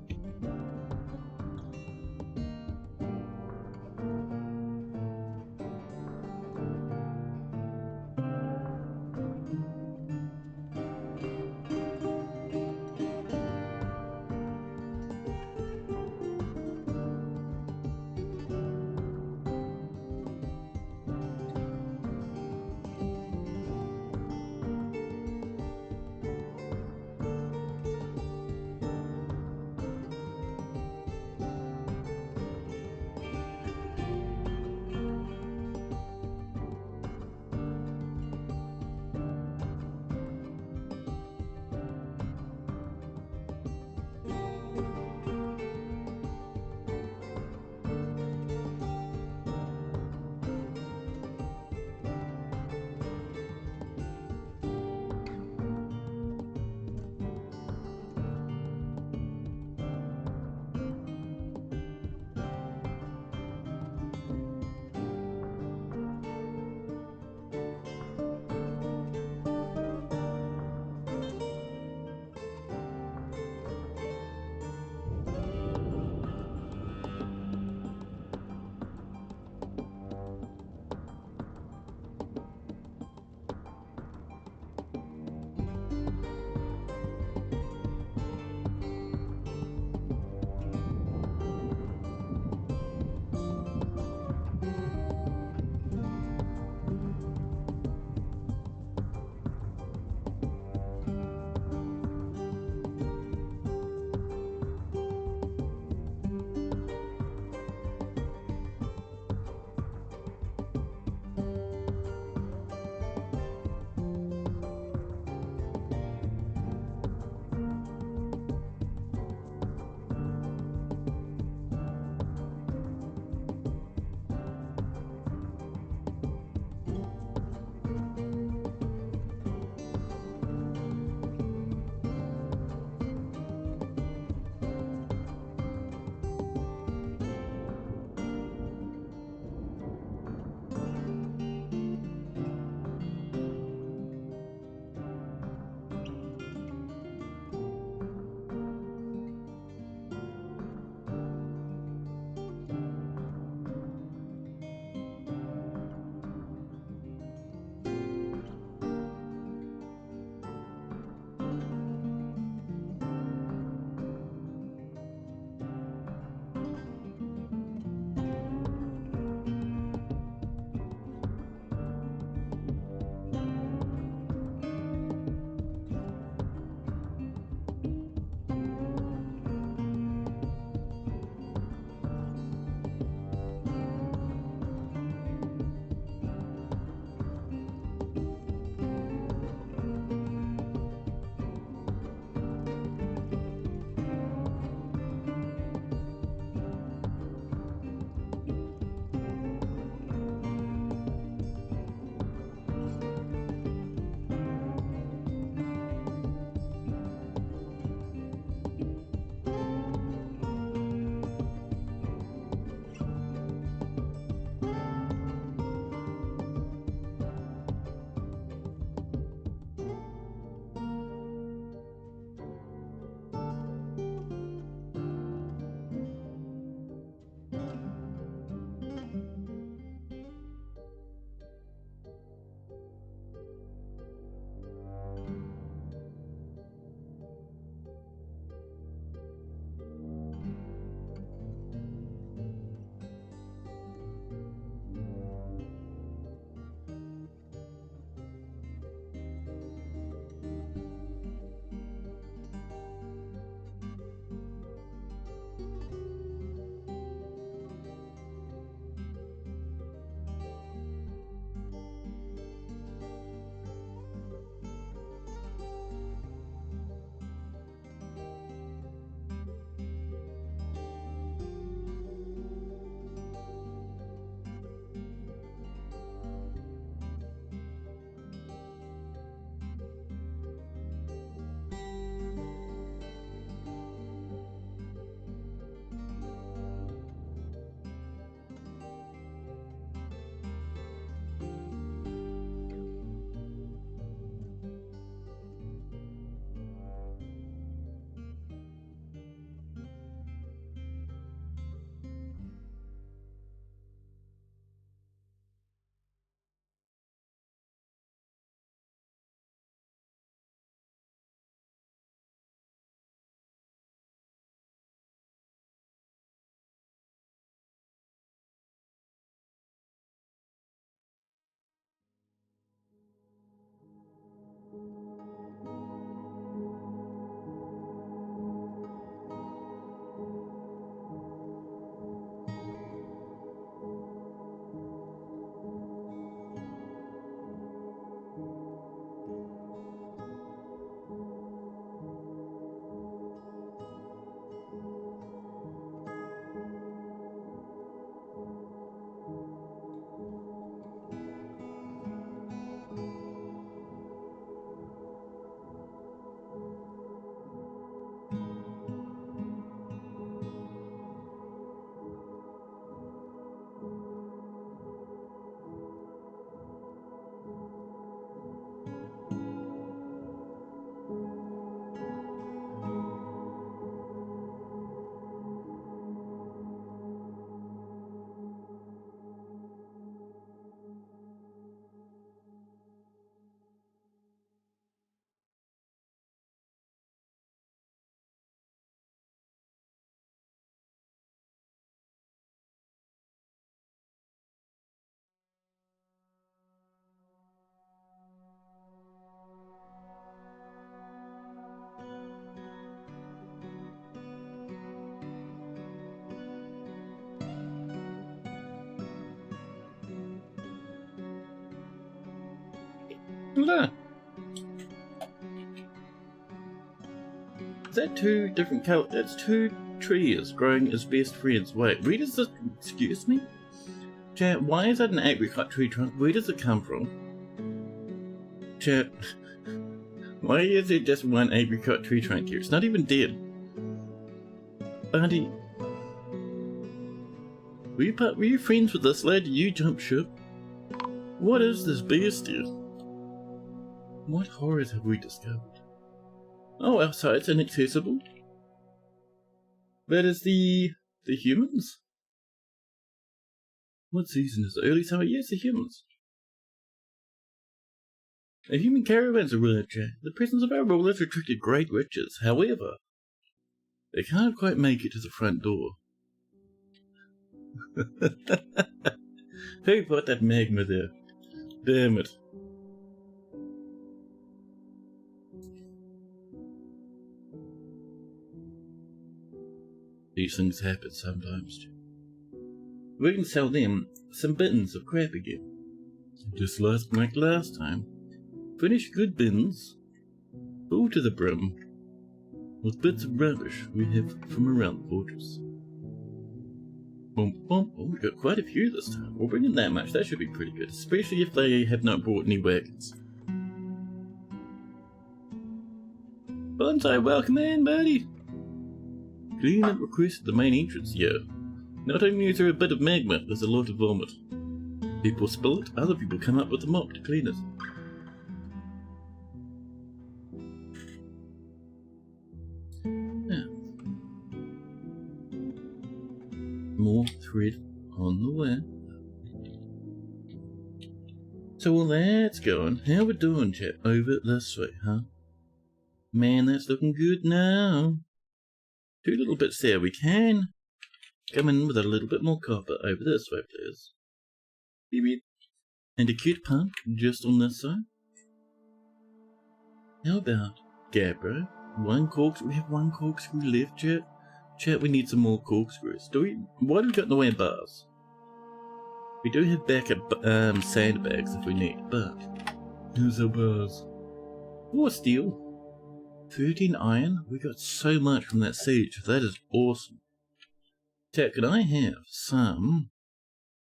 Look at that. Is that two different colors? That's two trees growing as best friends. Wait, where does this... Excuse me? Chat, why is that an apricot tree trunk? Where does it come from? Chat, why is there just one apricot tree trunk here? It's not even dead. Buddy, were you friends with this lad? Did you jump ship? What is this beastie? What horrors have we discovered? Oh, outside it's inaccessible. That is the humans? What season is it? Early summer? Yes, the humans. A human caravans arrived, Jack. The presence of our rulers attracted great riches. However, they can't quite make it to the front door. Who put that magma there? Damn it. These things happen sometimes. We can sell them some bins of crap again. Just like last time. Finish good bins, full to the brim, with bits of rubbish we have from around the fortress. Boom, boom. Oh, we got quite a few this time. We'll bring in that much. That should be pretty good, especially if they have not brought any wagons. Bonsai, welcome in, buddy. Cleanup request at the main entrance, yeah. Not only is there a bit of magma, there's a lot of vomit. People spill it, other people come up with a mop to clean it. Yeah. More thread on the way. So while that's going, how we doing, chap? Over this way, huh? Man, that's looking good now. Two little bits there. We can come in with a little bit more copper over this way, please. Beep. And a cute pump just on this side. How about Gabro? One corkscrew. We have one corkscrew left, chat. Chat, we need some more corkscrews. Why do we got in the way of bars? We do have backup sandbags if we need, but here's our bars. Or steel. 13 iron? We got so much from that siege. That is awesome. Jack, can I have some...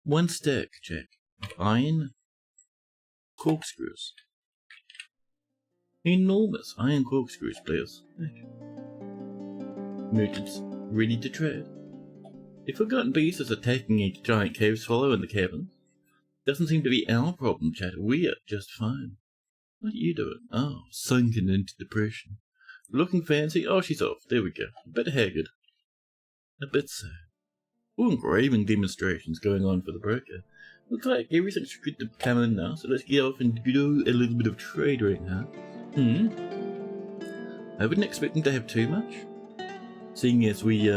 one stack, Jack, of iron corkscrews? Enormous iron corkscrews, please. Merchants ready to trade. The Forgotten Beast is attacking a giant cave swallow in the cabin. Doesn't seem to be our problem, Chad. We are just fine. What are you doing? Oh, sunken into depression. Looking fancy? Oh, she's off. There we go. A bit haggard. A bit sad. All engraving demonstrations going on for the broker. Looks like everything's good to come in now, so let's get off and do a little bit of trading, huh? I wouldn't expect them to have too much. Seeing as we,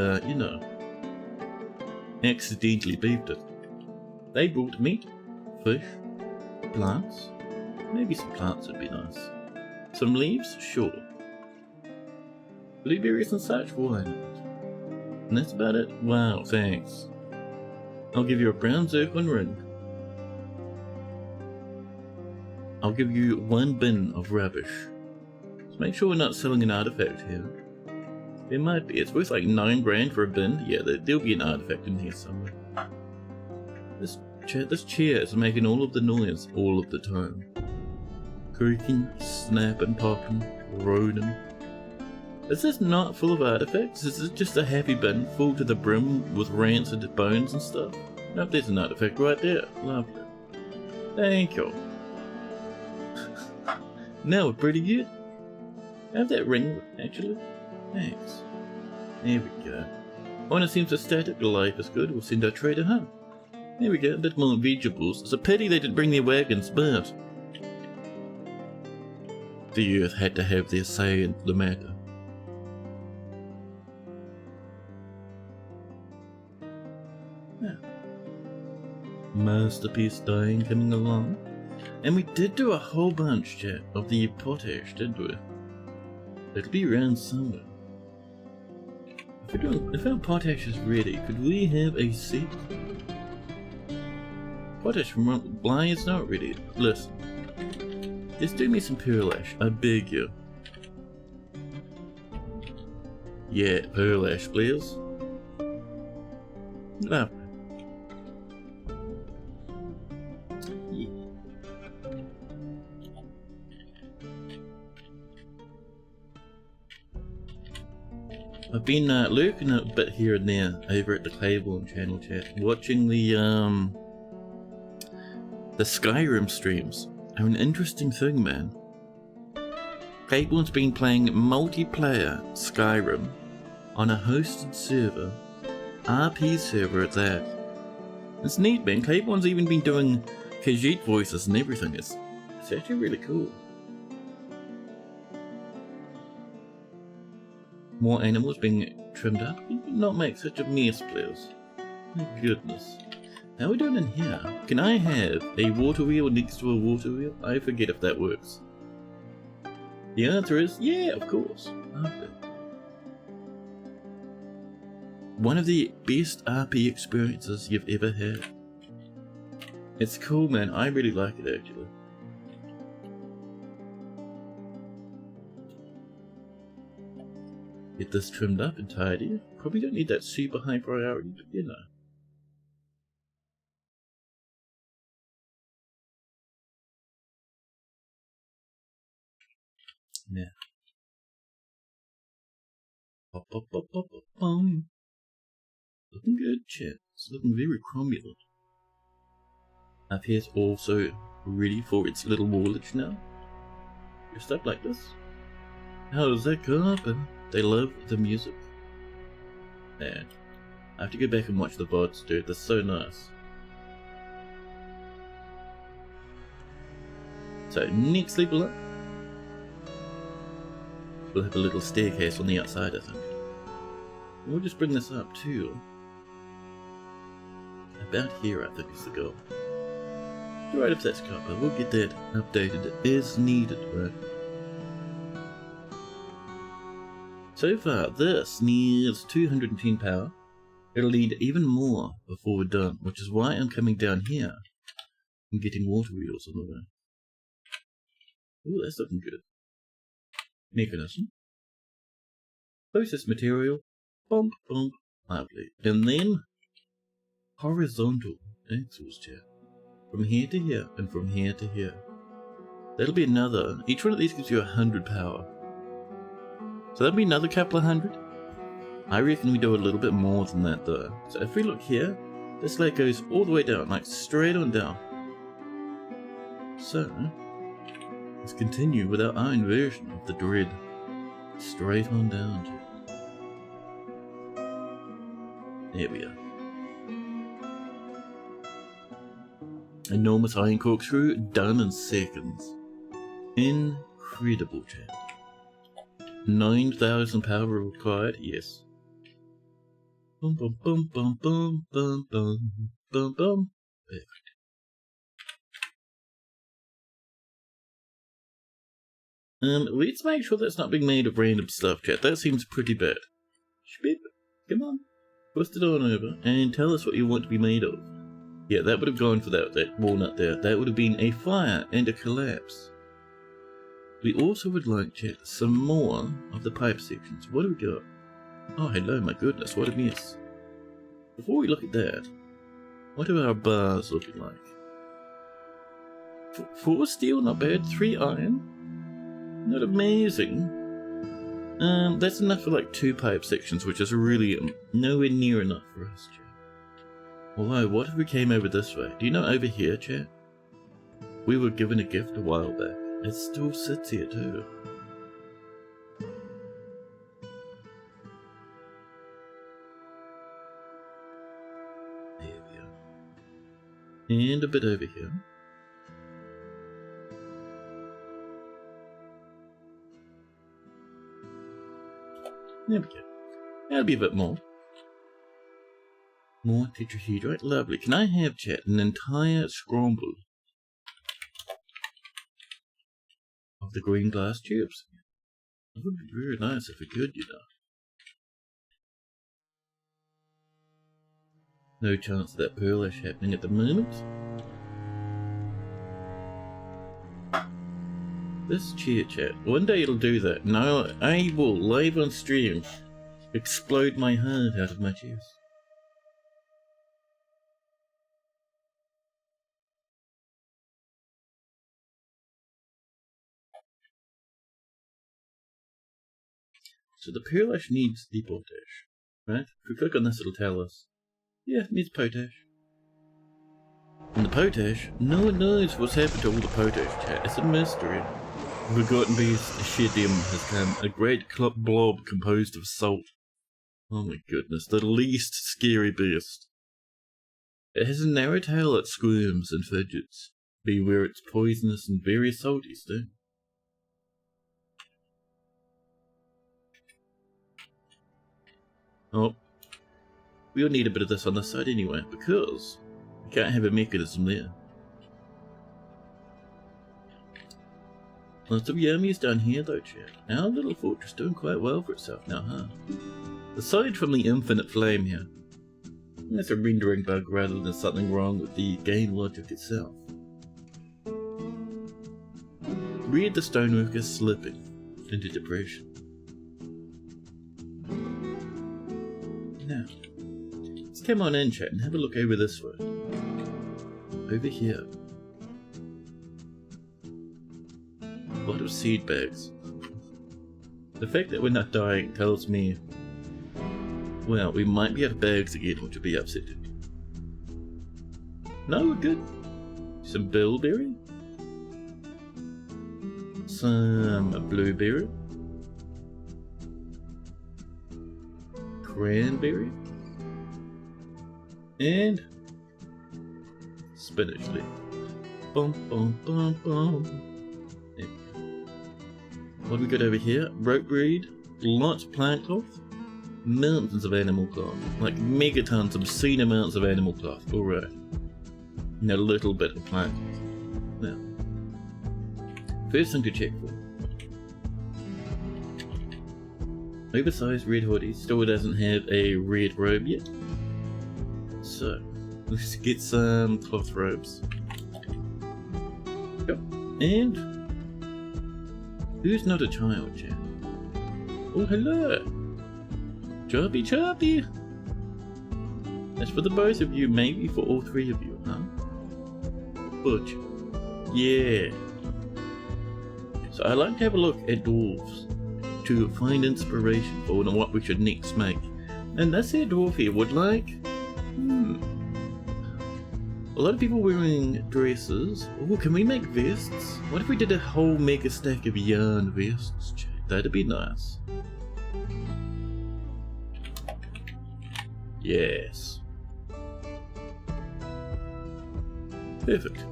accidentally beefed it. They brought meat, fish, plants. Maybe some plants would be nice. Some leaves? Sure. Blueberries and such? Why not? And that's about it? Wow, thanks. I'll give you a brown zircon ring. I'll give you one bin of rubbish. Just make sure we're not selling an artifact here. There might be. It's worth like 9 grand for a bin. Yeah, there'll be an artifact in here somewhere. This chair is making all of the noise all of the time. Creaking, snapping, popping, roding. Is this not full of artifacts? Is this just a happy bin full to the brim with rancid bones and stuff? Nope, there's an artifact right there. Lovely. Thank you. Now we're pretty good. I have that ring, actually. Thanks. There we go. Owner seems ecstatic. Life is good. We'll send our trader home. There we go. A bit more vegetables. It's a pity they didn't bring their wagons, but the earth had to have their say in the matter. Masterpiece dying coming along. And we did do a whole bunch, chat, of the potash, didn't we? It'll be around somewhere. If our potash is ready, could we have a seat? Potash from Bly is not ready. Listen. Just do me some Pearl Ash, I beg you. Yeah, Pearl Ash, please. Lovely. Yeah. I've been lurking a bit here and there over at the Claiborne channel chat, watching the Skyrim streams. Are an interesting thing, man. Claiborne's been playing multiplayer Skyrim on a hosted server, RP server at that. It's neat, man. Claiborne's even been doing Khajiit voices and everything. It's actually really cool. More animals being trimmed up. You can not make such a mess, please. My goodness. How are we doing in here? Can I have a water wheel next to a water wheel? I forget if that works. The answer is, yeah, of course. Okay. One of the best RP experiences you've ever had. It's cool, man. I really like it, actually. Get this trimmed up and tidy. Probably don't need that super high priority, but you know. Yeah. Pop, pop, pop, pop, pop, boom. Looking good, chat. It's looking very cromulent. Up here's also ready for its little wallage now. Just up like this. How's that going? They love the music. Man, I have to go back and watch the VODs, dude. They're so nice. So, next level up. We'll have a little staircase on the outside, I think. We'll just bring this up too. About here, I think, is the goal. Right, if that's copper, we'll get that updated as needed, right? So far, this needs 210 power. It'll need even more before we're done, which is why I'm coming down here and getting water wheels on the way. Ooh, that's looking good. Mechanism. Process material. Bump, bump. Lovely. And then horizontal axles, chat. From here to here, and from here to here. That'll be another. Each one of these gives you 100 power. So that'll be another couple of 100. I reckon we do a little bit more than that though. So if we look here, this leg goes all the way down, like straight on down. So, let's continue with our own version of the dread. Straight on down to it. There we are. Enormous iron corkscrew, done in seconds. Incredible, chat. 9,000 power required, yes. Bum bum bum bum bum bum bum bum bum. Perfect. Let's make sure that's not being made of random stuff, chat. That seems pretty bad. Shpip, come on. Twist it on over and tell us what you want to be made of. Yeah, that would have gone for that walnut there. That would have been a fire and a collapse. We also would like, chat, some more of the pipe sections. What do we got? Oh, hello, my goodness, what a mess. Before we look at that, what are our bars looking like? 4 steel, not bad. 3 iron. Not amazing. That's enough for like 2 pipe sections, which is really nowhere near enough for us, chat. Although, what if we came over this way? Do you know over here, chat? We were given a gift a while back. It still sits here too. There we go. And a bit over here. There we go. That'll be a bit more. More tetrahedrite, lovely. Can I have, chat, an entire scramble of the green glass tubes? It would be very nice if we could, you know. No chance of that pearlish happening at the moment. This cheer chat. One day it'll do that. No, I will, live on stream, explode my heart out of my chest. So the pearlash needs the potash, right? If we click on this, it'll tell us, yeah, it needs potash. And the potash, no one knows what's happened to all the potash, chat. It's a mystery. The Forgotten Beast Shedium has come, a great blob composed of salt. Oh my goodness, the least scary beast. It has a narrow tail that squirms and fidgets. Beware, it's poisonous and very salty still. Oh, we'll need a bit of this on this side anyway, because we can't have a mechanism there. Lots of yummies down here though, chat. Our little fortress doing quite well for itself now, huh? Aside from the infinite flame here, that's a rendering bug rather than something wrong with the game logic itself. Read the stoneworker slipping into depression. Now, let's come on in, chat, and have a look over this way. Over here. A lot of seed bags. The fact that we're not dying tells me, well, we might be out of bags again, which would be upsetting. No, we're good. Some bilberry. Some blueberry. Cranberry. And spinach leaf. Bum bum bum bum. Yeah. What do we got over here? Rope breed, lots of plant cloth, mountains of animal cloth, like megatons, obscene amounts of animal cloth. Alright. And a little bit of plant cloth. Now, first thing to check for. Oversized red hoodie still doesn't have a red robe yet. So, let's get some cloth robes. Yep. And who's not a child, chat? Oh, hello! Chirpy, chirpy! That's for the both of you, maybe for all three of you, huh? Butch. Yeah. So I like to have a look at dwarves to find inspiration for what we should next make. And this here dwarf here would like... A lot of people wearing dresses. Oh, can we make vests? What if we did a whole mega stack of yarn vests? That'd be nice. Yes. Perfect.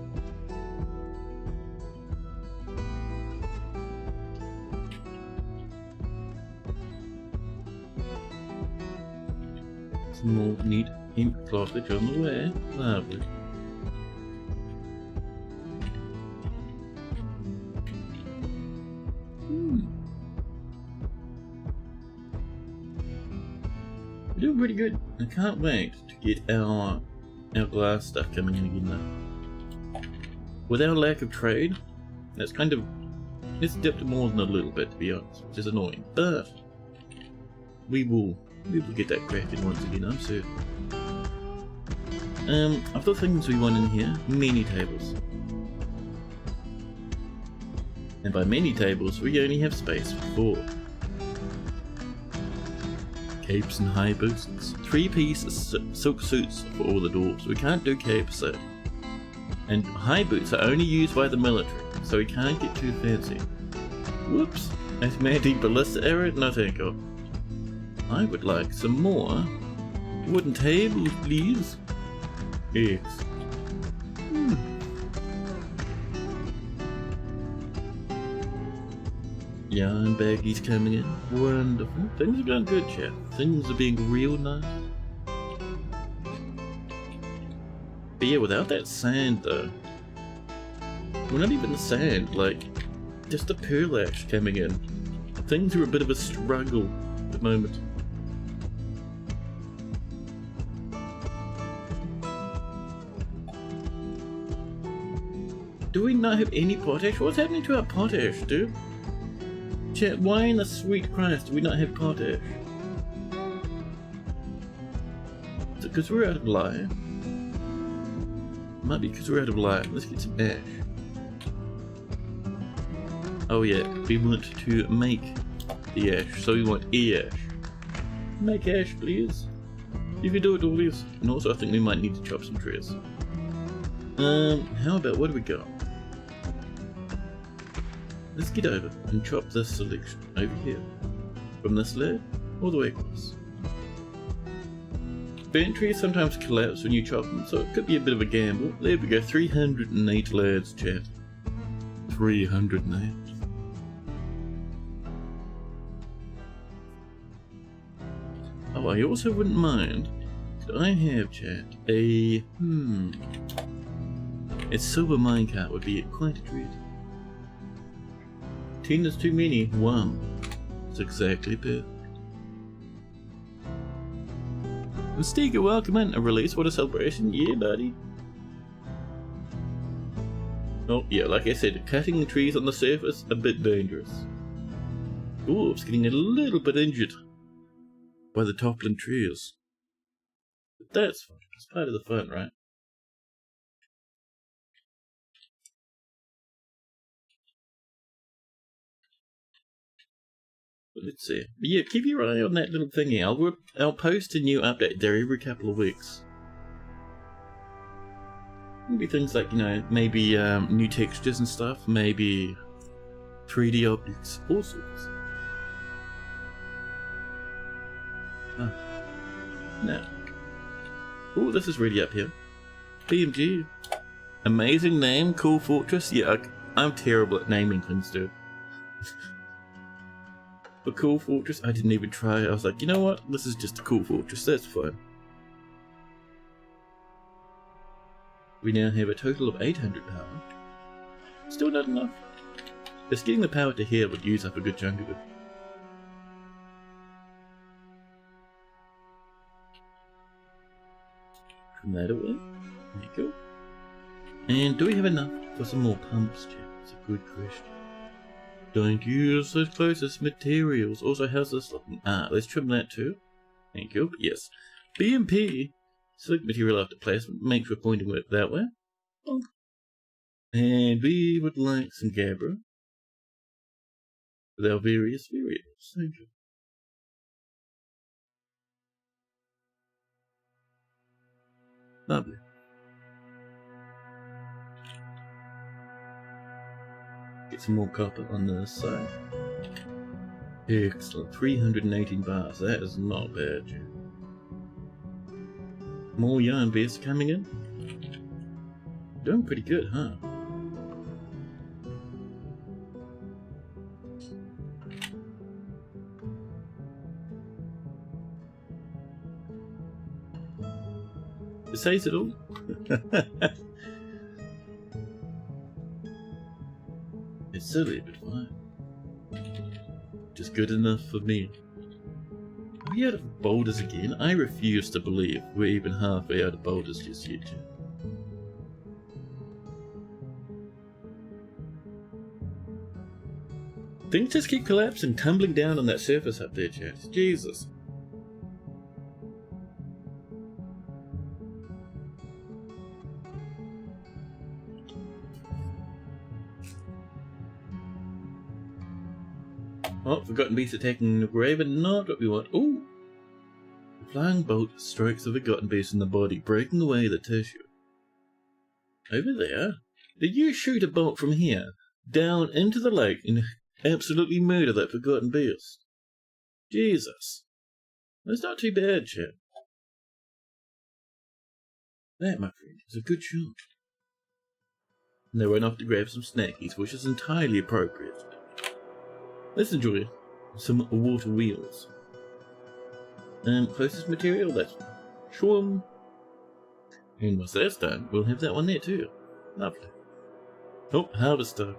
Some more neat ink clothage on the way. Lovely. We're doing pretty good. I can't wait to get our glass stuff coming in again though. With our lack of trade, that's kind of... it's dipped more than a little bit, to be honest, which is annoying. But we will get that cracking once again, I'm certain. Other things we want in here, many tables. And by many tables, we only have space for 4. Capes and high boots. 3-piece silk suits for all the dwarves. We can't do capes though. And high boots are only used by the military, so we can't get too fancy. Whoops! Automatic ballista arrow? No thank you. I would like some more wooden tables, please. Eggs. Yarn baggies coming in. Wonderful. Things are going good, chat. Things are being real nice. But yeah, without that sand though. Well, not even the sand, like, just the pearlash coming in. Things are a bit of a struggle at the moment. Do we not have any potash? What's happening to our potash, dude? Chat, why in the sweet Christ do we not have potash? Is it because we're out of lime? Might be because we're out of lime. Let's get some ash. Oh yeah, we want to make the ash, so we want ash. Make ash, please. You can do it all this. And also I think we might need to chop some trees. How about, what do we got? Let's get over and chop this selection over here. From this layer, all the way across. Burnt trees sometimes collapse when you chop them, so it could be a bit of a gamble. There we go, 308 layers, chat. 308. Oh, I also wouldn't mind. Could I have, chat, a silver minecart would be quite a treat. 10 is too many. 1. It's exactly perfect. Mystiga, welcome in. A release, what a celebration. Yeah, buddy. Oh, yeah, like I said, cutting the trees on the surface, a bit dangerous. Ooh, it's getting a little bit injured by the toppling trees. But that's fine. It's part of the fun, right? But let's see. But yeah, keep your eye on that little thingy. I'll post a new update there every couple of weeks. Maybe things like, you know, maybe new textures and stuff, maybe 3D objects, all sorts. Oh. No. Oh, this is really up here. BMG. Amazing name, cool fortress. Yeah, I'm terrible at naming things, dude. A cool fortress, I didn't even try. I was like, you know what? This is just a cool fortress, that's fine. We now have a total of 800 power. Still not enough. Just getting the power to here would use up a good chunk of it. From that away. There you go. And do we have enough for some more pumps, Jack? It's a good question. Don't use the closest materials. Also, how's this looking? Ah, let's trim that too. Thank you. Yes. BMP. Select material after placement. Make sure pointing work that way. Oh. And we would like some Gabbro. With our various variables. Thank you. Lovely. Get some more copper on the side. Excellent. 318 bars. That is not bad, Jack. More yarn bears coming in. Doing pretty good, huh? It says it all. It's silly, but fine. Just good enough for me. Are we out of boulders again? I refuse to believe we're even halfway out of boulders just yet. Things just keep collapsing, tumbling down on that surface up there, chat. Jesus. Oh, forgotten beast attacking the Raven. Not what we want. Ooh! The flying bolt strikes the forgotten beast in the body, breaking away the tissue. Over there? Did you shoot a bolt from here down into the lake and absolutely murder that forgotten beast? Jesus. That's not too bad, chap. That, my friend, is a good shot. And they went off to grab some snackies, which is entirely appropriate. Let's enjoy some water wheels. Closest material, that's Shwum. And once that's done, we'll have that one there too. Lovely. Oh, harvester.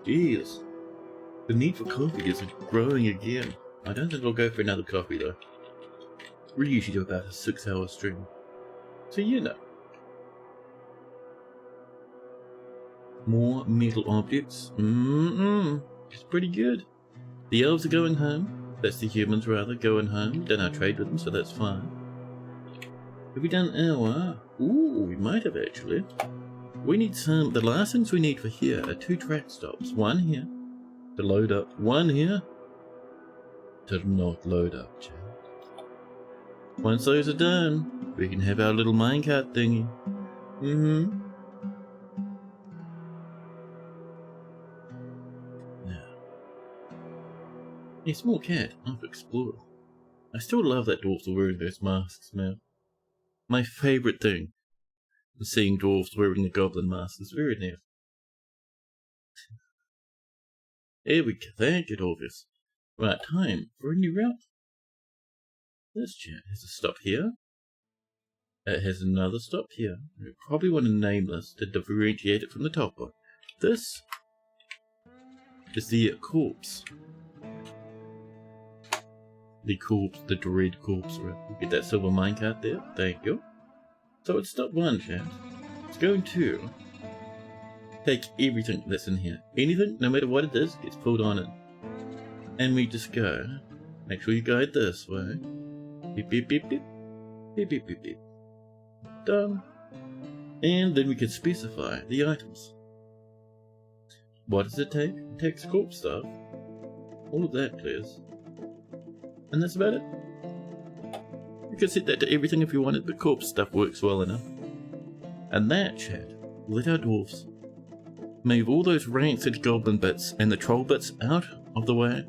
Jeez. The need for coffee is growing again. I don't think I'll go for another coffee though. We usually do about a 6-hour stream. So you know. More metal objects. It's pretty good. The elves are going home. That's the humans rather, going home. Done our trade with them, so that's fine. Have we done our... Ooh, we might have actually. We need some... The last things we need for here are 2 track stops. One here to load up. One here to not load up, chat. Once those are done, we can have our little minecart thingy. Now. A small cat off Explorer. I still love that dwarves are wearing those masks, man. My favourite thing is seeing dwarves wearing the goblin masks. It's very nice. There we go. Thank you, Dwarfus. Right, time for a new route. This chat has a stop here. It has another stop here. We probably want to name this to differentiate it from the top one. This is the corpse. The corpse, the dread corpse, right? You get that silver minecart there. Thank you. So it's stop 1, chat. It's going to take everything that's in here. Anything, no matter what it is, gets pulled on it. And we just go. Make sure you guide this way. Beep, beep, beep, beep. Beep, beep, beep, beep. Done. And then we can specify the items. What does it take? It takes corpse stuff. All of that, please. And that's about it. You can set that to everything if you wanted, but corpse stuff works well enough. And that, chat, let our dwarfs move all those rancid goblin bits and the troll bits out of the way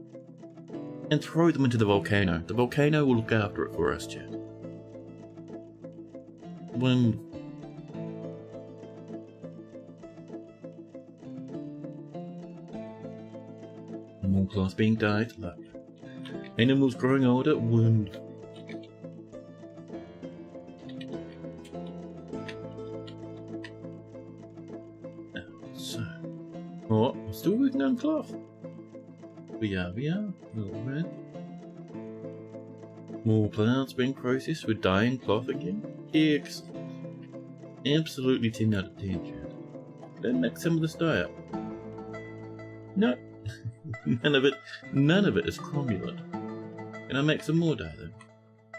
and throw them into the volcano. The volcano will look after it for us, chat. When more class being died, luck. Animals growing older, wound. So, oh, we're still working on cloth. We are. Alright. More plants being processed with dyeing cloth again. Excellent. Absolutely 10 out of 10, chat. Don't make some of this dye up. No. None of it is cromulent. Can I make some more dye though?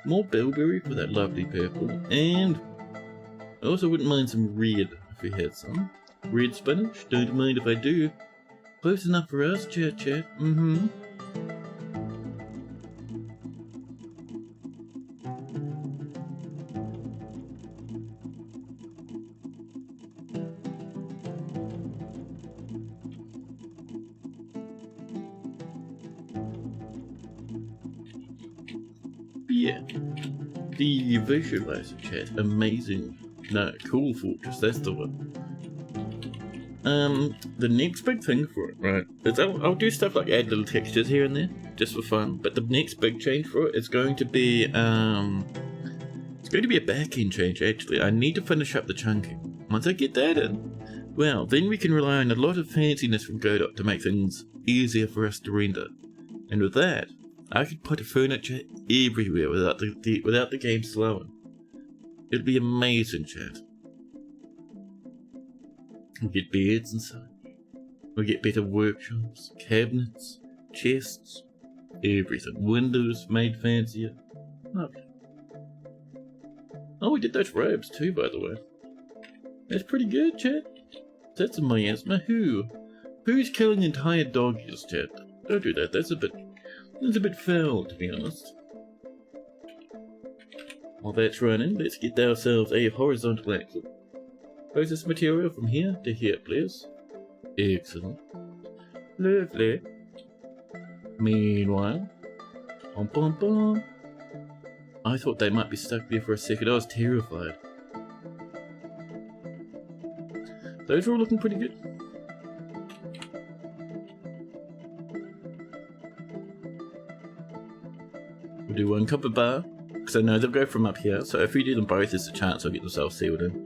More bilberry for that lovely purple. And I also wouldn't mind some red if we had some. Red spinach, don't mind if I do. Close enough for us, chat. Yeah, the visualizer, chat, amazing. No, cool fortress, that's the one. The next big thing for it, right, is I'll do stuff like add little textures here and there, just for fun, but the next big change for it is going to be, it's going to be a back-end change, actually. I need to finish up the chunking. Once I get that in, well, then we can rely on a lot of fanciness from Godot to make things easier for us to render. And with that, I could put furniture everywhere without the game slowing. It'd be amazing, chat. We'll get beds and such. We'll get better workshops, cabinets, chests, everything. Windows made fancier. Lovely. Oh, we did those robes too, by the way. That's pretty good, chat. That's a miasma. Who's killing entire doggies, chat? Don't do that. That's a bit foul, to be honest. While that's running, let's get ourselves a horizontal axle. Process material from here to here, please. Excellent. Lovely. Meanwhile, I thought they might be stuck there for a second. I was terrified. Those are all looking pretty good. We'll do one copper bar, because I know they'll go from up here, so if we do them both, there's a chance I'll get themselves sealed in.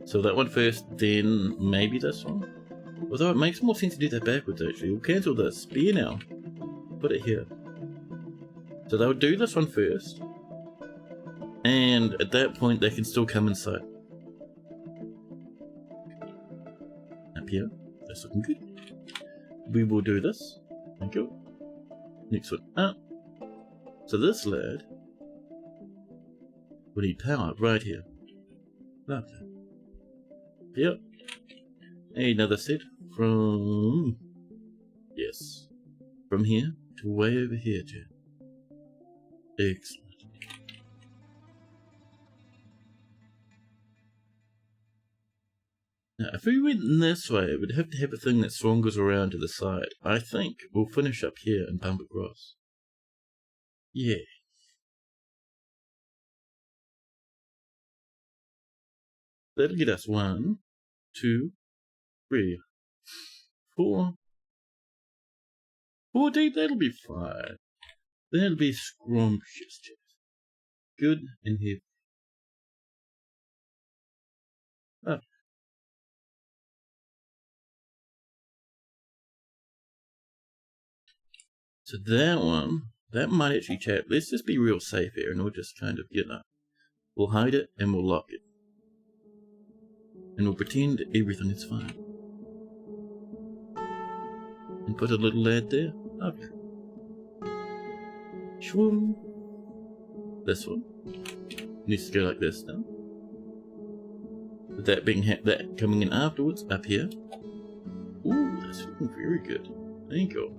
So that one first, then maybe this one. Although it makes more sense to do that backwards actually. We'll cancel this spear now. Put it here. So they'll do this one first. And at that point they can still come inside. Up here. That's looking good. We will do this. Thank you. Next one up. So this lad will need power right here. Lovely. Yep. Another set from... Yes. From here to way over here, Jen. Excellent. Now, if we went this way, it would have to have a thing that swangles around to the side. I think we'll finish up here and bump across. Yeah. That'll get us 1, 2, 3, 4. 4 deep, that'll be 5. That'll be scrumptious, Jeff. Good and heavy. Oh. So that one, that might actually chat. Let's just be real safe here and we'll just kind of, we'll hide it and we'll lock it. And we'll pretend everything is fine. And put a little lad there. Okay. Shwoom. This one needs to go like this now. With that being that coming in afterwards, up here. Ooh, that's looking very good. Thank you.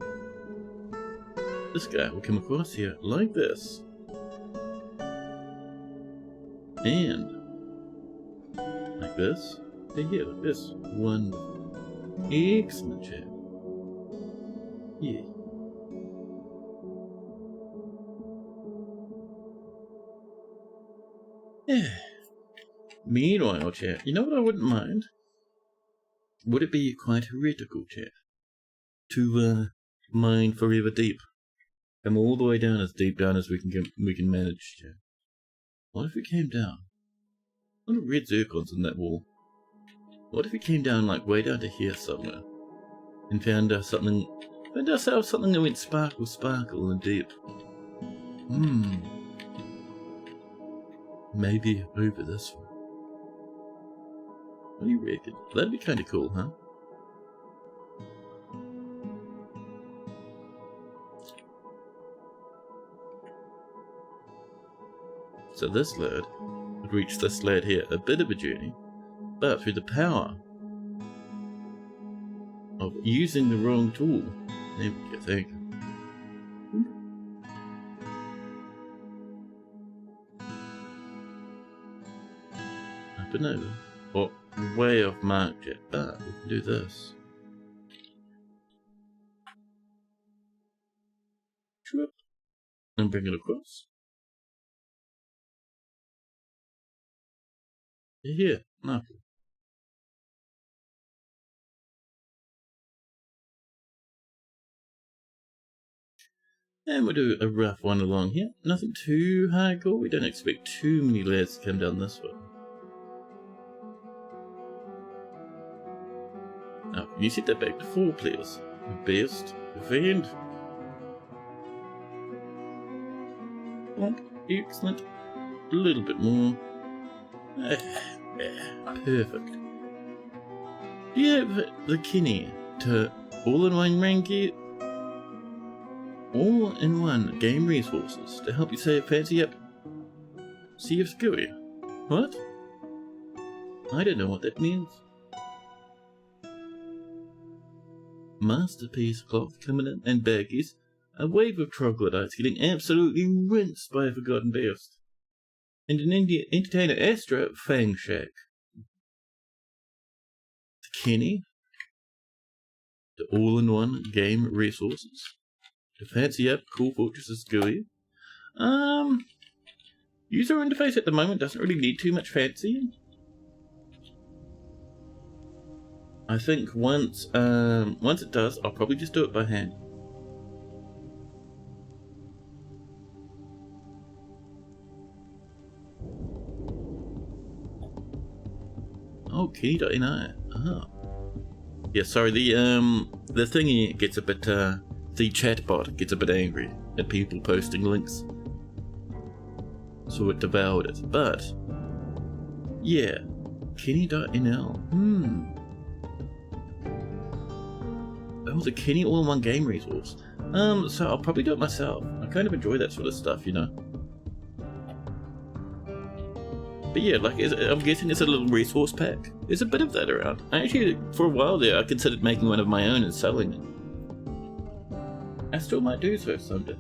This guy will come across here like this. And like this. And here, like this. Wonderful. Excellent, chap. Yeah. Yeah. Meanwhile, chat, you know what I wouldn't mind? Would it be quite heretical, chat, to mine forever deep? Come all the way down as deep down as we can manage, chat. What if we came down? Little red zircons in that wall. What if we came down like way down to here somewhere and found ourselves something that went sparkle, sparkle and deep? Maybe over this one. What do you reckon? That'd be kind of cool, huh? So this lad would reach this lad here, a bit of a journey, but through the power of using the wrong tool. There we go, thank you. Up and over. Or way off mark yet, but we can do this. And bring it across. Here, no. And we'll do a rough one along here. Nothing too hardcore. We don't expect too many lads to come down this way. Now, can you set that back to 4 players? Best defend. Excellent. A little bit more. Perfect. Do you have the key to all-in-one ranking? All-in-one game resources to help you say fancy up Sea of Scurry? What? I don't know what that means. Masterpiece cloth coming in and baggies. A wave of troglodytes getting absolutely rinsed by a forgotten beast. And an entertainer Astra Fang Shack. Kenny. The all-in-one game resources. To fancy up cool fortresses GUI. User interface at the moment doesn't really need too much fancying. I think once it does, I'll probably just do it by hand. Oh, key.ni. Ah. Yeah, sorry, the thingy gets a bit, the chatbot gets a bit angry at people posting links. So it devoured it, but, yeah, Kenny.nl, Oh, the Kenny all-in-one game resource. So I'll probably do it myself. I kind of enjoy that sort of stuff, you know. But yeah, like, I'm guessing it's a little resource pack. There's a bit of that around. Actually, for a while there, I considered making one of my own and selling it. I still might do so someday.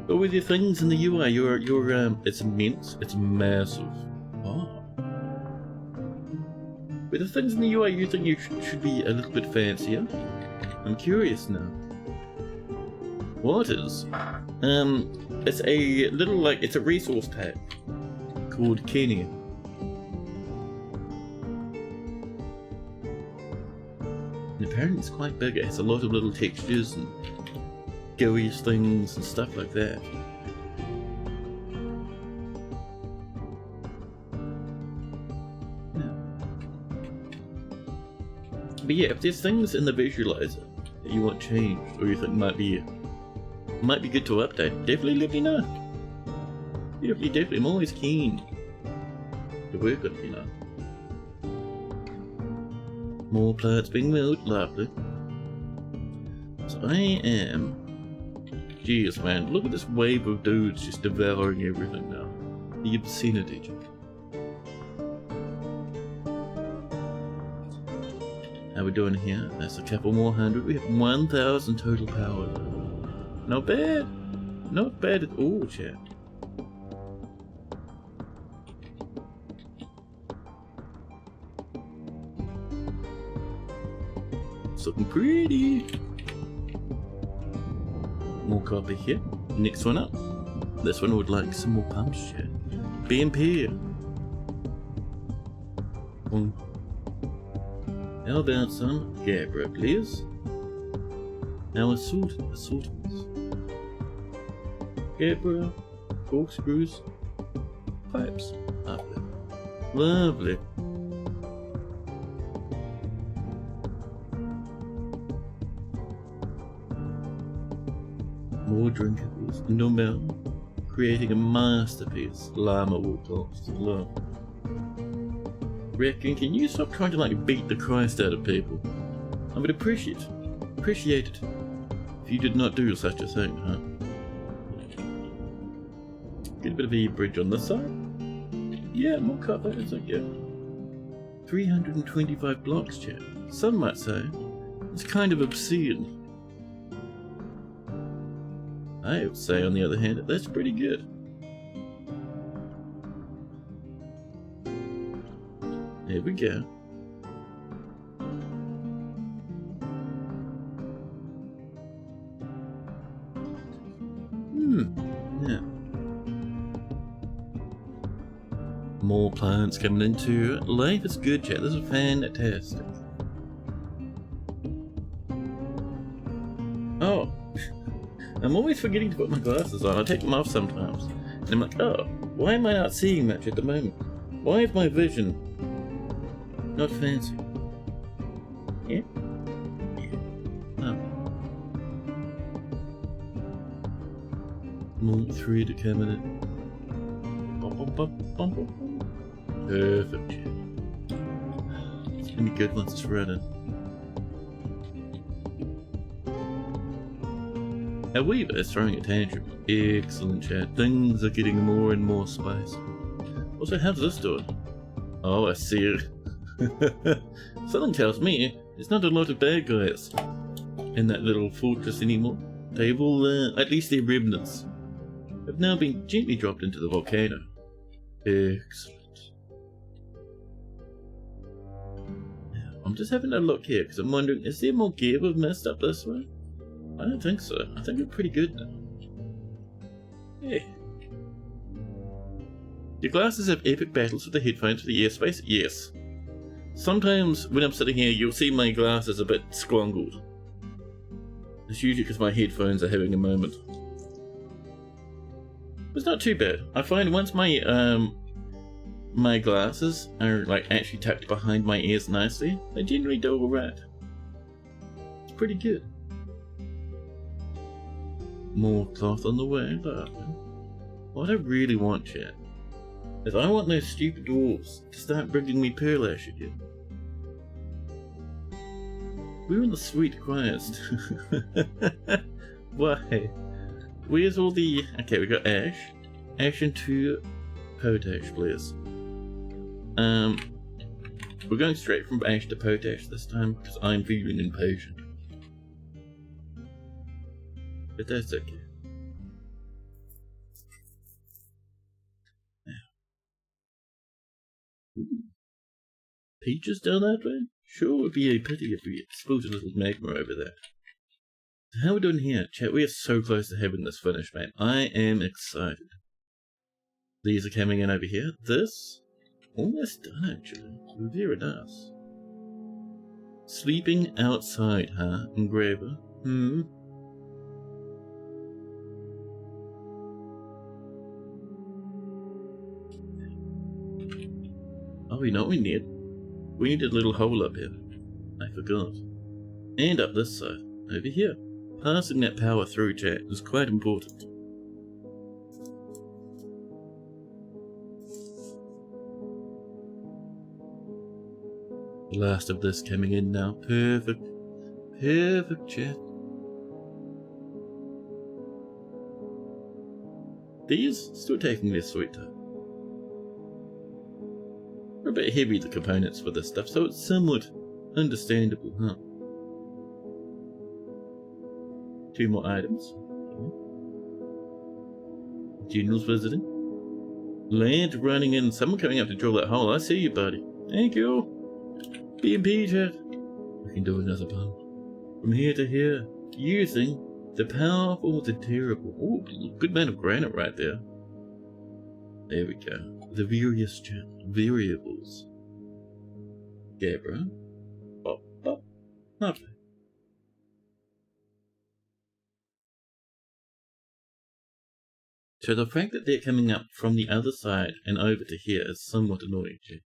But with your things in the UI, it's immense, it's massive. Oh. With the things in the UI, you think you should be a little bit fancier? I'm curious now. What is? It's a little, like, it's a resource pack called Kenny. And apparently it's quite big. It has a lot of little textures and gooey things and stuff like that. But yeah, if there's things in the visualizer that you want changed or you think might be good to update, definitely let me know. Definitely, I'm always keen to work on it, you know. More plants being built, lovely. So I am... Jeez, man, look at this wave of dudes just devouring everything now. The obscenity. How we doing here? That's a couple more hundred. We have 1,000 total power. Not bad. Not bad at all, chat. It's looking pretty. More copper here. Next one up. This one would like some more pumps, chat. BMP. How about some Gabra, please? Now assaultants. Gabra, corkscrews, pipes. Lovely. Lovely. More drinkables. No mountain. Creating a masterpiece. Llama will cost. Love. Reckon, can you stop trying to, like, beat the Christ out of people? I would appreciate it if you did not do such a thing, huh? Get a bit of a bridge on this side. Yeah, more copper, it's like, yeah. 325 blocks, chat. Some might say it's kind of obscene. I would say, on the other hand, that's pretty good. Here we go. Yeah. More plants coming into life. Is good, chat. This is fantastic. Oh. I'm always forgetting to put my glasses on. I take them off sometimes. And I'm like, oh, why am I not seeing much at the moment? Why is my vision not fancy? Yeah? Yeah. Oh. More thread coming in. Perfect. It's gonna be good once it's running. However, it's throwing a tantrum. Excellent, chat. Things are getting more and more spicy. Also, how's this doing? Oh, I see it. Something tells me there's not a lot of bad guys in that little fortress anymore. They've all, at least their remnants, have now been gently dropped into the volcano. Excellent. Now, I'm just having a look here because I'm wondering, is there more gear we've messed up this way? I don't think so. I think we're pretty good now. Yeah. Your glasses have epic battles with the headphones for the airspace? Yes. Sometimes when I'm sitting here, you'll see my glasses a bit squangled. It's usually because my headphones are having a moment. It's not too bad. I find once my my glasses are like actually tucked behind my ears nicely, they generally do alright. It's pretty good. More cloth on the way, but what I really want, chat, is I want those stupid dwarves to start bringing me pearl ash again. We're in the sweet quietest. Why? Where's all the... Okay, we got ash. Ash into potash, please. We're going straight from ash to potash this time because I'm feeling impatient. But that's okay. Now. Peaches down that way? Sure would be a pity if we exploded a little magma over there. So how are we doing here? Chat, we are so close to having this finished, man. I am excited. These are coming in over here. This? Almost done, actually. Very nice. Sleeping outside, huh? Engraver? Oh, you know what we need? We need a little hole up here. I forgot. And up this side. Over here. Passing that power through, chat, is quite important. The last of this coming in now. Perfect. Perfect, chat. These still taking their sweet time. They're a bit heavy, the components for this stuff, so it's somewhat understandable, huh? 2 more items. General's visiting. Land running in. Someone coming up to drill that hole. I see you, buddy. Thank you. BMP chat. We can do another pump. From here to here. Using the powerful, the terrible. Oh, good amount of granite right there. There we go. The various variables. Gabra. Bop, bop. Lovely. So the fact that they're coming up from the other side and over to here is somewhat annoying, Chief.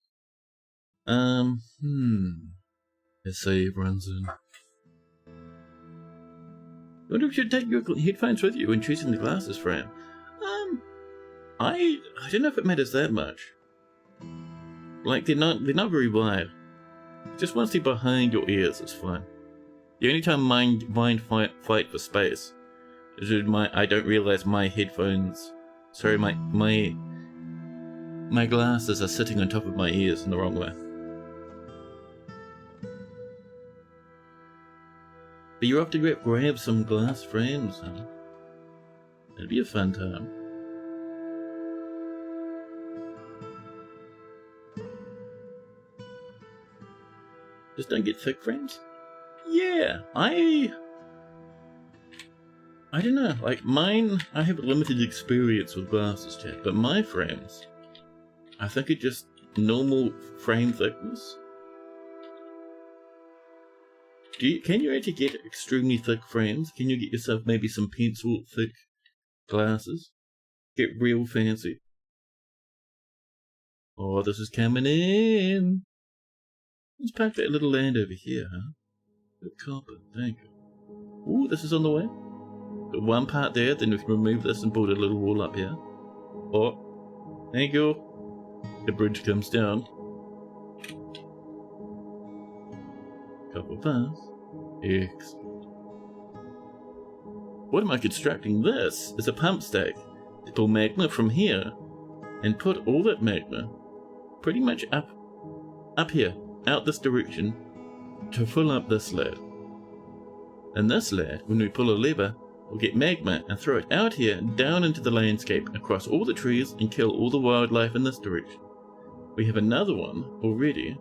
Let's save runs in. I wonder if you should take your headphones with you when choosing the glasses frame. I don't know if it matters that much. Like they're not very wide. Just once they're behind your ears, it's fine. The only time mind fight for space is when I don't realize my headphones. Sorry, my glasses are sitting on top of my ears in the wrong way. But you're off to grab some glass frames, huh? It'll be a fun time. Just don't get thick frames? Yeah, I don't know, like mine, I have a limited experience with glasses, chat, but my frames, I think are just normal frame thickness. Can you actually get extremely thick frames? Can you get yourself maybe some pencil thick glasses? Get real fancy. Oh, this is coming in. Let's pack that little land over here, huh? The copper, thank you. Ooh, this is on the way. Got one part there, then we can remove this and build a little wall up here. Oh, thank you. The bridge comes down. Couple pass. Excellent. What am I constructing? This is a pump stack to pull magma from here and put all that magma pretty much up here, out this direction, to fill up this lad. And this lad, when we pull a lever, will get magma and throw it out here, down into the landscape, across all the trees, and kill all the wildlife in this direction. We have another one already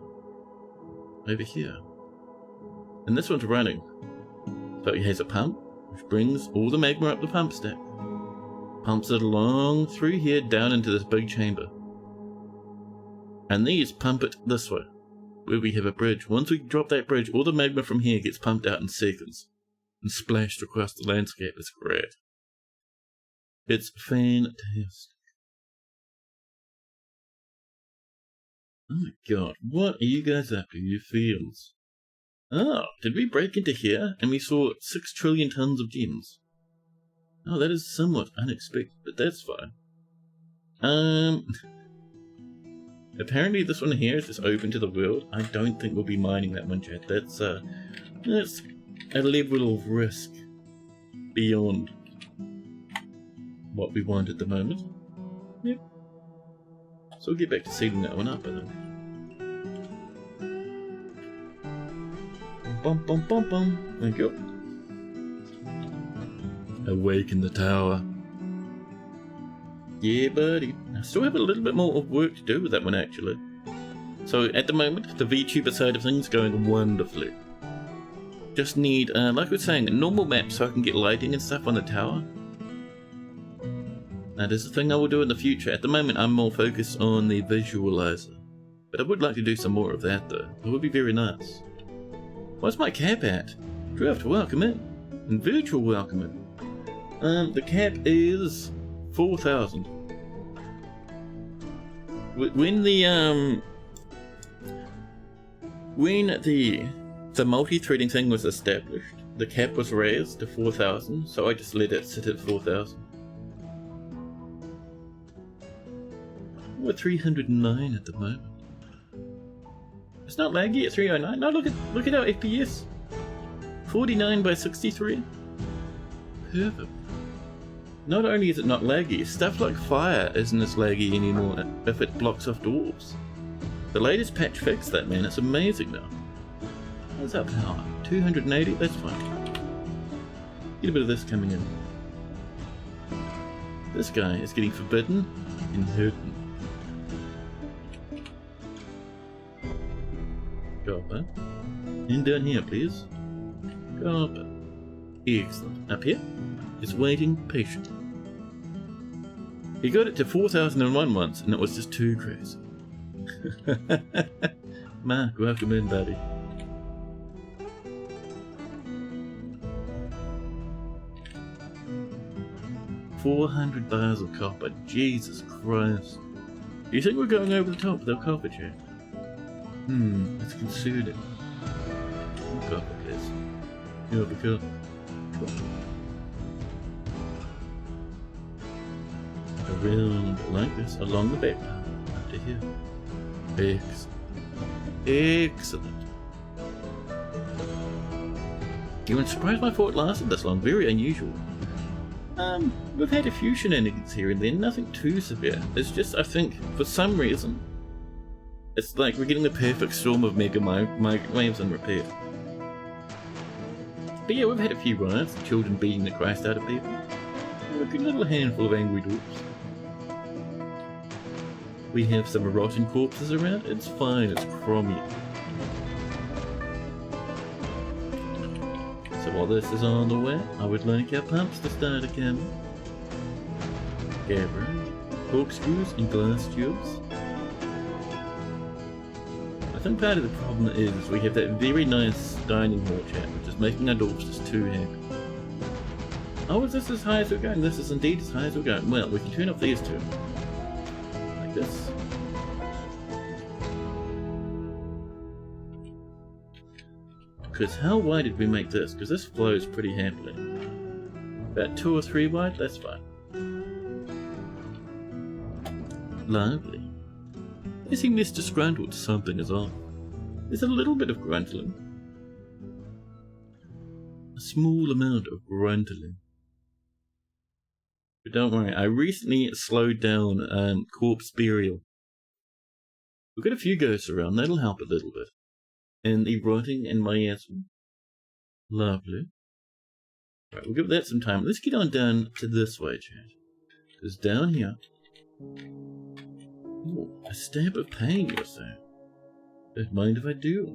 over here. And this one's running. So it has a pump, which brings all the magma up the pump stack. Pumps it along through here, down into this big chamber. And these pump it this way, where we have a bridge. Once we drop that bridge, all the magma from here gets pumped out in seconds and splashed across the landscape. It's great. It's fantastic. Oh my god, what are you guys up to, you fiends? Oh, did we break into here and we saw 6 trillion tons of gems? Oh, that is somewhat unexpected, but that's fine. Apparently this one here is just open to the world. I don't think we'll be mining that one, chat. That's a level of risk beyond what we want at the moment. Yep. So we'll get back to sealing that one up, I think. Bum bum bum bum. Thank you. Awaken the tower. Yeah, buddy. I still have a little bit more of work to do with that one, actually. So at the moment, the VTuber side of things is going wonderfully. Just need, like I was saying, a normal map so I can get lighting and stuff on the tower. That is the thing I will do in the future. At the moment, I'm more focused on the visualizer. But I would like to do some more of that, though. It would be very nice. What's my cap at? Do I have to welcome it? And virtual welcome it. The cap is 4,000. When the multi-threading thing was established, the cap was raised to 4,000, so I just let it sit at 4,000. We're 309 at the moment. It's not laggy at 309. No, look at our FPS. 49 by 63. Perfect. Not only is it not laggy, stuff like fire isn't as laggy anymore if it blocks off dwarves. The latest patch fixed that, man. It's amazing now. What's our power? 280? That's fine. Get a bit of this coming in. This guy is getting forbidden and hurting. Copper. And down here, please. Copper. Excellent. Up here? Is waiting patient. He got it to 4,001 once, and it was just too crazy. Mark, welcome in, buddy. $400 of copper. Jesus Christ. Do you think we're going over the top with our copper, chat? Let's consider it. Copper, please. Copper, copper. Around like this, along the back path, up to here. Excellent. Excellent. You're surprised my fort lasted this long, very unusual. We've had a few shenanigans here and there, nothing too severe. It's just, I think, for some reason, it's like we're getting the perfect storm of mega microwaves unrepaired. But yeah, we've had a few riots, children beating the Christ out of people. A good little handful of angry dwarves. We have some rotten corpses around. It's fine, it's chromium. So while this is on the way, I would like our pumps to start a coming. Gabbers, corkscrews, and glass tubes. I think part of the problem is we have that very nice dining hall chat, which is making our dwarves just too happy. Oh, is this as high as we're going? This is indeed as high as we're going. Well, we can turn off these two. Like this. Because how wide did we make this? Because this flows pretty happily. About 2 or 3 wide? That's fine. Lovely. They seem less disgruntled. Something is off. There's a little bit of gruntling. A small amount of gruntling. But don't worry, I recently slowed down corpse burial. We've got a few ghosts around, that'll help a little bit. And the rotting and miasma. Lovely. Right, we'll give that some time. Let's get on down to this way, chat. Because down here... Ooh, a stab of pain, you're saying? Don't mind if I do.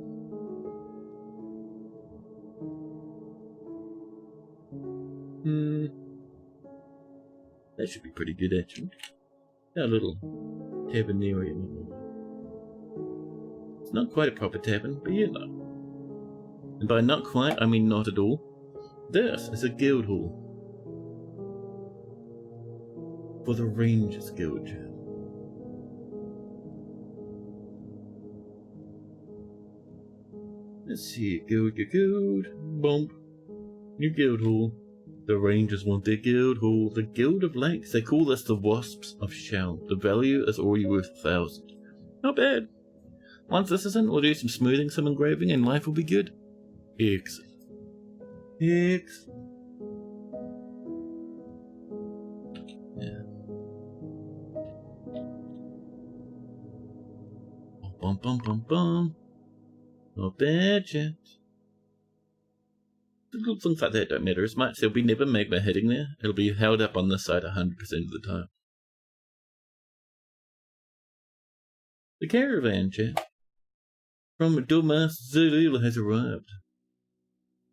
That should be pretty good, actually. Our little tabernarium. It's not quite a proper tavern, but you know. And by not quite, I mean not at all. This is a guild hall. for the Rangers Guild. Let's see, guild. Bump. New guild hall. The Rangers want their guild hall. The Guild of Lakes. They call this the Wasps of Shell. The value is already worth 1,000. Not bad. Once this is in, we'll do some smoothing, some engraving, and life will be good. Excellent. Excellent. Yeah. Bum. Not bad, chat. The little things like that don't matter as much. There'll be never magma hitting there. It'll be held up on this side 100% of the time. The caravan, chat, from Dumas Zulula has arrived.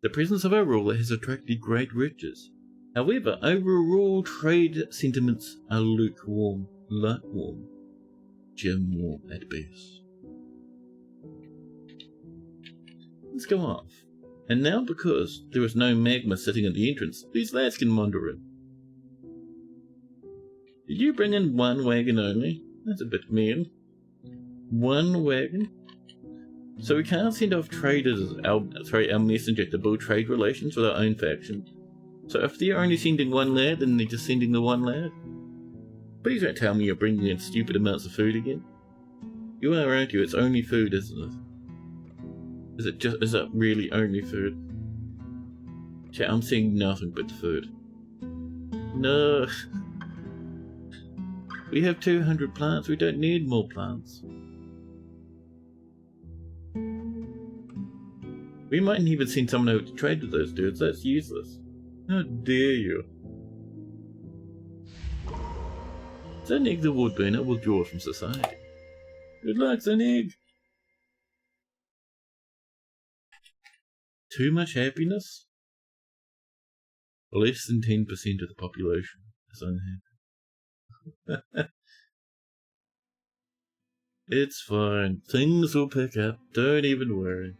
The presence of our ruler has attracted great riches. However, overall trade sentiments are lukewarm, gem warm at best. Let's go off. And now, because there is no magma sitting at the entrance, these lads can wander in. Did you bring in one wagon only? That's a bit mean. One wagon? So we can't send off traders, our messenger to build trade relations with our own faction. So if they're only sending one lad, then they're just sending the one lad? Please don't tell me you're bringing in stupid amounts of food again. You are, aren't you? It's only food, isn't it? Is it really only food? Chat, I'm seeing nothing but food. No. We have 200 plants, we don't need more plants. We mightn't even send someone over to trade with those dudes, that's useless. How dare you? Zanig the Woodburner will draw from society. Good luck, Zanig! Too much happiness? Less than 10% of the population is unhappy. It's fine. Things will pick up. Don't even worry.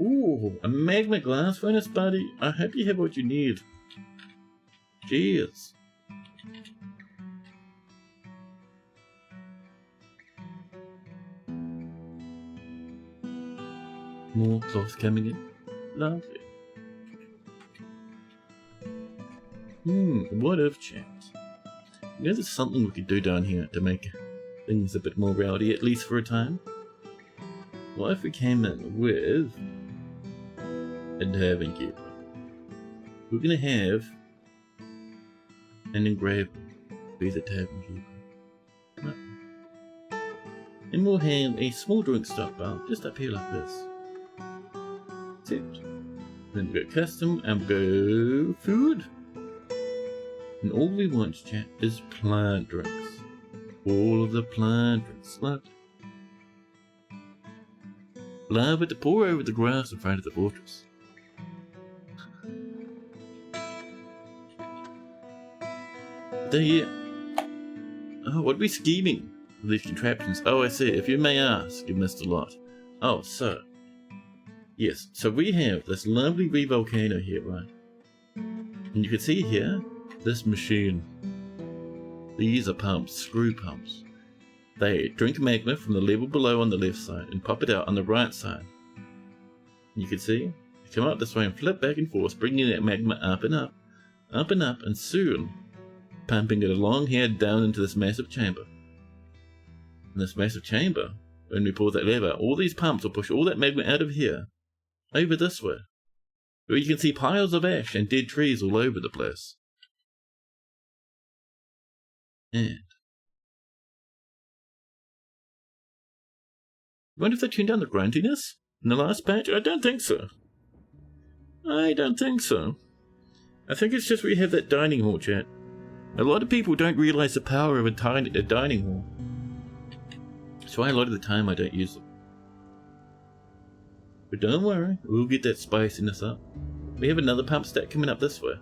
Ooh, a magma glass furnace, buddy. I hope you have what you need. Cheers. More cloth coming in. Lovely. What if, chat? You know, there's something we could do down here to make things a bit more rowdy, at least for a time. What if we came in with a tavern keeper? We're gonna have an engraver be the tavern keeper. And we'll have a small drink stockpile just up here like this. That's it. Then we go custom and we go food. And all we want, chat, is plant drinks. All of the plant drinks. Look. Lava to pour over the grass in front of the fortress. Oh, what are we scheming with these contraptions? Oh, I see. If you may ask, you missed a lot. Oh, so. Yes, so we have this lovely wee volcano here, right? And you can see here, this machine. These are pumps, screw pumps. They drink magma from the level below on the left side and pop it out on the right side. You can see, they come up this way and flip back and forth, bringing that magma up and up, and soon pumping it along here down into this massive chamber. In this massive chamber, when we pull that lever, all these pumps will push all that magma out of here, over this way, where you can see piles of ash and dead trees all over the place. And I wonder if they tuned down the gruntiness in the last patch? I don't think so. I think it's just we have that dining hall, chat. A lot of people don't realise the power of a dining hall. That's why a lot of the time I don't use them. But don't worry, we'll get that spiciness up. We have another pump stack coming up this way.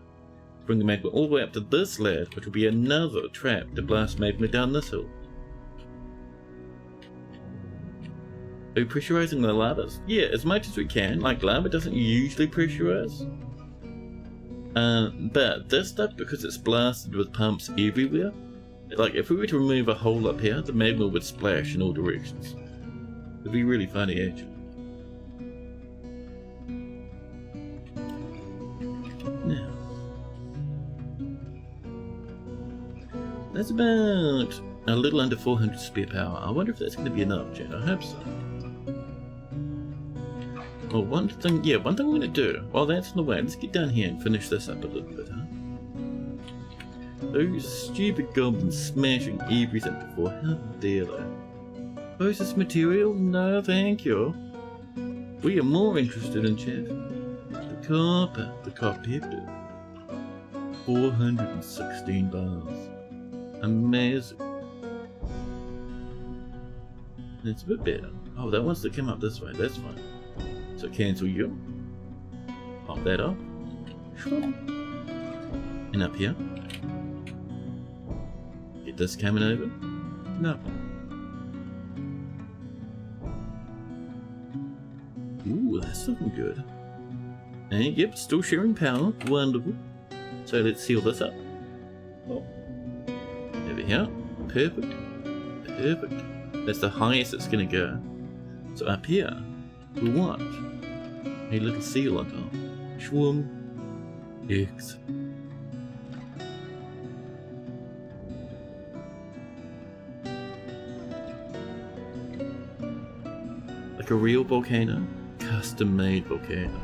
Bring the magma all the way up to this lad, which will be another trap to blast magma down this hill. Are we pressurizing the lavas? Yeah, as much as we can. Like, lava doesn't usually pressurize. But this stuff, because it's blasted with pumps everywhere, Like, if we were to remove a hole up here, the magma would splash in all directions. It'd be really funny, actually. Now, that's about a little under 400 spare power. I wonder if that's going to be enough, Jen. I hope so. Well, one thing I'm going to do, while that's in the way, let's get down here and finish this up a little bit, huh? Those stupid goblins smashing everything before, how dare they? Processed material? No, thank you. We are more interested in, chat. The copper, the copper. 416 bars. Amazing. It's a bit better. Oh, that wants to come up this way, that's fine. So cancel you. Pop that up. And up here. Get this coming over. No. Ooh, that's looking good. And yep, still sharing power. Wonderful. So let's seal this up. Oh. Over here. Perfect. Perfect. That's the highest it's gonna go. So up here, we want a little seal on top. Schwum. X. Like a real volcano. Custom made volcano.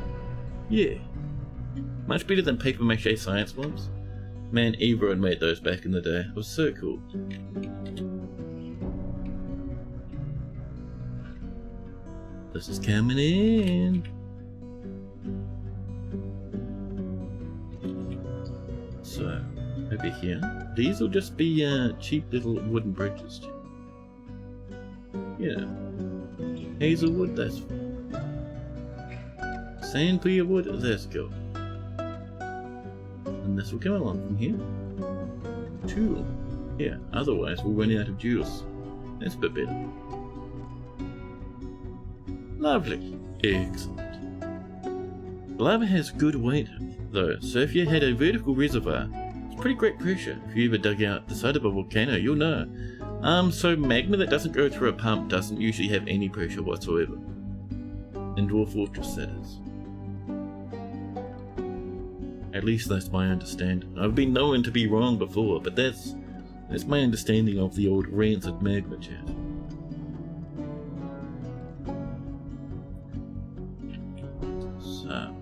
Yeah. Much better than paper mache science bombs. Man, everyone made those back in the day. It was so cool. This is coming in. So, over here. These will just be cheap little wooden bridges. Yeah. Hazelwood, that's fine. Sandpea wood, let's go. And this will come along from here. Two. Yeah, otherwise we'll run out of juice. That's a bit better. Lovely. Excellent. Lava has good weight, though, so if you had a vertical reservoir, it's pretty great pressure. If you ever dug out the side of a volcano, you'll know. So magma that doesn't go through a pump doesn't usually have any pressure whatsoever. In Dwarf Fortress, that is. At least that's my understanding. I've been known to be wrong before, but that's my understanding of the old rancid magma chat. So,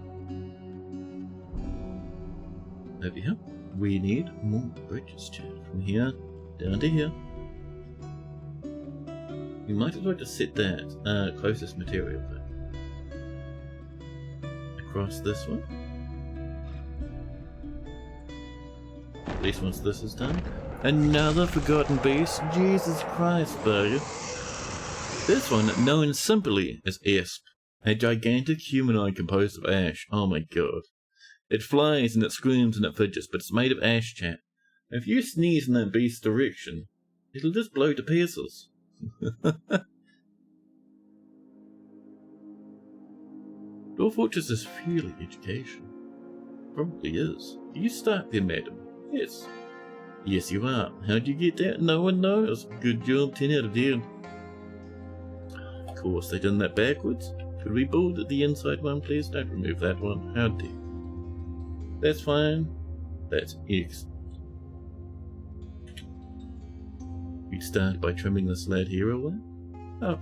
over here, we need more bridges chat. From here down to here. We might as well just set that closest material there. Across this one. At least once this is done. Another forgotten base. Jesus Christ, buddy. This one known simply as Esp. A gigantic humanoid composed of ash. Oh my god. It flies and it screams and it fidgets, but it's made of ash, chat. If you sneeze in that beast's direction, it'll just blow to pieces. Dwarf Fortress is purely education. Probably is. Do you start there, madam? Yes. Yes, you are. How'd you get that? No one knows. Good job, 10 out of 10. Of course, they done that backwards. Could we build the inside one, please? Don't remove that one. How dare. That's fine. That's excellent. We'd start by trimming this lad here away. Oh.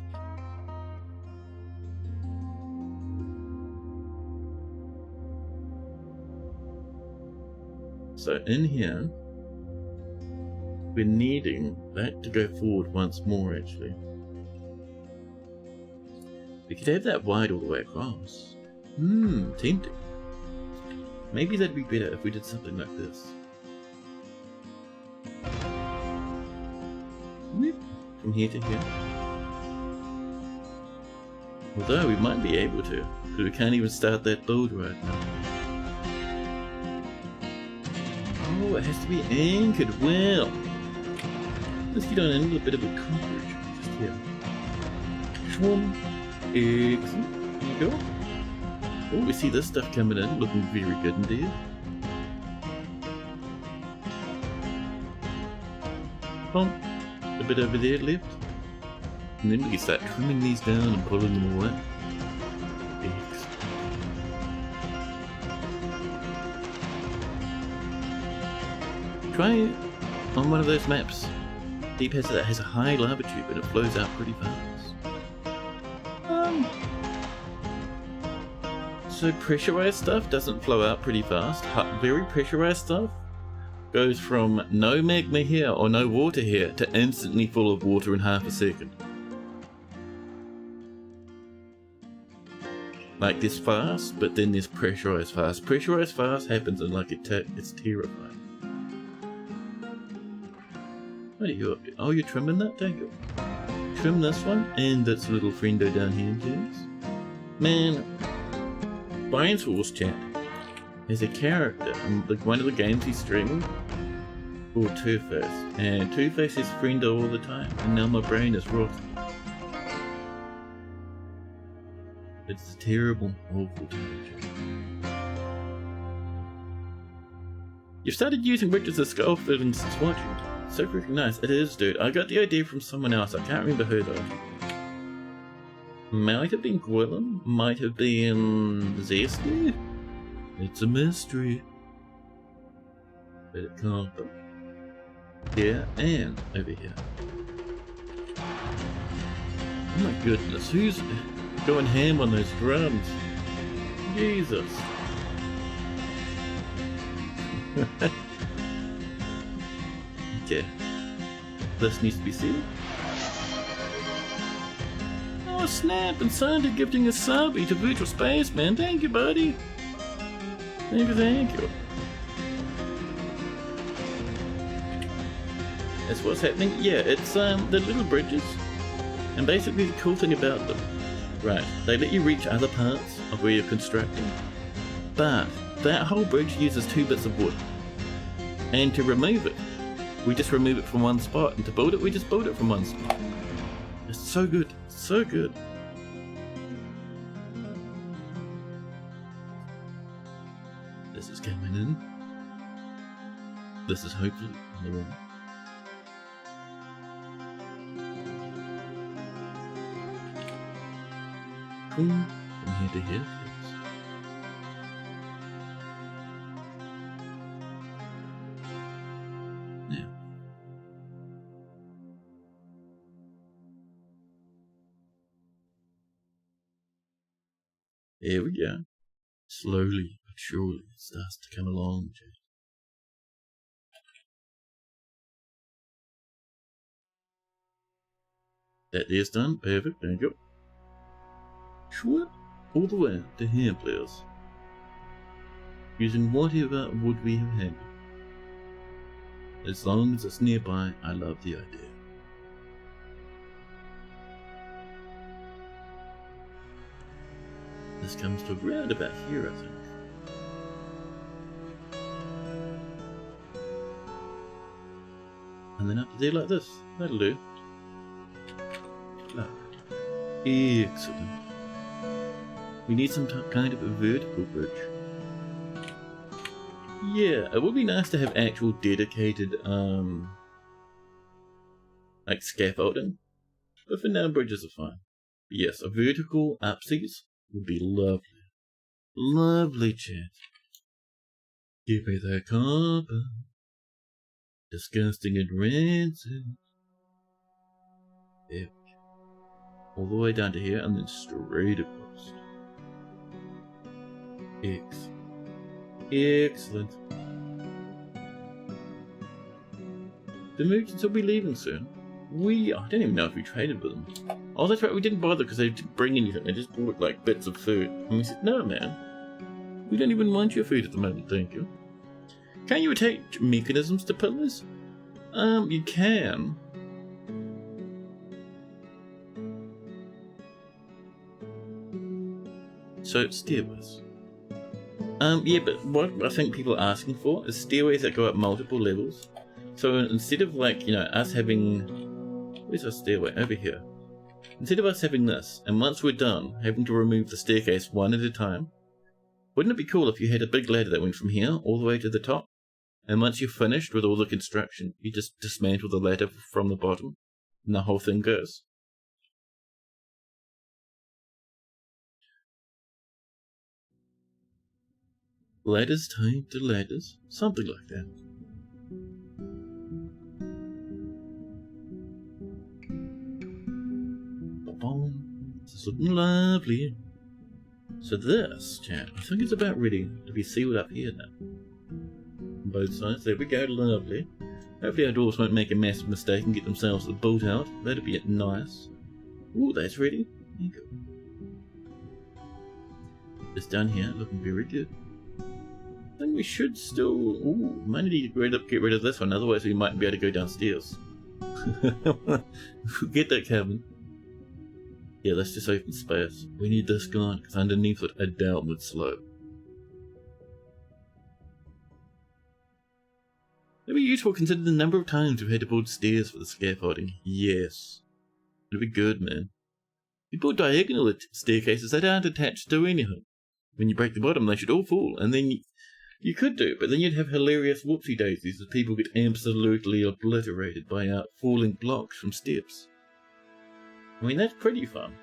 So in here, we're needing that to go forward once more actually. We could have that wide all the way across. Tempting. Maybe that'd be better if we did something like this. From here to here. Although we might be able to, because we can't even start that build right now. Oh, it has to be anchored. Well, let's get on a little bit of a coverage just here. Schwung. Excellent. There you go. Oh, we see this stuff coming in, looking very good indeed. pump. A bit over there left. And then we can start trimming these down and pulling them away. Try on one of those maps. Deep has that has a high lava tube and it flows out pretty fast. So pressurized stuff doesn't flow out pretty fast. Very pressurized stuff goes from no magma here or no water here to instantly full of water in half a second. Like this fast, but then this pressurized fast. Pressurized fast happens and like it's terrifying. What are you up to? Oh, you're trimming that? Thank you. Trim this one and this little friendo down here, please. Man, Brian's Horse Chat has a character in one of the games he's streaming called Two-Face. And Two-Face is friendo all the time, and now my brain is rotten. It's a terrible, awful time. You've started using Richard's as scaffolding since watching. So freaking nice. It is, dude. I got the idea from someone else. I can't remember who though. Might have been Gwillem. Might have been Zesty. It's a mystery. But it can't be. Here and over here. Oh my goodness. Who's going ham on those drums? Jesus. Okay. This needs to be sealed. Oh snap, and Santa gifting a subby to Virtual Space, man. Thank you, buddy. Thank you, thank you. That's what's happening? Yeah, it's the little bridges. And basically the cool thing about them, right, they let you reach other parts of where you're constructing. But that whole bridge uses 2 bits of wood. And to remove it, we just remove it from one spot, and to build it, we just build it from one spot. It's so good, so good. This is coming in. This is hopefully the one. Boom, from here to here. There we go. Slowly but surely it starts to come along. That is done. Perfect. There you go. Shwip. All the way to here, players. Using whatever wood we have had. As long as it's nearby, I love the idea. This comes to around about here, I think. And then up to there like this. That'll do. Lovely. Excellent. We need some kind of a vertical bridge. Yeah, it would be nice to have actual dedicated, like scaffolding. But for now, bridges are fine. But yes, a vertical upseas would be lovely. Lovely, chat. Give me that copper. Disgusting and rancid. There. All the way down to here and then straight across. Excellent. The merchants will be leaving soon. I don't even know if we traded with them. Oh, that's right, we didn't bother because they didn't bring anything. They just brought like bits of food. And we said, no man, we don't even want your food at the moment, thank you. Can you attach mechanisms to pillars? You can. So, stairways. Yeah, but what I think people are asking for is stairways that go up multiple levels. So instead of like, you know, us having... Where's our stairway? Over here. Instead of us having this, and once we're done, having to remove the staircase one at a time, wouldn't it be cool if you had a big ladder that went from here all the way to the top? And once you're finished with all the construction, you just dismantle the ladder from the bottom, and the whole thing goes. Ladders tied to ladders, something like that. This is looking lovely. So this, chat, I think it's about ready to be sealed up here now. On both sides, there we go, lovely. Hopefully our dwarves won't make a massive mistake and get themselves the bolt out. That'd be nice. Ooh, that's ready. There you go. This down here, looking very good. I think we should still... Ooh, might need to get rid of this one, otherwise we might be able to go downstairs. Get that cabin. Yeah, let's just open space. We need this gone, because underneath it a downward slope. It'd be useful considering the number of times we've had to build stairs for the scaffolding. Yes. It'd be good, man. You build diagonal staircases that aren't attached to anything. When you break the bottom, they should all fall, and then you could do, but then you'd have hilarious whoopsie daisies as people get absolutely obliterated by falling blocks from steps. I mean, that's pretty fun.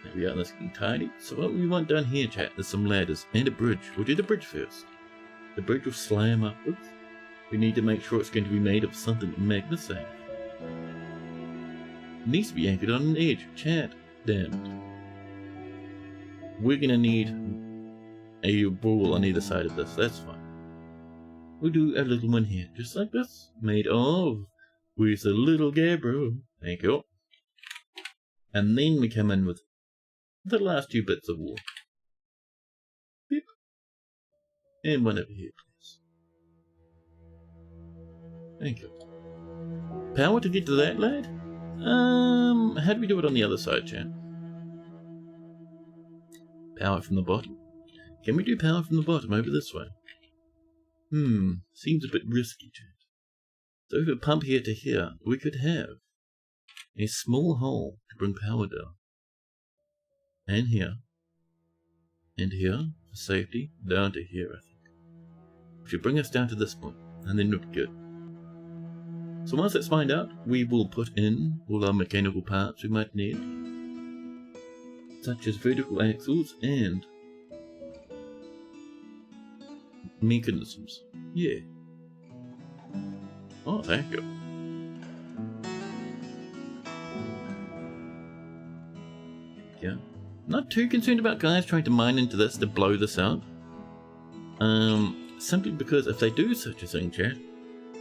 There we are, that's getting tidy. So what we want down here, chat, is some ladders and a bridge. We'll do the bridge first. The bridge will slam upwards. We need to make sure it's going to be made of something magnet-safe. It needs to be anchored on an edge. Chat, damn it. We're going to need a wall on either side of this, that's fine. We'll do a little one here, just like this. Made of... with a little gabbro. Thank you. And then we come in with the last 2 bits of wool. Beep. And one over here, please. Thank you. Power to get to that, lad? How do we do it on the other side, chat? Power from the bottom. Can we do power from the bottom over this way? Seems a bit risky, chat. So if we pump here to here, we could have a small hole to bring power down. And here. And here, for safety, down to here, I think. Which will bring us down to this point, and then we'll be good. So once that's mined out, we will put in all our mechanical parts we might need, such as vertical axles and mechanisms. Yeah. Oh, thank you. Yeah. Not too concerned about guys trying to mine into this to blow this out. Simply because if they do such a thing, chat,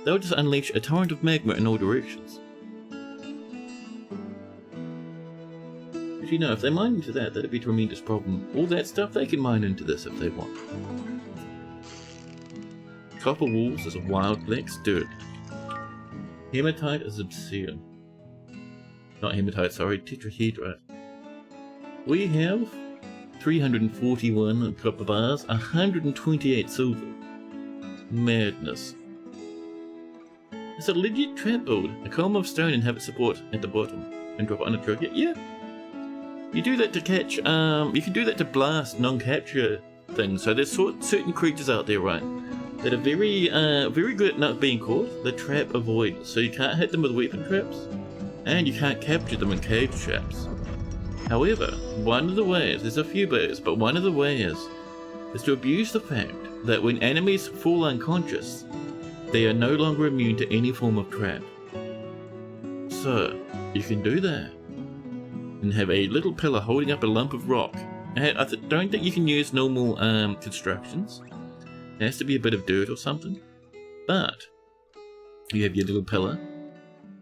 they'll just unleash a torrent of magma in all directions. But you know, if they mine into that, that'd be a tremendous problem. All that stuff, they can mine into this if they want. Copper walls is a wild black dirt. Hematite is obsidian. Not hematite, sorry, tetrahedrite. We have 341 copper bars, 128 silver. Madness. It's a legit trap build. A column of stone and have it support at the bottom. And drop it on a trigger. Yeah. You do that to catch, you can do that to blast non-capture things. So there's certain creatures out there, right, that are very good at not being caught. The trap avoid. So you can't hit them with weapon traps. And you can't capture them in cage traps. However, one of the ways, there's a few ways, but one of the ways is to abuse the fact that when enemies fall unconscious, they are no longer immune to any form of trap. So, you can do that and have a little pillar holding up a lump of rock. I don't think you can use normal constructions. It has to be a bit of dirt or something. But you have your little pillar.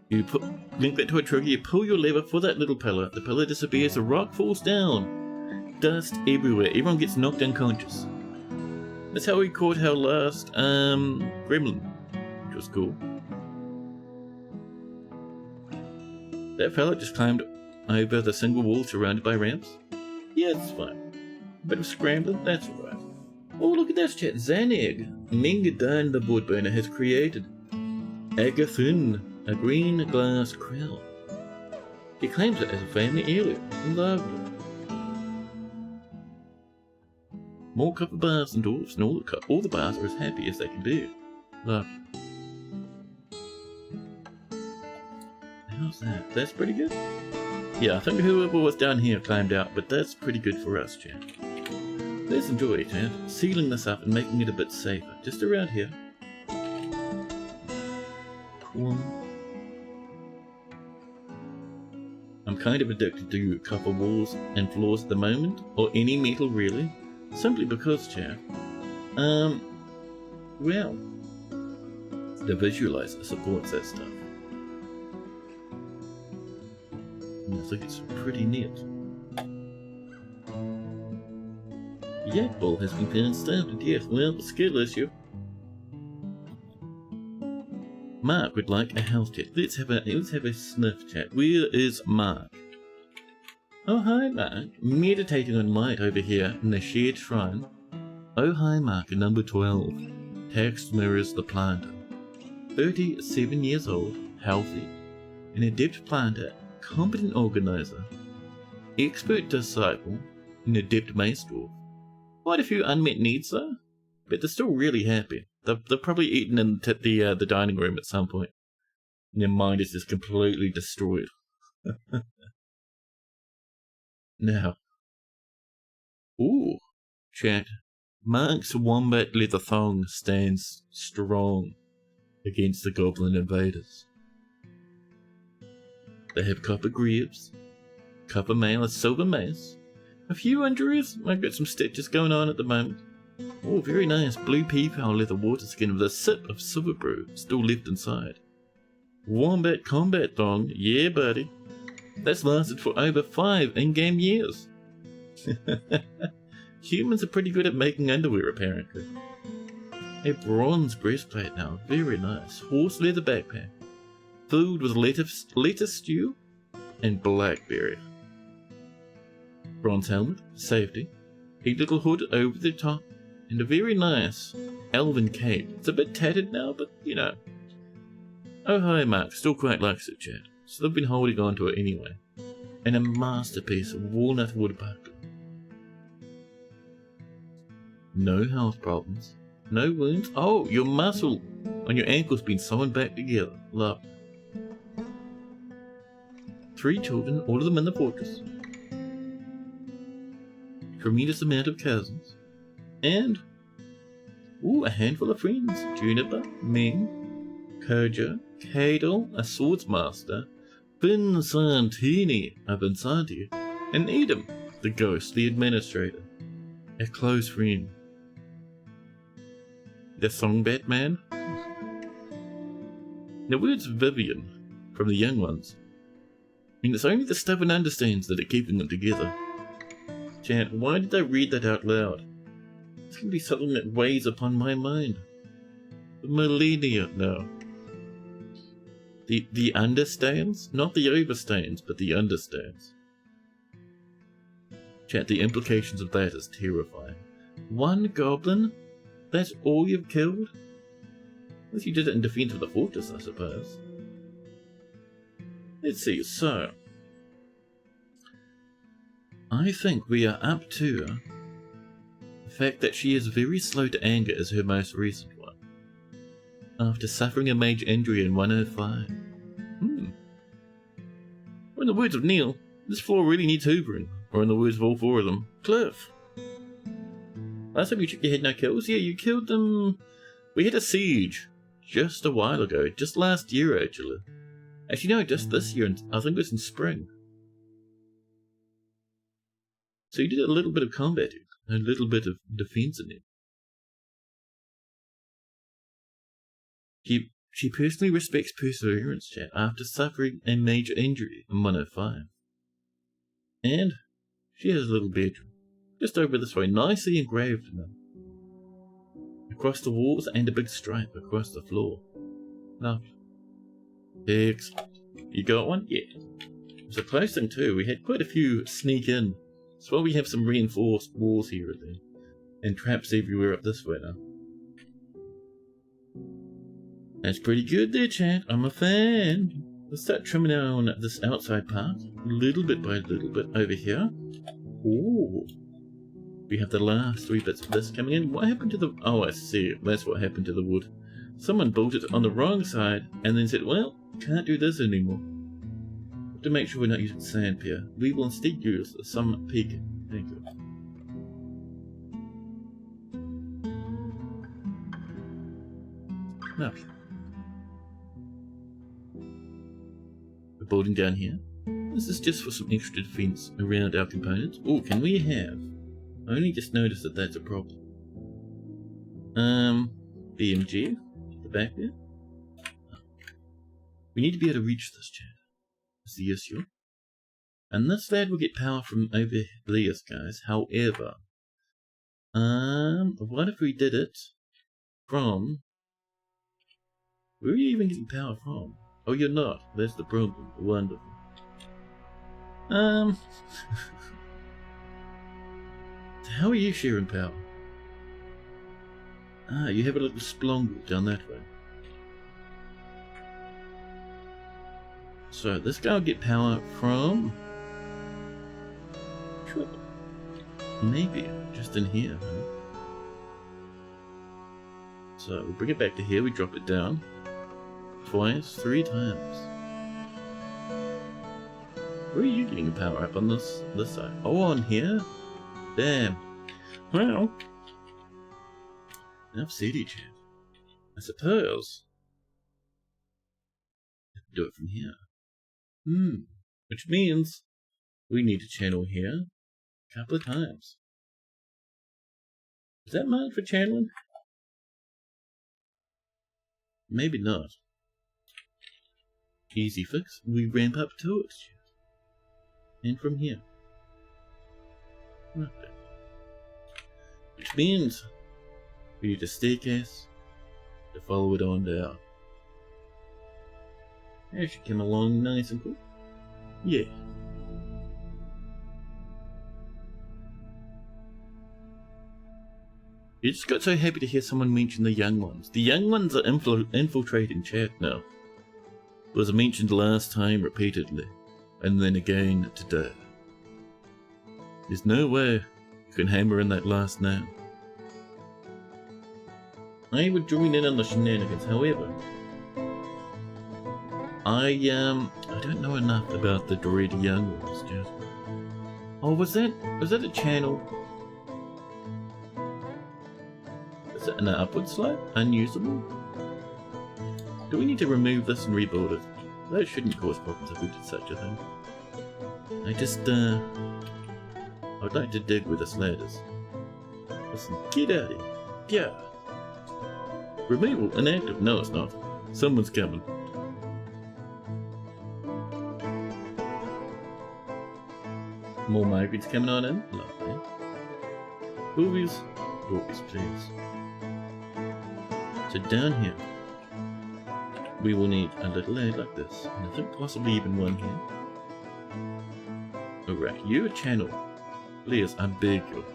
You link that to a trigger, you pull your lever for that little pillar. The pillar disappears, the rock falls down. Dust everywhere, everyone gets knocked unconscious. That's how we caught our last gremlin, which was cool. That fella just climbed over the single wall surrounded by ramps. Yeah, it's fine. A bit of scrambling, that's alright. Oh, look at this chat. Zaneg, Mingadan the Woodburner, has created Agathun, a green glass crown. He claims it as a family heirloom. Lovely. More copper bars and dwarfs, and all the bars are as happy as they can be. Look. How's that? That's pretty good. Yeah, I think whoever was down here climbed out, but that's pretty good for us, chat. Let's enjoy it, chat. Sealing this up and making it a bit safer. Just around here. Cool. I'm kind of addicted to copper walls and floors at the moment, or any metal really, simply because, chat. Well, the visualizer supports that stuff. And I think it's pretty neat. The yak ball has been found starved to death. Well, skill issue. Mark would like a health check. Let's have a sniff chat. Where is Mark? Oh hi Mark. Meditating on light over here in the shared shrine. Oh hi Mark, number 12. Text mirrors the planter. 37 years old, healthy, an adept planter, competent organizer, expert disciple, an adept mace dwarf. Quite a few unmet needs though, but they're still really happy. They're probably eaten in the dining room at some point. And their mind is just completely destroyed. Now. Ooh. Chat. Mark's wombat leather thong stands strong against the goblin invaders. They have copper greaves, copper mail, a silver mace, a few injuries. I've got some stitches going on at the moment. Oh, very nice blue peafowl leather water skin with a sip of silver brew still left inside. Wombat combat thong, yeah buddy. That's lasted for over 5 in-game years. Humans are pretty good at making underwear apparently. A bronze breastplate now, very nice. Horse leather backpack, filled with lettuce stew and blackberry. Bronze helmet, safety, a little hood over the top, and a very nice elven cape. It's a bit tattered now, but you know. Oh hi Mark, still quite likes it, chat. So they've been holding on to it anyway. And a masterpiece of walnut wood buckler. No health problems. No wounds. Oh, your muscle on your ankle's been sewn back together. Love. 3 children, all of them in the fortress. Tremendous amount of cousins. And, ooh, a handful of friends. Juniper, Ming, Koja, Cadel, a swordsmaster, Finn Santini, a Vinsanti, and Edom, the ghostly administrator. A close friend. The Songbat Man. The word's Vivian, from the young ones. And it's only the stubborn understands that are keeping them together. Chat, why did I read that out loud? It's going to be something that weighs upon my mind. The millennia now. The understands? Not the overstands, but the understands. Chat, the implications of that is terrifying. 1 goblin? That's all you've killed? Unless you did it in defense of the fortress, I suppose. Let's see, so... I think we are up to... the fact that she is very slow to anger is her most recent one. After suffering a major injury in 105. Or in the words of Neil, this floor really needs hoovering. Or in the words of all 4 of them, Cliff. Last time you checked, you had no kills? Yeah, you killed them... We had a siege just a while ago. Just last year, actually. Actually, no, just this year. I think it was in spring. So you did a little bit of combating. A little bit of defense in it. She personally respects perseverance, chat, after suffering a major injury in 105. And she has a little bedroom. Just over this way, nicely engraved now. Across the walls and a big stripe across the floor. Lovely. Excellent. You got one? Yeah. It was a close thing too. We had quite a few sneak in. That's why we have some reinforced walls here and there. And traps everywhere up this way now. That's pretty good there, chat. I'm a fan. Let's start trimming down this outside part. Little bit by little bit over here. Ooh. We have the last 3 bits of this coming in. What happened to the... Oh, I see. That's what happened to the wood. Someone built it on the wrong side and then said, well, can't do this anymore. To make sure we're not using sand here, we will instead use some peak. Thank you. Lovely. We're building down here. This is just for some extra defense around our components. Oh, can we have... I only just noticed that that's a problem. BMG, the back there. We need to be able to reach this chat. That's the issue. And this lad will get power from over there, guys. However, what if we did it from... Where are you even getting power from? Oh, you're not. That's the problem. Wonderful. How are you sharing power? Ah, you have a little splongle down that way. So this guy will get power from... Sure. Maybe just in here. Huh? So we bring it back to here, we drop it down. Twice, 3 times. Where are you getting your power up on this side? Oh, on here? Damn. Well, enough city chat. I suppose. Do it from here. Which means we need to channel here a couple of times. Is that marked for channeling? Maybe not. Easy fix. We ramp up to it. And from here. Okay. Which means we need a staircase to follow it on down. It should come along nice and cool. Yeah. You just got so happy to hear someone mention the young ones. The young ones are infiltrating chat now. It was mentioned last time repeatedly, and then again today. There's no way you can hammer in that last name. I would join in on the shenanigans, however. I don't know enough about the dread young ones, just... Oh, was that a channel? Is it an upward slope? Unusable? Do we need to remove this and rebuild it? That shouldn't cause problems if we did such a thing. I'd like to dig where this lad is. Listen, get out of here. Yeah. Removal inactive? No, it's not. Someone's coming. More migrants coming on in? Lovely. Boobies? Boobies, please. So down here, we will need a little lad like this, and I think possibly even one here. Alright, you a channel. Please, I beg you.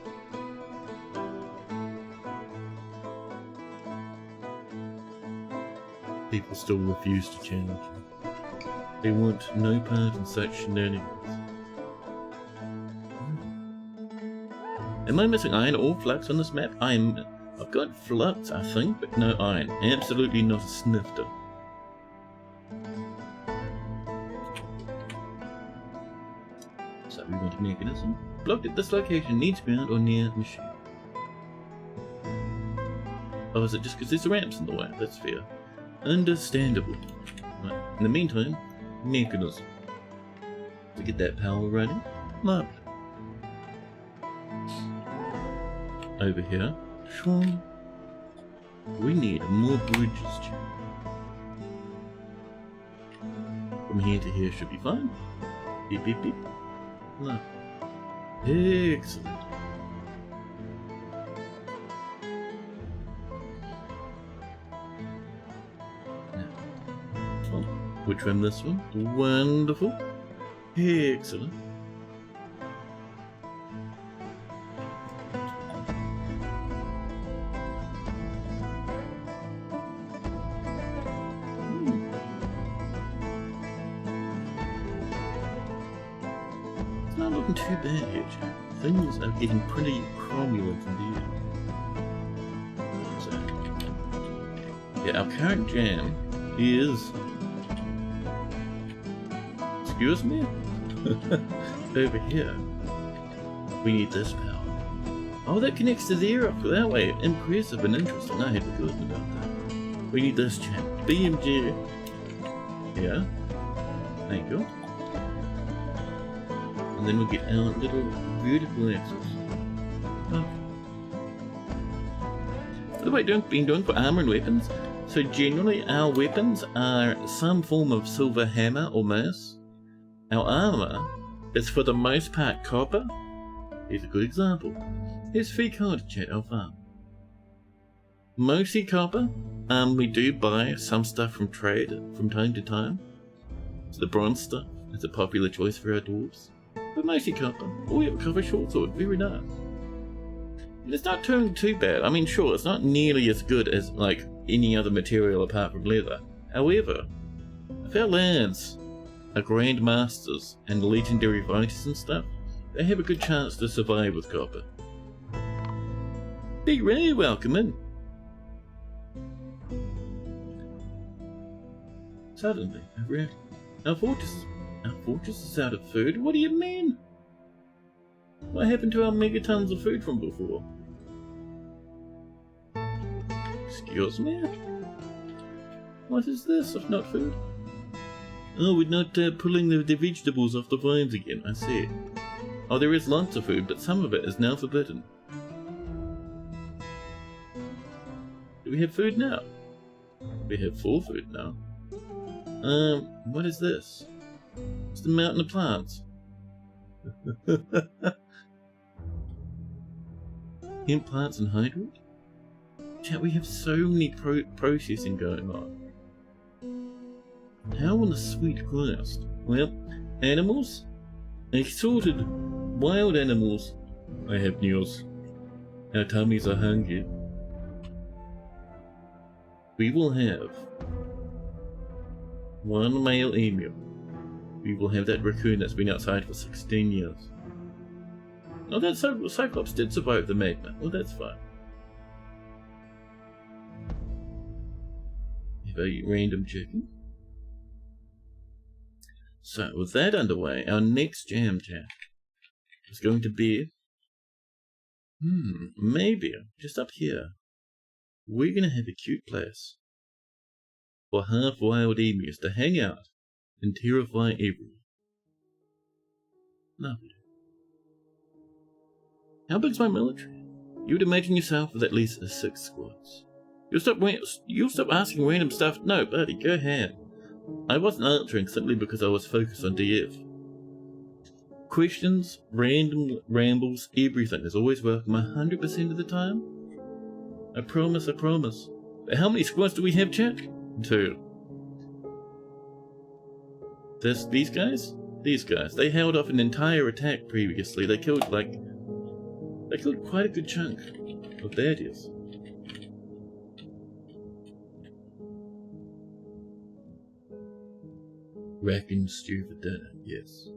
People still refuse to channel. They want no part in such shenanigans. Am I missing iron or flux on this map? I've got flux, I think, but no iron. Absolutely not a snifter. So we want a mechanism. Blocked at this location needs ground or near machine. Oh, is it just because there's ramps in the way? That's fair. Understandable. Right. In the meantime, mechanism. To get that power running. Lovely. Over here, we need more bridges. From here to here should be fine. Beep beep beep. No. Excellent. Now, which one? This one? Wonderful. Excellent. Too bad here, Jack. Things are getting pretty cromulent indeed. So, yeah, our current jam is... Excuse me? Over here. We need this power. Oh, that connects to there up that way. Impressive and interesting. I had forgotten about that. We need this jam. BMG. Yeah. Thank you. And then we'll get our little beautiful axes. Oh. What have I been doing for armor and weapons? So generally our weapons are some form of silver hammer or mace. Our armor is for the most part copper. Here's a good example. Here's 3 cards, chat, our farm. Mostly copper. We do buy some stuff from trade from time to time. So the bronze stuff is a popular choice for our dwarves. But mostly copper. Oh, we have a copper short sword. Very nice. And it's not too bad. I mean, sure, it's not nearly as good as, like, any other material apart from leather. However, if our lands are grandmasters and legendary fighters and stuff, they have a good chance to survive with copper. Be really welcome in. Suddenly, our fortress is out of food? What do you mean? What happened to our megatons of food from before? Excuse me? What is this if not food? Oh, we're not pulling the vegetables off the vines again, I see. Oh, there is lots of food, but some of it is now forbidden. Do we have food now? We have full food now. What is this? It's the mountain of plants. Hemp plants and hydrate? Chat, we have so many processing going on. How on the sweet Christ? Well, animals? Assorted wild animals. I have news. Our tummies are hungry. We will have 1 male emu. We will have that raccoon that's been outside for 16 years. Oh, that Cyclops did survive the magma. Well, that's fine. Have a random chicken. So, with that underway, our next jam chat is going to be... maybe, just up here, we're going to have a cute place for half-wild emus to hang out and terrify everyone. Lovely. How big's my military? You would imagine yourself with at least 6 squads. You'll stop asking random stuff. No, buddy, go ahead. I wasn't answering simply because I was focused on DF. Questions, random rambles, everything is always welcome 100% of the time. I promise, I promise. But how many squads do we have, chat? 2. These guys? These guys. They held off an entire attack previously. They killed quite a good chunk of baddies. Raccoon stew for dinner, yes.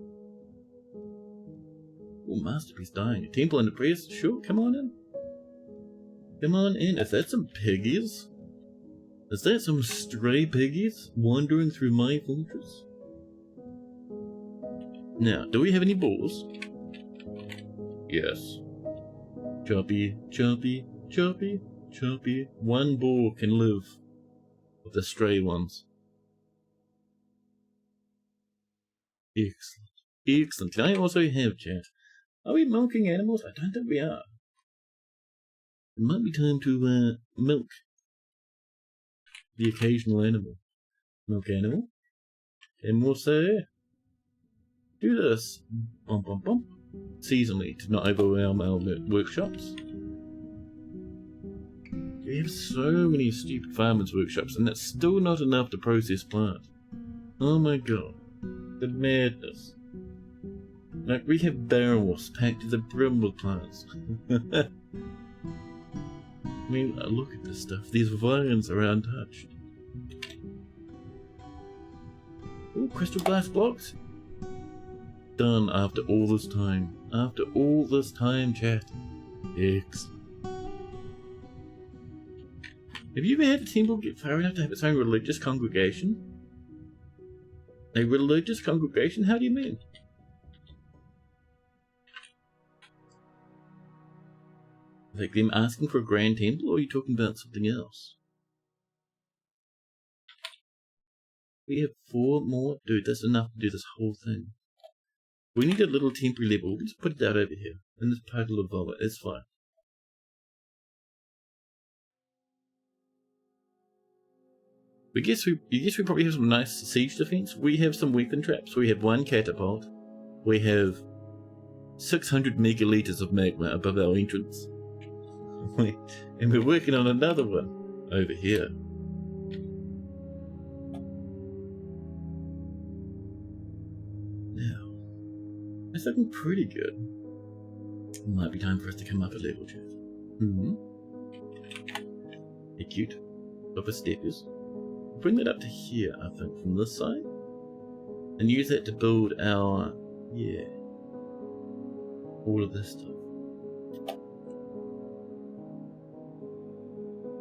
Oh, Masterpiece dying. A temple and a priest? Sure, come on in. Come on in. Is that some piggies? Is that some stray piggies wandering through my fortress? Now, do we have any bulls? Yes. Choppy, choppy, choppy, choppy. 1 bull can live with the stray ones. Excellent. Excellent. Can I also have, chat? Are we milking animals? I don't think we are. It might be time to milk the occasional animal. Milk animal. And we'll say, do this. Bump, bump, bump. Seasonally to not overwhelm our workshops. We have so many stupid farmers' workshops, and that's still not enough to process plants. Oh my god. The madness. Like, we have barrels packed to the brim with plants. I mean, look at this stuff. These vines are untouched. Oh, crystal glass blocks. Done after all this time. After all this time, chat. Excellent. Have you ever had a temple get far enough to have its own religious congregation? A religious congregation? How do you mean? Like them asking for a grand temple, or are you talking about something else? We have 4 more? Dude, that's enough to do this whole thing. We need a little temporary level. We'll just put it out over here. In this puddle of vomit. It's fine. I guess we probably have some nice siege defense. We have some weapon traps. We have 1 catapult. We have 600 megaliters of magma above our entrance. And we're working on another one over here. Now, it's looking pretty good. It might be time for us to come up a level, chat. Hey, cute. Upper steppers. Bring that up to here, I think, from this side. And use that to build our, all of this stuff.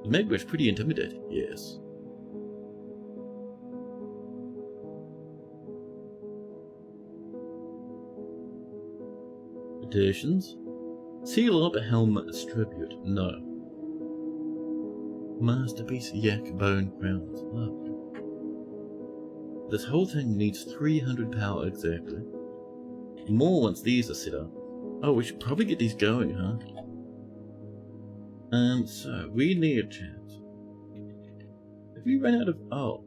The magma is pretty intimidating, yes. Additions. Seal up a helmet's tribute. No. Masterpiece yak bone crowns. Lovely. This whole thing needs 300 power exactly. More once these are set up. Oh, we should probably get these going, huh? So we need a chance. Have we run out of... Oh.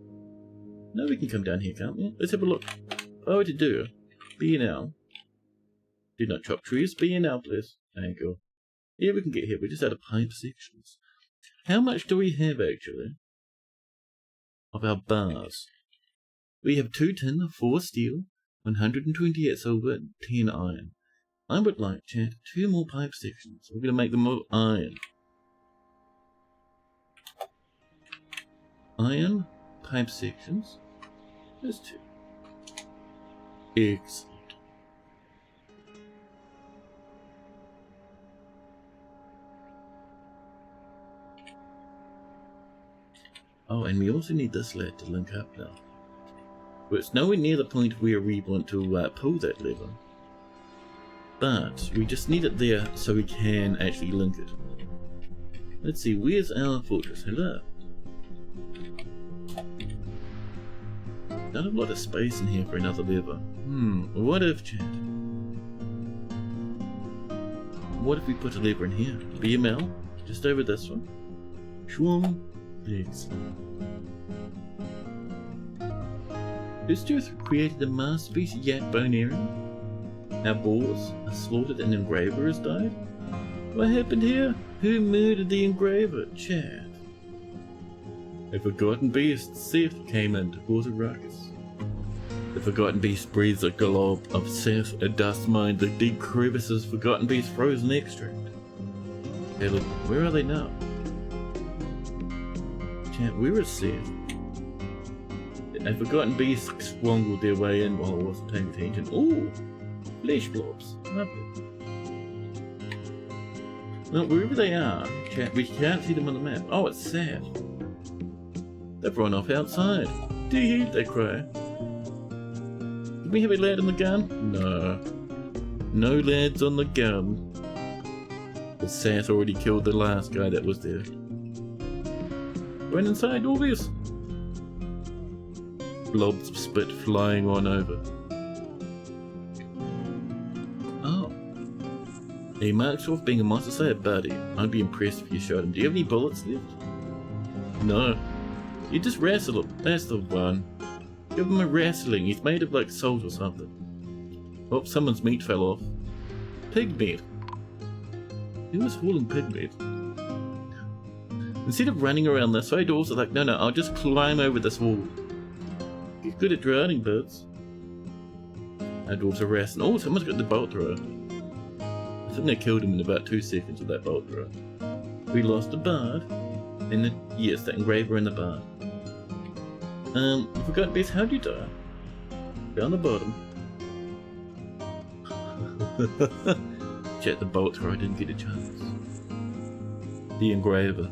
No, we can come down here, can't we? Let's have a look. Oh, to do. Be now. Do not chop trees. Be now, please. Thank you. Yeah, we can get here. We're just out of pipe sections. How much do we have, actually, of our bars? We have 2 tin, 4 steel, 128 silver, and 10 iron. I would like, chat, 2 more pipe sections. We're going to make them all iron. Iron, pipe sections. There's 2. Excellent. Oh, and we also need this lad to link up now. But it's nowhere near the point where we want to pull that lever. But we just need it there so we can actually link it. Let's see, where's our fortress? Hello. Not a lot of space in here for another lever. What if, chat? What if we put a lever in here? BML, just over this one. Shwum. Excellent. This tooth created a masterpiece yak bone area. Our boars are slaughtered and engraver has died. What happened here? Who murdered the engraver? Chat. A forgotten beast, Seth, came in to cause a ruckus. The forgotten beast breathes a glob of Seth, a dust mine, the deep crevices, forgotten beast frozen extract. Hey look, where are they now? Chat, where is Seth? A forgotten beast squangled their way in while I wasn't paying attention. Ooh! Flesh blobs. Lovely. Well, wherever they are, chat, we can't see them on the map. Oh, it's sad. They've run off outside. Tee-hee, they cry. Did we have a lad on the gun? No. No lads on the gun. The Sath already killed the last guy that was there. Run inside, all this. Blobs of spit flying on over. Oh. He marks off being a monster slayer buddy. I'd be impressed if you shot him. Do you have any bullets left? No. You just wrestle him. That's the one. Give him a wrestling. He's made of like salt or something. Oh, someone's meat fell off. Pig meat. Who was hauling pig meat? Instead of running around this way, doors are like, no, I'll just climb over this wall. Get good at drowning, birds. Our dwarves are wrestling. Oh, someone's got the bolt thrower. I think they killed him in about 2 seconds with that bolt thrower. We lost a bard. And then, yes, that engraver in the bard. I forgot, Beth, how do you die? Down the bottom. Check the bolts where I didn't get a chance. The engraver.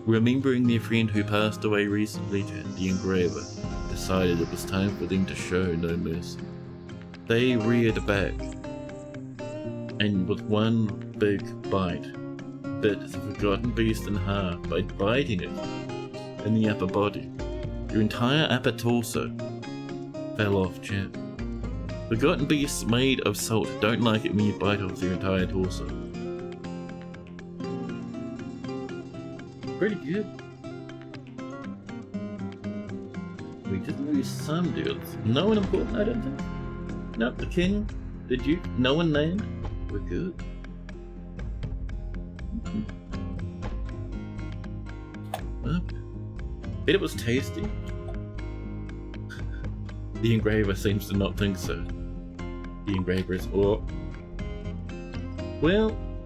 Remembering their friend who passed away recently, the engraver decided it was time for them to show no mercy. They reared back, and with one big bite, bit the forgotten beast in half by biting it in the upper body. Your entire upper torso fell off, chap. Forgotten beasts made of salt don't like it when you bite off their entire torso. Pretty good. We did lose some dudes. No one important, I don't think. Nope, the king, the duke, no one named. We're good. Okay. Bet it was tasty. The engraver seems to not think so. The engraver is well,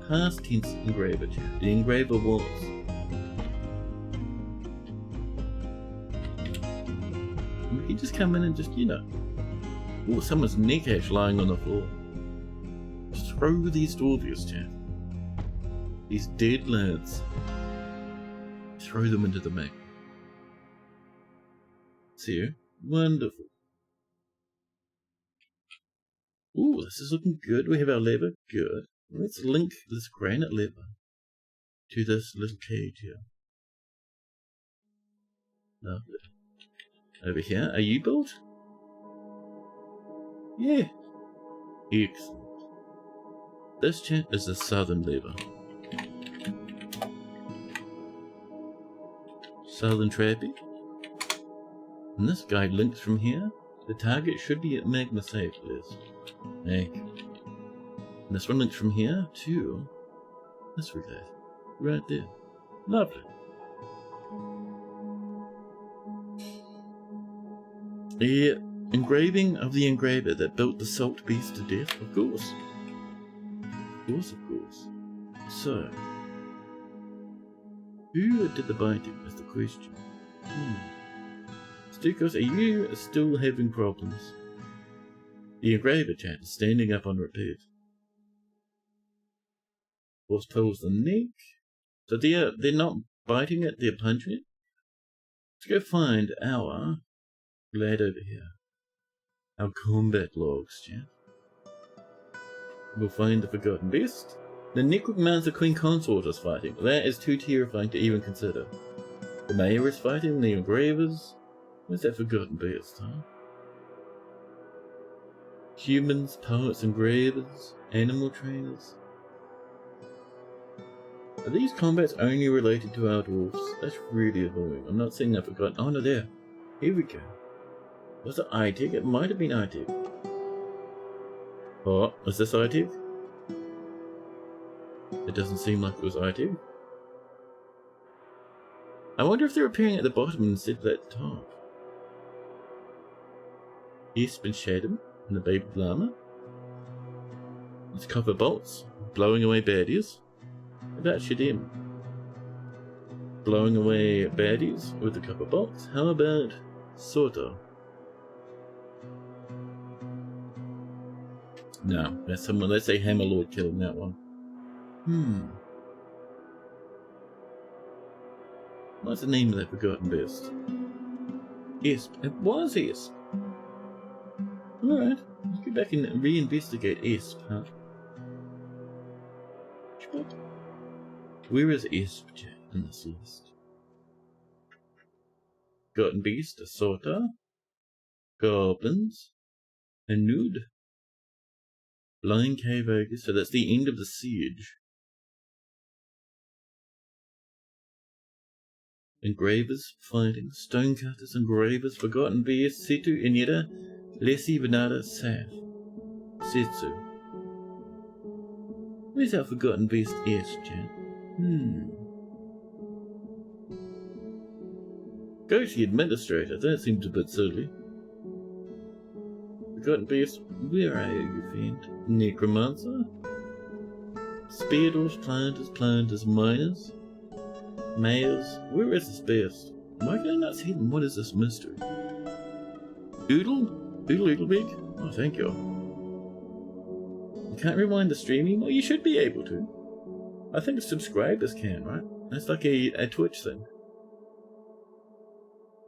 past tense engraver, chat. The engraver was. We can just come in and just, someone's neck hash lying on the floor. Just throw these dwarvies, chat. These dead lads. Throw them into the map. See you. Wonderful. Ooh, this is looking good. We have our lever. Good. Let's link this granite lever to this little cage here. Lovely. Over here, are you built? Yeah. Excellent. This chat is the southern lever. Southern trappy. And this guy links from here. The target should be at magma safe, Liz. Hey. And this one links from here to this guy. Right there. Lovely. The engraving of the engraver that built the salt beast to death, of course. Of course. So, who did the biting is the question. Stukos, are you still having problems? The engraver chat is standing up on repeat. Force pulls the neck. So they're not biting it, they're punching it. Let's go find our lad over here. Our combat logs, chat. We'll find the forgotten beast. The necromancer queen consort is fighting. That is too terrifying to even consider. The mayor is fighting the engravers. Where's that forgotten beast, huh? Humans, poets, engravers, animal trainers. Are these combats only related to our dwarfs? That's really annoying. I'm not saying I've forgotten. Oh no, there. Here we go. Was it iTech? It might have been iTech. Oh, is this iTech? It doesn't seem like it was iTech. I wonder if they're appearing at the bottom instead of at the top. Yes, been Shadow and the baby llama. It's copper bolts, blowing away baddies. About Shadim. Blowing away baddies with the copper bolts. How about Soto? No, that's someone. Let's say Hammerlord killing that one. What's the name of that forgotten beast? Esp. It was Esp. Alright, let's go back and reinvestigate Esp, huh? Where is Esp in this list? Forgotten beast, Asota, goblins, a nude. Blind cave ogres, so that's the end of the siege. Engravers, fighting, stonecutters, engravers, forgotten beasts, Setu, Ineta, Lesi, Venada, Saf, Setsu. Where's our forgotten beast S, chat? Go to the administrator, that seems a bit silly. Forgotten beast, where are you, friend? Necromancer? Speardors, planters, miners? Mayors? Where is this beast? Why can I not see them? What is this mystery? Oodle? Oodle Big? Oh, thank you. You can't rewind the stream anymore? You should be able to. I think subscribers can, right? That's like a Twitch thing.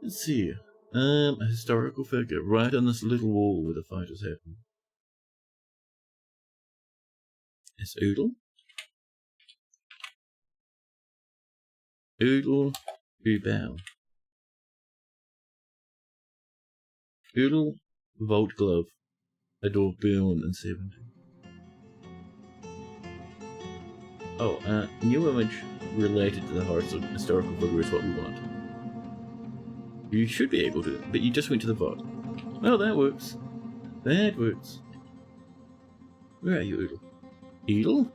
Let's see. A historical figure right on this little wall where the fight is happening. It's Oodle. Oodle, bow. Oodle, Vault Glove, a dwarf born in 70. Oh, new image related to the historical figure is what we want. You should be able to, but you just went to the vault. Well, that works. That works. Where are you, Oodle? Oodle?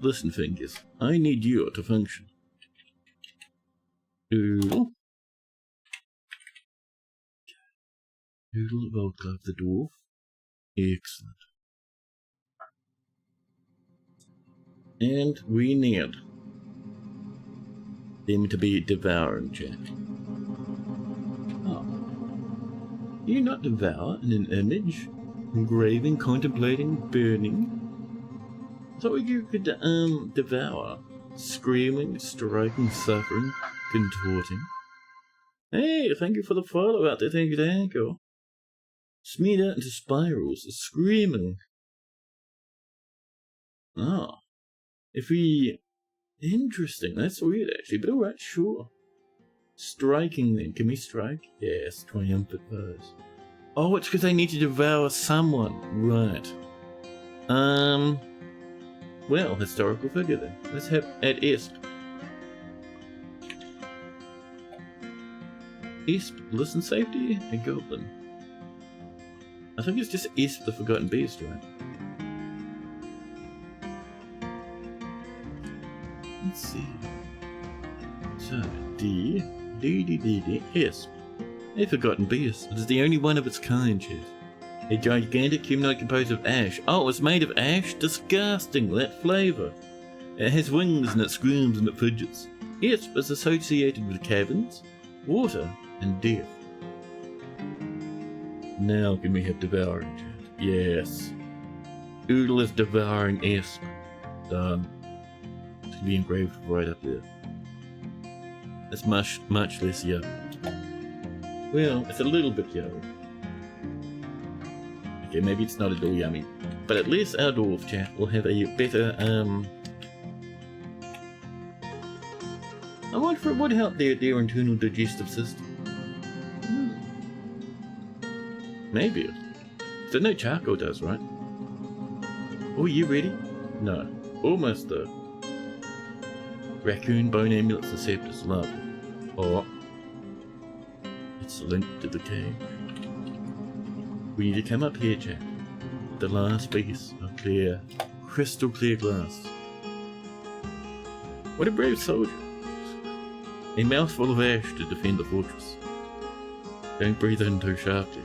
Listen, Fingers, I need you to function. Oodle. Oodle, Vault Glove, the dwarf. Excellent. And we need them to be devouring, chat. Oh. You not devour in an image? Engraving, contemplating, burning? I thought you could, devour. Screaming, striking, suffering, contorting. Hey, thank you for the follow out there, thank you. Smeared out into spirals, screaming. Ah. If we... Interesting, that's weird actually, but alright, sure. Striking then, can we strike? Yes, triumphant pose. Oh, it's because I need to devour someone. Right. Well, historical figure then. Let's have at Esp. Esp, listen safety, a goblin. I think it's just Esp the Forgotten Beast, right? Let's see. So, D, Esp. A Forgotten Beast. It is the only one of its kind, chat. A gigantic humanoid composed of ash. Oh, it's made of ash? Disgusting, that flavour. It has wings and it screams and it fidgets. Esp is associated with caverns, water, and death. Now can we have devouring, chat? Yes. Oodle is devouring Esp. Done. It's gonna be engraved right up there. It's much less yellow. Well, it's a little bit yellow. Okay, maybe it's not at all yummy. But at least our dwarf chat will have a better, I wonder if it would help their internal digestive system. Maybe. So no charcoal does, right? Oh, you ready? No. Almost though. Raccoon, bone amulets, and scepters, love. Oh. It's linked to the cave. We need to come up here, chat. The last piece of clear, crystal clear glass. What a brave soldier. A mouthful of ash to defend the fortress. Don't breathe in too sharply.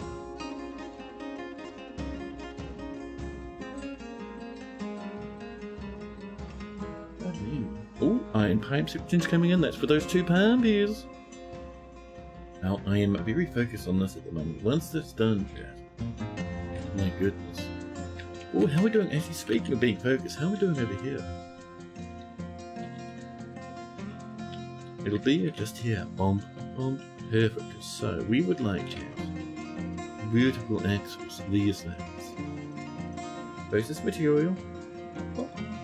Oh, iron pipe sections coming in. That's for those 2 palm beers. Now, I am very focused on this at the moment. Once that's done, chat. My goodness. Oh, how are we doing? Actually, speaking of being focused, how are we doing over here? It'll be just here. Bomb. Perfect. So, we would like, chat, vertical axles, these things. Process material.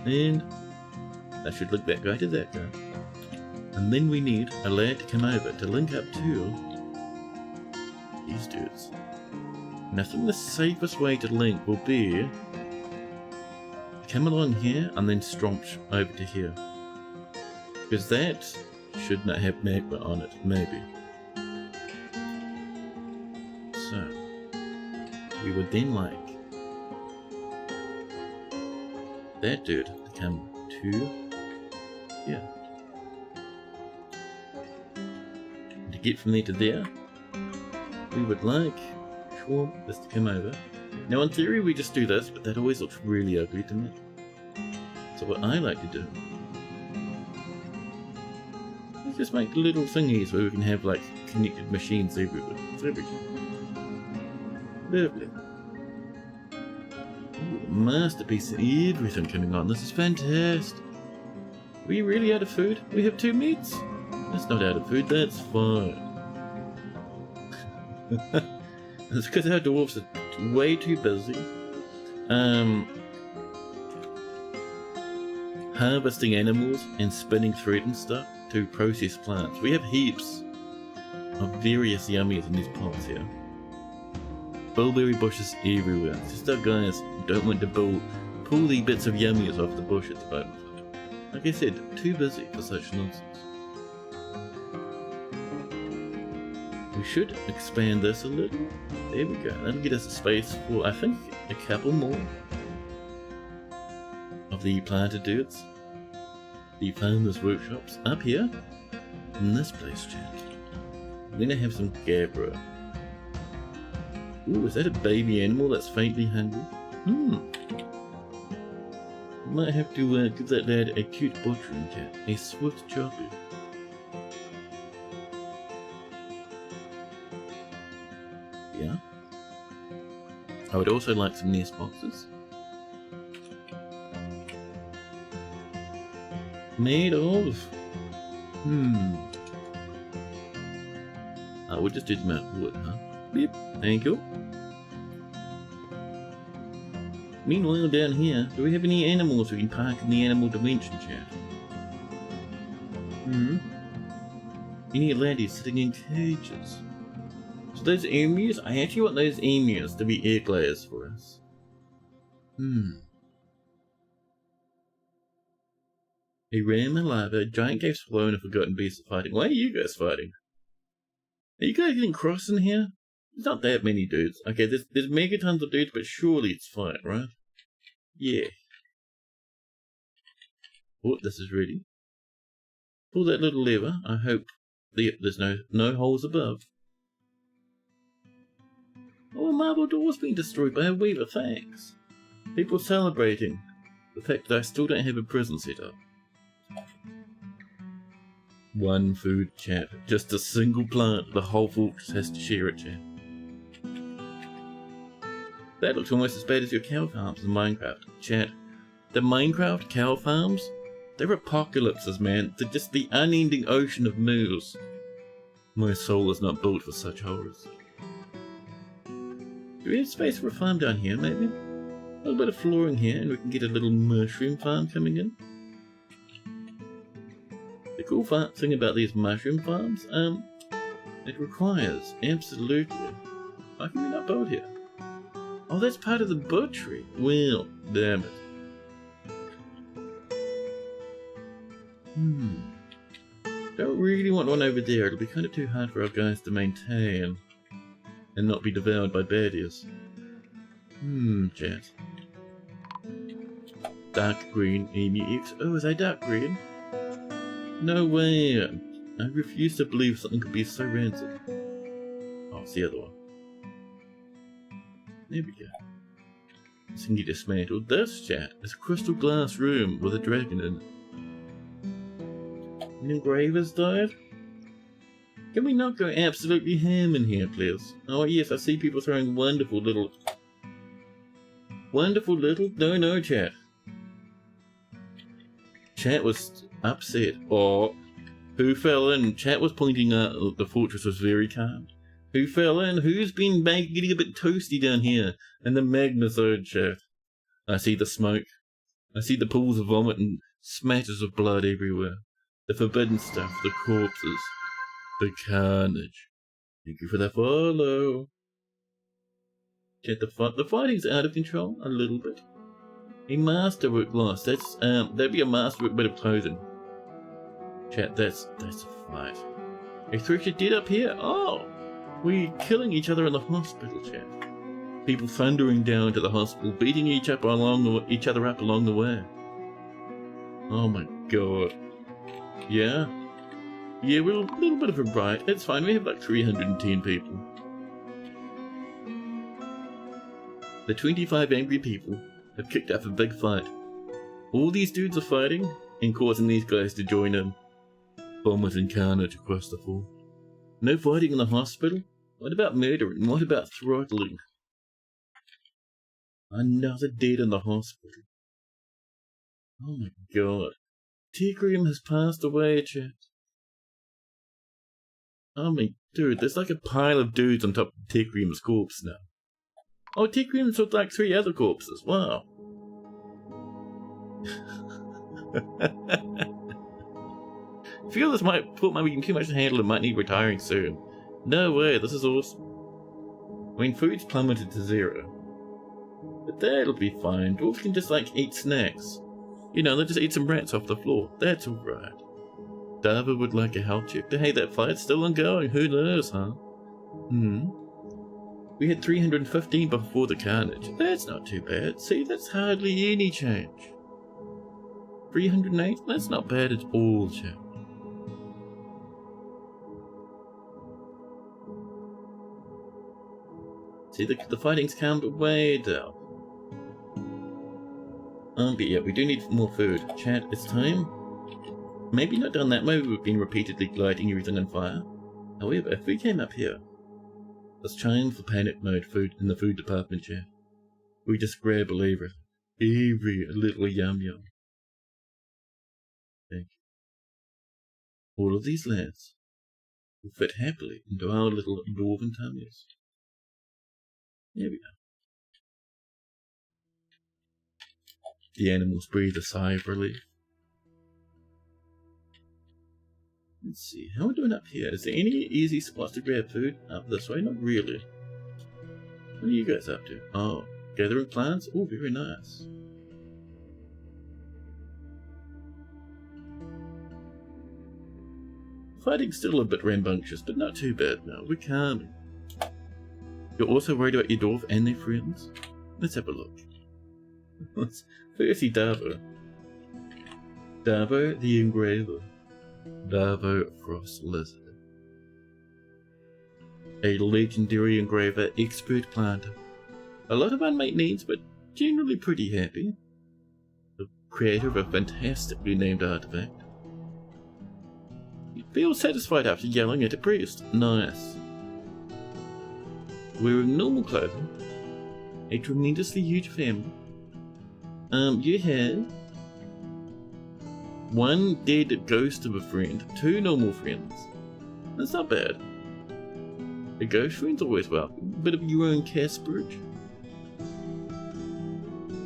And that should look that guy to that guy. And then we need a lad to come over to link up to these dudes. And I think the safest way to link will be come along here and then stromp over to here. Because that should not have magma on it, maybe. So, we would then like that dude to come to here. And to get from there to there, we would like this to come over. Now in theory we just do this, but that always looks really ugly to me. So what I like to do is just make little thingies where we can have like connected machines everywhere. It's everything. Lovely. Ooh, masterpiece of everything coming on. This is fantastic. Are we really out of food? We have 2 meats? That's not out of food, that's fine. It's because our dwarves are way too busy harvesting animals and spinning thread and stuff to process plants. We have heaps of various yummies in these pots here. Bilberry bushes everywhere. It's just our guys don't want to pull the bits of yummies off the bush at the moment. Like I said, too busy for such nonsense. We should expand this a little. There we go. That'll get us a space for, I think, a couple more of the planted dudes. The farmers' workshops up here in this place, chat. I'm gonna have some Gabra. Ooh, is that a baby animal that's faintly hungry? Might have to give that lad a cute butchering cat. A swift choppy. Yeah. I would also like some nest boxes. Made of... I would just do them out of wood, huh? Beep. Thank you. Meanwhile, down here, do we have any animals we can park in the animal dimension, chat? Any laddies sitting in cages? So those emus, I actually want those emus to be egg layers for us. A ram alive, a giant cave swallow and a forgotten beast are fighting. Why are you guys fighting? Are you guys getting cross in here? There's not that many dudes. Okay, there's megatons of dudes, but surely it's fine, right? Yeah. Oh, this is ready. Pull that little lever. I hope there's no holes above. Oh, a marble door's been destroyed by a weaver, thanks. People celebrating the fact that I still don't have a prison set up. One food, chat. Just a single plant. The whole fortress has to share it, chat. That looks almost as bad as your cow farms in Minecraft. Chat, the Minecraft cow farms, they're apocalypses, man. They're just the unending ocean of moos. My soul is not built for such horrors. Do we have space for a farm down here, maybe? A little bit of flooring here, and we can get a little mushroom farm coming in. The cool thing about these mushroom farms, it requires, absolutely. Why can we not build here? Oh, that's part of the butchery. Well, damn it. Don't really want one over there. It'll be kind of too hard for our guys to maintain and not be devoured by baddies. Chat. Dark green emu X. Oh, is they dark green? No way. I refuse to believe something could be so rancid. Oh, it's the other one. There we go. This can get dismantled. This, chat, is a crystal glass room with a dragon in it. An engraver's died? Can we not go absolutely ham in here, please? Oh yes, I see people throwing wonderful little... No, chat. Chat was upset. Oh, who fell in? Chat was pointing out the fortress was very calm. Who fell in? Who's been getting a bit toasty down here in the magma zone, chat? I see the smoke. I see the pools of vomit and smatters of blood everywhere. The forbidden stuff, the corpses, the carnage. Thank you for the follow. Chat, the fighting's out of control a little bit. A masterwork loss. That'd be a masterwork bit of clothing. Chat, that's a fight. A thresher dead up here. Oh, we're killing each other in the hospital, chat. People thundering down to the hospital, beating each other up along the way. Oh my god. Yeah, we're a little bit of a riot. It's fine. We have like 310 people. The 25 angry people have kicked up a big fight. All these dudes are fighting and causing these guys to join in. Vomit and carnage across the floor. No fighting in the hospital? What about murdering? What about throttling? Another dead in the hospital. Oh my god. Tigrium has passed away, chat. Oh my dude, there's like a pile of dudes on top of Tigrium's corpse now. Oh, Tigrium's with like 3 other corpses. Wow. I feel this port might be too much to handle and might need retiring soon. No way, this is awesome. I mean, food's plummeted to 0. But that'll be fine. Dwarves can just like eat snacks. You know, they'll just eat some rats off the floor. That's alright. Dava would like a health check. Hey, that fight's still ongoing. Who knows, huh? We had 315 before the carnage. That's not too bad. See, that's hardly any change. 308? That's not bad at all, chat. See, the fighting's calmed way down. But yeah, we do need more food. Chat, it's time. Maybe not down that way, we've been repeatedly lighting everything on fire. However, if we came up here, let's try for panic mode food in the food department, chat. We just grab everything. Every little yum yum. Thank you. All of these lads will fit happily into our little dwarven tummies. There we go. The animals breathe a sigh of relief. Let's see, how are we doing up here? Is there any easy spots to grab food? Up this way? Not really. What are you guys up to? Oh, gathering plants? Oh, very nice. Fighting's still a bit rambunctious, but not too bad now. We're calming. You're also worried about your dwarf and their friends? Let's have a look. Firstly, Davo. Davo the Engraver. Davo Frost Lizard. A legendary engraver, expert planter. A lot of unmet needs, but generally pretty happy. The creator of a fantastically named artifact. He feels satisfied after yelling at a priest. Nice. Wearing normal clothing. A tremendously huge family. You have 1 dead ghost of a friend, 2 normal friends. That's not bad. A ghost friend's always welcome. Bit of your own Casperage.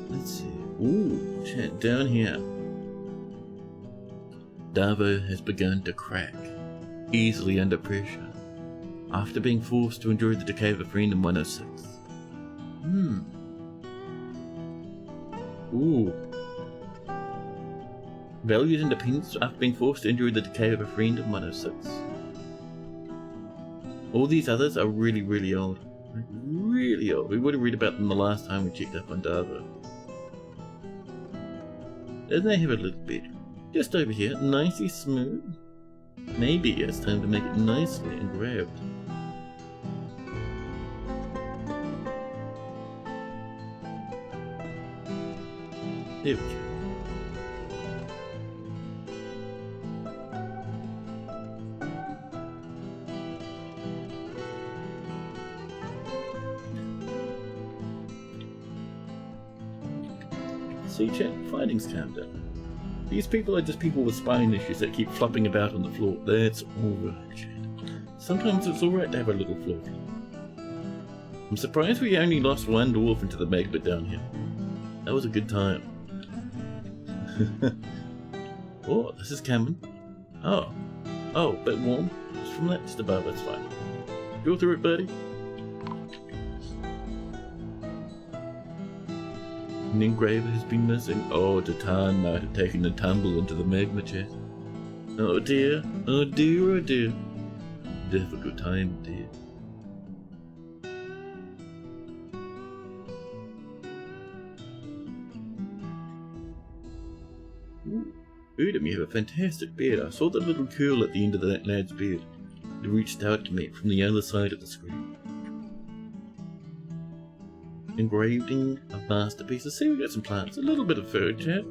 Let's see. Ooh, chat down here. Davo has begun to crack, easily under pressure, after being forced to endure the decay of a friend in 106. Ooh. Valued independence after being forced to endure the decay of a friend in 106. All these others are really, really old. Really old. We would have read about them the last time we checked up on Davo. Doesn't they have a little bit? Just over here, nicely smooth. Maybe it's time to make it nicely engraved. There we go. See, chat, fighting's calmed down. These people are just people with spine issues that keep flopping about on the floor. That's alright, chat. Sometimes it's alright to have a little flop. I'm surprised we only lost 1 dwarf into the magma down here. That was a good time. Oh, this is coming. Oh, bit warm. Just from that, just above, that's fine. Go through it, buddy. An engraver has been missing. Oh, Titan might have taken a tumble into the magma chest. Oh dear, oh dear, oh dear. Difficult time, dear. Udam, you have a fantastic beard. I saw the little curl at the end of that lad's beard. It reached out to me from the other side of the screen. Engraving of masterpieces. See, we got some plants. A little bit of food, chat.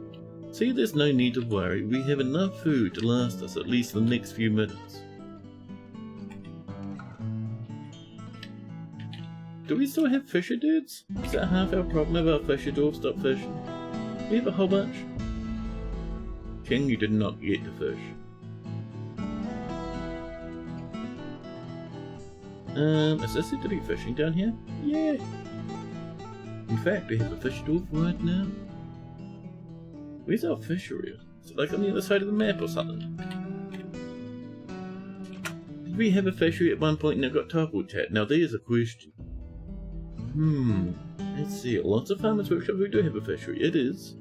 See, there's no need to worry. We have enough food to last us at least the next few minutes. Do we still have fisher dudes? Is that half our problem if our fisher dwarves stop fishing? We have a whole bunch. King, you did not get to fish. Is this it to be fishing down here? Yeah. In fact, we have a fish dwarf right now. Where's our fishery? Is it like on the other side of the map or something? Did we have a fishery at one point and it got toppled, chat? Now there's a question. Let's see. Lots of farmers' workshops. We do have a fishery. It is.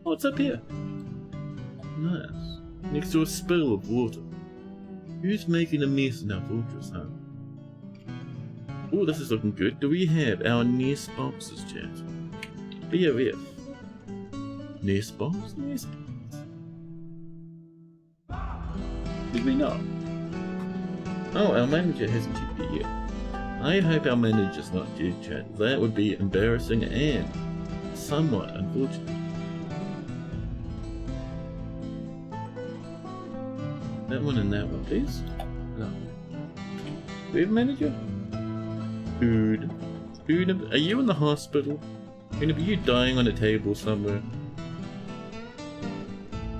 Oh, it's up here. Nice. Next to a spill of water. Who's making a mess in our fortress, huh? Oh, this is looking good. Do we have our nest boxes, chat? BOF. Nest box? Nest box. Did we not? Oh, our manager hasn't checked it yet. I hope our manager's not dead, chat. That would be embarrassing and somewhat unfortunate. That one and that one, please. No. Do we have a manager? Dude. Are you in the hospital? Are you dying on a table somewhere?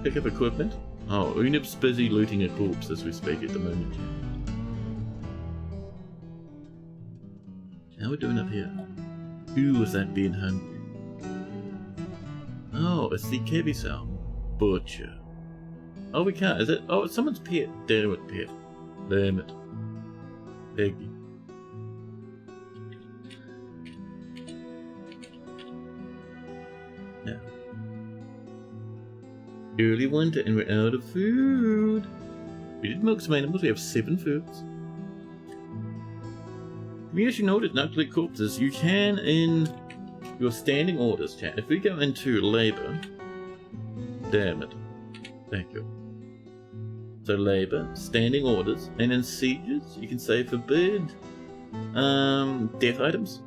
Pick up equipment? Oh, Unib's busy looting a corpse as we speak at the moment. How are we doing up here? Who was that being hungry? Oh, it's the Kevisal. Butcher. Oh, we can't, is it? Oh, it's someone's pet. Damn it, pet. Damn it. Peggy. Now. Early winter and we're out of food. We did milk some animals, we have 7 foods. You actually noted not collect corpses. You can in your standing orders, chat. If we go into labor, damn it. Thank you. So labor, standing orders, and in sieges, you can say forbid death items.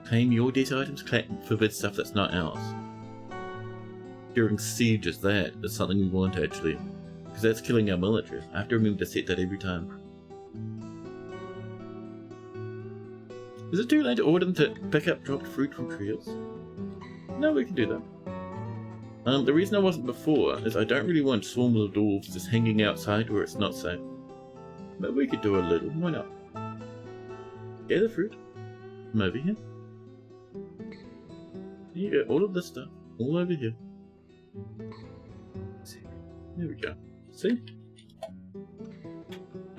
Claim your death items, forbid stuff that's not ours. During sieges, that is something we want actually. Because that's killing our military. I have to remember to set that every time. Is it too late to order them to pick up dropped fruit from trees? No, we can do that. The reason I wasn't before is I don't really want swarms of dwarves just hanging outside where it's not safe. But we could do a little, why not? Gather fruit. Come over here. Here you go, all of this stuff. All over here. There we go. See?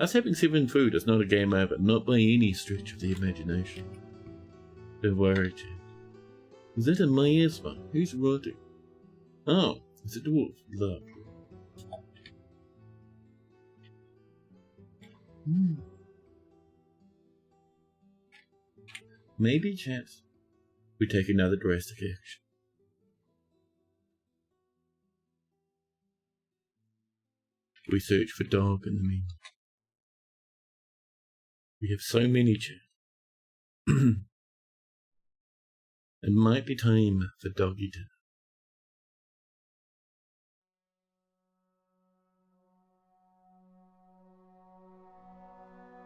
Us having 7 food is not a game over, not by any stretch of the imagination. Don't worry, Chad. Is that a miasma? Who's rotting? Oh, it's a dwarf. Love. Maybe, chat, we take another drastic action. We search for dog in the meantime. We have so many, chat. It might be time for doggy dinner.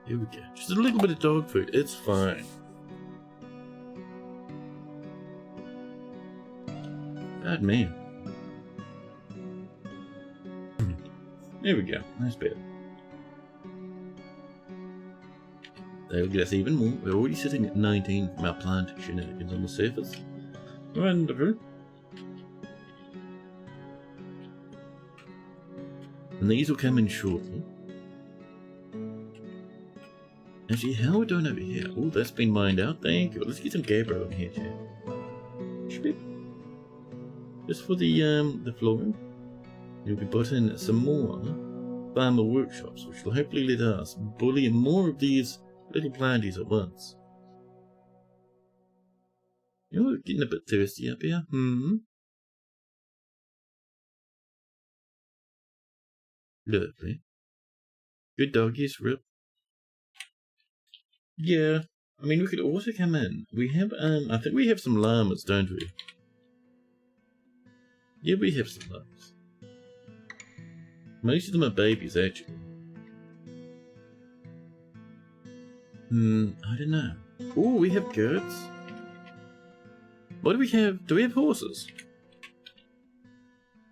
Here we go. Just a little bit of dog food. It's fine. God, man. There we go. That's better. That'll get us even more. We're already sitting at 19 from our plant shenanigans on the surface. Wonderful. And these will come in shortly. Actually, how are we doing over here? Oh, that's been mined out. Thank you. Let's get some Gabriel in here, chat. Just for the flooring. We'll be put in some more farmer workshops, which will hopefully let us bully more of these little planties at once. You know, we're getting a bit thirsty up here. Lovely. Good doggies, Rip. Yeah, I mean, we could also come in. We have, I think we have some llamas, don't we? Yeah, we have some llamas. Most of them are babies, actually. I don't know. Oh, we have goats. What do we have? Do we have horses?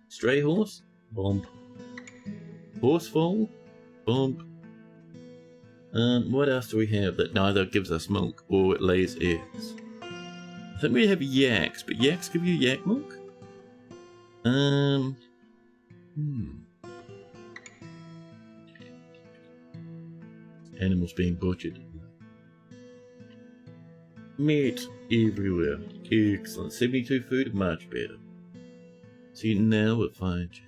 Stray horse? Bump. Horse foal? Bump. What else do we have that neither gives us milk or it lays eggs? I think we have yaks, but yaks give you yak milk? Animals being butchered. Meat everywhere. Excellent. 72 food, much better. See, now we're fine, chat.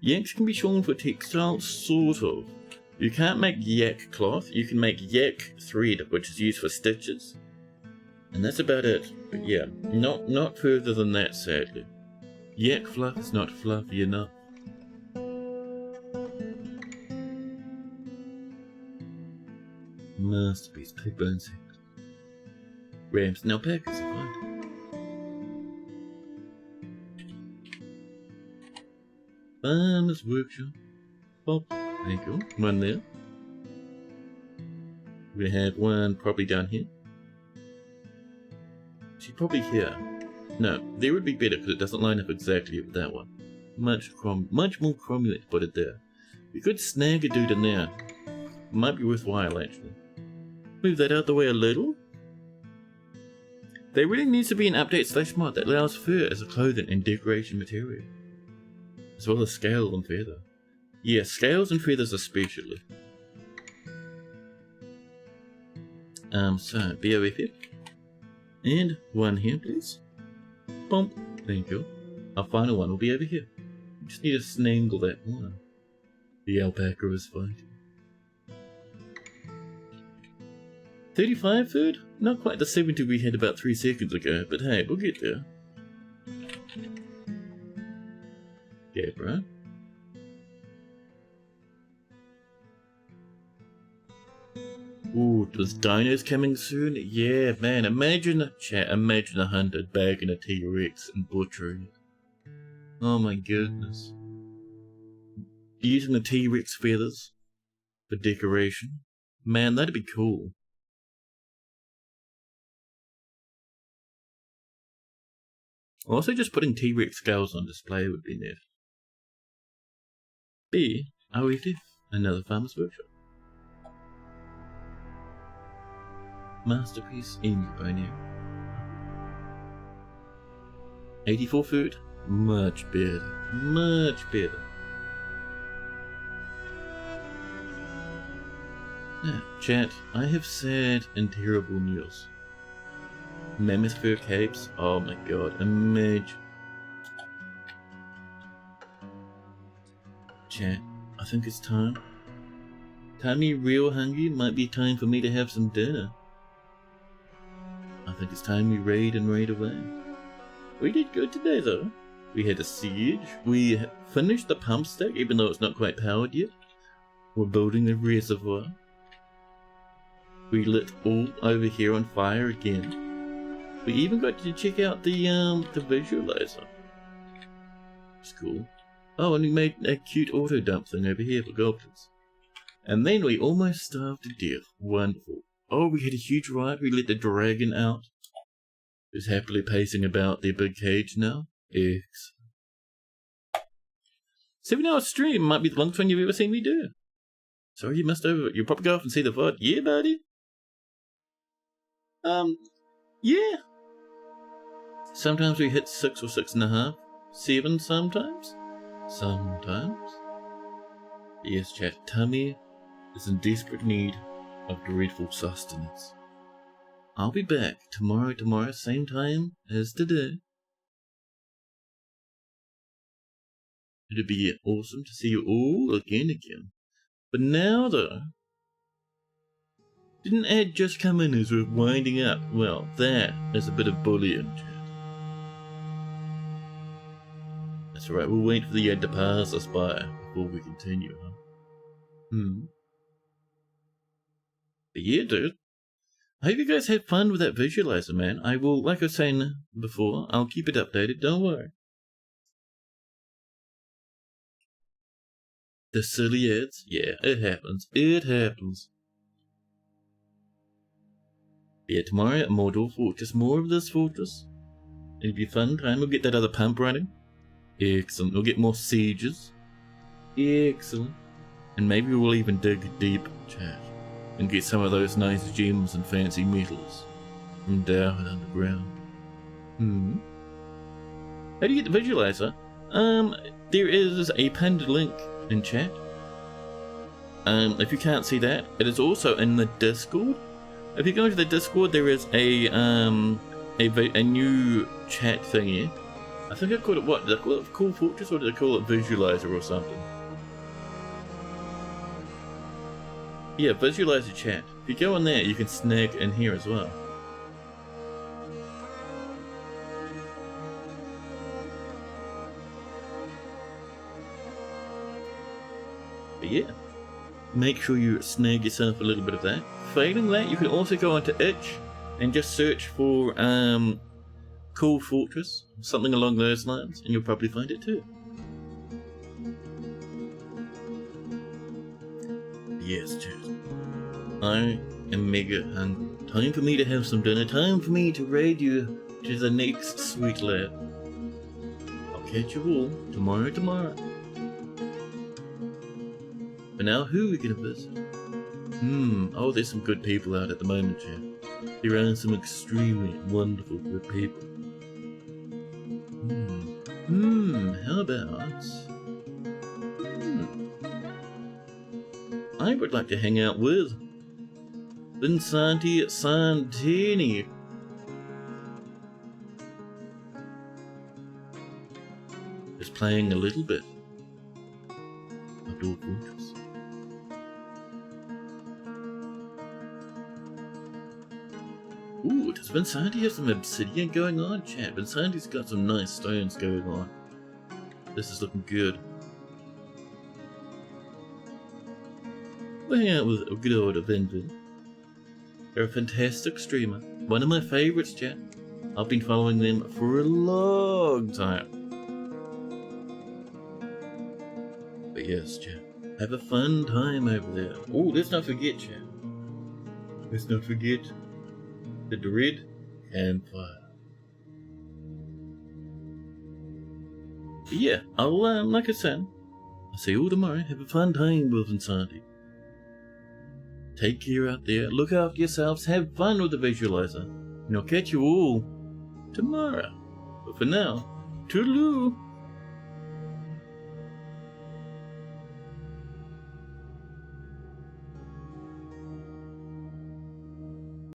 Yaks can be shown for textiles, sort of. You can't make yak cloth. You can make yak thread, which is used for stitches. And that's about it. But yeah, not further than that, sadly. Yak fluff is not fluffy enough. Masterpiece, pig bones. Rams and alpacas are fine. Farmer's workshop. Oh, thank you. One there. We have one probably down here. She's probably here. No, there would be better because it doesn't line up exactly with that one. Much more chromy, let's put it there. We could snag a dude in there. Might be worthwhile actually. Move that out the way a little. There really needs to be an update / mod that allows fur as a clothing and decoration material. As well as scale and feather. Yeah, scales and feathers especially. So, BOFF. And one here, please. Bump. Thank you. Our final one will be over here. We just need to snangle that one. The alpaca is fighting. 35 food? Not quite the 70 we had about 3 seconds ago, but hey, we'll get there. Yeah, bro. Ooh, those dinos coming soon? Yeah, man, imagine 100 bagging a T-Rex and butchering it. Oh my goodness. Using the T-Rex feathers for decoration. Man, that'd be cool. Also, just putting T-Rex scales on display would be neat. BOFF, another farmer's workshop. Masterpiece in Japan. 84 food, much better, much better. Now, chat, I have sad and terrible news. Mammoth fur capes, oh my god, imagine. Chat, I think it's time. Time me real hungry, might be time for me to have some dinner. I think it's time we raid and raid away. We did good today though. We had a siege, we finished the pump stack even though it's not quite powered yet. We're building a reservoir. We lit all over here on fire again. We even got to check out the visualizer. It's cool. Oh, and we made a cute auto dump thing over here for goblins. And then we almost starved to death. Wonderful. Oh, we had a huge riot. We let the dragon out. Who's happily pacing about their big cage now. Excellent. 7-hour stream might be the longest one you've ever seen me do. Sorry you missed over. You'll probably go off and see the VOD. Yeah, buddy. Yeah. Sometimes we hit 6 or 6.5. 7 sometimes. Sometimes. Yes, chat. Tummy is in desperate need of dreadful sustenance. I'll be back tomorrow, same time as today. It'd be awesome to see you all again. But now though, didn't ad just come in as we're winding up? Well, that is a bit of bullying, chat. That's alright, we'll wait for the ad to pass us by before we continue, huh? But yeah, dude. I hope you guys had fun with that visualizer, man. I will, like I was saying before, I'll keep it updated, don't worry. The silly ads? Yeah, it happens. It happens. Yeah, tomorrow, more Dwarf Fortress, more of this fortress. It'll be a fun time. We'll get that other pump running. Excellent. We'll get more sieges. Excellent. And maybe we'll even dig deep, chat, and get some of those nice gems and fancy metals from down underground. How do you get the visualizer? There is a pinned link in chat. If you can't see that, it is also in the Discord. If you go to the Discord, there is a new chat thingy. I think I called it what? Did I call it Cool Fortress or did I call it Visualizer or something? Yeah, Visualizer chat. If you go on there, you can snag in here as well. But yeah, make sure you snag yourself a little bit of that. Failing that, you can also go onto itch and just search for Cool Fortress, something along those lines, and you'll probably find it too. Yes, chat. I am mega hungry. Time for me to have some dinner. Time for me to raid you to the next sweet lab. I'll catch you all tomorrow. But now, who are we gonna visit? Oh, there's some good people out at the moment, chat. There are some extremely wonderful good people. How about... I would like to hang out with Vincenti Santini. Just playing a little bit of Dwarf Fortress. Ooh, does Vincenti have some obsidian going on, chat? Vincenti's got some nice stones going on. This is looking good. We'll hang out with a good old Vin. They're a fantastic streamer. One of my favorites, chat. I've been following them for a long time. But yes, chat. Have a fun time over there. Oh, let's not forget, chat. Let's not forget the Dread Campfire. But yeah, I'll, like I said, I'll see you all tomorrow. Have a fun time with Vincenti. Take care out there, look after yourselves, have fun with the visualizer, and I'll catch you all tomorrow. But for now, toodaloo!